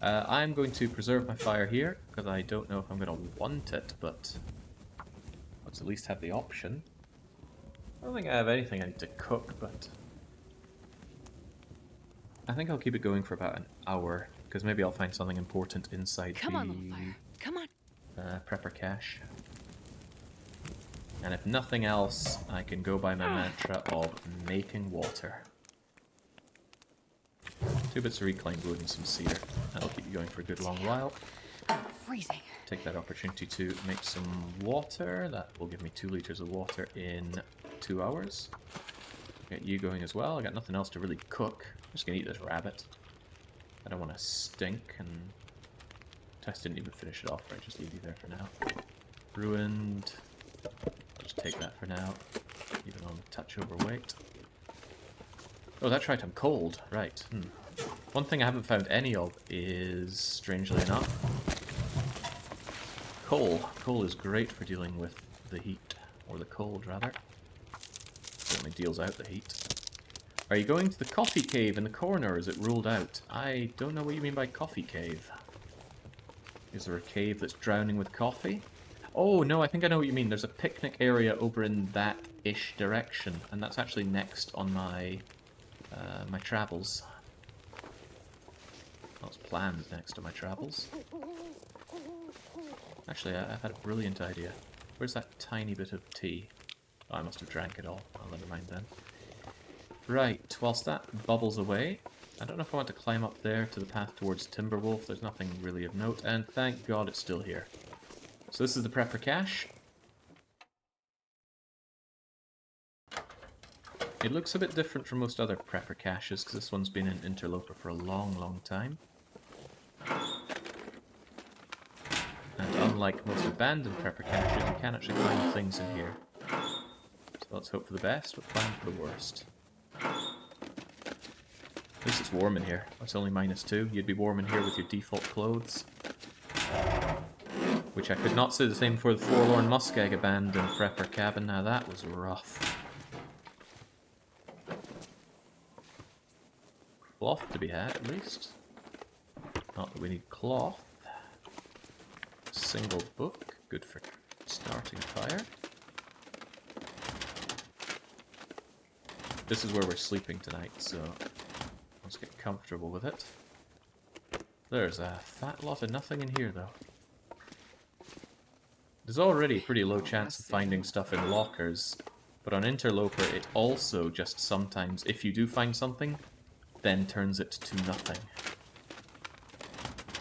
I'm going to preserve my fire here, because I don't know if I'm going to want it, but let's at least have the option. I don't think I have anything I need to cook, but I think I'll keep it going for about an hour, because maybe I'll find something important inside Come on, little fire. Come on. Prepper cache. And if nothing else, I can go by my mantra of making water. 2 bits of reclaimed wood and some cedar. That'll keep you going for a good long while. I'm freezing. Take that opportunity to make some water. That will give me 2 liters of water in 2 hours. Get you going as well. I got nothing else to really cook. I'm just gonna eat this rabbit. I don't want to stink, and Tess didn't even finish it off. Right, just leave you there for now. Ruined. I'll just take that for now, even though I'm a touch overweight. Oh, that's right, I'm cold. Right. One thing I haven't found any of is, strangely enough, coal. Coal is great for dealing with the heat, or the cold, rather. Certainly deals out the heat. Are you going to the coffee cave in the corner, or is it ruled out? I don't know what you mean by coffee cave. Is there a cave that's drowning with coffee? Oh, no, I think I know what you mean. There's a picnic area over in that-ish direction, and that's actually next on my my travels. Well, it's planned next to my travels. Actually, I've had a brilliant idea. Where's that tiny bit of tea? Oh, I must have drank it all. Oh, never mind then. Right, whilst that bubbles away, I don't know if I want to climb up there to the path towards Timberwolf. There's nothing really of note, and thank God it's still here. So this is the prepper cache. It looks a bit different from most other prepper caches, because this one's been an interloper for a long, long time. And unlike most abandoned prepper caches, you can actually find things in here. So let's hope for the best, but plan for the worst. At least it's warm in here. It's only -2. You'd be warm in here with your default clothes. Which I could not say the same for the Forlorn Muskeg abandoned prepper cabin. Now that was rough. Cloth to be had, at least. Not that we need cloth. Single book, good for starting a fire. This is where we're sleeping tonight, so let's get comfortable with it. There's a fat lot of nothing in here, though. There's already a pretty low chance of finding stuff in lockers, but on Interloper it also just sometimes, if you do find something, then turns it to nothing.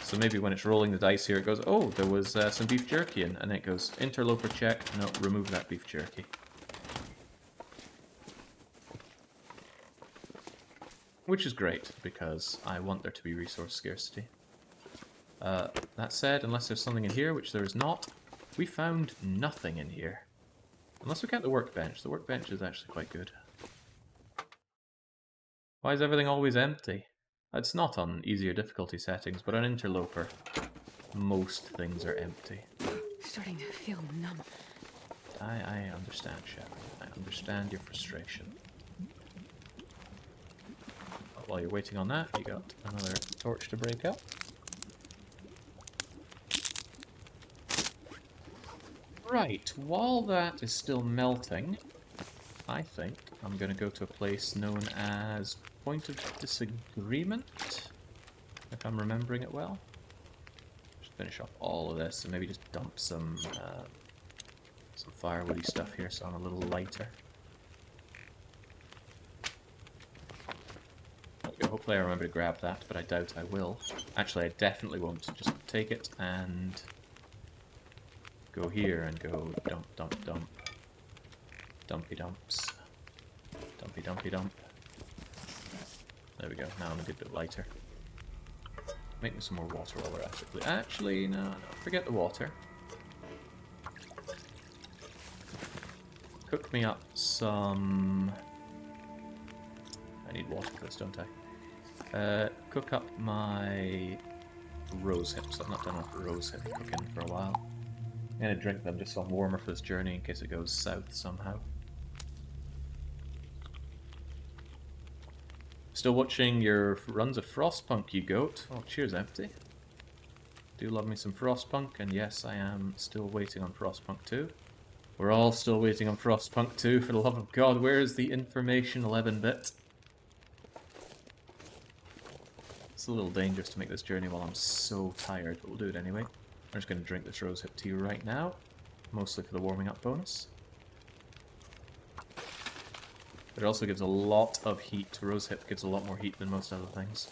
So maybe when it's rolling the dice here, it goes, oh, there was some beef jerky in, and it goes, Interloper check, no, remove that beef jerky. Which is great, because I want there to be resource scarcity. That said, unless there's something in here, which there is not, we found nothing in here. Unless we count the workbench. The workbench is actually quite good. Why is everything always empty? It's not on easier difficulty settings, but on Interloper, most things are empty. Starting to feel numb. I understand, Shep. I understand your frustration. But while you're waiting on that, you got another torch to break up. Right, while that is still melting, I think I'm going to go to a place known as Point of Disagreement, if I'm remembering it well. Just finish off all of this and maybe just dump some firewoody stuff here so I'm a little lighter. There we go. Hopefully I remember to grab that, but I doubt I will. Actually, I definitely won't. Just take it and go here and go dump, dump, dump. Dumpy dumps. Dumpy dumpy dump. There we go. Now I'm a good bit lighter. Make me some more water while we're at it. Actually, no, forget the water. Cook me up some... I need water for this, don't I? Cook up my rose hips. I've not done enough rose hip cooking for a while. I'm gonna drink them just so I'm warmer for this journey in case it goes south somehow. Still watching your runs of Frostpunk, you goat. Oh, cheers, Empty. Do love me some Frostpunk, and yes, I am still waiting on Frostpunk 2. We're all still waiting on Frostpunk 2, for the love of God. Where is the information 11-bit? It's a little dangerous to make this journey while I'm so tired, but we'll do it anyway. I'm just going to drink this rosehip tea right now, mostly for the warming up bonus. But it also gives a lot of heat. Rosehip gives a lot more heat than most other things.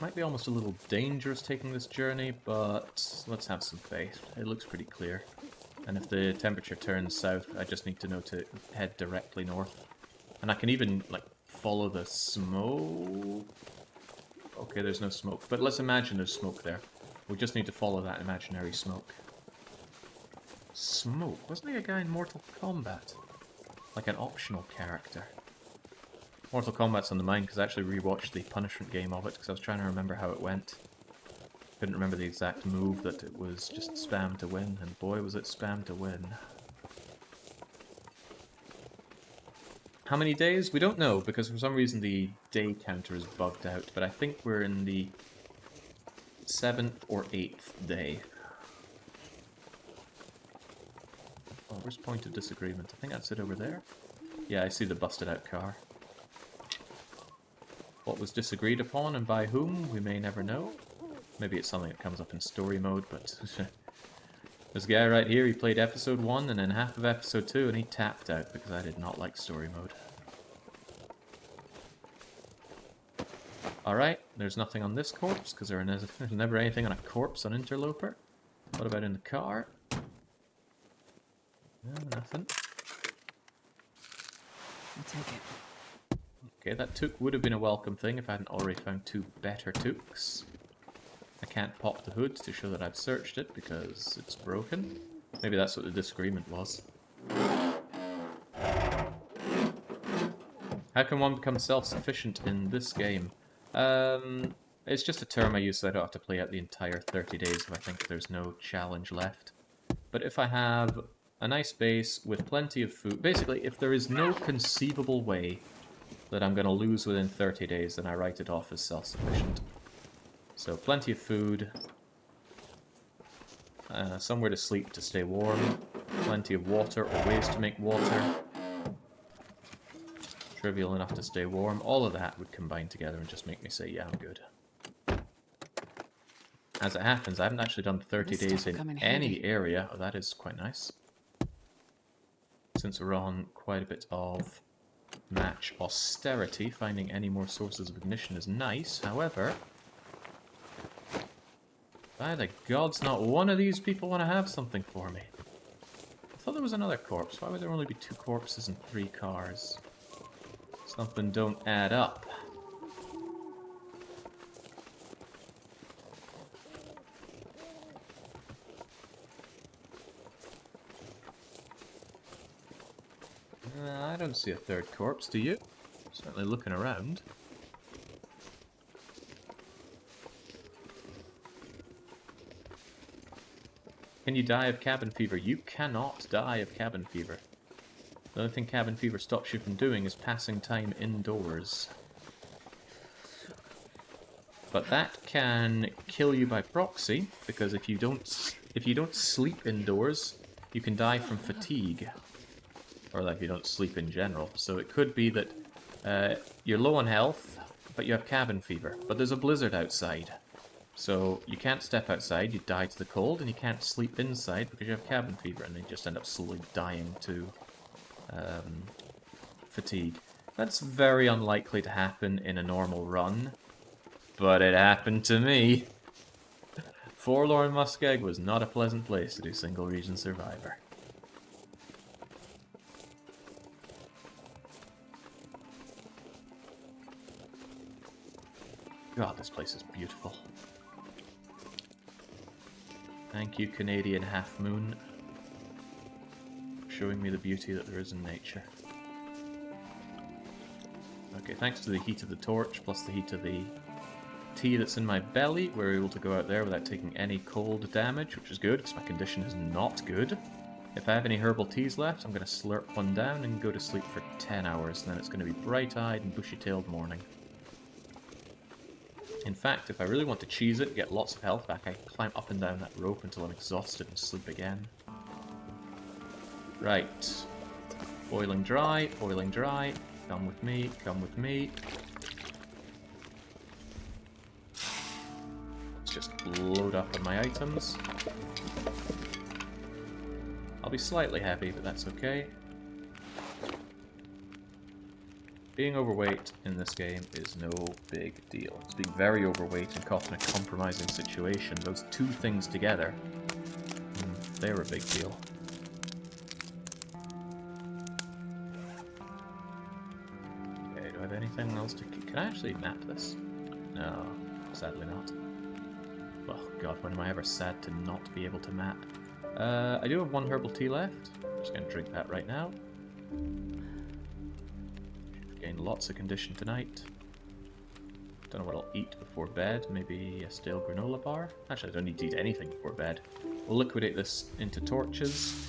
Might be almost a little dangerous taking this journey, but let's have some faith. It looks pretty clear. And if the temperature turns south, I just need to know to head directly north. And I can even, like, follow the smoke. Okay, there's no smoke. But let's imagine there's smoke there. We just need to follow that imaginary smoke. Smoke? Wasn't he a guy in Mortal Kombat? Like an optional character. Mortal Kombat's on the mind because I actually rewatched the punishment game of it because I was trying to remember how it went. Couldn't remember the exact move that it was just spam to win, and boy was it spam to win. How many days? We don't know because for some reason the day counter is bugged out, but I think we're in the 7th or 8th day. Oh, where's Point of Disagreement? I think that's it over there. Yeah, I see the busted out car. What was disagreed upon and by whom, we may never know. Maybe it's something that comes up in story mode, but... This guy right here, he played episode 1 and then half of episode 2 and he tapped out because I did not like story mode. Alright, there's nothing on this corpse because there's never anything on a corpse on Interloper. What about in the car? No, nothing. I'll take it. Okay, that toque would have been a welcome thing if I hadn't already found 2 better toques. I can't pop the hood to show that I've searched it because it's broken. Maybe that's what the disagreement was. How can one become self-sufficient in this game? It's just a term I use so I don't have to play out the entire 30 days if I think there's no challenge left. But if I have a nice base with plenty of food... Basically, if there is no conceivable way that I'm going to lose within 30 days, then I write it off as self-sufficient. So, plenty of food, somewhere to sleep to stay warm, plenty of water or ways to make water, trivial enough to stay warm. All of that would combine together and just make me say, yeah, I'm good. As it happens, I haven't actually done 30 days in any area. Oh, that is quite nice. Since we're on quite a bit of match austerity, finding any more sources of ignition is nice. However, by the gods, not one of these people want to have something for me. I thought there was another corpse. Why would there only be 2 corpses and 3 cars? Something don't add up. I don't see a 3rd corpse, do you? Certainly looking around. Can you die of cabin fever? You cannot die of cabin fever. The only thing cabin fever stops you from doing is passing time indoors. But that can kill you by proxy, because if you don't sleep indoors, you can die from fatigue. Or like, if you don't sleep in general. So it could be that you're low on health, but you have cabin fever. But there's a blizzard outside. So you can't step outside, you die to the cold, and you can't sleep inside because you have cabin fever, and you just end up slowly dying to fatigue. That's very unlikely to happen in a normal run, but it happened to me. Forlorn Muskeg was not a pleasant place to do single region Survivor. God, this place is beautiful. Thank you, Canadian Half Moon, for showing me the beauty that there is in nature. Okay, thanks to the heat of the torch, plus the heat of the tea that's in my belly, we're able to go out there without taking any cold damage, which is good, because my condition is not good. If I have any herbal teas left, I'm going to slurp one down and go to sleep for 10 hours, and then it's going to be bright-eyed and bushy-tailed morning. In fact, if I really want to cheese it and get lots of health back, I can climb up and down that rope until I'm exhausted and sleep again. Right. Boiling dry, boiling dry. Come with me, come with me. Let's just load up on my items. I'll be slightly heavy, but that's okay. Being overweight in this game is no big deal. It's being very overweight and caught in a compromising situation. Those two things together, they're a big deal. Okay, do I have anything else to... Can I actually map this? No, sadly not. Oh god, when am I ever sad to not be able to map? I do have one herbal tea left. I'm just going to drink that right now. Gain lots of condition tonight. Don't know what I'll eat before bed. Maybe a stale granola bar? Actually, I don't need to eat anything before bed. We'll liquidate this into torches.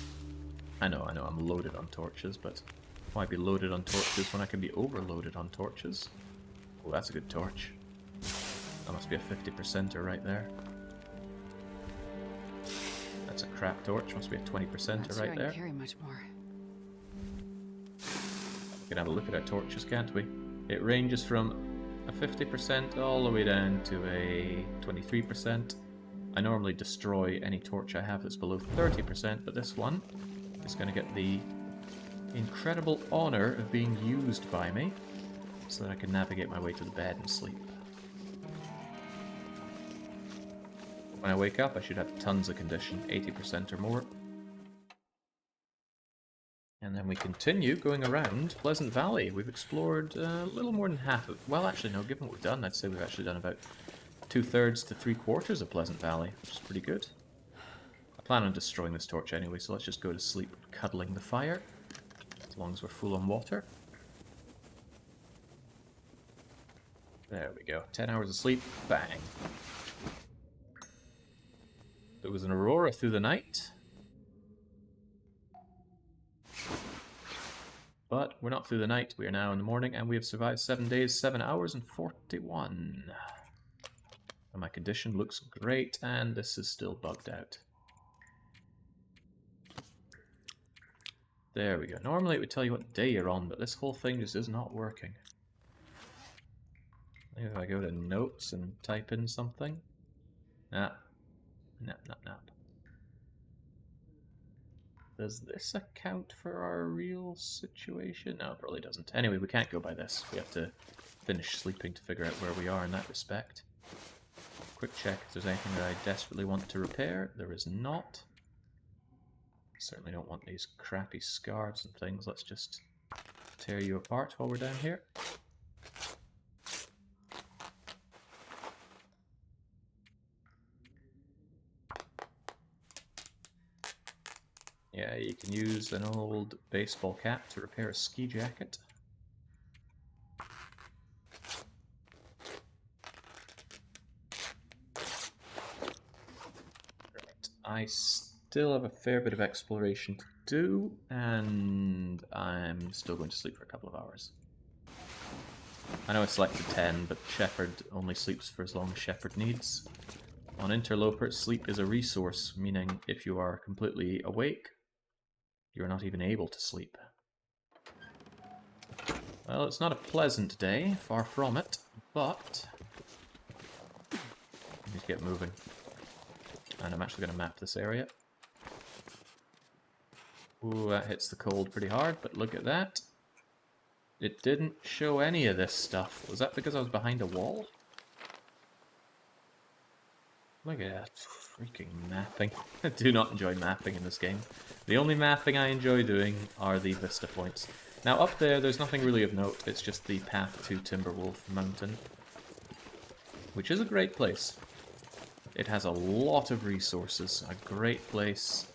I know, I'm loaded on torches, but why be loaded on torches when I can be overloaded on torches? Oh, that's a good torch. That must be a 50%er right there. That's a crap torch. Must be a 20%er right there. Carry much more. We can have a look at our torches, can't we? It ranges from a 50% all the way down to a 23%. I normally destroy any torch I have that's below 30%, but this one is going to get the incredible honor of being used by me so that I can navigate my way to the bed and sleep. When I wake up, I should have tons of condition, 80% or more. And then we continue going around Pleasant Valley. We've explored a little more than half of... Well, actually, no, given what we've done, I'd say we've actually done about 2/3 to 3/4 of Pleasant Valley, which is pretty good. I plan on destroying this torch anyway, so let's just go to sleep cuddling the fire, as long as we're full on water. There we go. 10 hours of sleep. Bang. There was an aurora through the night. But we're not through the night. We are now in the morning, and we have survived 7 days, 7 hours, and 41. And my condition looks great, and this is still bugged out. There we go. Normally it would tell you what day you're on, but this whole thing just is not working. Maybe if I go to notes and type in something. Nap. Does this account for our real situation? No, it probably doesn't. Anyway, we can't go by this. We have to finish sleeping to figure out where we are in that respect. Quick check if there's anything that I desperately want to repair. There is not. Certainly don't want these crappy scarves and things. Let's just tear you apart while we're down here. Yeah, you can use an old baseball cap to repair a ski jacket. Right, I still have a fair bit of exploration to do, and I'm still going to sleep for a couple of hours. I know I selected 10, but Shepherd only sleeps for as long as Shepherd needs. On Interloper, sleep is a resource, meaning if you are completely awake, you're not even able to sleep. Well, it's not a pleasant day, far from it, but I need to get moving. And I'm actually going to map this area. Ooh, that hits the cold pretty hard, but look at that. It didn't show any of this stuff. Was that because I was behind a wall? Look at that freaking mapping. I do not enjoy mapping in this game. The only mapping I enjoy doing are the Vista points. Now up there's nothing really of note. It's just the path to Timberwolf Mountain, which is a great place. It has a lot of resources, a great place,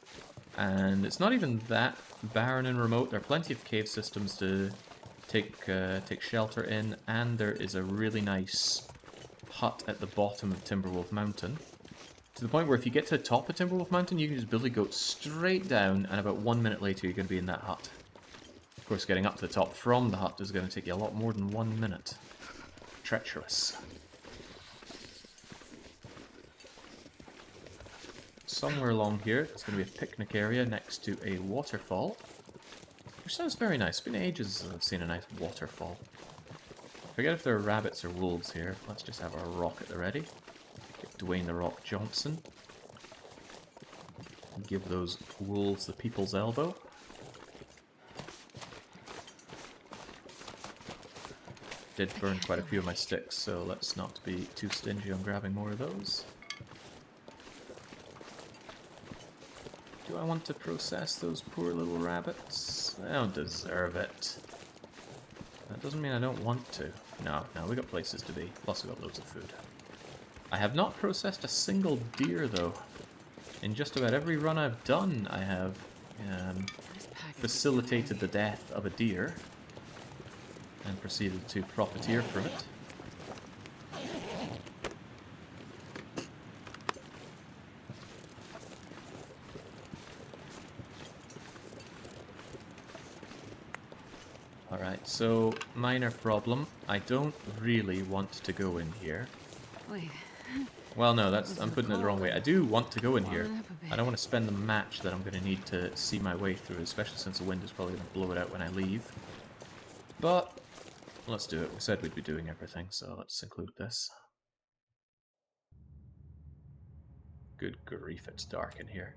and it's not even that barren and remote. There are plenty of cave systems to take shelter in, and there is a really nice hut at the bottom of Timberwolf Mountain. To the point where if you get to the top of Timberwolf Mountain, you can just Billy Goat straight down, and about 1 minute later you're going to be in that hut. Of course, getting up to the top from the hut is going to take you a lot more than 1 minute. Treacherous. Somewhere along here, there's going to be a picnic area next to a waterfall. Which sounds very nice. It's been ages since I've seen a nice waterfall. Forget if there are rabbits or wolves here. Let's just have our rock at the ready. Get Dwayne the Rock Johnson. Give those wolves the people's elbow. Did burn quite a few of my sticks, so let's not be too stingy on grabbing more of those. Do I want to process those poor little rabbits? They don't deserve it. That doesn't mean I don't want to. No, we got places to be. Plus we got loads of food. I have not processed a single deer, though. In just about every run I've done, I have facilitated the death of a deer and proceeded to profiteer from it. Alright, so minor problem. I don't really want to go in here. Wait. Well, no, I'm putting it the wrong way. I do want to go in here. I don't want to spend the match that I'm going to need to see my way through, especially since the wind is probably going to blow it out when I leave. But let's do it. We said we'd be doing everything, so let's include this. Good grief, it's dark in here.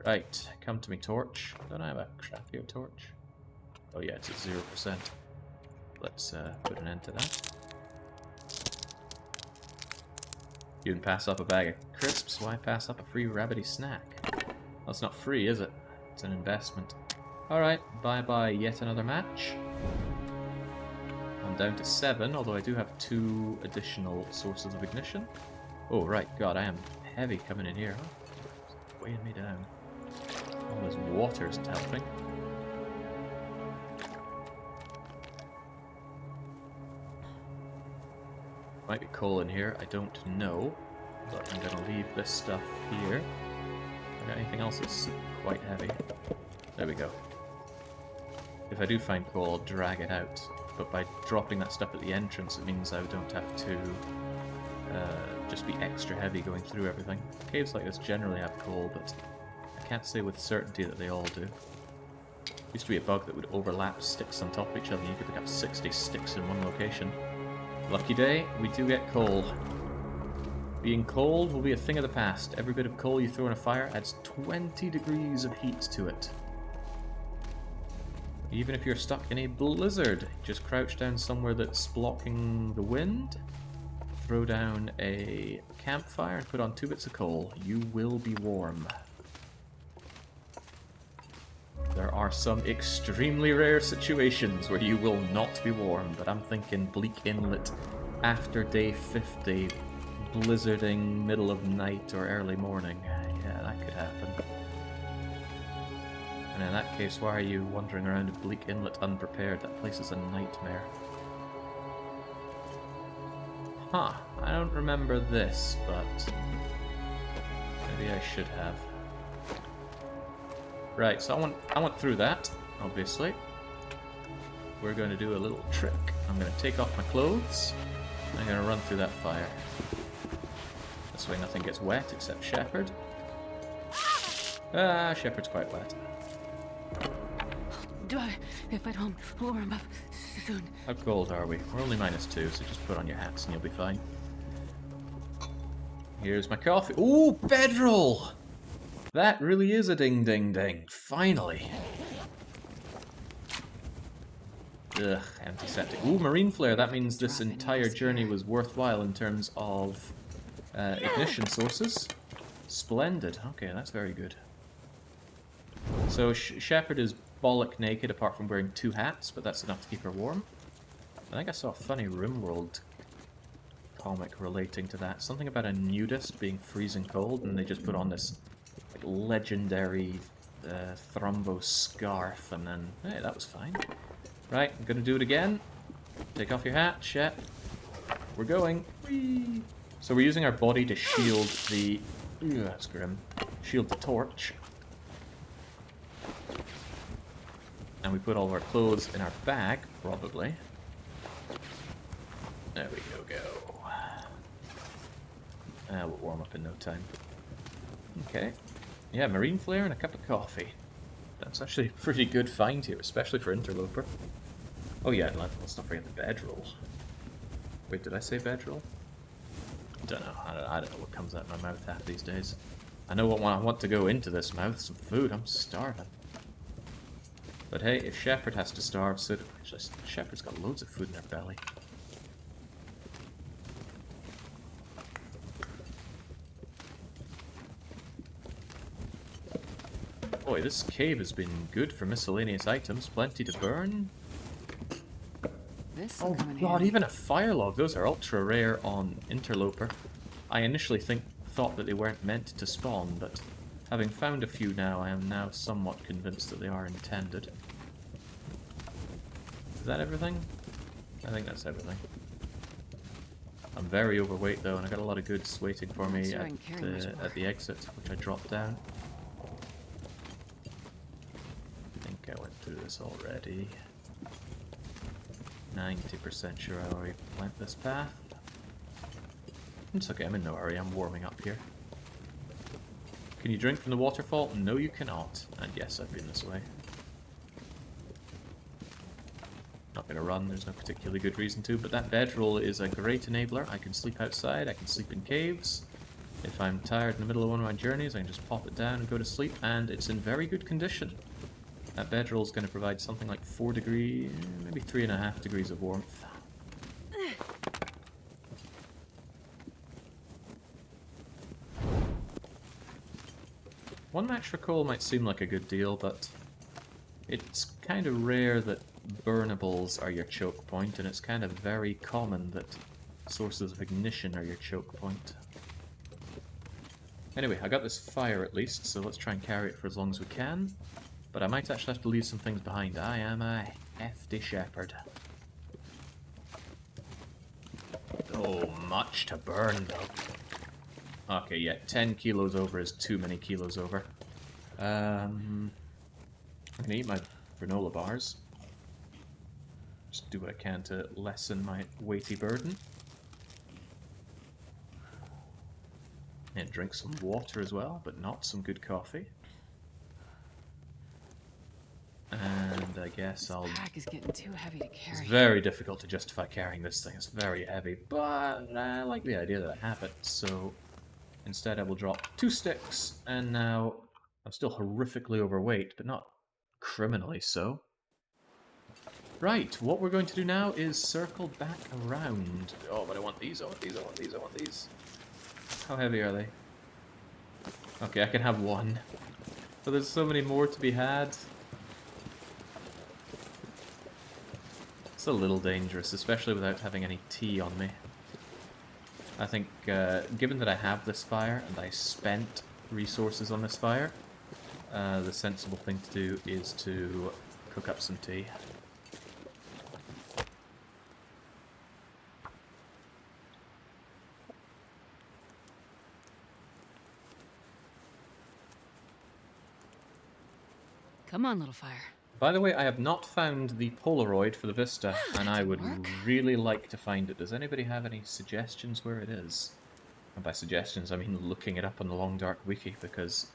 Right, come to me, torch. Don't I have a crappy torch? Oh yeah, it's at 0%. Let's put an end to that. You can pass up a bag of crisps, why pass up a free rabbity snack? Well, it's not free, is it? It's an investment. Alright, bye-bye yet another match. I'm down to 7, although I do have 2 additional sources of ignition. Oh, right, God, I am heavy coming in here. It's weighing me down. All this water isn't helping. Might be coal in here, I don't know, but I'm gonna leave this stuff here. I got anything else that's quite heavy? There we go. If I do find coal, I'll drag it out, but by dropping that stuff at the entrance, it means I don't have to just be extra heavy going through everything. Caves like this generally have coal, but I can't say with certainty that they all do. Used to be a bug that would overlap sticks on top of each other, and you could pick up 60 sticks in one location. Lucky day, we do get coal. Being cold will be a thing of the past. Every bit of coal you throw in a fire adds 20 degrees of heat to it. Even if you're stuck in a blizzard, just crouch down somewhere that's blocking the wind, throw down a campfire and put on 2 bits of coal. You will be warm. There are some extremely rare situations where you will not be warm, but I'm thinking Bleak Inlet after day 50, blizzarding middle of night or early morning. Yeah, that could happen. And in that case, why are you wandering around Bleak Inlet unprepared? That place is a nightmare. Huh, I don't remember this, but maybe I should have. Right, so I went through that, obviously. we're going to do a little trick. I'm going to take off my clothes. I'm going to run through that fire. This way nothing gets wet except Shepherd. Ah, Shepherd's quite wet. If I don't warm up soon. How cold are we? We're only -2, so just put on your hats and you'll be fine. Here's my coffee. Ooh, bedroll! That really is a ding ding ding. Finally. Ugh, antiseptic. Ooh, marine flare. That means this entire journey was worthwhile in terms of ignition sources. Splendid. Okay, that's very good. So Shepherd is bollock naked apart from wearing 2 hats, but that's enough to keep her warm. I think I saw a funny RimWorld comic relating to that. Something about a nudist being freezing cold, and they just put on this like legendary thrombo scarf, and then hey, that was fine. Right, I'm gonna do it again. Take off your hat, Shep. We're going. Whee! So we're using our body to shield the. Ooh, that's grim. Shield the torch. And we put all of our clothes in our bag, probably. There we go. We'll warm up in no time. Okay. Yeah, marine flare and a cup of coffee. That's actually a pretty good find here, especially for interloper. Oh yeah, and let's not forget the bedroll. Wait, did I say bedroll? Don't know. I don't know what comes out of my mouth half these days. I know what I want to go into this mouth. Some food. I'm starving. But hey, if Shepherd has to starve, so Shepherd's got loads of food in her belly. Boy, this cave has been good for miscellaneous items. Plenty to burn. This Oh god, even a fire log. Those are ultra rare on Interloper. I initially thought that they weren't meant to spawn, but having found a few now, I am now somewhat convinced that they are intended. Is that everything? I think that's everything. I'm very overweight though, and I got a lot of goods waiting for me at the exit, which I dropped down. I think I went through this already. 90% sure I already went this path. It's okay, I'm in no hurry, I'm warming up here. Can you drink from the waterfall? No, you cannot. And yes, I've been this way. Not gonna run, there's no particularly good reason to, but that bedroll is a great enabler. I can sleep outside, I can sleep in caves. If I'm tired in the middle of one of my journeys, I can just pop it down and go to sleep, and it's in very good condition. That bedroll is going to provide something like 4 degrees, maybe 3.5 degrees of warmth. One match for coal might seem like a good deal, but it's kind of rare that burnables are your choke point, and it's kind of very common that sources of ignition are your choke point. Anyway, I got this fire at least, so let's try and carry it for as long as we can. But I might actually have to leave some things behind. I am a hefty shepherd. Oh, much to burn though. Okay, yeah, 10 kilos over is too many kilos over. I'm gonna eat my granola bars. Just do what I can to lessen my weighty burden. And drink some water as well, but not some good coffee. And I guess This pack is getting too heavy to carry. It's very difficult to justify carrying this thing. It's very heavy, but I like the idea that I have it. So instead I will drop 2 sticks, and now I'm still horrifically overweight, but not criminally so. Right, what we're going to do now is circle back around. Oh, but I want these, I want these, I want these, I want these. How heavy are they? Okay, I can have 1. But there's so many more to be had. It's a little dangerous, especially without having any tea on me. I think, given that I have this fire, and I spent resources on this fire, the sensible thing to do is to cook up some tea. Come on, little fire. By the way, I have not found the Polaroid for the Vista, and I Didn't would work. really like to find it. Does anybody have any suggestions where it is? And by suggestions, I mean looking it up on the Long Dark Wiki, because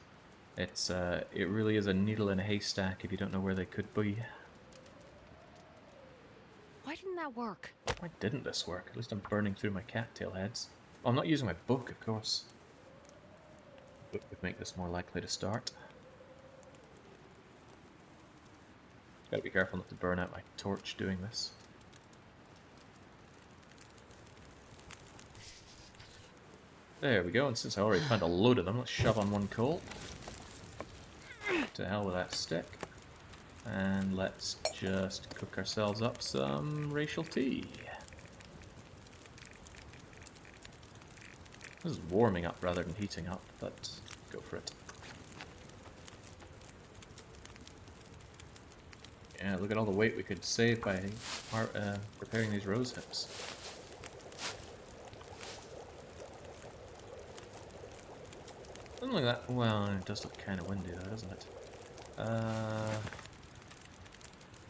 it really is a needle in a haystack if you don't know where they could be. Why didn't that work? Why didn't this work? At least I'm burning through my cattail heads. Oh, I'm not using my book, of course. Book would make this more likely to start. Gotta be careful not to burn out my torch doing this. There we go, and since I already found a load of them, let's shove on one coal. To hell with that stick. And let's just cook ourselves up some racial tea. This is warming up rather than heating up, but go for it. Yeah, look at all the weight we could save by repairing these rose hips. Something like that. Well, it does look kind of windy though, doesn't it?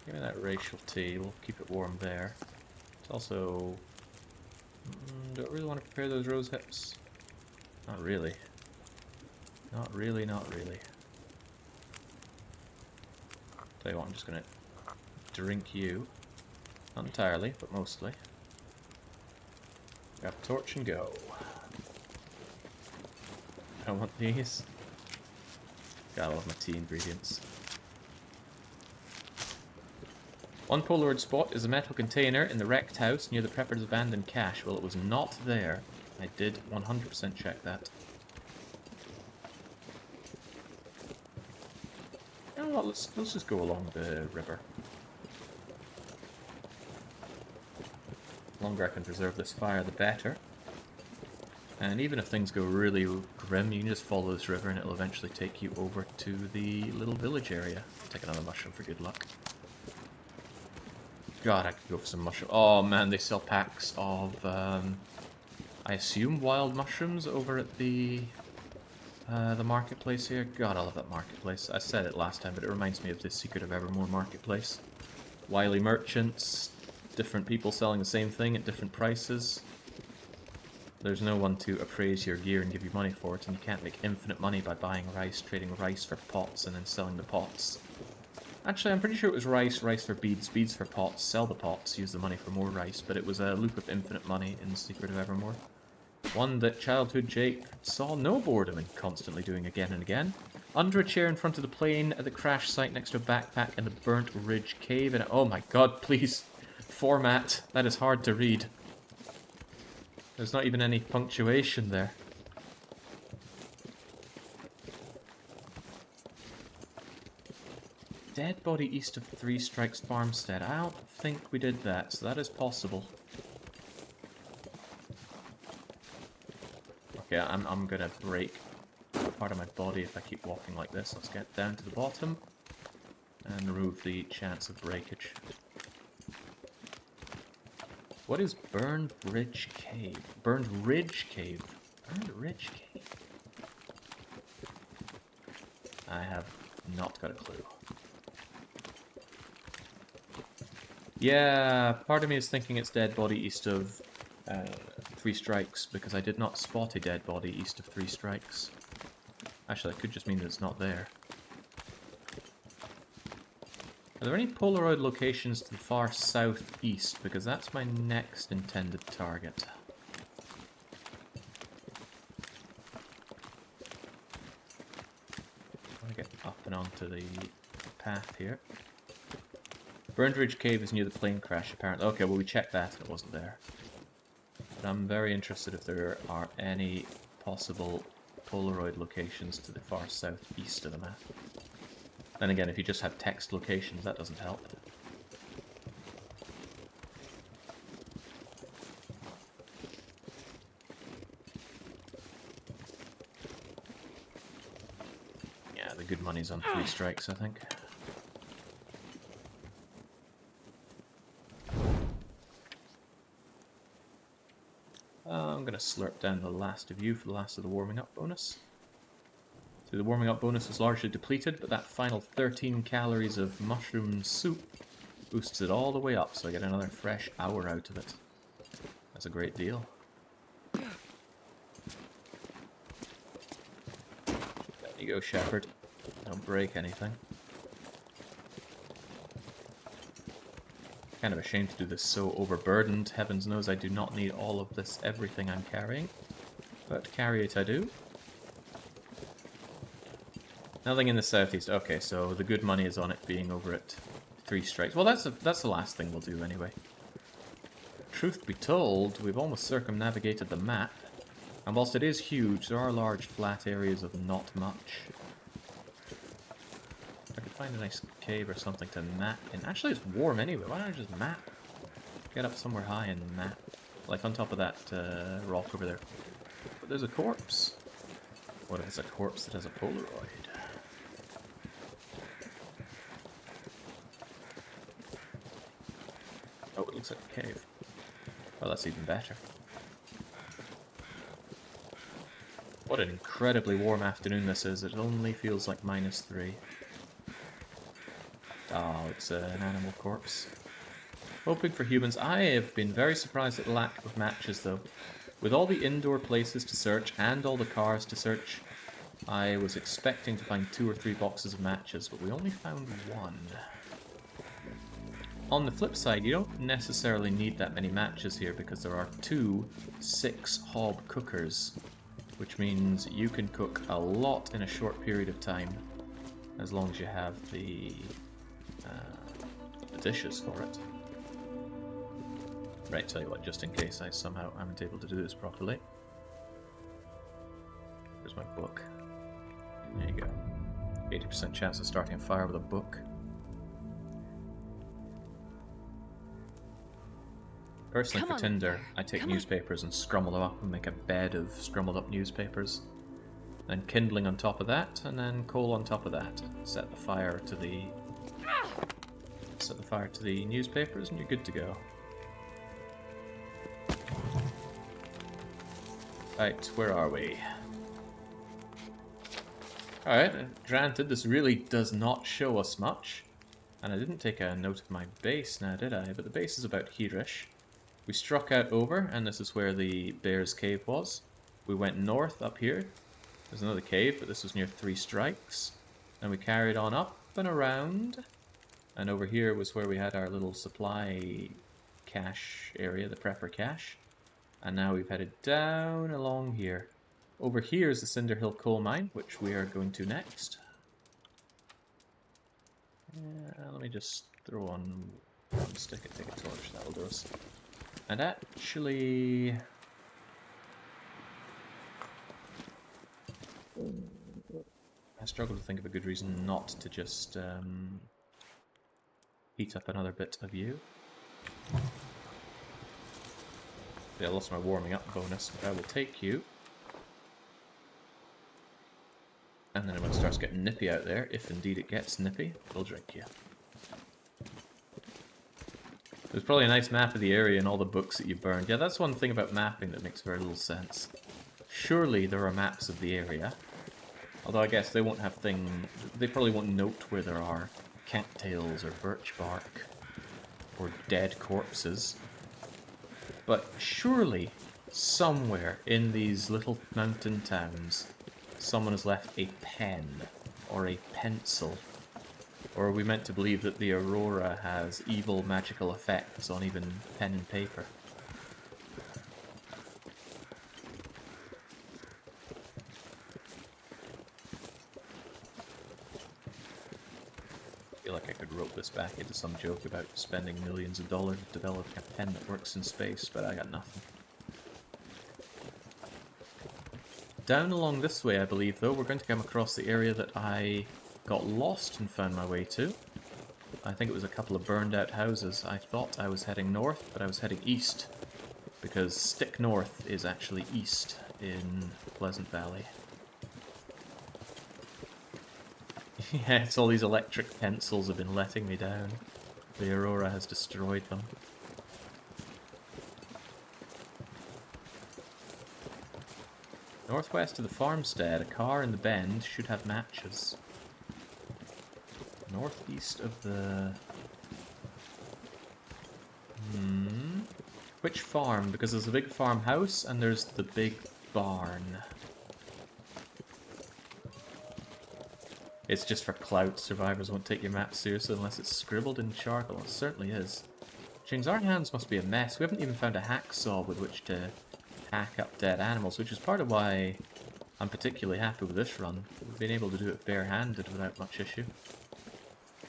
Give me that racial tea. We'll keep it warm there. It's also... don't really want to prepare those rose hips. Not really. Not really, not really. Tell you what, I'm just gonna drink you. Not entirely, but mostly. Grab a torch and go. I don't want these. Gotta love my tea ingredients. One Polaroid spot is a metal container in the wrecked house near the prepper's abandoned cache. Well, it was not there. I did 100% check that. You know what, let's just go along the river. The longer I can preserve this fire, the better. And even if things go really grim, you can just follow this river and it'll eventually take you over to the little village area. Take another mushroom for good luck. God, I could go for some mushroom. Oh man, they sell packs of, I assume wild mushrooms over at the marketplace here. God, I love that marketplace. I said it last time, but it reminds me of the Secret of Evermore marketplace. Wily merchants, different people selling the same thing at different prices. There's no one to appraise your gear and give you money for it, and you can't make infinite money by buying rice, trading rice for pots, and then selling the pots. Actually, I'm pretty sure it was rice, rice for beads, beads for pots, sell the pots, use the money for more rice, but it was a loop of infinite money in Secret of Evermore. One that childhood Jake saw no boredom in constantly doing again and again. Under a chair in front of the plane at the crash site next to a backpack in the Burnt Ridge Cave, and oh my god, please, format, that is hard to read. There's not even any punctuation there. Dead body east of Three Strikes Farmstead. I don't think we did that, so that is possible. Okay, I'm gonna break part of my body if I keep walking like this. Let's get down to the bottom and remove the chance of breakage. What is Burned Ridge Cave? Burned Ridge Cave. Burned Ridge Cave. I have not got a clue. Yeah, part of me is thinking it's dead body east of Three Strikes, because I did not spot a dead body east of Three Strikes. Actually, that could just mean that it's not there. Are there any Polaroid locations to the far southeast? Because that's my next intended target. I want to get up and onto the path here. Burned Ridge Cave is near the plane crash, apparently. Okay, well we checked that and it wasn't there. But I'm very interested if there are any possible Polaroid locations to the far southeast of the map. Then again, if you just have text locations, that doesn't help. Yeah, the good money's on Three Strikes, I think. I'm gonna slurp down the last of you for the last of the warming up bonus. The warming up bonus was largely depleted, but that final 13 calories of mushroom soup boosts it all the way up, so I get another fresh hour out of it. That's a great deal. There you go, Shepherd. Don't break anything. Kind of ashamed to do this so overburdened. Heavens knows I do not need all of this, everything I'm carrying. But carry it I do. Nothing in the southeast. Okay, so the good money is on it being over at 3 strikes. Well, that's the last thing we'll do anyway. Truth be told, we've almost circumnavigated the map. And whilst it is huge, there are large flat areas of not much. If I could find a nice cave or something to map in. Actually, it's warm anyway. Why don't I just map? Get up somewhere high and map. Like on top of that rock over there. But there's a corpse. What if it's a corpse that has a Polaroid? Oh, it looks like a cave. Well, that's even better. What an incredibly warm afternoon this is. It only feels like -3. Oh, it's an animal corpse. Hoping for humans. I have been very surprised at the lack of matches, though. With all the indoor places to search and all the cars to search, I was expecting to find 2 or 3 boxes of matches, but we only found 1. On the flip side, you don't necessarily need that many matches here because there are 2 6-hob cookers, which means you can cook a lot in a short period of time, as long as you have the dishes for it. Right, tell you what, just in case I somehow aren't able to do this properly. Here's my book. There you go. 80% chance of starting a fire with a book. Personally, for Tinder, I take newspapers and scrumble them up and make a bed of scrumbled up newspapers. Then kindling on top of that, and then coal on top of that. Set the fire to the newspapers, and you're good to go. Right, where are we? Alright, granted, this really does not show us much. And I didn't take a note of my base now, did I? But the base is about here-ish. We struck out over, and this is where the bear's cave was. We went north up here. There's another cave, but this was near 3 strikes. And we carried on up and around. And over here was where we had our little supply cache area, the prepper cache. And now we've headed down along here. Over here is the Cinder Hill coal mine, which we are going to next. Let me just throw on one stick and take a torch, that'll do us. And actually... I struggle to think of a good reason not to just heat up another bit of you. Yeah, I lost my warming up bonus, but I will take you. And then when it starts getting nippy out there, if indeed it gets nippy, we'll drink you. There's probably a nice map of the area and all the books that you burned. Yeah, that's one thing about mapping that makes very little sense. Surely there are maps of the area. Although I guess they won't have they probably won't note where there are cattails or birch bark or dead corpses. But surely, somewhere in these little mountain towns, someone has left a pen or a pencil. Or are we meant to believe that the aurora has evil magical effects on even pen and paper? I feel like I could rope this back into some joke about spending millions of dollars developing a pen that works in space, but I got nothing. Down along this way, I believe, though, we're going to come across the area that I got lost and found my way to. I think it was a couple of burned out houses. I thought I was heading north, but I was heading east, because Stick North is actually east in Pleasant Valley. Yeah, it's all these electric pencils have been letting me down. The aurora has destroyed them. Northwest of the farmstead, a car in the bend should have matches. Northeast of the... Which farm? Because there's a big farmhouse and there's the big barn. It's just for clout. Survivors won't take your map seriously unless it's scribbled in charcoal. It certainly is. James, our hands must be a mess. We haven't even found a hacksaw with which to hack up dead animals, which is part of why I'm particularly happy with this run. We've been able to do it barehanded without much issue.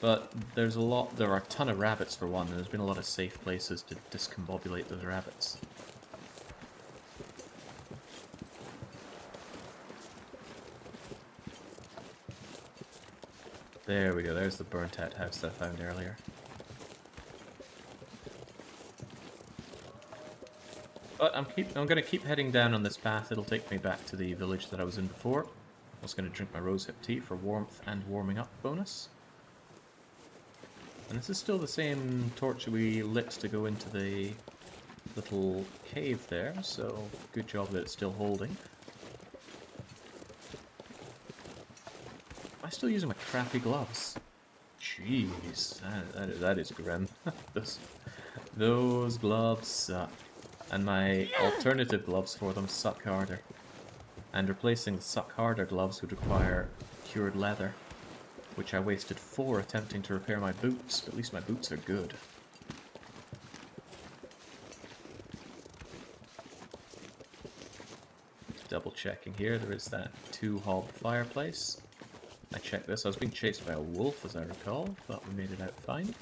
But there are a ton of rabbits for one, and there's been a lot of safe places to discombobulate those rabbits. There we go, there's the burnt out house that I found earlier. But I'm going to keep heading down on this path. It'll take me back to the village that I was in before. I was going to drink my rosehip tea for warmth and warming up bonus. And this is still the same torch we lit to go into the little cave there, so good job that it's still holding. Am I still using my crappy gloves? Jeez, that is grim. Those gloves suck. And my alternative gloves for them suck harder. And replacing the suck harder gloves would require cured leather, which I wasted 4 attempting to repair my boots, but at least my boots are good. Double checking here, there is that 2-hob fireplace. I checked this, I was being chased by a wolf as I recall, but we made it out fine.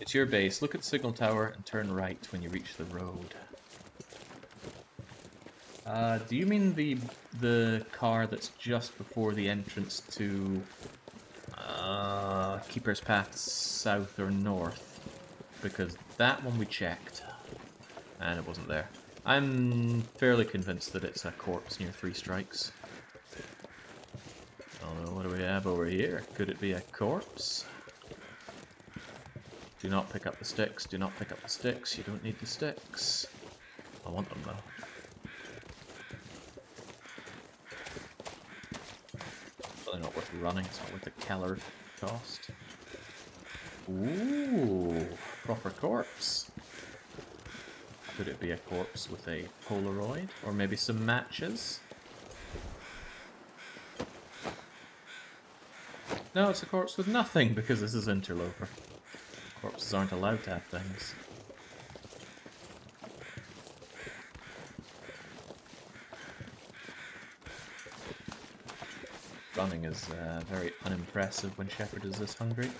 It's your base. Look at the signal tower and turn right when you reach the road. Do you mean the car that's just before the entrance to Keeper's Path south or north? Because that one we checked, and it wasn't there. I'm fairly convinced that it's a corpse near 3 strikes. Although, what do we have over here? Could it be a corpse? Do not pick up the sticks, do not pick up the sticks, you don't need the sticks. I want them though. Probably not worth running, it's not worth the calorie cost. Ooh, proper corpse. Could it be a corpse with a Polaroid? Or maybe some matches? No, it's a corpse with nothing because this is Interloper. Corpses aren't allowed to have things. Running is very unimpressive when Shepherd is this hungry.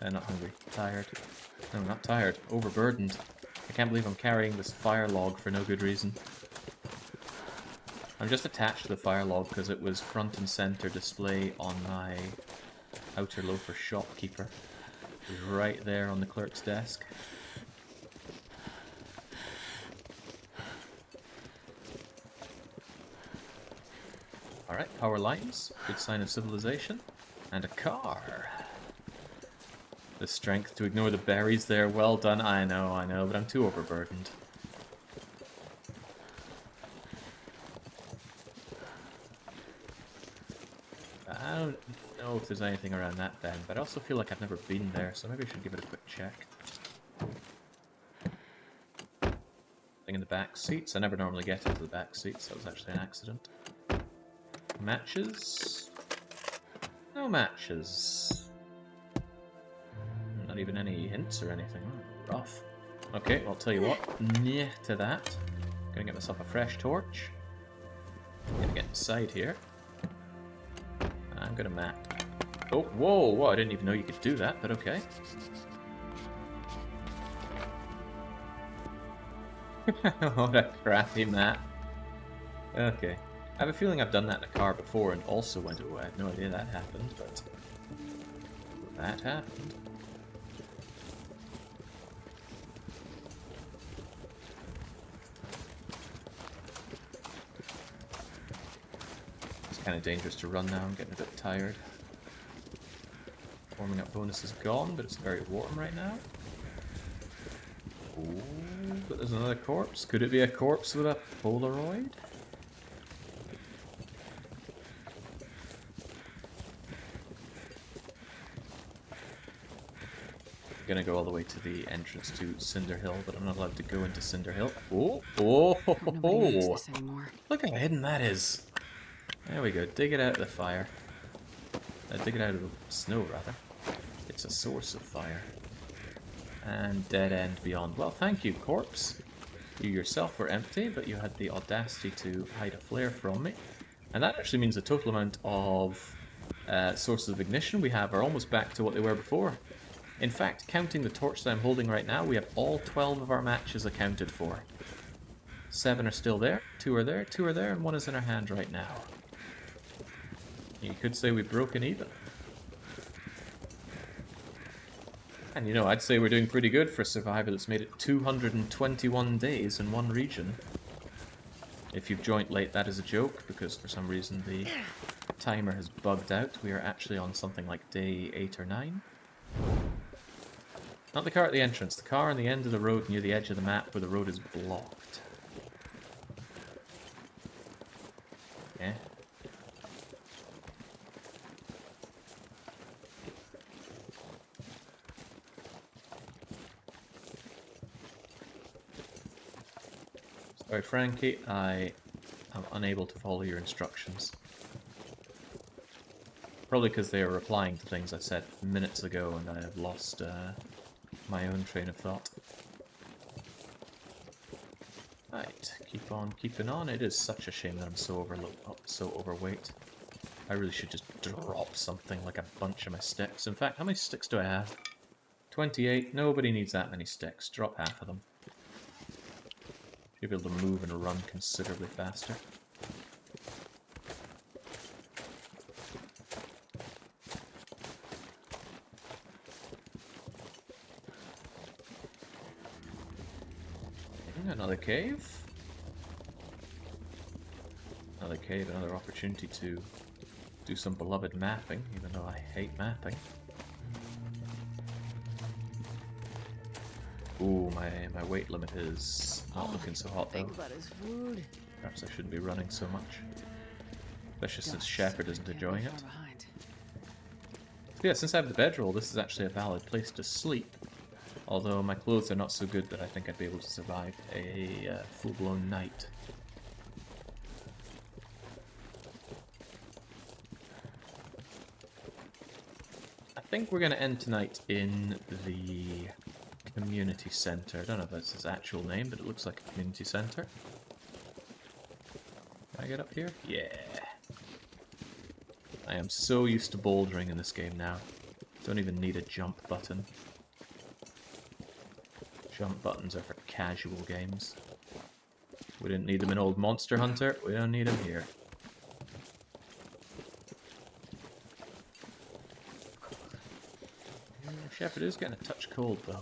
Not hungry, tired. No, not tired, overburdened. I can't believe I'm carrying this fire log for no good reason. I'm just attached to the fire log because it was front and center display on my Outer Loafer shopkeeper. Right there on the clerk's desk. Alright, power lines, good sign of civilization. And a car. The strength to ignore the berries there, well done, I know, but I'm too overburdened. I don't know if there's anything around that bend, but I also feel like I've never been there, so maybe I should give it a quick check. Thing in the back seats. I never normally get into the back seats, that was actually an accident. Matches? No matches. Not even any hints or anything. Oh, rough. Okay, well, I'll tell you what. Nyeh to that. Gonna get myself a fresh torch. Gonna get inside here. I'm gonna map. Oh, whoa, I didn't even know you could do that, but okay. What a crappy map. Okay. I have a feeling I've done that in a car before and also went, oh, I had no idea that happened, but that happened. It's kind of dangerous to run now, I'm getting a bit tired. Warming up bonus is gone, but it's very warm right now. Ooh, but there's another corpse. Could it be a corpse with a Polaroid? I'm gonna go all the way to the entrance to Cinder Hill, but I'm not allowed to go into Cinder Hill. Oh, oh, ho, ho, Nobody makes ho. this anymore. Look how hidden that is. There we go. Dig it out of the fire. Dig it out of the snow, rather. It's a source of fire. And dead end beyond. Well, thank you, corpse. You yourself were empty, but you had the audacity to hide a flare from me. And that actually means the total amount of sources of ignition we have are almost back to what they were before. In fact, counting the torch that I'm holding right now, we have all 12 of our matches accounted for. 7 are still there, 2 are there, 2 are there, and 1 is in our hand right now. You could say we've broken even. And you know, I'd say we're doing pretty good for a survivor that's made it 221 days in one region. If you've joined late, that is a joke, because for some reason the timer has bugged out. We are actually on something like day 8 or 9. Not the car at the entrance, the car on the end of the road near the edge of the map where the road is blocked. Yeah. Sorry, Frankie, I am unable to follow your instructions. Probably because they are replying to things I said minutes ago and I have lost my own train of thought. Right, keep on keeping on. It is such a shame that I'm so overweight. I really should just drop something like a bunch of my sticks. In fact, how many sticks do I have? 28. Nobody needs that many sticks. Drop half of them. Should be able to move and run considerably faster. Another cave. Another cave, another opportunity to do some beloved mapping, even though I hate mapping. Ooh, my weight limit is not looking so hot though. Think about his food. Perhaps I shouldn't be running so much. Especially since Shepherd isn't enjoying it. Yeah, since I have the bedroll, this is actually a valid place to sleep. Although my clothes are not so good that I think I'd be able to survive a full-blown night. I think we're going to end tonight in the community center. I don't know if that's its actual name, but it looks like a community center. Can I get up here? Yeah. I am so used to bouldering in this game now. Don't even need a jump button. Jump buttons are for casual games. We didn't need them in old Monster Hunter, we don't need them here. Shepherd is getting a touch cold though.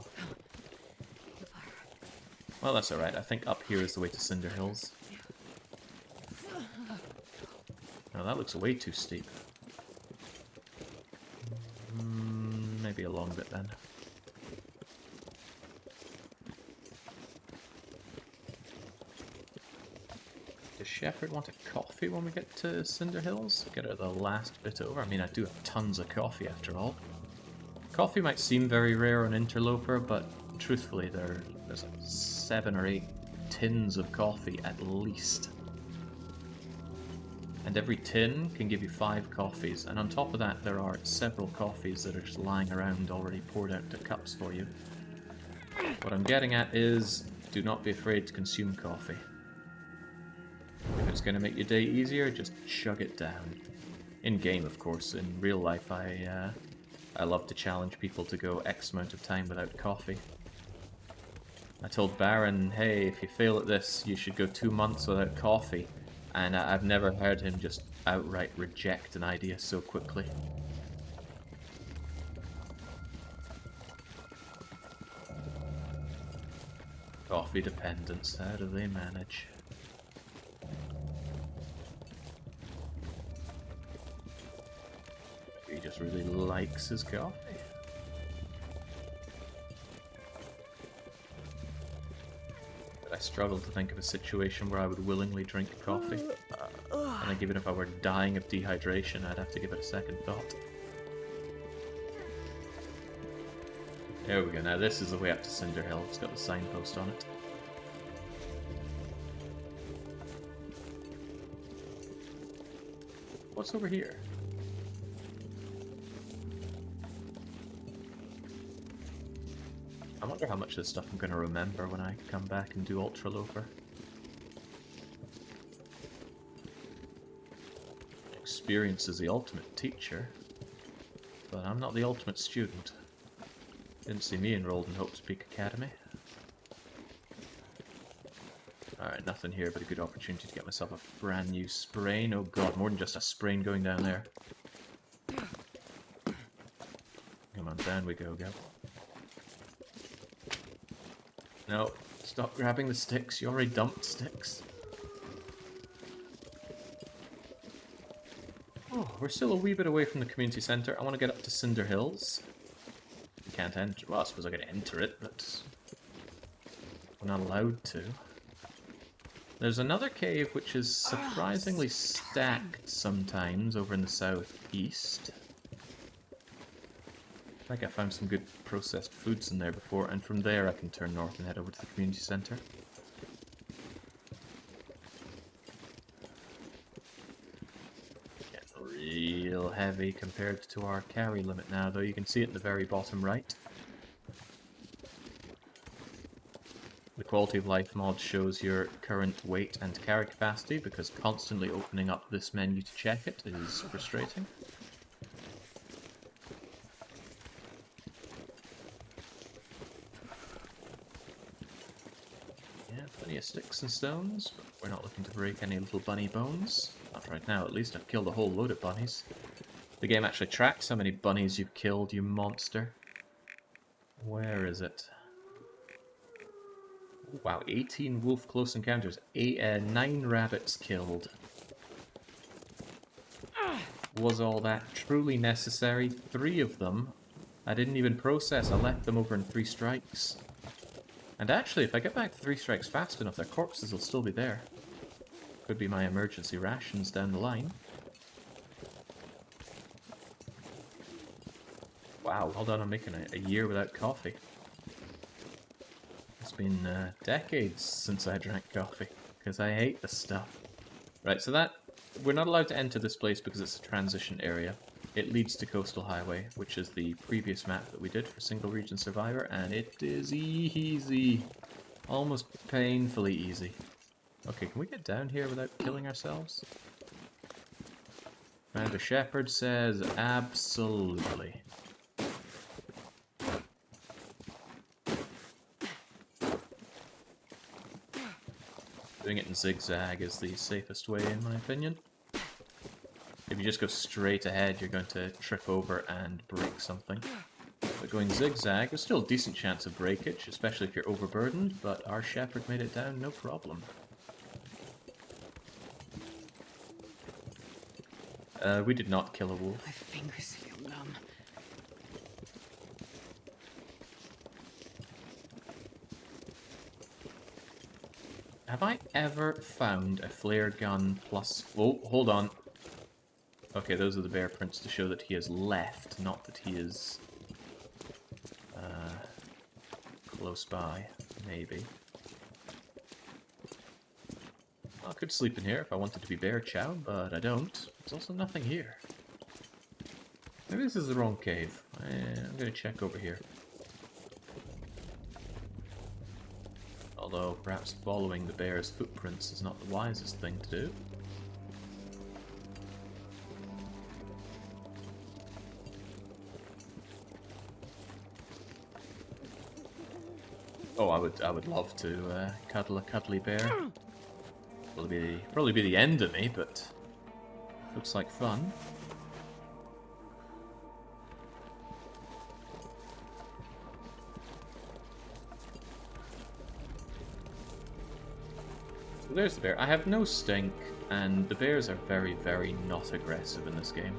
Well, that's alright, I think up here is the way to Cinder Hills. Now that looks way too steep. Maybe a long bit then. Does Shepherd want a coffee when we get to Cinder Hills? Get her the last bit over. I mean, I do have tons of coffee after all. Coffee might seem very rare on Interloper, but truthfully, there's like 7 or 8 tins of coffee at least. And every tin can give you 5 coffees, and on top of that there are several coffees that are just lying around already poured out to cups for you. What I'm getting at is, do not be afraid to consume coffee. If it's going to make your day easier, just chug it down. In game, of course. In real life, I love to challenge people to go X amount of time without coffee. I told Baron, hey, if you fail at this, you should go 2 months without coffee. And I've never heard him just outright reject an idea so quickly. Coffee dependence, how do they manage? just really likes his coffee. But I struggle to think of a situation where I would willingly drink coffee. And like, even if I were dying of dehydration, I'd have to give it a second thought. There we go, now this is the way up to Cinder Hill. It's got the signpost on it. What's over here? I wonder how much of this stuff I'm going to remember when I come back and do Ultraloper. Experience is the ultimate teacher, but I'm not the ultimate student. Didn't see me enrolled in Hope's Peak Academy. Alright, nothing here but a good opportunity to get myself a brand new sprain. Oh god, more than just a sprain going down there. Come on, down we go, Gab. No, stop grabbing the sticks. You already dumped sticks. Oh, we're still a wee bit away from the community centre. I want to get up to Cinder Hills. You can't enter. Well, I suppose I could enter it, but we're not allowed to. There's another cave which is surprisingly stacked sometimes over in the southeast. I think I found some good processed foods in there before, and from there I can turn north and head over to the community centre. Getting real heavy compared to our carry limit now, though. You can see it in the very bottom right. The quality of life mod shows your current weight and carry capacity, because constantly opening up this menu to check it is frustrating. Yeah, plenty of sticks and stones, but we're not looking to break any little bunny bones. Not right now, at least. I've killed a whole load of bunnies. The game actually tracks how many bunnies you've killed, you monster. Where is it? Wow, 18 wolf close encounters, 9 rabbits killed. Was all that truly necessary? 3 of them I didn't even process, I left them over in 3 strikes. And actually, if I get back to 3 strikes fast enough, their corpses will still be there. Could be my emergency rations down the line. Wow, well done on making a year without coffee. It's been decades since I drank coffee, because I hate this stuff. Right, so that... we're not allowed to enter this place because it's a transition area. It leads to Coastal Highway, which is the previous map that we did for Single Region Survivor, and it is easy. Almost painfully easy. Okay, can we get down here without killing ourselves? And the shepherd says absolutely. Doing it in zigzag is the safest way, in my opinion. If you just go straight ahead, you're going to trip over and break something. But going zigzag, there's still a decent chance of breakage, especially if you're overburdened, but our shepherd made it down no problem. We did not kill a wolf. My fingers feel numb. Have I ever found a flare gun plus... oh, hold on. Okay, those are the bear prints to show that he has left, not that he is... close by, maybe. I could sleep in here if I wanted to be bear chow, but I don't. There's also nothing here. Maybe this is the wrong cave. I'm gonna check over here. Although, perhaps following the bear's footprints is not the wisest thing to do. Oh, I would love to cuddle a cuddly bear. Probably be the end of me, but looks like fun. So there's the bear. I have no stink, and the bears are very, very not aggressive in this game.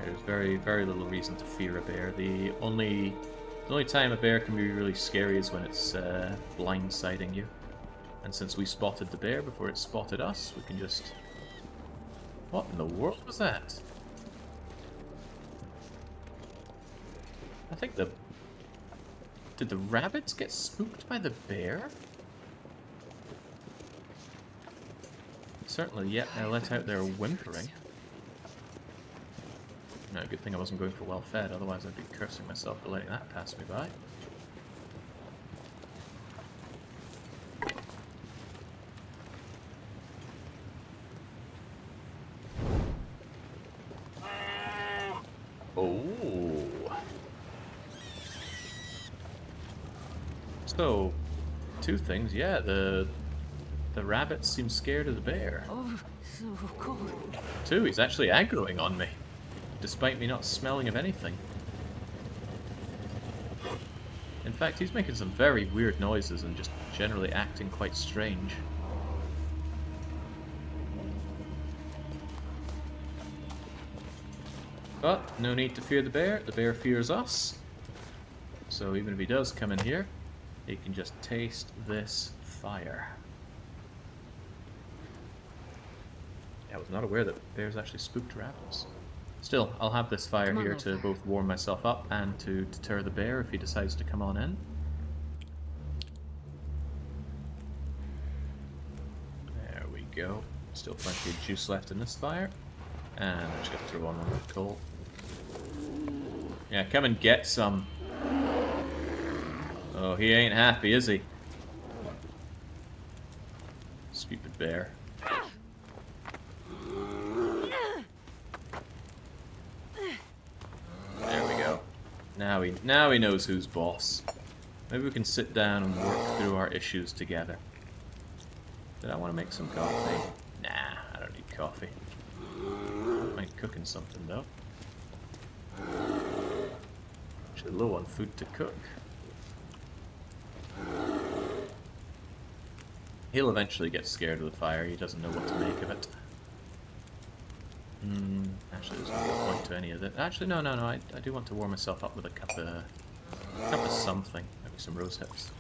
There's very, very little reason to fear a bear. The only time a bear can be really scary is when it's blindsiding you. And since we spotted the bear before it spotted us, we can just... What in the world was that? I think the... Did the rabbits get spooked by the bear? Certainly, yeah, they let out their whimpering. No, good thing I wasn't going for well-fed, otherwise I'd be cursing myself for letting that pass me by. Oh. So, two things, yeah, the rabbit seems scared of the bear. Oh, so cold. Two, he's actually aggroing on me, despite me not smelling of anything. In fact, he's making some very weird noises and just generally acting quite strange. But no need to fear the bear fears us. So even if he does come in here, he can just taste this fire. I was not aware that bears actually spooked rabbits. Still, I'll have this fire here to both warm myself up and to deter the bear if he decides to come on in. There we go. Still plenty of juice left in this fire. And I'm just going to throw on one more coal. Yeah, come and get some. Oh, he ain't happy, is he? Stupid bear. There we go. Now he knows who's boss. Maybe we can sit down and work through our issues together. Did I want to make some coffee? Nah, I don't need coffee. I don't mind cooking something though. Actually low on food to cook. He'll eventually get scared of the fire, he doesn't know what to make of it. Actually there's no point to any of it. Actually no, I do want to warm myself up with a cup of something. Maybe some rose hips.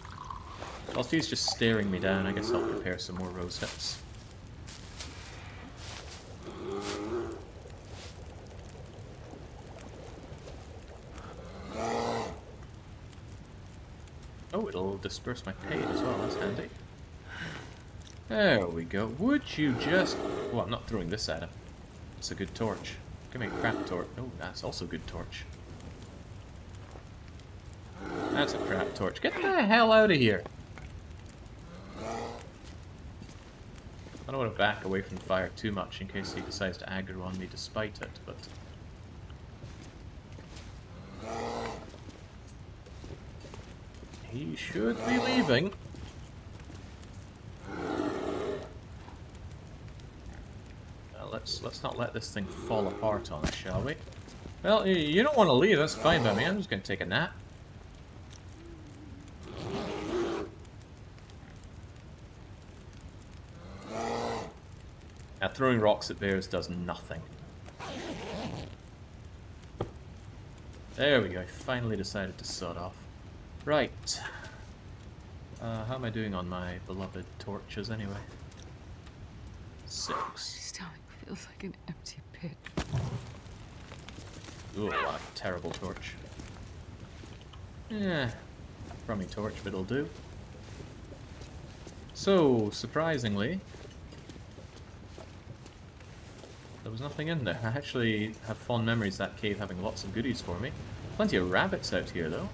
Whilst he's just staring me down, I guess I'll prepare some more rose hips. Oh, it'll disperse my pain as well, that's handy. There we go. Would you just... Oh, I'm not throwing this at him. It's a good torch. Give me a crap torch. Oh, that's also a good torch. That's a crap torch. Get the hell out of here! I don't want to back away from the fire too much in case he decides to aggro on me despite it, but... He should be leaving. Let's not let this thing fall apart on us, shall we? Well, you don't want to leave, that's fine by me. I'm just going to take a nap. Now, throwing rocks at bears does nothing. There we go, I finally decided to sod off. Right. How am I doing on my beloved torches anyway? 6. My stomach feels like an empty pit. Ooh, what a terrible torch. Yeah, crummy torch, but it'll do. So, surprisingly, there was nothing in there. I actually have fond memories of that cave having lots of goodies for me. Plenty of rabbits out here, though.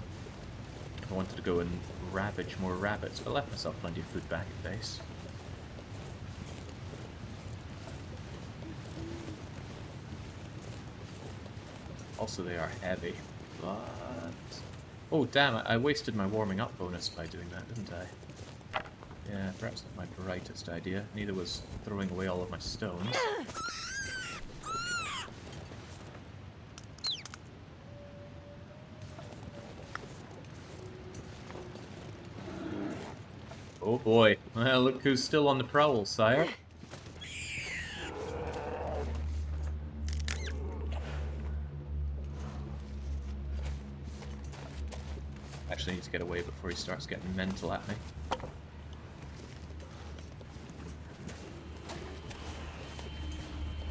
I wanted to go and ravage more rabbits, but I left myself plenty of food back at base. Also, they are heavy, but... Oh, damn it, I wasted my warming up bonus by doing that, didn't I? Yeah, perhaps not my brightest idea. Neither was throwing away all of my stones. Oh boy, well, look who's still on the prowl, sire. actually need to get away before he starts getting mental at me.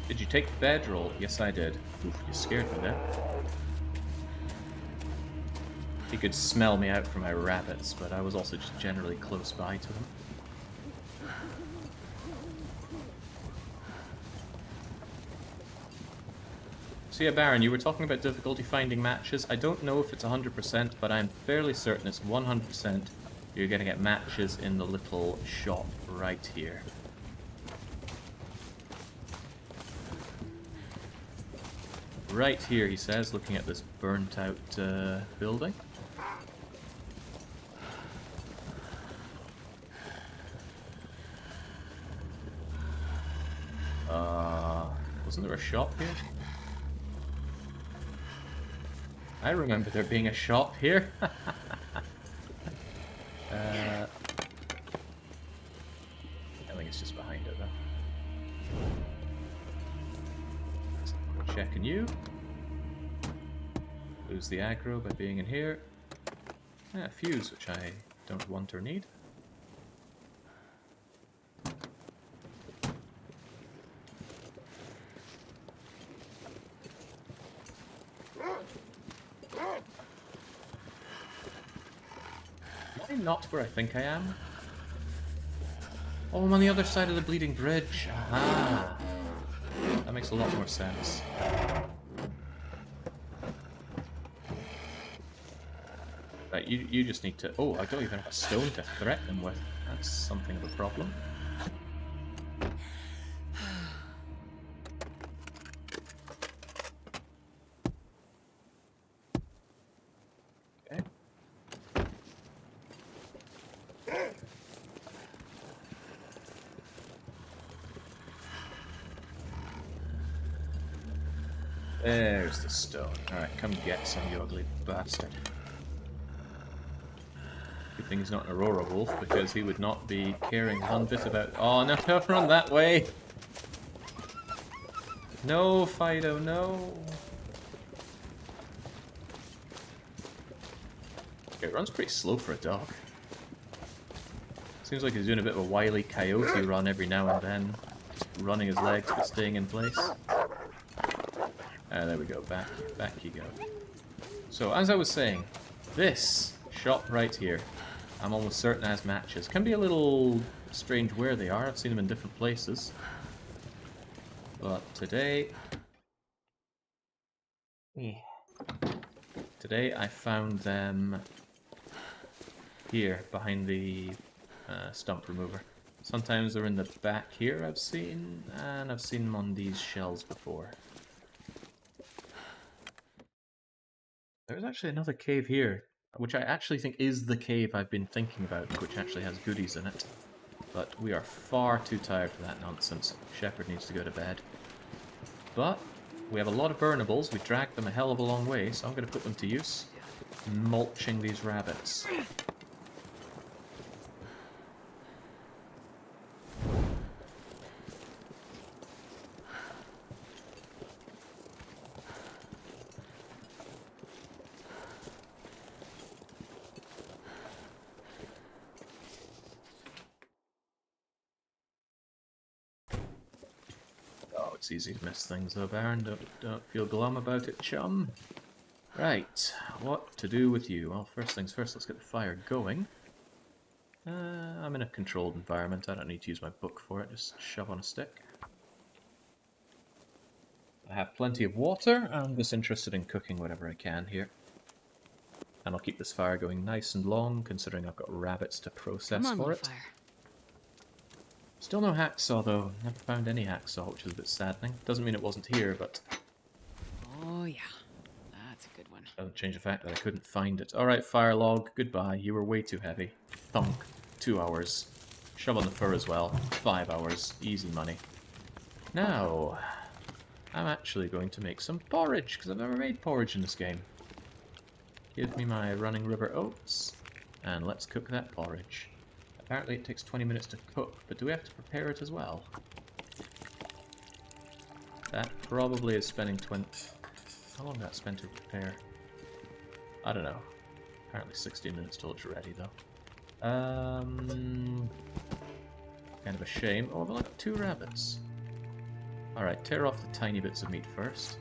Did you take the bedroll? Yes, I did. Oof, you scared me there. He could smell me out from my rabbits, but I was also just generally close by to him. So yeah, Baron, you were talking about difficulty finding matches. I don't know if it's 100%, but I'm fairly certain it's 100% you're going to get matches in the little shop right here. Right here, he says, looking at this burnt-out building. Wasn't there a shop here? I remember there being a shop here. I think it's just behind it, though. Checking you. Lose the aggro by being in here. A fuse, which I don't want or need. Am I not where I think I am? Oh, I'm on the other side of the bleeding bridge. Aha! That makes a lot more sense. Right, you just need to... Oh, I don't even have a stone to threaten them with. That's something of a problem. Okay. There's the stone. Alright, come get some, you ugly bastard. Good thing he's not an Aurora Wolf, because he would not be caring one bit about... Oh, no, don't run that way! No, Fido, no! Okay, it runs pretty slow for a dog. Seems like he's doing a bit of a wily coyote run every now and then. Just running his legs but staying in place. There we go, back you go. So, as I was saying, this shop right here, I'm almost certain has matches. Can be a little strange where they are, I've seen them in different places. But today... Today I found them here, behind the stump remover. Sometimes they're in the back here, I've seen, and I've seen them on these shelves before. There's actually another cave here, which I actually think is the cave I've been thinking about, which actually has goodies in it. But we are far too tired for that nonsense. Shepherd needs to go to bed. But we have a lot of burnables, we dragged them a hell of a long way, so I'm going to put them to use. Mulching these rabbits. It's easy to miss things though, Baron. Don't feel glum about it, chum. Right, what to do with you? Well, first things first, let's get the fire going. I'm in a controlled environment, I don't need to use my book for it, just shove on a stick. I have plenty of water, I'm just interested in cooking whatever I can here. And I'll keep this fire going nice and long, considering I've got rabbits to process for it. Fire. Still no hacksaw though, never found any hacksaw, which is a bit saddening. Doesn't mean it wasn't here, but... Oh yeah, that's a good one. Doesn't change the fact that I couldn't find it. Alright, fire log, goodbye, you were way too heavy. Thunk, 2 hours. Shove on the fur as well, 5 hours, easy money. Now, I'm actually going to make some porridge, because I've never made porridge in this game. Give me my running river oats, and let's cook that porridge. Apparently it takes 20 minutes to cook, but do we have to prepare it as well? That probably is spending 20... How long did that spend to prepare? I don't know. Apparently 16 minutes till it's ready, though. Kind of a shame. Oh, I've only got 2 rabbits. Alright, tear off the tiny bits of meat first.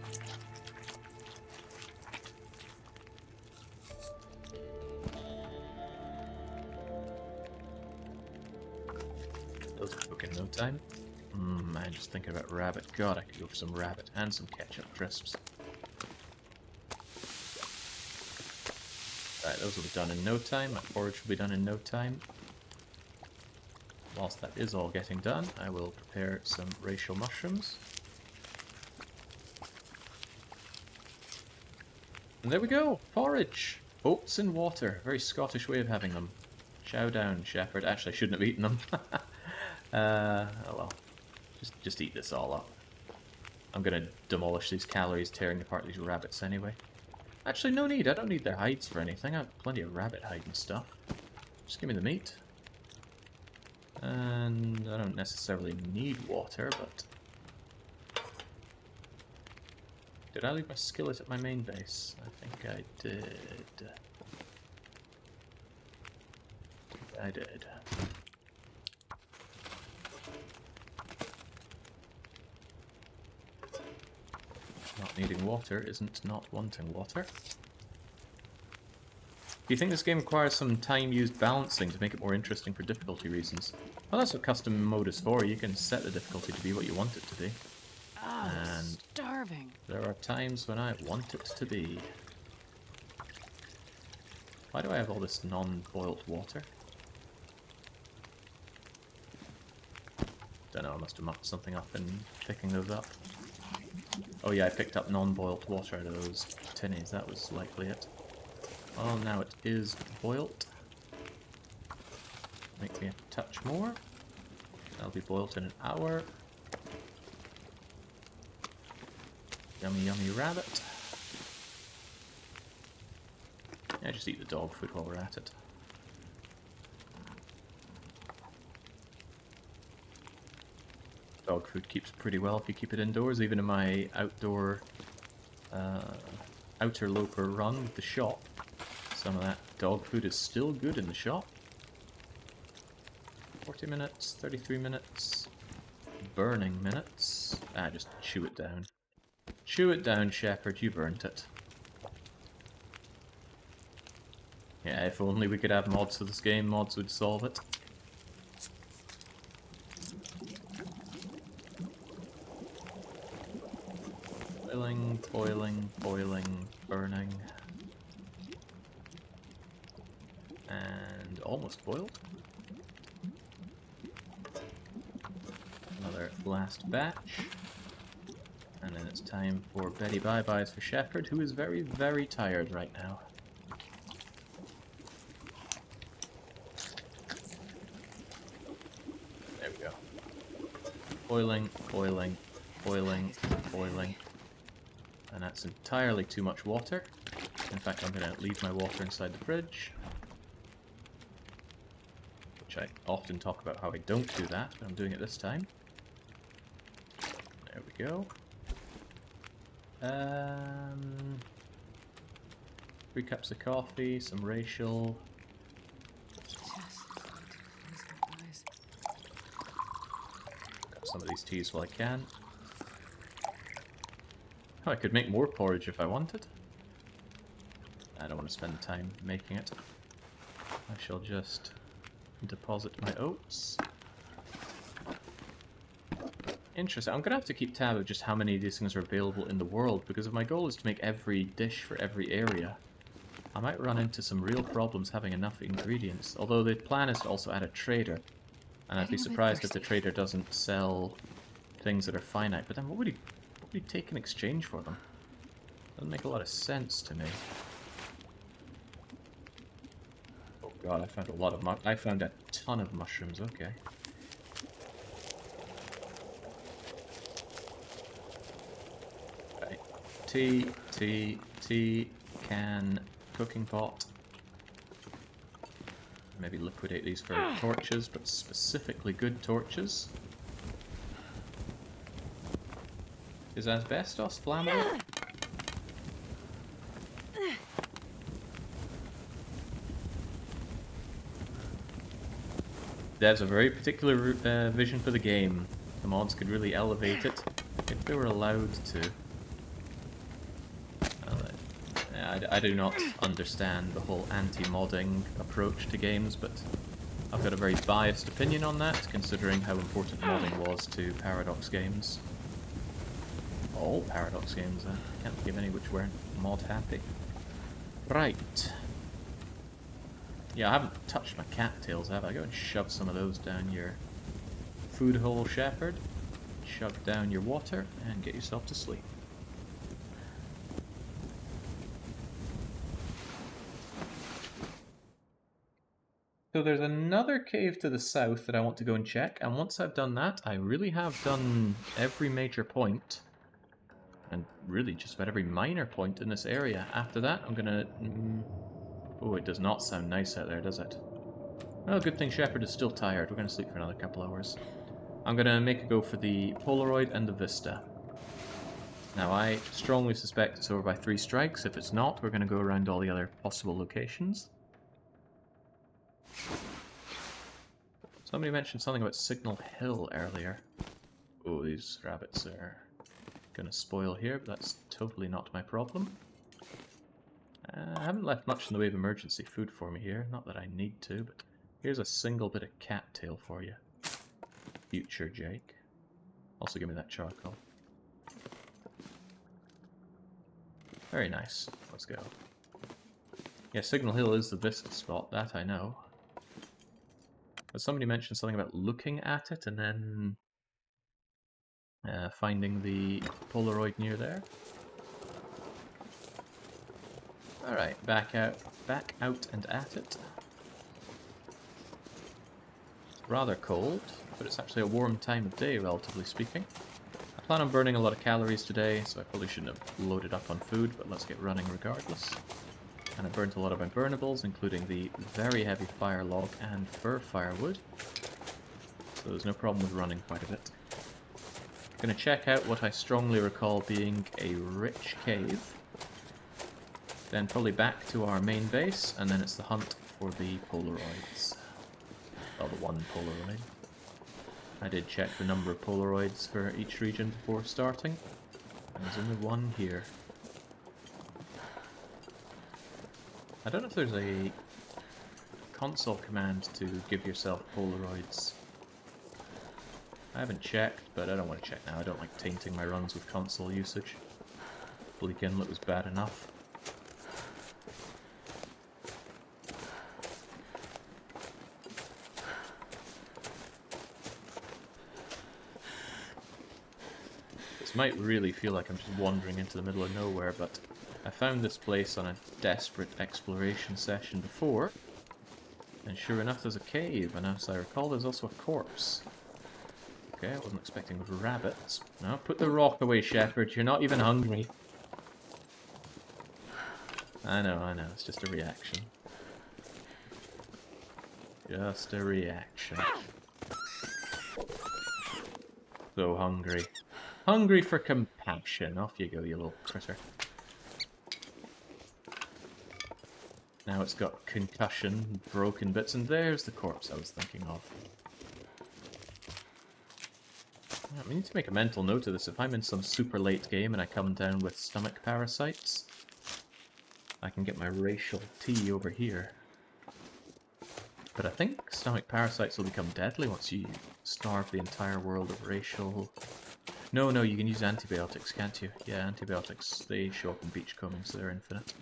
Those cook in no time. Man, just thinking about rabbit. God, I could go for some rabbit and some ketchup crisps. Right, those will be done in no time. My porridge will be done in no time. Whilst that is all getting done, I will prepare some racial mushrooms. And there we go! Porridge! Oats and water. Very Scottish way of having them. Chow down, shepherd. Actually, I shouldn't have eaten them. Oh well. Just eat this all up. I'm gonna demolish these calories tearing apart these rabbits anyway. Actually, no need. I don't need their hides for anything. I have plenty of rabbit hide and stuff. Just give me the meat. And I don't necessarily need water, but... Did I leave my skillet at my main base? I think I did. I did. Not needing water isn't not wanting water. Do you think this game requires some time-used balancing to make it more interesting for difficulty reasons? Well, that's what custom mode is for. You can set the difficulty to be what you want it to be. Oh, And starving. there are times when I want it to be. Why do I have all this non-boiled water? Don't know, I must have mucked something up in picking those up. Oh yeah, I picked up non-boiled water out of those tinnies, that was likely it. Well, now it is boiled. Make me a touch more. That'll be boiled in an hour. Yummy, yummy rabbit. Yeah, just eat the dog food while we're at it. Dog food keeps pretty well if you keep it indoors, even in my outdoor outer loper run with the shop. Some of that dog food is still good in the shop. 40 minutes, 33 minutes, burning minutes. Ah, just chew it down. Chew it down, shepherd, you burnt it. Yeah, if only we could have mods for this game, mods would solve it. Boiling, boiling, boiling, burning. And almost boiled. Another last batch. And then it's time for Betty Bye-Byes for Shepherd, who is very, very tired right now. There we go. Boiling, boiling, boiling, boiling. And that's entirely too much water. In fact, I'm going to leave my water inside the fridge. Which I often talk about how I don't do that, but I'm doing it this time. There we go. 3 cups of coffee, some racial. Got some of these teas while I can. Oh, I could make more porridge if I wanted. I don't want to spend the time making it. I shall just deposit my oats. Interesting. I'm going to have to keep tab of just how many of these things are available in the world, because if my goal is to make every dish for every area, I might run into some real problems having enough ingredients. Although the plan is to also add a trader, and I'd be surprised if the trader doesn't sell things that are finite. But then what would he take in exchange for them? Doesn't make a lot of sense to me. Oh god, I found a lot of I found a ton of mushrooms, okay. Right. Tea, can, cooking pot. Maybe liquidate these for torches, but specifically good torches. Is asbestos flammable? There's a very particular vision for the game. The mods could really elevate it if they were allowed to. I do not understand the whole anti-modding approach to games, but I've got a very biased opinion on that, considering how important modding was to Paradox games. All Paradox games, I can't think of any which weren't mod happy. Right. Yeah, I haven't touched my cattails, have I? Go and shove some of those down your food hole, shepherd. Shove down your water and get yourself to sleep. So there's another cave to the south that I want to go and check, and once I've done that, I really have done every major point, and really just about every minor point in this area. After that, I'm gonna... Oh, it does not sound nice out there, does it? Well, good thing Shepard is still tired. We're gonna sleep for another couple hours. I'm gonna make a go for the Polaroid and the Vista. Now, I strongly suspect it's over by 3 strikes. If it's not, we're gonna go around all the other possible locations. Somebody mentioned something about Signal Hill earlier. Oh, these rabbits are gonna spoil here, but that's totally not my problem. I haven't left much in the way of emergency food for me here, not that I need to, but here's a single bit of cattail for you. Future Jake. Also give me that charcoal. Very nice. Let's go. Yeah, Signal Hill is the Vista spot, that I know. But somebody mentioned something about looking at it and then finding the Polaroid near there. Alright, back out and at it. It's rather cold, but it's actually a warm time of day, relatively speaking. I plan on burning a lot of calories today, so I probably shouldn't have loaded up on food, but let's get running regardless. And I burnt a lot of my burnables, including the very heavy fire log and fir firewood. So there's no problem with running quite a bit. I'm going to check out what I strongly recall being a rich cave. Then probably back to our main base, and then it's the hunt for the Polaroids. Well, the one Polaroid. I did check the number of Polaroids for each region before starting, and there's only one here. I don't know if there's a console command to give yourself Polaroids. I haven't checked, but I don't want to check now. I don't like tainting my runs with console usage. Bleak Inlet was bad enough. This might really feel like I'm just wandering into the middle of nowhere, but I found this place on a desperate exploration session before, and sure enough there's a cave, and as I recall there's also a corpse. Okay, I wasn't expecting rabbits. No, put the rock away, Shepherd, you're not even hungry. I know, it's just a reaction. Just a reaction. So hungry. Hungry for compassion. Off you go, you little critter. Now it's got concussion, broken bits, and there's the corpse I was thinking of. We need to make a mental note of this. If I'm in some super late game and I come down with stomach parasites, I can get my racial tea over here. But I think stomach parasites will become deadly once you starve the entire world of racial... No, you can use antibiotics, can't you? Yeah, antibiotics, they show up in beachcombing, so they're infinite.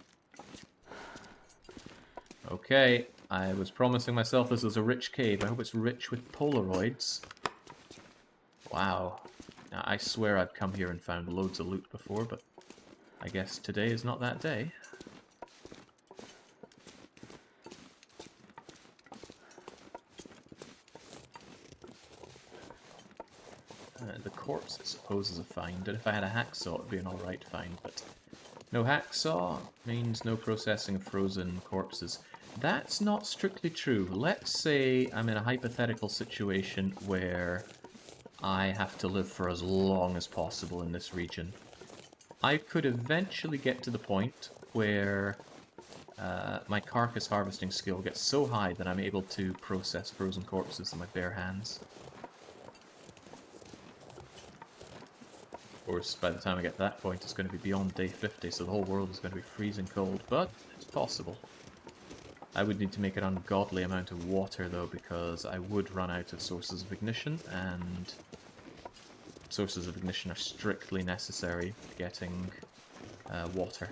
Okay, I was promising myself this was a rich cave. I hope it's rich with Polaroids. Wow. Now, I swear I've come here and found loads of loot before, but I guess today is not that day. The corpse, I suppose, is a find, and if I had a hacksaw, it would be an alright find, but no hacksaw means no processing of frozen corpses. That's not strictly true. Let's say I'm in a hypothetical situation where I have to live for as long as possible in this region. I could eventually get to the point where my carcass harvesting skill gets so high that I'm able to process frozen corpses in my bare hands. Of course, by the time I get to that point, it's going to be beyond day 50, so the whole world is going to be freezing cold, but it's possible. I would need to make an ungodly amount of water, though, because I would run out of sources of ignition, and sources of ignition are strictly necessary for getting water.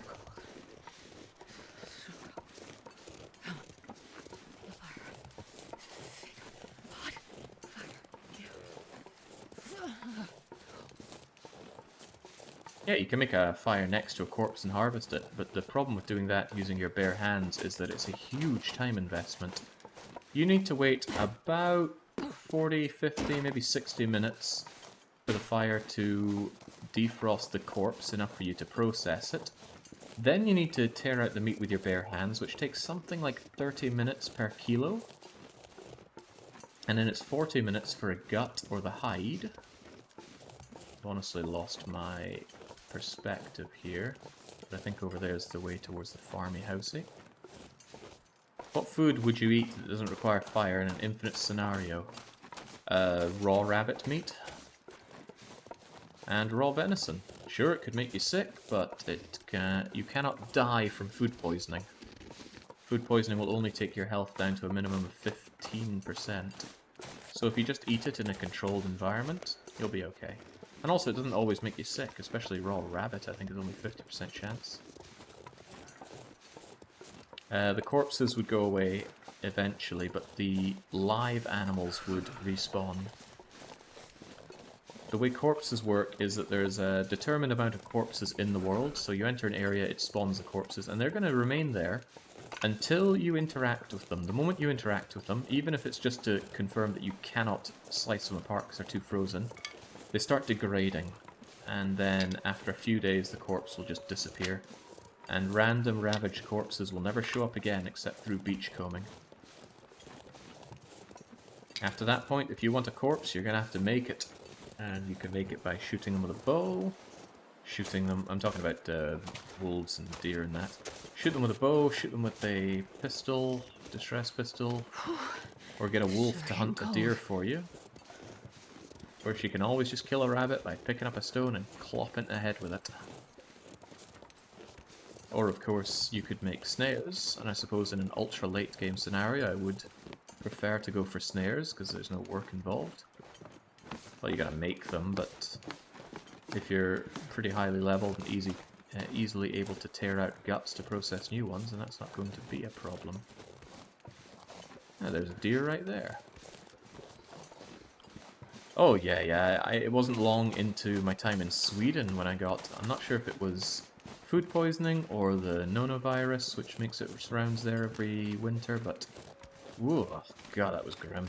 Yeah, you can make a fire next to a corpse and harvest it, but the problem with doing that using your bare hands is that it's a huge time investment. You need to wait about 40, 50, maybe 60 minutes for the fire to defrost the corpse enough for you to process it. Then you need to tear out the meat with your bare hands, which takes something like 30 minutes per kilo. And then it's 40 minutes for a gut or the hide. I've honestly lost my perspective here, but I think over there is the way towards the farmy housey. What food would you eat that doesn't require fire in an infinite scenario? Raw rabbit meat and raw venison. Sure, it could make you sick, but you cannot die from food poisoning. Food poisoning will only take your health down to a minimum of 15%. So if you just eat it in a controlled environment, you'll be okay. And also, it doesn't always make you sick, especially raw rabbit, I think is only 50% chance. The corpses would go away eventually, but the live animals would respawn. The way corpses work is that there's a determined amount of corpses in the world, so you enter an area, it spawns the corpses, and they're going to remain there until you interact with them. The moment you interact with them, even if it's just to confirm that you cannot slice them apart because they're too frozen, they start degrading, and then after a few days the corpse will just disappear. And random ravaged corpses will never show up again except through beachcombing. After that point, if you want a corpse, you're going to have to make it. And you can make it by shooting them with a bow, shooting them, I'm talking about wolves and deer and that. Shoot them with a bow, shoot them with a pistol, distress pistol, or get a wolf to hunt a deer for you. Or you can always just kill a rabbit by picking up a stone and clopping the head with it. Or of course, you could make snares, and I suppose in an ultra late game scenario I would prefer to go for snares, because there's no work involved. Well, you gotta make them, but if you're pretty highly leveled and easily able to tear out guts to process new ones, then that's not going to be a problem. Ah, there's a deer right there. Oh yeah, it wasn't long into my time in Sweden when I got, I'm not sure if it was food poisoning or the nonovirus, which makes it surrounds there every winter, but whoa, god, that was grim.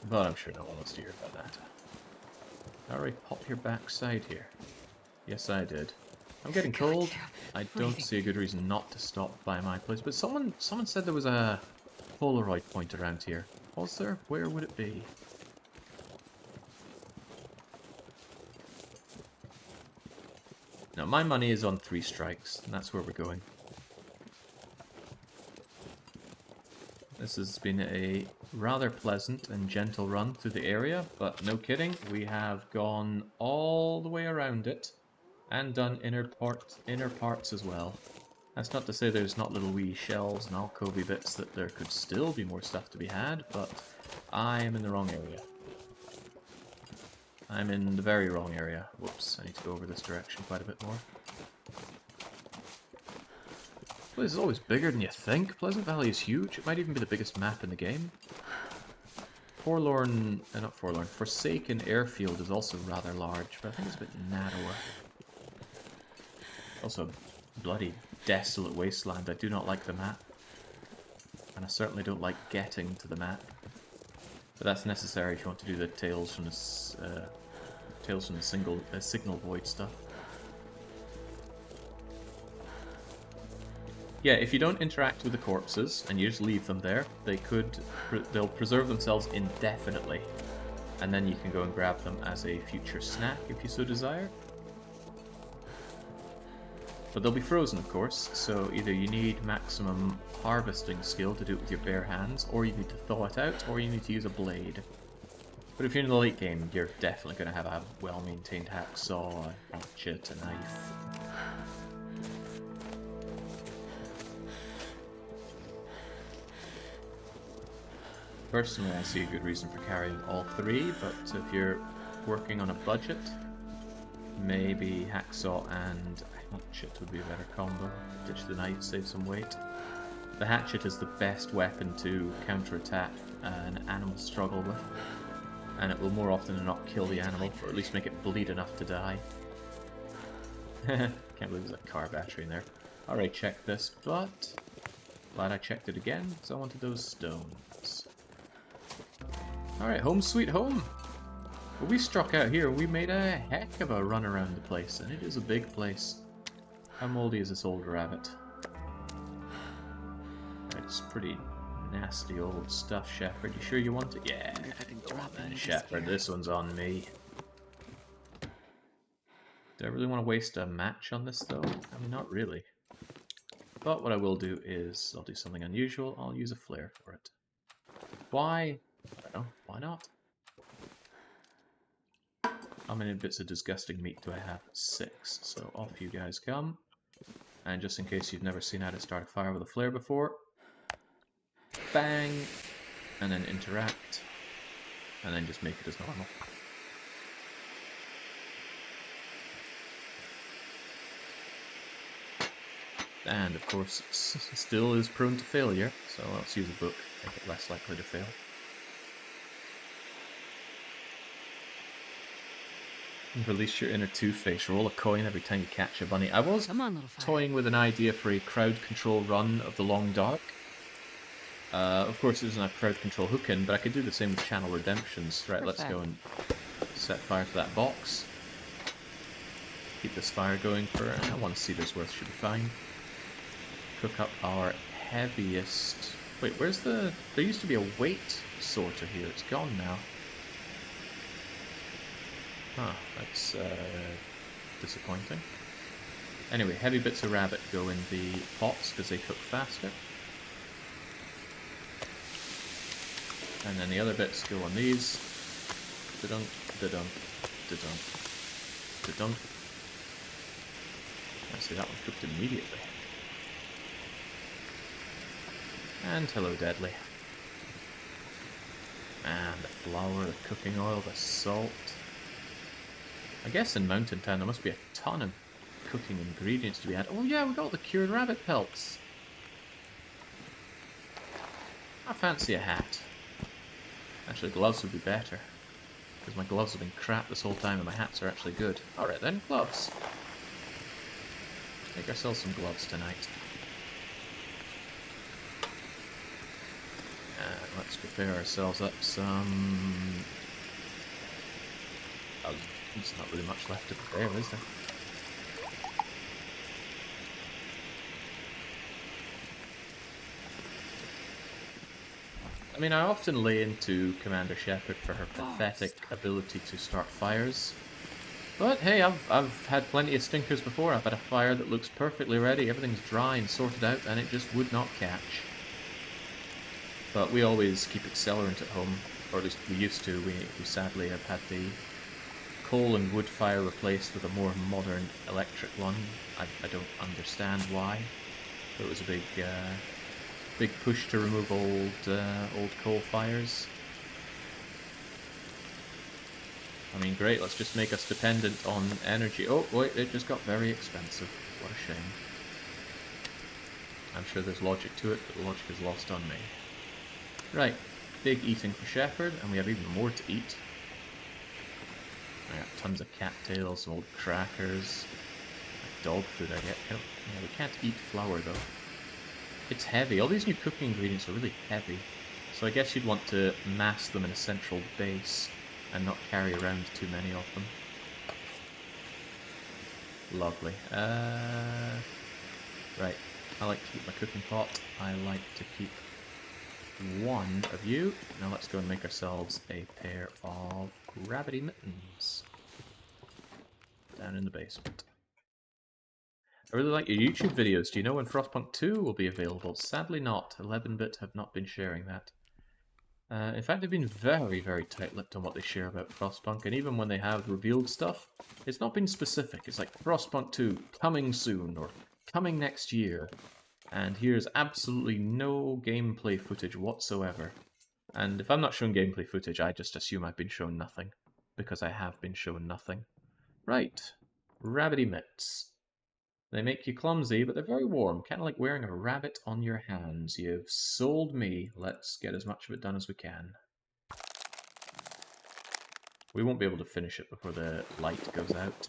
But I'm sure no one wants to hear about that. Alright, pop your backside here. Yes, I did. I'm getting cold. I don't see a good reason not to stop by my place, but someone said there was a Polaroid point around here. Was there? Where would it be? Now, my money is on 3 strikes, and that's where we're going. This has been a rather pleasant and gentle run through the area, but no kidding, we have gone all the way around it and done inner parts as well. That's not to say there's not little wee shells and alcovey bits that there could still be more stuff to be had, but I am in the wrong area. I'm in the very wrong area. Whoops, I need to go over this direction quite a bit more. Well, this is always bigger than you think. Pleasant Valley is huge. It might even be the biggest map in the game. Forsaken Airfield is also rather large, but I think it's a bit narrower. Also a bloody desolate wasteland. I do not like the map. And I certainly don't like getting to the map. But that's necessary if you want to do the Tales from the Signal Void stuff. Yeah, if you don't interact with the corpses and you just leave them there, they'll preserve themselves indefinitely. and then you can go and grab them as a future snack if you so desire. But they'll be frozen, of course, so either you need maximum harvesting skill to do it with your bare hands, or you need to thaw it out, or you need to use a blade. But if you're in the late game, you're definitely going to have a well-maintained hacksaw, a hatchet, a knife. Personally, I see a good reason for carrying all three, but if you're working on a budget, maybe hacksaw and hatchet would be a better combo. Ditch the knife, save some weight. The hatchet is the best weapon to counterattack an animal struggle with, and it will more often than not kill the animal, or at least make it bleed enough to die. Can't believe there's a car battery in there. Alright, check this, but glad I checked it again, because I wanted those stones. Alright, home sweet home! Well, we struck out here, we made a heck of a run around the place, and it is a big place. How moldy is this old rabbit? It's pretty nasty old stuff, Shepherd. You sure you want it? Yeah, go on then, Shepherd. This one's on me. Do I really want to waste a match on this, though? I mean, not really. But what I will do is, I'll do something unusual. I'll use a flare for it. Why? I don't know. Why not? How many bits of disgusting meat do I have? 6. So off you guys come. And just in case you've never seen how to start a fire with a flare before, bang, and then interact, and then just make it as normal. And of course, it still is prone to failure, so let's use a book, make it less likely to fail. Release your inner Two-Face. Roll a coin every time you catch a bunny. I was toying with an idea for a crowd control run of the Long Dark. Of course, it doesn't have crowd control hook-in, but I could do the same with Channel Redemptions. Right, let's go and set fire to that box. Keep this fire going for 1 seater's worth, should be fine. Cook up our heaviest... Wait, where's the... There used to be a weight sorter here. It's gone now. Huh, that's disappointing. Anyway, heavy bits of rabbit go in the pots because they cook faster. And then the other bits go on these. Da-dunk, da-dunk, da-dunk, da-dunk. I see that one cooked immediately. And hello, Deadly. And the flour, the cooking oil, the salt. I guess in Mountain Town there must be a ton of cooking ingredients to be had. Oh yeah, we got all the cured rabbit pelts. I fancy a hat. Actually, gloves would be better. Because my gloves have been crap this whole time and my hats are actually good. Alright then, gloves. Make ourselves some gloves tonight. And let's prepare ourselves up some... Oh, there's not really much left to prepare, is there? I mean, I often lay into Commander Shepard for her pathetic ability to start fires. But hey, I've had plenty of stinkers before. I've had a fire that looks perfectly ready, everything's dry and sorted out, and it just would not catch. But we always keep accelerant at home, or at least we used to. We sadly have had the coal and wood fire replaced with a more modern electric one. I don't understand why. But it was a big push to remove old coal fires. I mean, great, let's just make us dependent on energy. Oh, wait, it just got very expensive. What a shame. I'm sure there's logic to it, but the logic is lost on me. Right, big eating for Shepherd, and we have even more to eat. I got tons of cattails, some old crackers, dog food I get. Yeah, we can't eat flour though. It's heavy. All these new cooking ingredients are really heavy, so I guess you'd want to mass them in a central base and not carry around too many of them. Lovely. Right, I like to keep my cooking pot. I like to keep one of you. Now let's go and make ourselves a pair of gravity mittens. Down in the basement. I really like your YouTube videos. Do you know when Frostpunk 2 will be available? Sadly not. 11-bit have not been sharing that. In fact, they've been very, very tight-lipped on what they share about Frostpunk, and even when they have revealed stuff, it's not been specific. It's like, Frostpunk 2, coming soon, or coming next year. And here's absolutely no gameplay footage whatsoever. And if I'm not showing gameplay footage, I just assume I've been shown nothing. Because I have been shown nothing. Right. Rabbity mitts. They make you clumsy, but they're very warm. Kind of like wearing a rabbit on your hands. You've sold me. Let's get as much of it done as we can. We won't be able to finish it before the light goes out.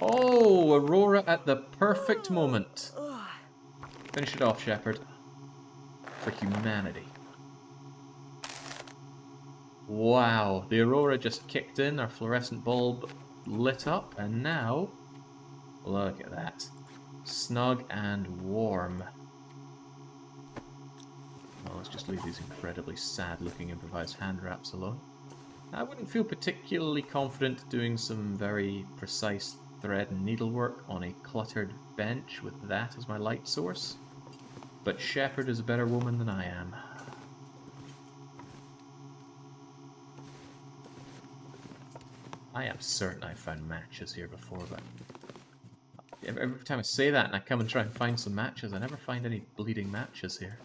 Oh, Aurora at the perfect moment. Finish it off, Shepard. For humanity. Wow, the Aurora just kicked in, our fluorescent bulb lit up, and now, look at that. Snug and warm. Well, let's just leave these incredibly sad-looking improvised hand wraps alone. I wouldn't feel particularly confident doing some very precise thread and needlework on a cluttered bench with that as my light source. But Shepard is a better woman than I am. I am certain I've found matches here before, but every time I say that and I come and try and find some matches, I never find any bleeding matches here.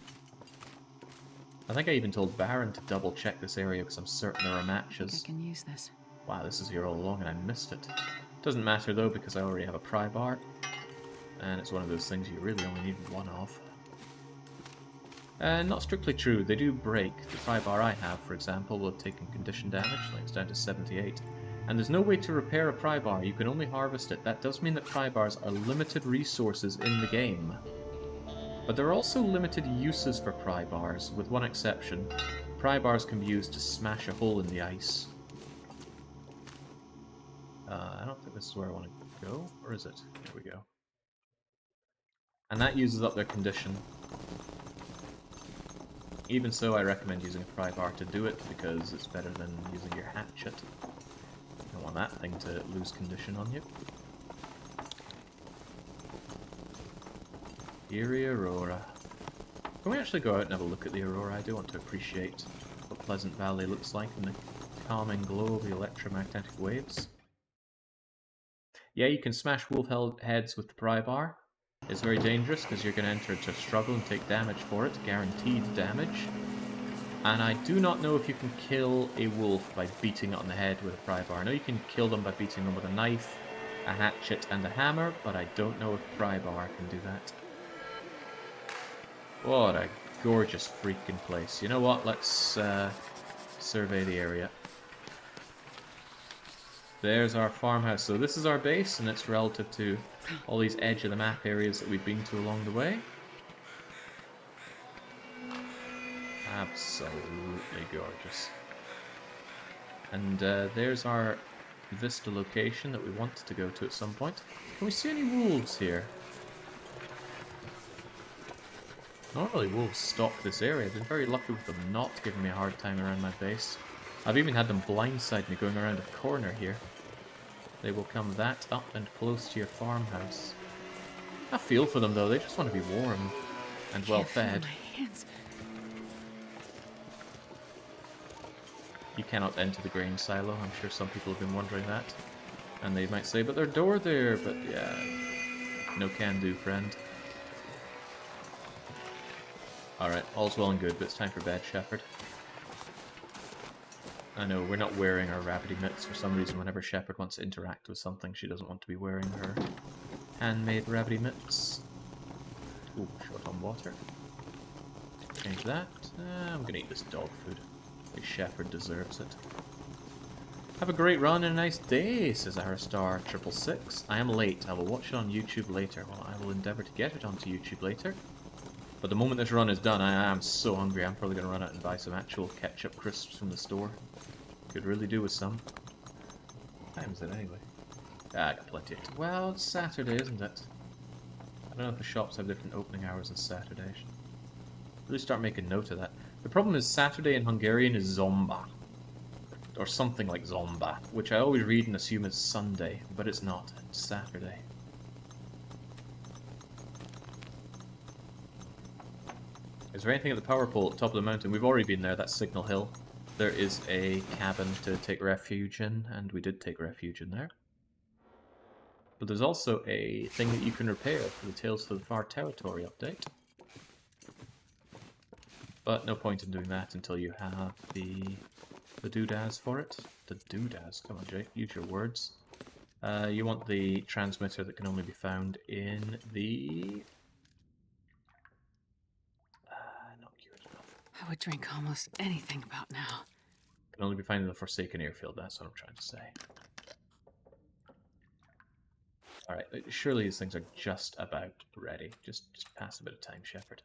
I think I even told Baron to double check this area because I'm certain there are matches. I think I can use this. Wow, this is here all along and I missed it. Doesn't matter though because I already have a pry bar. And it's one of those things you really only need one of. Not strictly true, they do break. The pry bar I have, for example, will have taken condition damage, like it's down to 78. And there's no way to repair a pry bar, you can only harvest it. That does mean that pry bars are limited resources in the game. But there are also limited uses for pry bars, with one exception. Pry bars can be used to smash a hole in the ice. I don't think this is where I want to go, or is it? Here we go. And that uses up their condition. Even so, I recommend using a pry bar to do it, because it's better than using your hatchet. You don't want that thing to lose condition on you. Eerie Aurora. Can we actually go out and have a look at the Aurora? I do want to appreciate what Pleasant Valley looks like in the calming glow of the electromagnetic waves. Yeah, you can smash wolf heads with the pry bar. It's very dangerous because you're going to enter into a struggle and take damage for it, guaranteed damage. And I do not know if you can kill a wolf by beating it on the head with a pry bar. I know you can kill them by beating them with a knife, a hatchet, and a hammer, but I don't know if pry bar can do that. What a gorgeous freaking place. You know what? Let's survey the area. There's our farmhouse. So this is our base, and it's relative to all these edge of the map areas that we've been to along the way. Absolutely gorgeous. And there's our Vista location that we wanted to go to at some point. Can we see any wolves here? Normally wolves stalk this area. I've been very lucky with them not giving me a hard time around my base. I've even had them blindside me going around a corner here. They will come that up and close to your farmhouse. I feel for them though, they just want to be warm and well fed. You cannot enter the grain silo, I'm sure some people have been wondering that. And they might say, but there's a door there, but yeah, no can do, friend. Alright, all's well and good, but it's time for bed, Shepard. I know, we're not wearing our rabbity mitts for some reason. Whenever Shepard wants to interact with something, she doesn't want to be wearing her handmade rabbity mitts. Ooh, short on water. Change that. I'm gonna eat this dog food. The Shepard deserves it. Have a great run and a nice day, says Aristar666. I am late. I will watch it on YouTube later. Well, I will endeavour to get it onto YouTube later. But the moment this run is done, I am so hungry, I'm probably going to run out and buy some actual ketchup crisps from the store. Could really do with some. What time is it anyway? Ah, I got plenty of time. Well, it's Saturday, isn't it? I don't know if the shops have different opening hours on Saturdays. Really start making note of that. The problem is Saturday in Hungarian is zomba. Or something like zomba, which I always read and assume is Sunday, but it's not. It's Saturday. Is there anything at the power pole at the top of the mountain? We've already been there, that's Signal Hill. There is a cabin to take refuge in, and we did take refuge in there. But there's also a thing that you can repair for the Tales to the Far Territory update. But no point in doing that until you have the doodads for it. The doodads, come on Jake, use your words. You want the transmitter that can only be found in the... not good enough. I would drink almost anything about now. Can only be found in the Forsaken Airfield, that's what I'm trying to say. Alright, surely these things are just about ready. Just pass a bit of time, Shepard.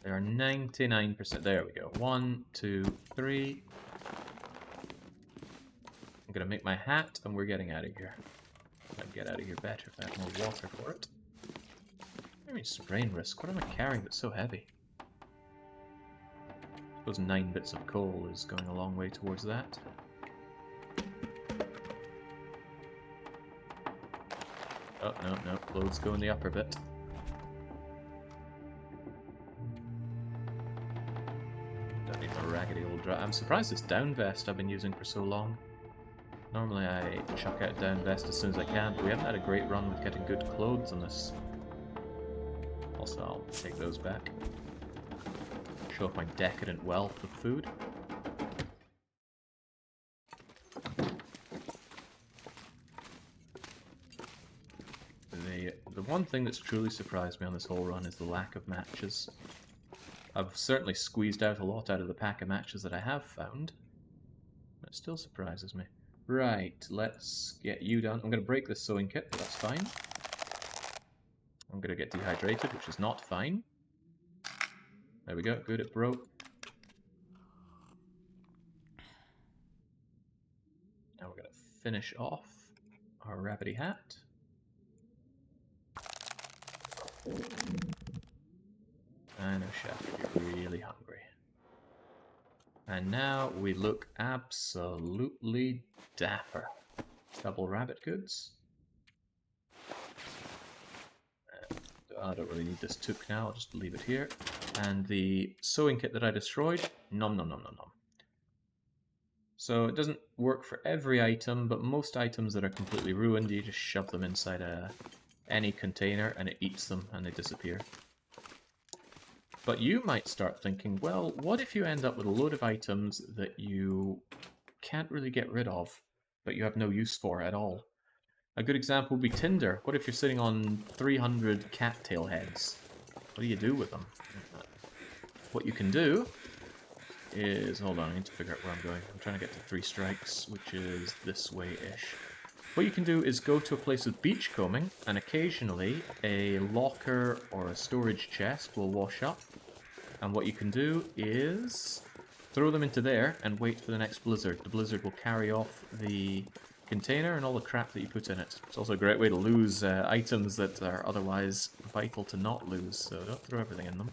There are 99%. There we go. 1, 2, 3. I'm gonna make my hat, and we're getting out of here. I'd get out of here better if I had more water for it. I mean, sprain risk. What am I carrying that's so heavy? Those 9 bits of coal is going a long way towards that. Oh, no. Loads go in the upper bit. Don't need my raggedy old dry. I'm surprised this down vest I've been using for so long. Normally I chuck out down vest as soon as I can, but we haven't had a great run with getting good clothes on this. Also, I'll take those back. Show off my decadent wealth of food. The one thing that's truly surprised me on this whole run is the lack of matches. I've certainly squeezed out a lot out of the pack of matches that I have found. But it still surprises me. Right, let's get you done. I'm going to break this sewing kit, but that's fine. I'm going to get dehydrated, which is not fine. There we go, good, it broke. Now we're going to finish off our rabbity hat. I know, Chef, you're really hungry. And now we look absolutely dapper. Double rabbit goods. I don't really need this toque now, I'll just leave it here. And the sewing kit that I destroyed, nom nom nom nom nom. So it doesn't work for every item, but most items that are completely ruined, you just shove them inside any container and it eats them and they disappear. But you might start thinking, well, what if you end up with a load of items that you can't really get rid of, but you have no use for at all? A good example would be tinder. What if you're sitting on 300 cattail heads? What do you do with them? What you can do is... Hold on, I need to figure out where I'm going. I'm trying to get to 3 strikes, which is this way-ish. What you can do is go to a place with beachcombing, and occasionally a locker or a storage chest will wash up. And what you can do is throw them into there and wait for the next blizzard. The blizzard will carry off the container and all the crap that you put in it. It's also a great way to lose items that are otherwise vital to not lose, so don't throw everything in them.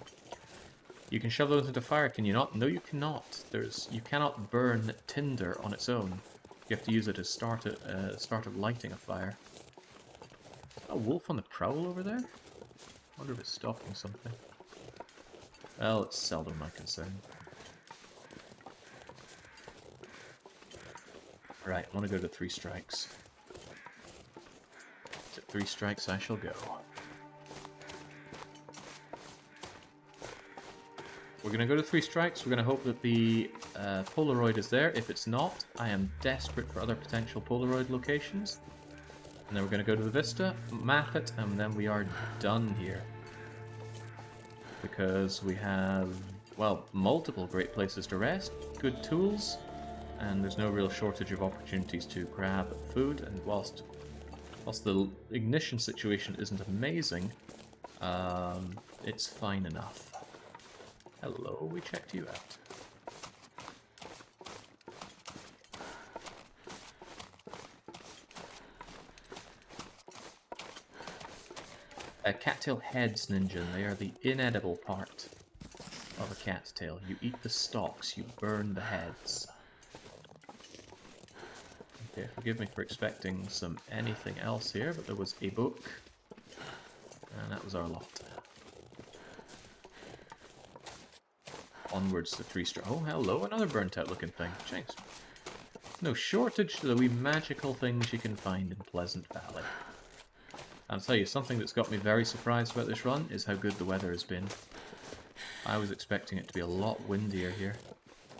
You can shove those into fire, can you not? No, you cannot. You cannot burn tinder on its own. You have to use it as start of lighting a fire. A wolf on the prowl over there? I wonder if it's stalking something. Well, it's seldom my concern. Right, I want to go to 3 strikes. To 3 strikes I shall go. We're going to go to 3 strikes. We're going to hope that the Polaroid is there. If it's not, I am desperate for other potential Polaroid locations. And then we're going to go to the Vista, map it, and then we are done here. Because we have, well, multiple great places to rest, good tools, and there's no real shortage of opportunities to grab food. And whilst the ignition situation isn't amazing, it's fine enough. Hello, we checked you out. Cattail heads, Ninja. They are the inedible part of a cat's tail. You eat the stalks, you burn the heads. Okay, forgive me for expecting anything else here, but there was a book. And that was our lot. Onwards to 3-star. Oh, hello, another burnt out looking thing. Jeez. No shortage to the wee magical things you can find in Pleasant Valley. I'll tell you, something that's got me very surprised about this run is how good the weather has been. I was expecting it to be a lot windier here.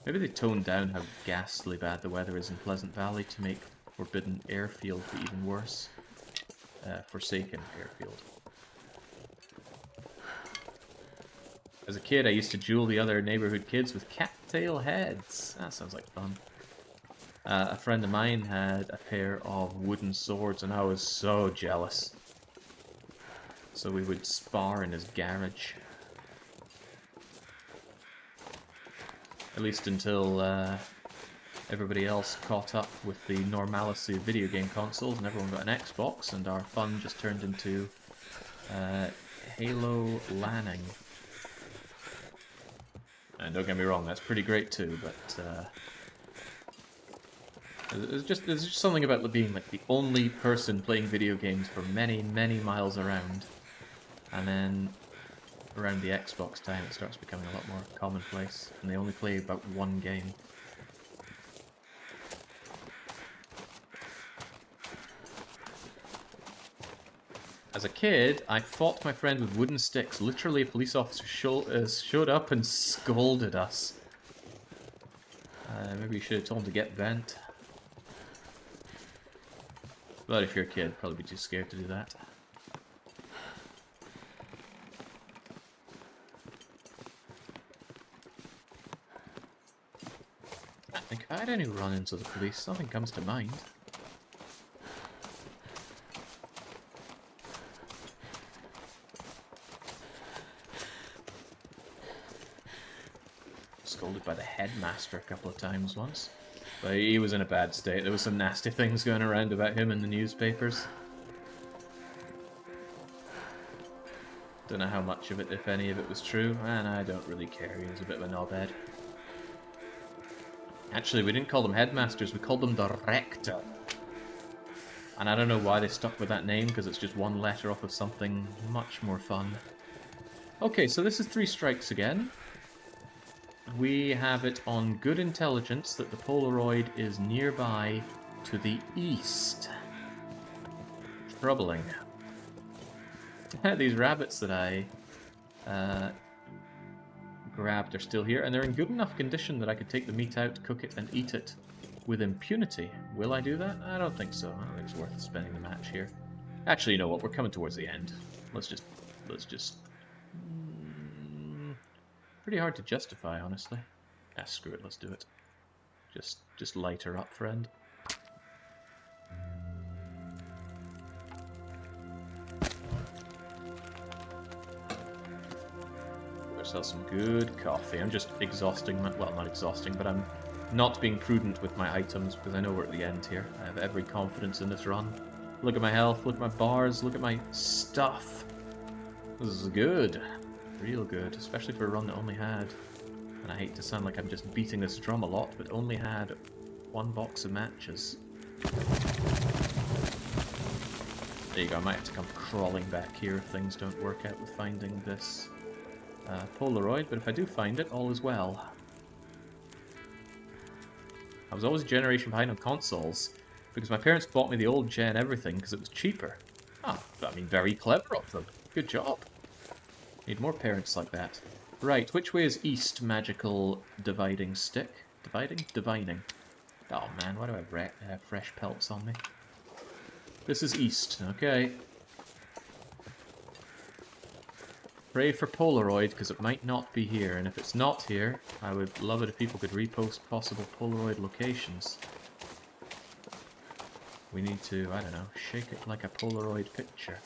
Maybe they toned down how ghastly bad the weather is in Pleasant Valley to make Forbidden Airfield be even worse. Forsaken Airfield. As a kid, I used to duel the other neighborhood kids with cattail heads. That sounds like fun. A friend of mine had a pair of wooden swords, and I was so jealous. So we would spar in his garage. At least until everybody else caught up with the normalcy of video game consoles and everyone got an Xbox, and our fun just turned into Halo Lanning. And don't get me wrong, that's pretty great too, but there's just something about being like the only person playing video games for many, many miles around. And then around the Xbox time it starts becoming a lot more commonplace, and they only play about one game. As a kid, I fought my friend with wooden sticks. Literally, a police officer showed up and scolded us. Maybe you should have told him to get bent. But if you're a kid, probably be too scared to do that. I think if I had any run-ins with the police, nothing comes to mind. Scolded by the headmaster a couple of times once. But he was in a bad state. There was some nasty things going around about him in the newspapers. Don't know how much of it, if any of it, was true, and I don't really care. He was a bit of a knobhead. Actually, we didn't call them headmasters, we called them the rector. And I don't know why they stuck with that name, because it's just one letter off of something much more fun. Okay, so this is 3 strikes again. We have it on good intelligence that the Polaroid is nearby to the east. Troubling. These rabbits that I grabbed are still here, and they're in good enough condition that I could take the meat out, cook it, and eat it with impunity. Will I do that? I don't think so. I don't think it's worth spending the match here. Actually, you know what? We're coming towards the end. Let's just... Pretty hard to justify, honestly. Ah, screw it, let's do it. Just light her up, friend. Give ourselves some good coffee. I'm just exhausting my... Well, not exhausting, but I'm not being prudent with my items because I know we're at the end here. I have every confidence in this run. Look at my health, look at my bars, look at my stuff. This is good. Real good, especially for a run that only had, and I hate to sound like I'm just beating this drum a lot, but only had 1 box of matches. There you go, I might have to come crawling back here if things don't work out with finding this Polaroid, but if I do find it, all is well. I was always a generation behind on consoles, because my parents bought me the old gen everything because it was cheaper. Ah, I mean, very clever of them. Good job. Need more parents like that. Right, which way is east, magical dividing stick? Dividing? Divining. Oh man, why do I have fresh pelts on me? This is east, okay. Pray for Polaroid, because it might not be here, and if it's not here, I would love it if people could repost possible Polaroid locations. We need to, I don't know, shake it like a Polaroid picture.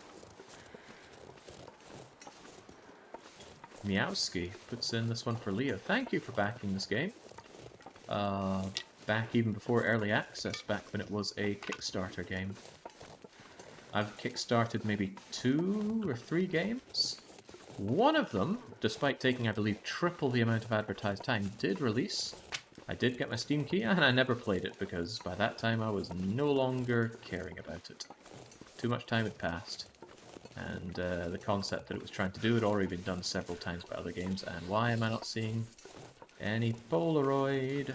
Meowski puts in this one for Leo. Thank you for backing this game. Back even before early access, back when it was a Kickstarter game. I've kickstarted maybe 2 or 3 games. One of them, despite taking, I believe, triple the amount of advertised time, did release. I did get my Steam key, and I never played it, because by that time I was no longer caring about it. Too much time had passed. And the concept that it was trying to do had already been done several times by other games, and why am I not seeing any Polaroid?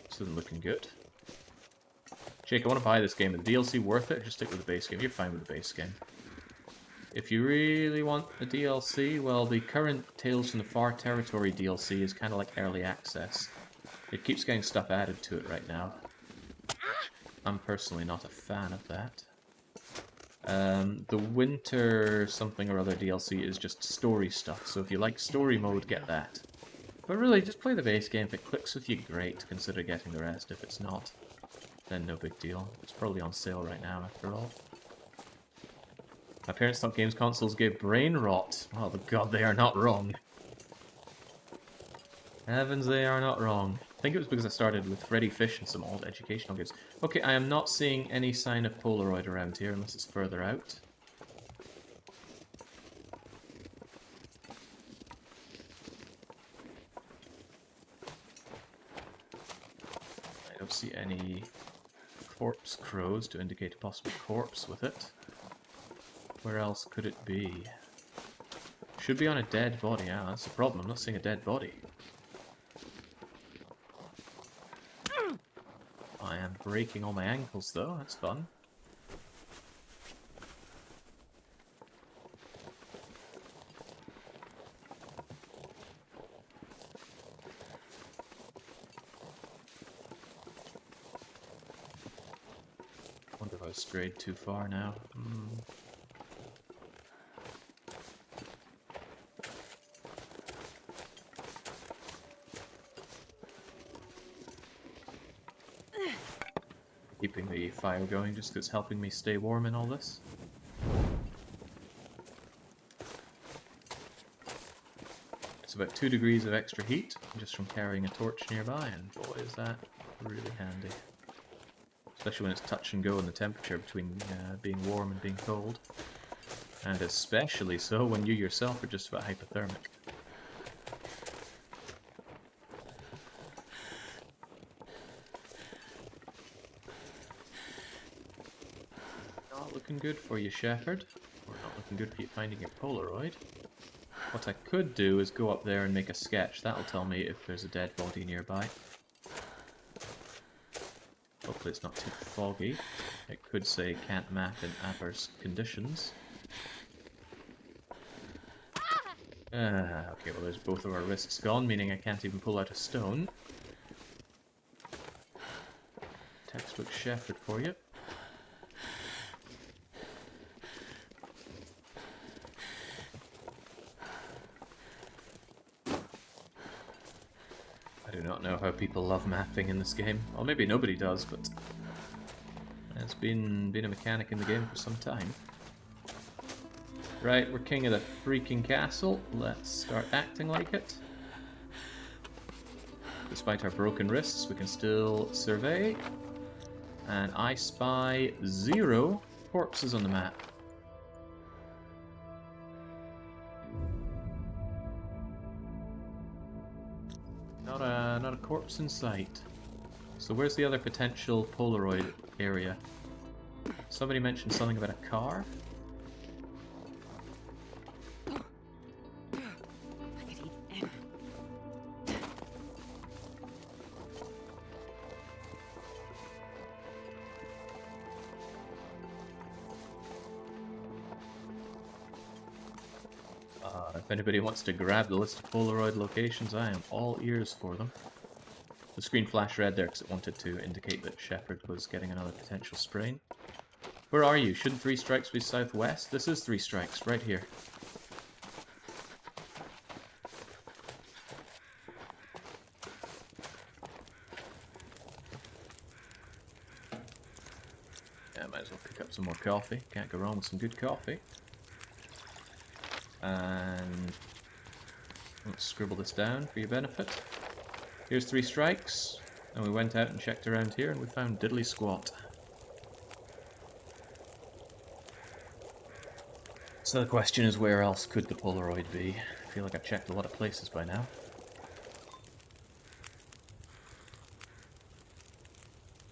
This isn't looking good. Jake, I want to buy this game. Is the DLC worth it? Just stick with the base game. You're fine with the base game. If you really want a DLC, well, the current Tales from the Far Territory DLC is kind of like early access. It keeps getting stuff added to it right now. I'm personally not a fan of that. The Winter something or other DLC is just story stuff, so if you like story mode, get that. But really, just play the base game. If it clicks with you, great. Consider getting the rest. If it's not, then no big deal. It's probably on sale right now, after all. My parents thought games consoles gave brain rot. Oh, god, they are not wrong. Heavens, they are not wrong. I think it was because I started with Freddy Fish and some old educational games. Okay, I am not seeing any sign of Polaroid around here unless it's further out. I don't see any corpse crows to indicate a possible corpse with it. Where else could it be? Should be on a dead body. Ah, that's the problem. I'm not seeing a dead body. I am breaking all my ankles though, that's fun. Wonder if I strayed too far now. Keeping the fire going just 'cause it's helping me stay warm in all this. It's about 2 degrees of extra heat just from carrying a torch nearby, and boy is that really handy. Especially when it's touch and go in the temperature between being warm and being cold. And especially so when you yourself are just about hypothermic. Looking good for you, Shepherd. Or not looking good for you finding your Polaroid. What I could do is go up there and make a sketch. That'll tell me if there's a dead body nearby. Hopefully it's not too foggy. It could say can't map in adverse conditions. Okay, well there's both of our wrists gone, meaning I can't even pull out a stone. Textbook Shepherd for you. I do not know how people love mapping in this game. Well, maybe nobody does, but it's been a mechanic in the game for some time. Right, we're king of the freaking castle. Let's start acting like it. Despite our broken wrists, we can still survey. And I spy 0 corpses on the map. Not a corpse in sight. So where's the other potential Polaroid area? Somebody mentioned something about a car? If anybody wants to grab the list of Polaroid locations, I am all ears for them. The screen flashed red there because it wanted to indicate that Shepherd was getting another potential sprain. Where are you? Shouldn't 3 strikes be southwest? This is 3 strikes, right here. Yeah, might as well pick up some more coffee. Can't go wrong with some good coffee. And let's scribble this down for your benefit. Here's 3 strikes. And we went out and checked around here and we found diddly squat. So the question is, where else could the Polaroid be? I feel like I've checked a lot of places by now.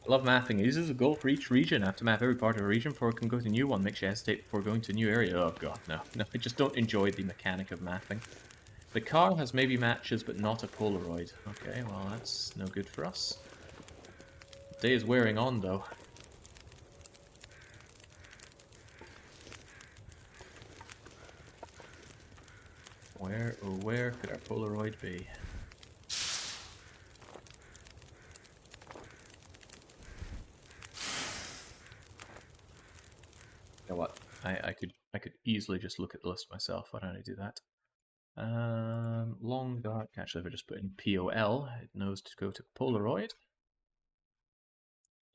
I love mapping. It uses a goal for each region. I have to map every part of a region before I can go to a new one. Makes you hesitate before going to a new area. Oh god, no. No, I just don't enjoy the mechanic of mapping. The car has maybe matches, but not a Polaroid. Okay, well that's no good for us. The day is wearing on, though. Where, oh where could our Polaroid be? You know what? I could easily just look at the list myself. Why don't I do that? Long dark. Actually, if I just put in POL, it knows to go to Polaroid.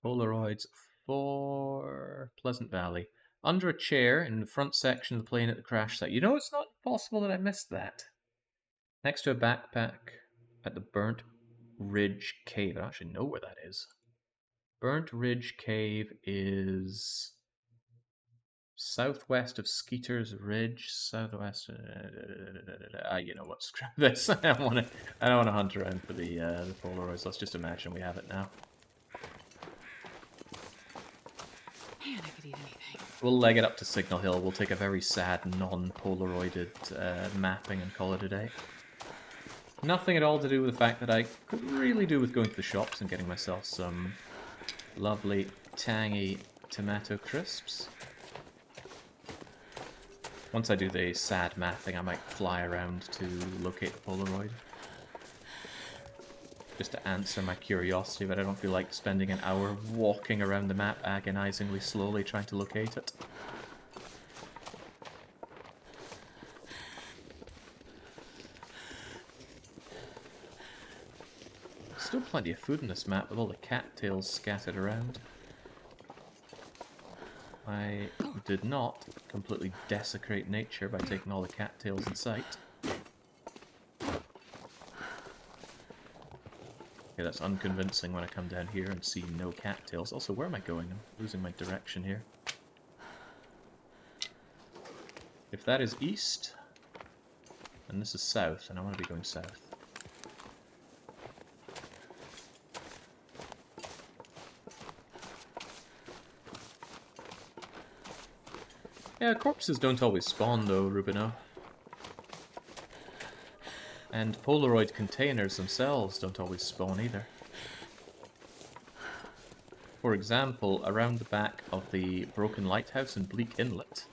Polaroids for Pleasant Valley. Under a chair in the front section of the plane at the crash site. You know, it's not possible that I missed that. Next to a backpack at the Burnt Ridge Cave. I don't actually know where that is. Burnt Ridge Cave is southwest of Skeeter's Ridge, southwest. You know what? Screw this. I don't want to hunt around for the Polaroids. Let's just imagine we have it now. Man, I could eat anything. We'll leg it up to Signal Hill. We'll take a very sad, non-Polaroided mapping and call it a day. Nothing at all to do with the fact that I could really do with going to the shops and getting myself some lovely, tangy tomato crisps. Once I do the sad mapping, I might fly around to locate the Polaroid. Just to answer my curiosity, but I don't feel like spending an hour walking around the map agonizingly slowly trying to locate it. Still plenty of food in this map with all the cattails scattered around. I did not completely desecrate nature by taking all the cattails in sight. Okay, that's unconvincing when I come down here and see no cattails. Also, where am I going? I'm losing my direction here. If that is east, and this is south, and I want to be going south. Yeah, corpses don't always spawn though, Rubino. And Polaroid containers themselves don't always spawn either. For example, around the back of the broken lighthouse in Bleak Inlet.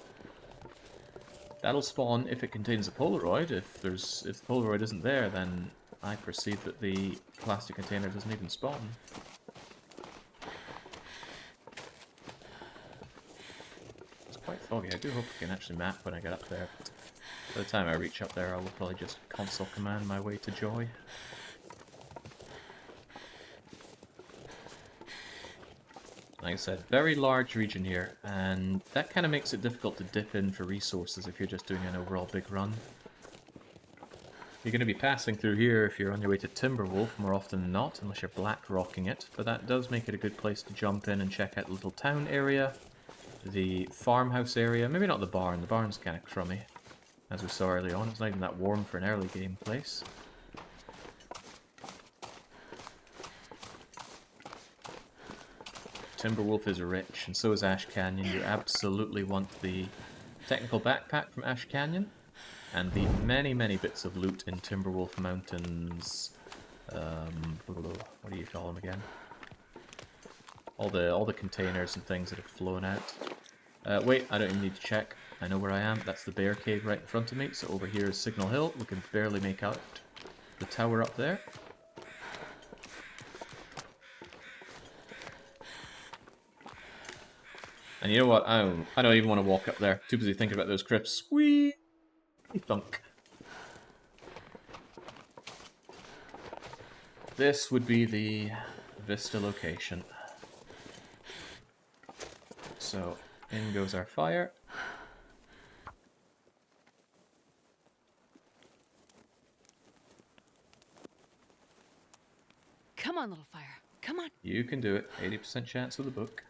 That'll spawn if it contains a Polaroid. If the Polaroid isn't there, then I perceive that the plastic container doesn't even spawn. It's quite foggy. I do hope I can actually map when I get up there. But by the time I reach up there, I will probably just console command my way to joy. Like I said, very large region here, and that kind of makes it difficult to dip in for resources if you're just doing an overall big run. You're going to be passing through here if you're on your way to Timberwolf more often than not, unless you're black rocking it, but that does make it a good place to jump in and check out the little town area, the farmhouse area, maybe not the barn's kind of crummy, as we saw early on. It's not even that warm for an early game place. Timberwolf is rich, and so is Ash Canyon. You absolutely want the technical backpack from Ash Canyon, and the many, many bits of loot in Timberwolf Mountains. What do you call them again? All the containers and things that have flown out. Wait, I don't even need to check. I know where I am. That's the bear cave right in front of me. So over here is Signal Hill. We can barely make out the tower up there. And you know what? I don't even want to walk up there. Too busy thinking about those crypts. Whee! Thunk. This would be the Vista location. So, in goes our fire. Come on, little fire. Come on. You can do it. 80% chance with the book.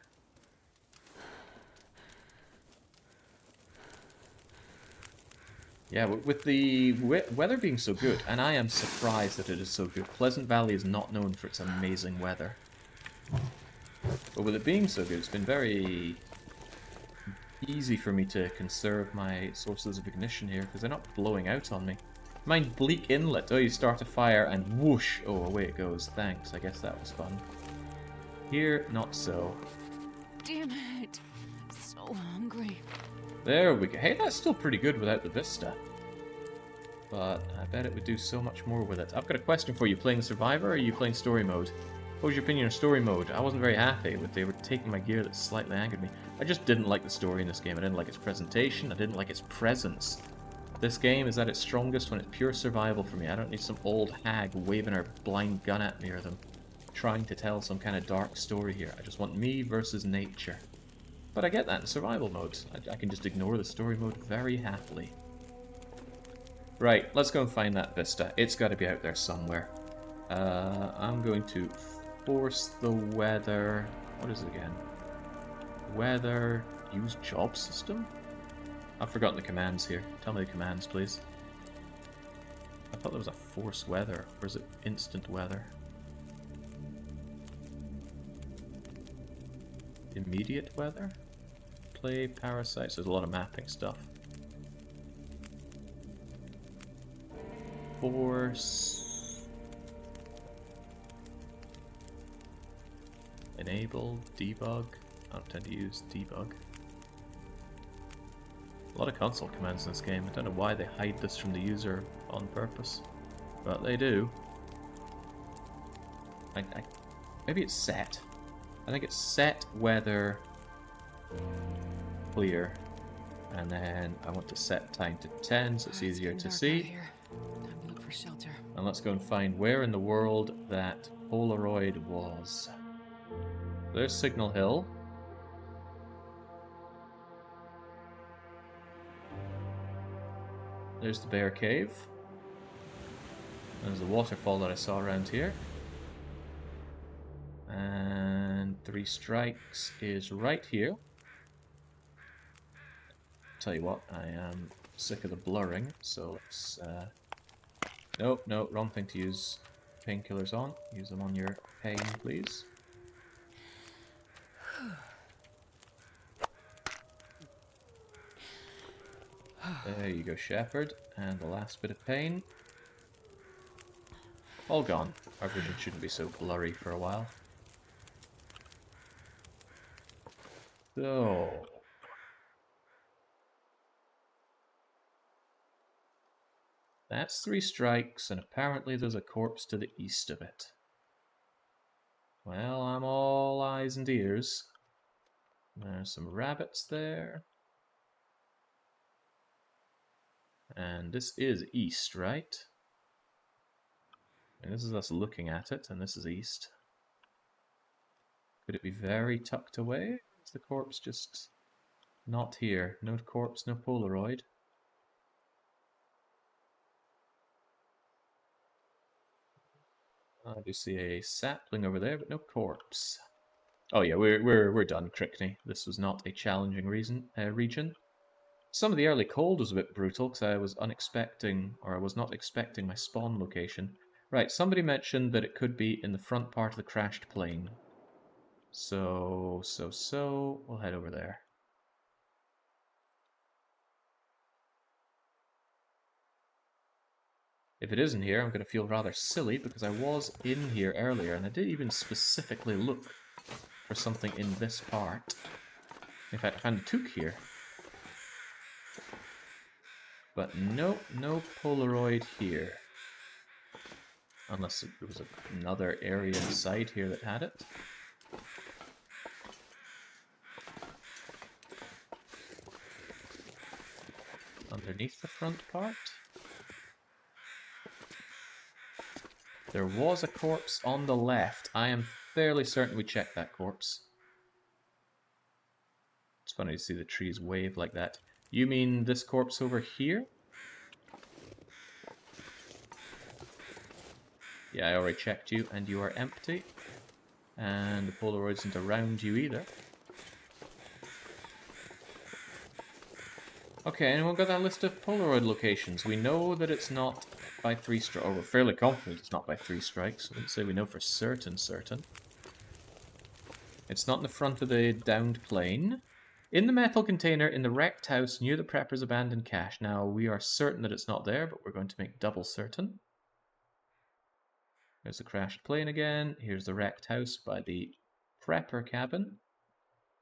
Yeah, with the weather being so good, and I am surprised that it is so good. Pleasant Valley is not known for its amazing weather. But with it being so good, it's been very easy for me to conserve my sources of ignition here, because they're not blowing out on me. Mind Bleak Inlet. Oh, you start a fire and whoosh! Oh, away it goes. Thanks, I guess that was fun. Here, not so. Damn it. So hungry. There we go. Hey, that's still pretty good without the Vista. But I bet it would do so much more with it. I've got a question for you. Playing Survivor or are you playing Story Mode? What was your opinion on Story Mode? I wasn't very happy with they were taking my gear that slightly angered me. I just didn't like the story in this game. I didn't like its presentation. I didn't like its presence. This game is at its strongest when it's pure survival for me. I don't need some old hag waving her blind gun at me or them trying to tell some kind of dark story here. I just want me versus nature. But I get that in survival mode. I can just ignore the story mode very happily. Right, let's go and find that Vista. It's got to be out there somewhere. I'm going to force the weather... What is it again? Weather... Use job system? I've forgotten the commands here. Tell me the commands, please. I thought there was a force weather. Or is it instant weather? Immediate weather? Play parasites. There's a lot of mapping stuff. Force. Enable. Debug. I don't tend to use debug. A lot of console commands in this game. I don't know why they hide this from the user on purpose, but they do. Maybe it's set. I think it's set, weather, clear, and then I want to set time to 10 so it's easier to see. Time to look for shelter. And let's go and find where in the world that Polaroid was. There's Signal Hill. There's the Bear Cave. There's the waterfall that I saw around here. And 3 Strikes is right here. Tell you what, I am sick of the blurring, so let's... Nope, no, wrong thing to use painkillers on. Use them on your pain, please. There you go, Shepherd. And the last bit of pain. All gone. Our vision shouldn't be so blurry for a while. So... that's 3 Strikes, and apparently there's a corpse to the east of it. Well, I'm all eyes and ears. There's some rabbits there. And this is east, right? And this is us looking at it, and this is east. Could it be very tucked away? Is the corpse just not here? No corpse, no Polaroid. I do see a sapling over there, but no corpse. Oh yeah, we're done, Crickney. This was not a challenging region. Some of the early cold was a bit brutal because I was not expecting my spawn location. Right, somebody mentioned that it could be in the front part of the crashed plane. So, we'll head over there. If it isn't here, I'm going to feel rather silly because I was in here earlier and I did even specifically look for something in this part. In fact, I found a toque here. But no Polaroid here. Unless there was another area inside here that had it. Underneath the front part. There was a corpse on the left. I am fairly certain we checked that corpse. It's funny to see the trees wave like that. You mean this corpse over here? Yeah, I already checked you, and you are empty. And the Polaroid isn't around you either. Okay, anyone got that list of Polaroid locations? We know that it's not by 3 strikes, or we're fairly confident it's not by 3 strikes. I wouldn't say we know for certain. It's not in the front of the downed plane. In the metal container in the wrecked house near the prepper's abandoned cache. Now, we are certain that it's not there, but we're going to make double certain. There's the crashed plane again. Here's the wrecked house by the prepper cabin,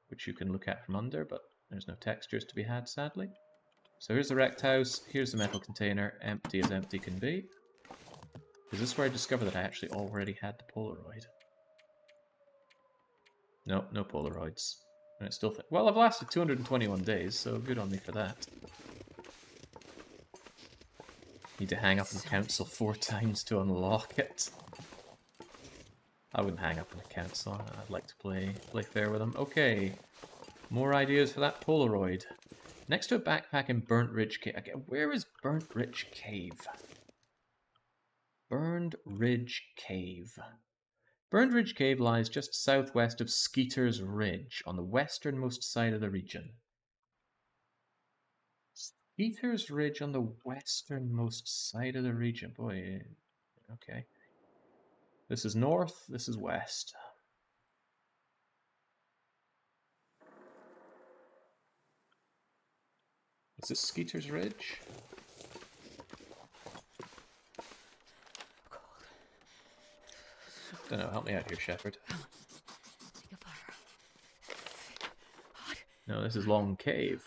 which you can look at from under, but there's no textures to be had, sadly. So here's the wrecked house, here's the metal container, empty as empty can be. Is this where I discovered that I actually already had the Polaroid? Nope, no Polaroids. And it's still... Well, I've lasted 221 days, so good on me for that. Need to hang up on the council 4 times to unlock it. I wouldn't hang up on the council. I'd like to play fair with them. Okay, more ideas for that Polaroid. Next to a backpack in Burnt Ridge Cave. Again, where is Burnt Ridge Cave? Burned Ridge Cave. Burned Ridge Cave lies just southwest of Skeeter's Ridge, on the westernmost side of the region. Skeeter's Ridge on the westernmost side of the region. Boy, okay. This is north, this is west. Is this Skeeter's Ridge? Don't know, help me out here, Shepherd. No, this is Long Cave.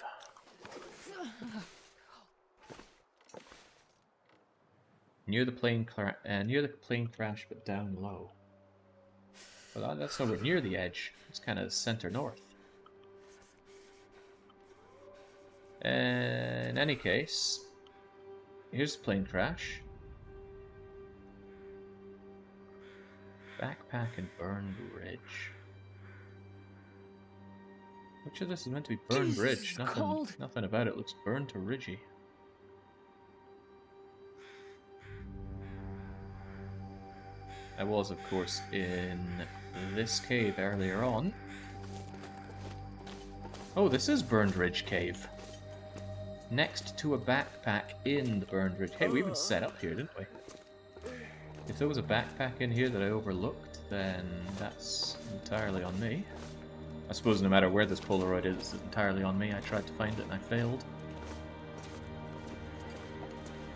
Near the plane crash, but down low. Well, that's nowhere near the edge. It's kind of center north. In any case, here's the plane crash. Backpack and Burned Ridge. Which of this is meant to be Burned Ridge? Nothing about it looks burned to ridgy. I was, of course, in this cave earlier on. Oh, this is Burned Ridge Cave. Next to a backpack in the Burned Ridge. Hey, we even set up here, didn't we? If there was a backpack in here that I overlooked, then that's entirely on me. I suppose no matter where this Polaroid is, it's entirely on me. I tried to find it and I failed.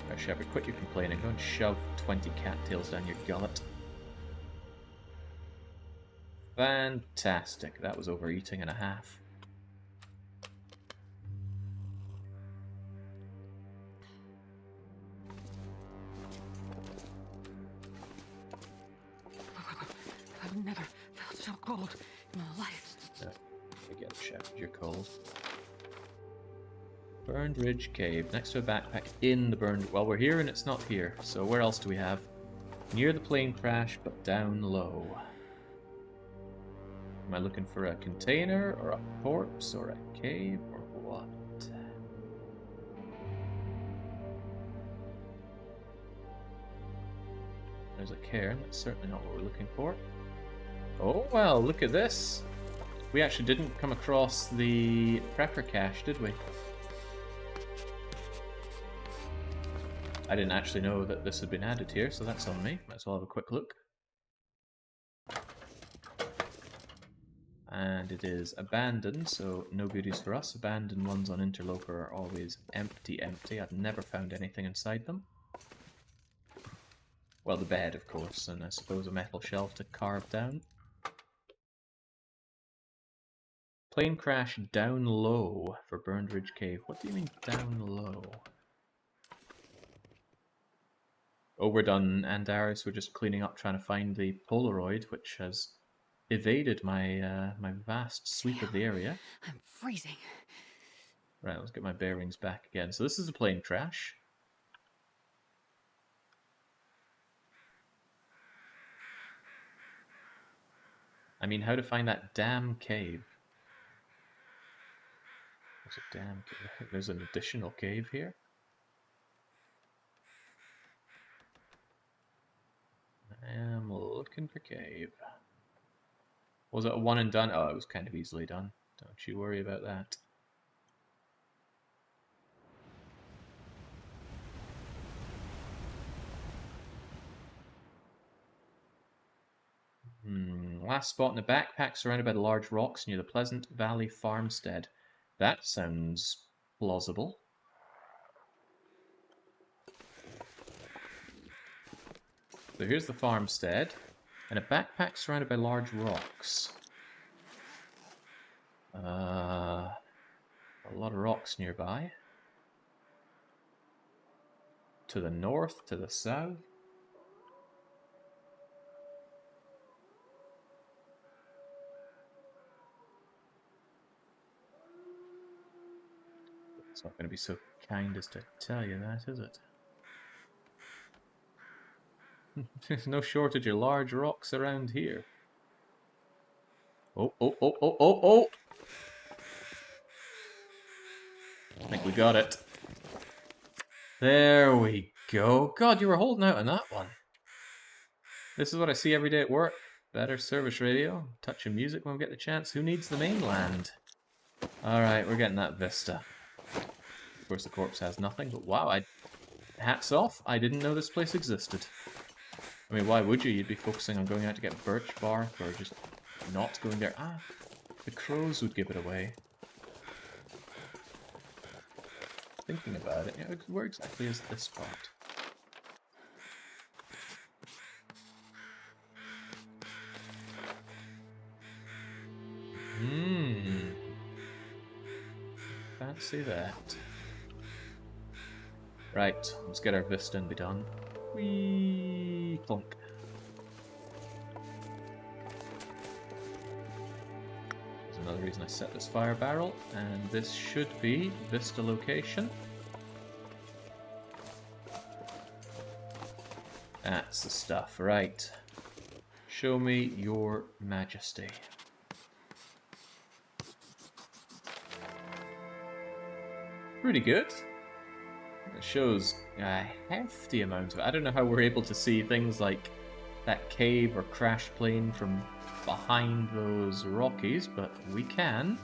Right, Shepard, quit your complaining. Go and shove 20 cattails down your gullet. Fantastic. That was overeating and a half. I've never felt so cold in my life. I get it, Shepard. You're cold. Burned Ridge Cave. Next to a backpack in the burned... Well, we're here and it's not here. So where else do we have? Near the plane crash, but down low. Am I looking for a container, or a corpse, or a cave, or what? There's a cairn. That's certainly not what we're looking for. Oh, well, look at this. We actually didn't come across the prepper cache, did we? I didn't actually know that this had been added here, so that's on me. Might as well have a quick look. And it is abandoned, so no goodies for us. Abandoned ones on Interloper are always empty. I've never found anything inside them. Well, the bed, of course, and I suppose a metal shelf to carve down. Plane crash down low for Burned Ridge Cave. What do you mean down low? Oh, we're done, Andaris. We're just cleaning up, trying to find the Polaroid, which has evaded my my vast sweep of the area. I'm freezing. Right, let's get my bearings back again. So this is a plane crash. I mean, how to find that damn cave? There's a damn cave. There's an additional cave here. I am looking for cave. Was it a one and done? Oh, it was kind of easily done. Don't you worry about that. Last spot in the backpack surrounded by the large rocks near the Pleasant Valley Farmstead. That sounds plausible. So here's the farmstead, and a backpack surrounded by large rocks. A lot of rocks nearby. To the north, to the south. It's not going to be so kind as to tell you that, is it? There's no shortage of large rocks around here. Oh, oh, oh, oh, oh, oh! I think we got it. There we go. God, you were holding out on that one. This is what I see every day at work. Better service radio, touching music when we get the chance. Who needs the mainland? Alright, we're getting that Vista. Of course, the corpse has nothing, but wow, hats off. I didn't know this place existed. I mean, why would you? You'd be focusing on going out to get birch bark or just not going there. Ah, the crows would give it away. Thinking about it, where exactly is this spot? Fancy that. Right, let's get our Vista and be done. Whee! Plonk. There's another reason I set this fire barrel, and this should be Vista location. That's the stuff, right. Show me your majesty. Pretty good. It shows a hefty amount of it. I don't know how we're able to see things like that cave or crash plane from behind those Rockies, but we can.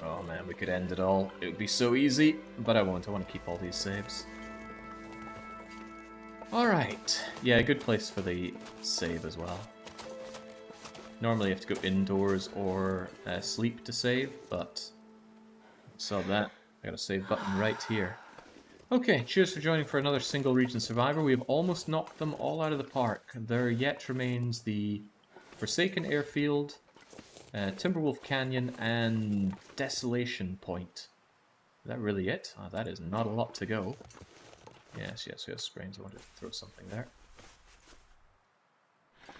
Oh man, we could end it all. It would be so easy, but I won't. I want to keep all these saves. Alright. Yeah, good place for the save as well. Normally you have to go indoors or sleep to save, but saw that. I got a save button right here. Okay, cheers for joining for another single region survivor. We have almost knocked them all out of the park. There yet remains the Forsaken Airfield, Timberwolf Canyon, and Desolation Point. Is that really it? Oh, that is not a lot to go. Yes, we have sprains. I wanted to throw something there.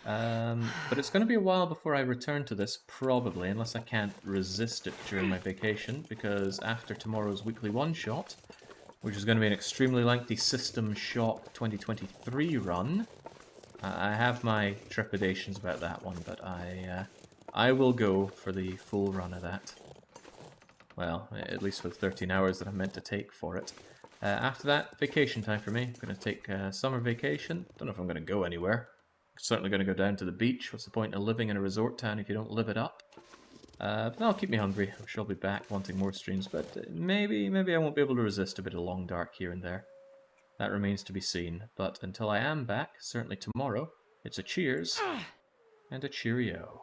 But it's going to be a while before I return to this, probably, unless I can't resist it during my vacation, because after tomorrow's weekly one-shot, which is going to be an extremely lengthy System Shock 2023 run, I have my trepidations about that one, but I will go for the full run of that. Well, at least for the 13 hours that I'm meant to take for it. After that, vacation time for me. I'm going to take summer vacation. Don't know if I'm going to go anywhere. Certainly going to go down to the beach. What's the point of living in a resort town if you don't live it up? But that'll keep me hungry. I'm sure I'll be back wanting more streams, but maybe I won't be able to resist a bit of long dark here and there. That remains to be seen. But until I am back, certainly tomorrow, it's a cheers and a cheerio.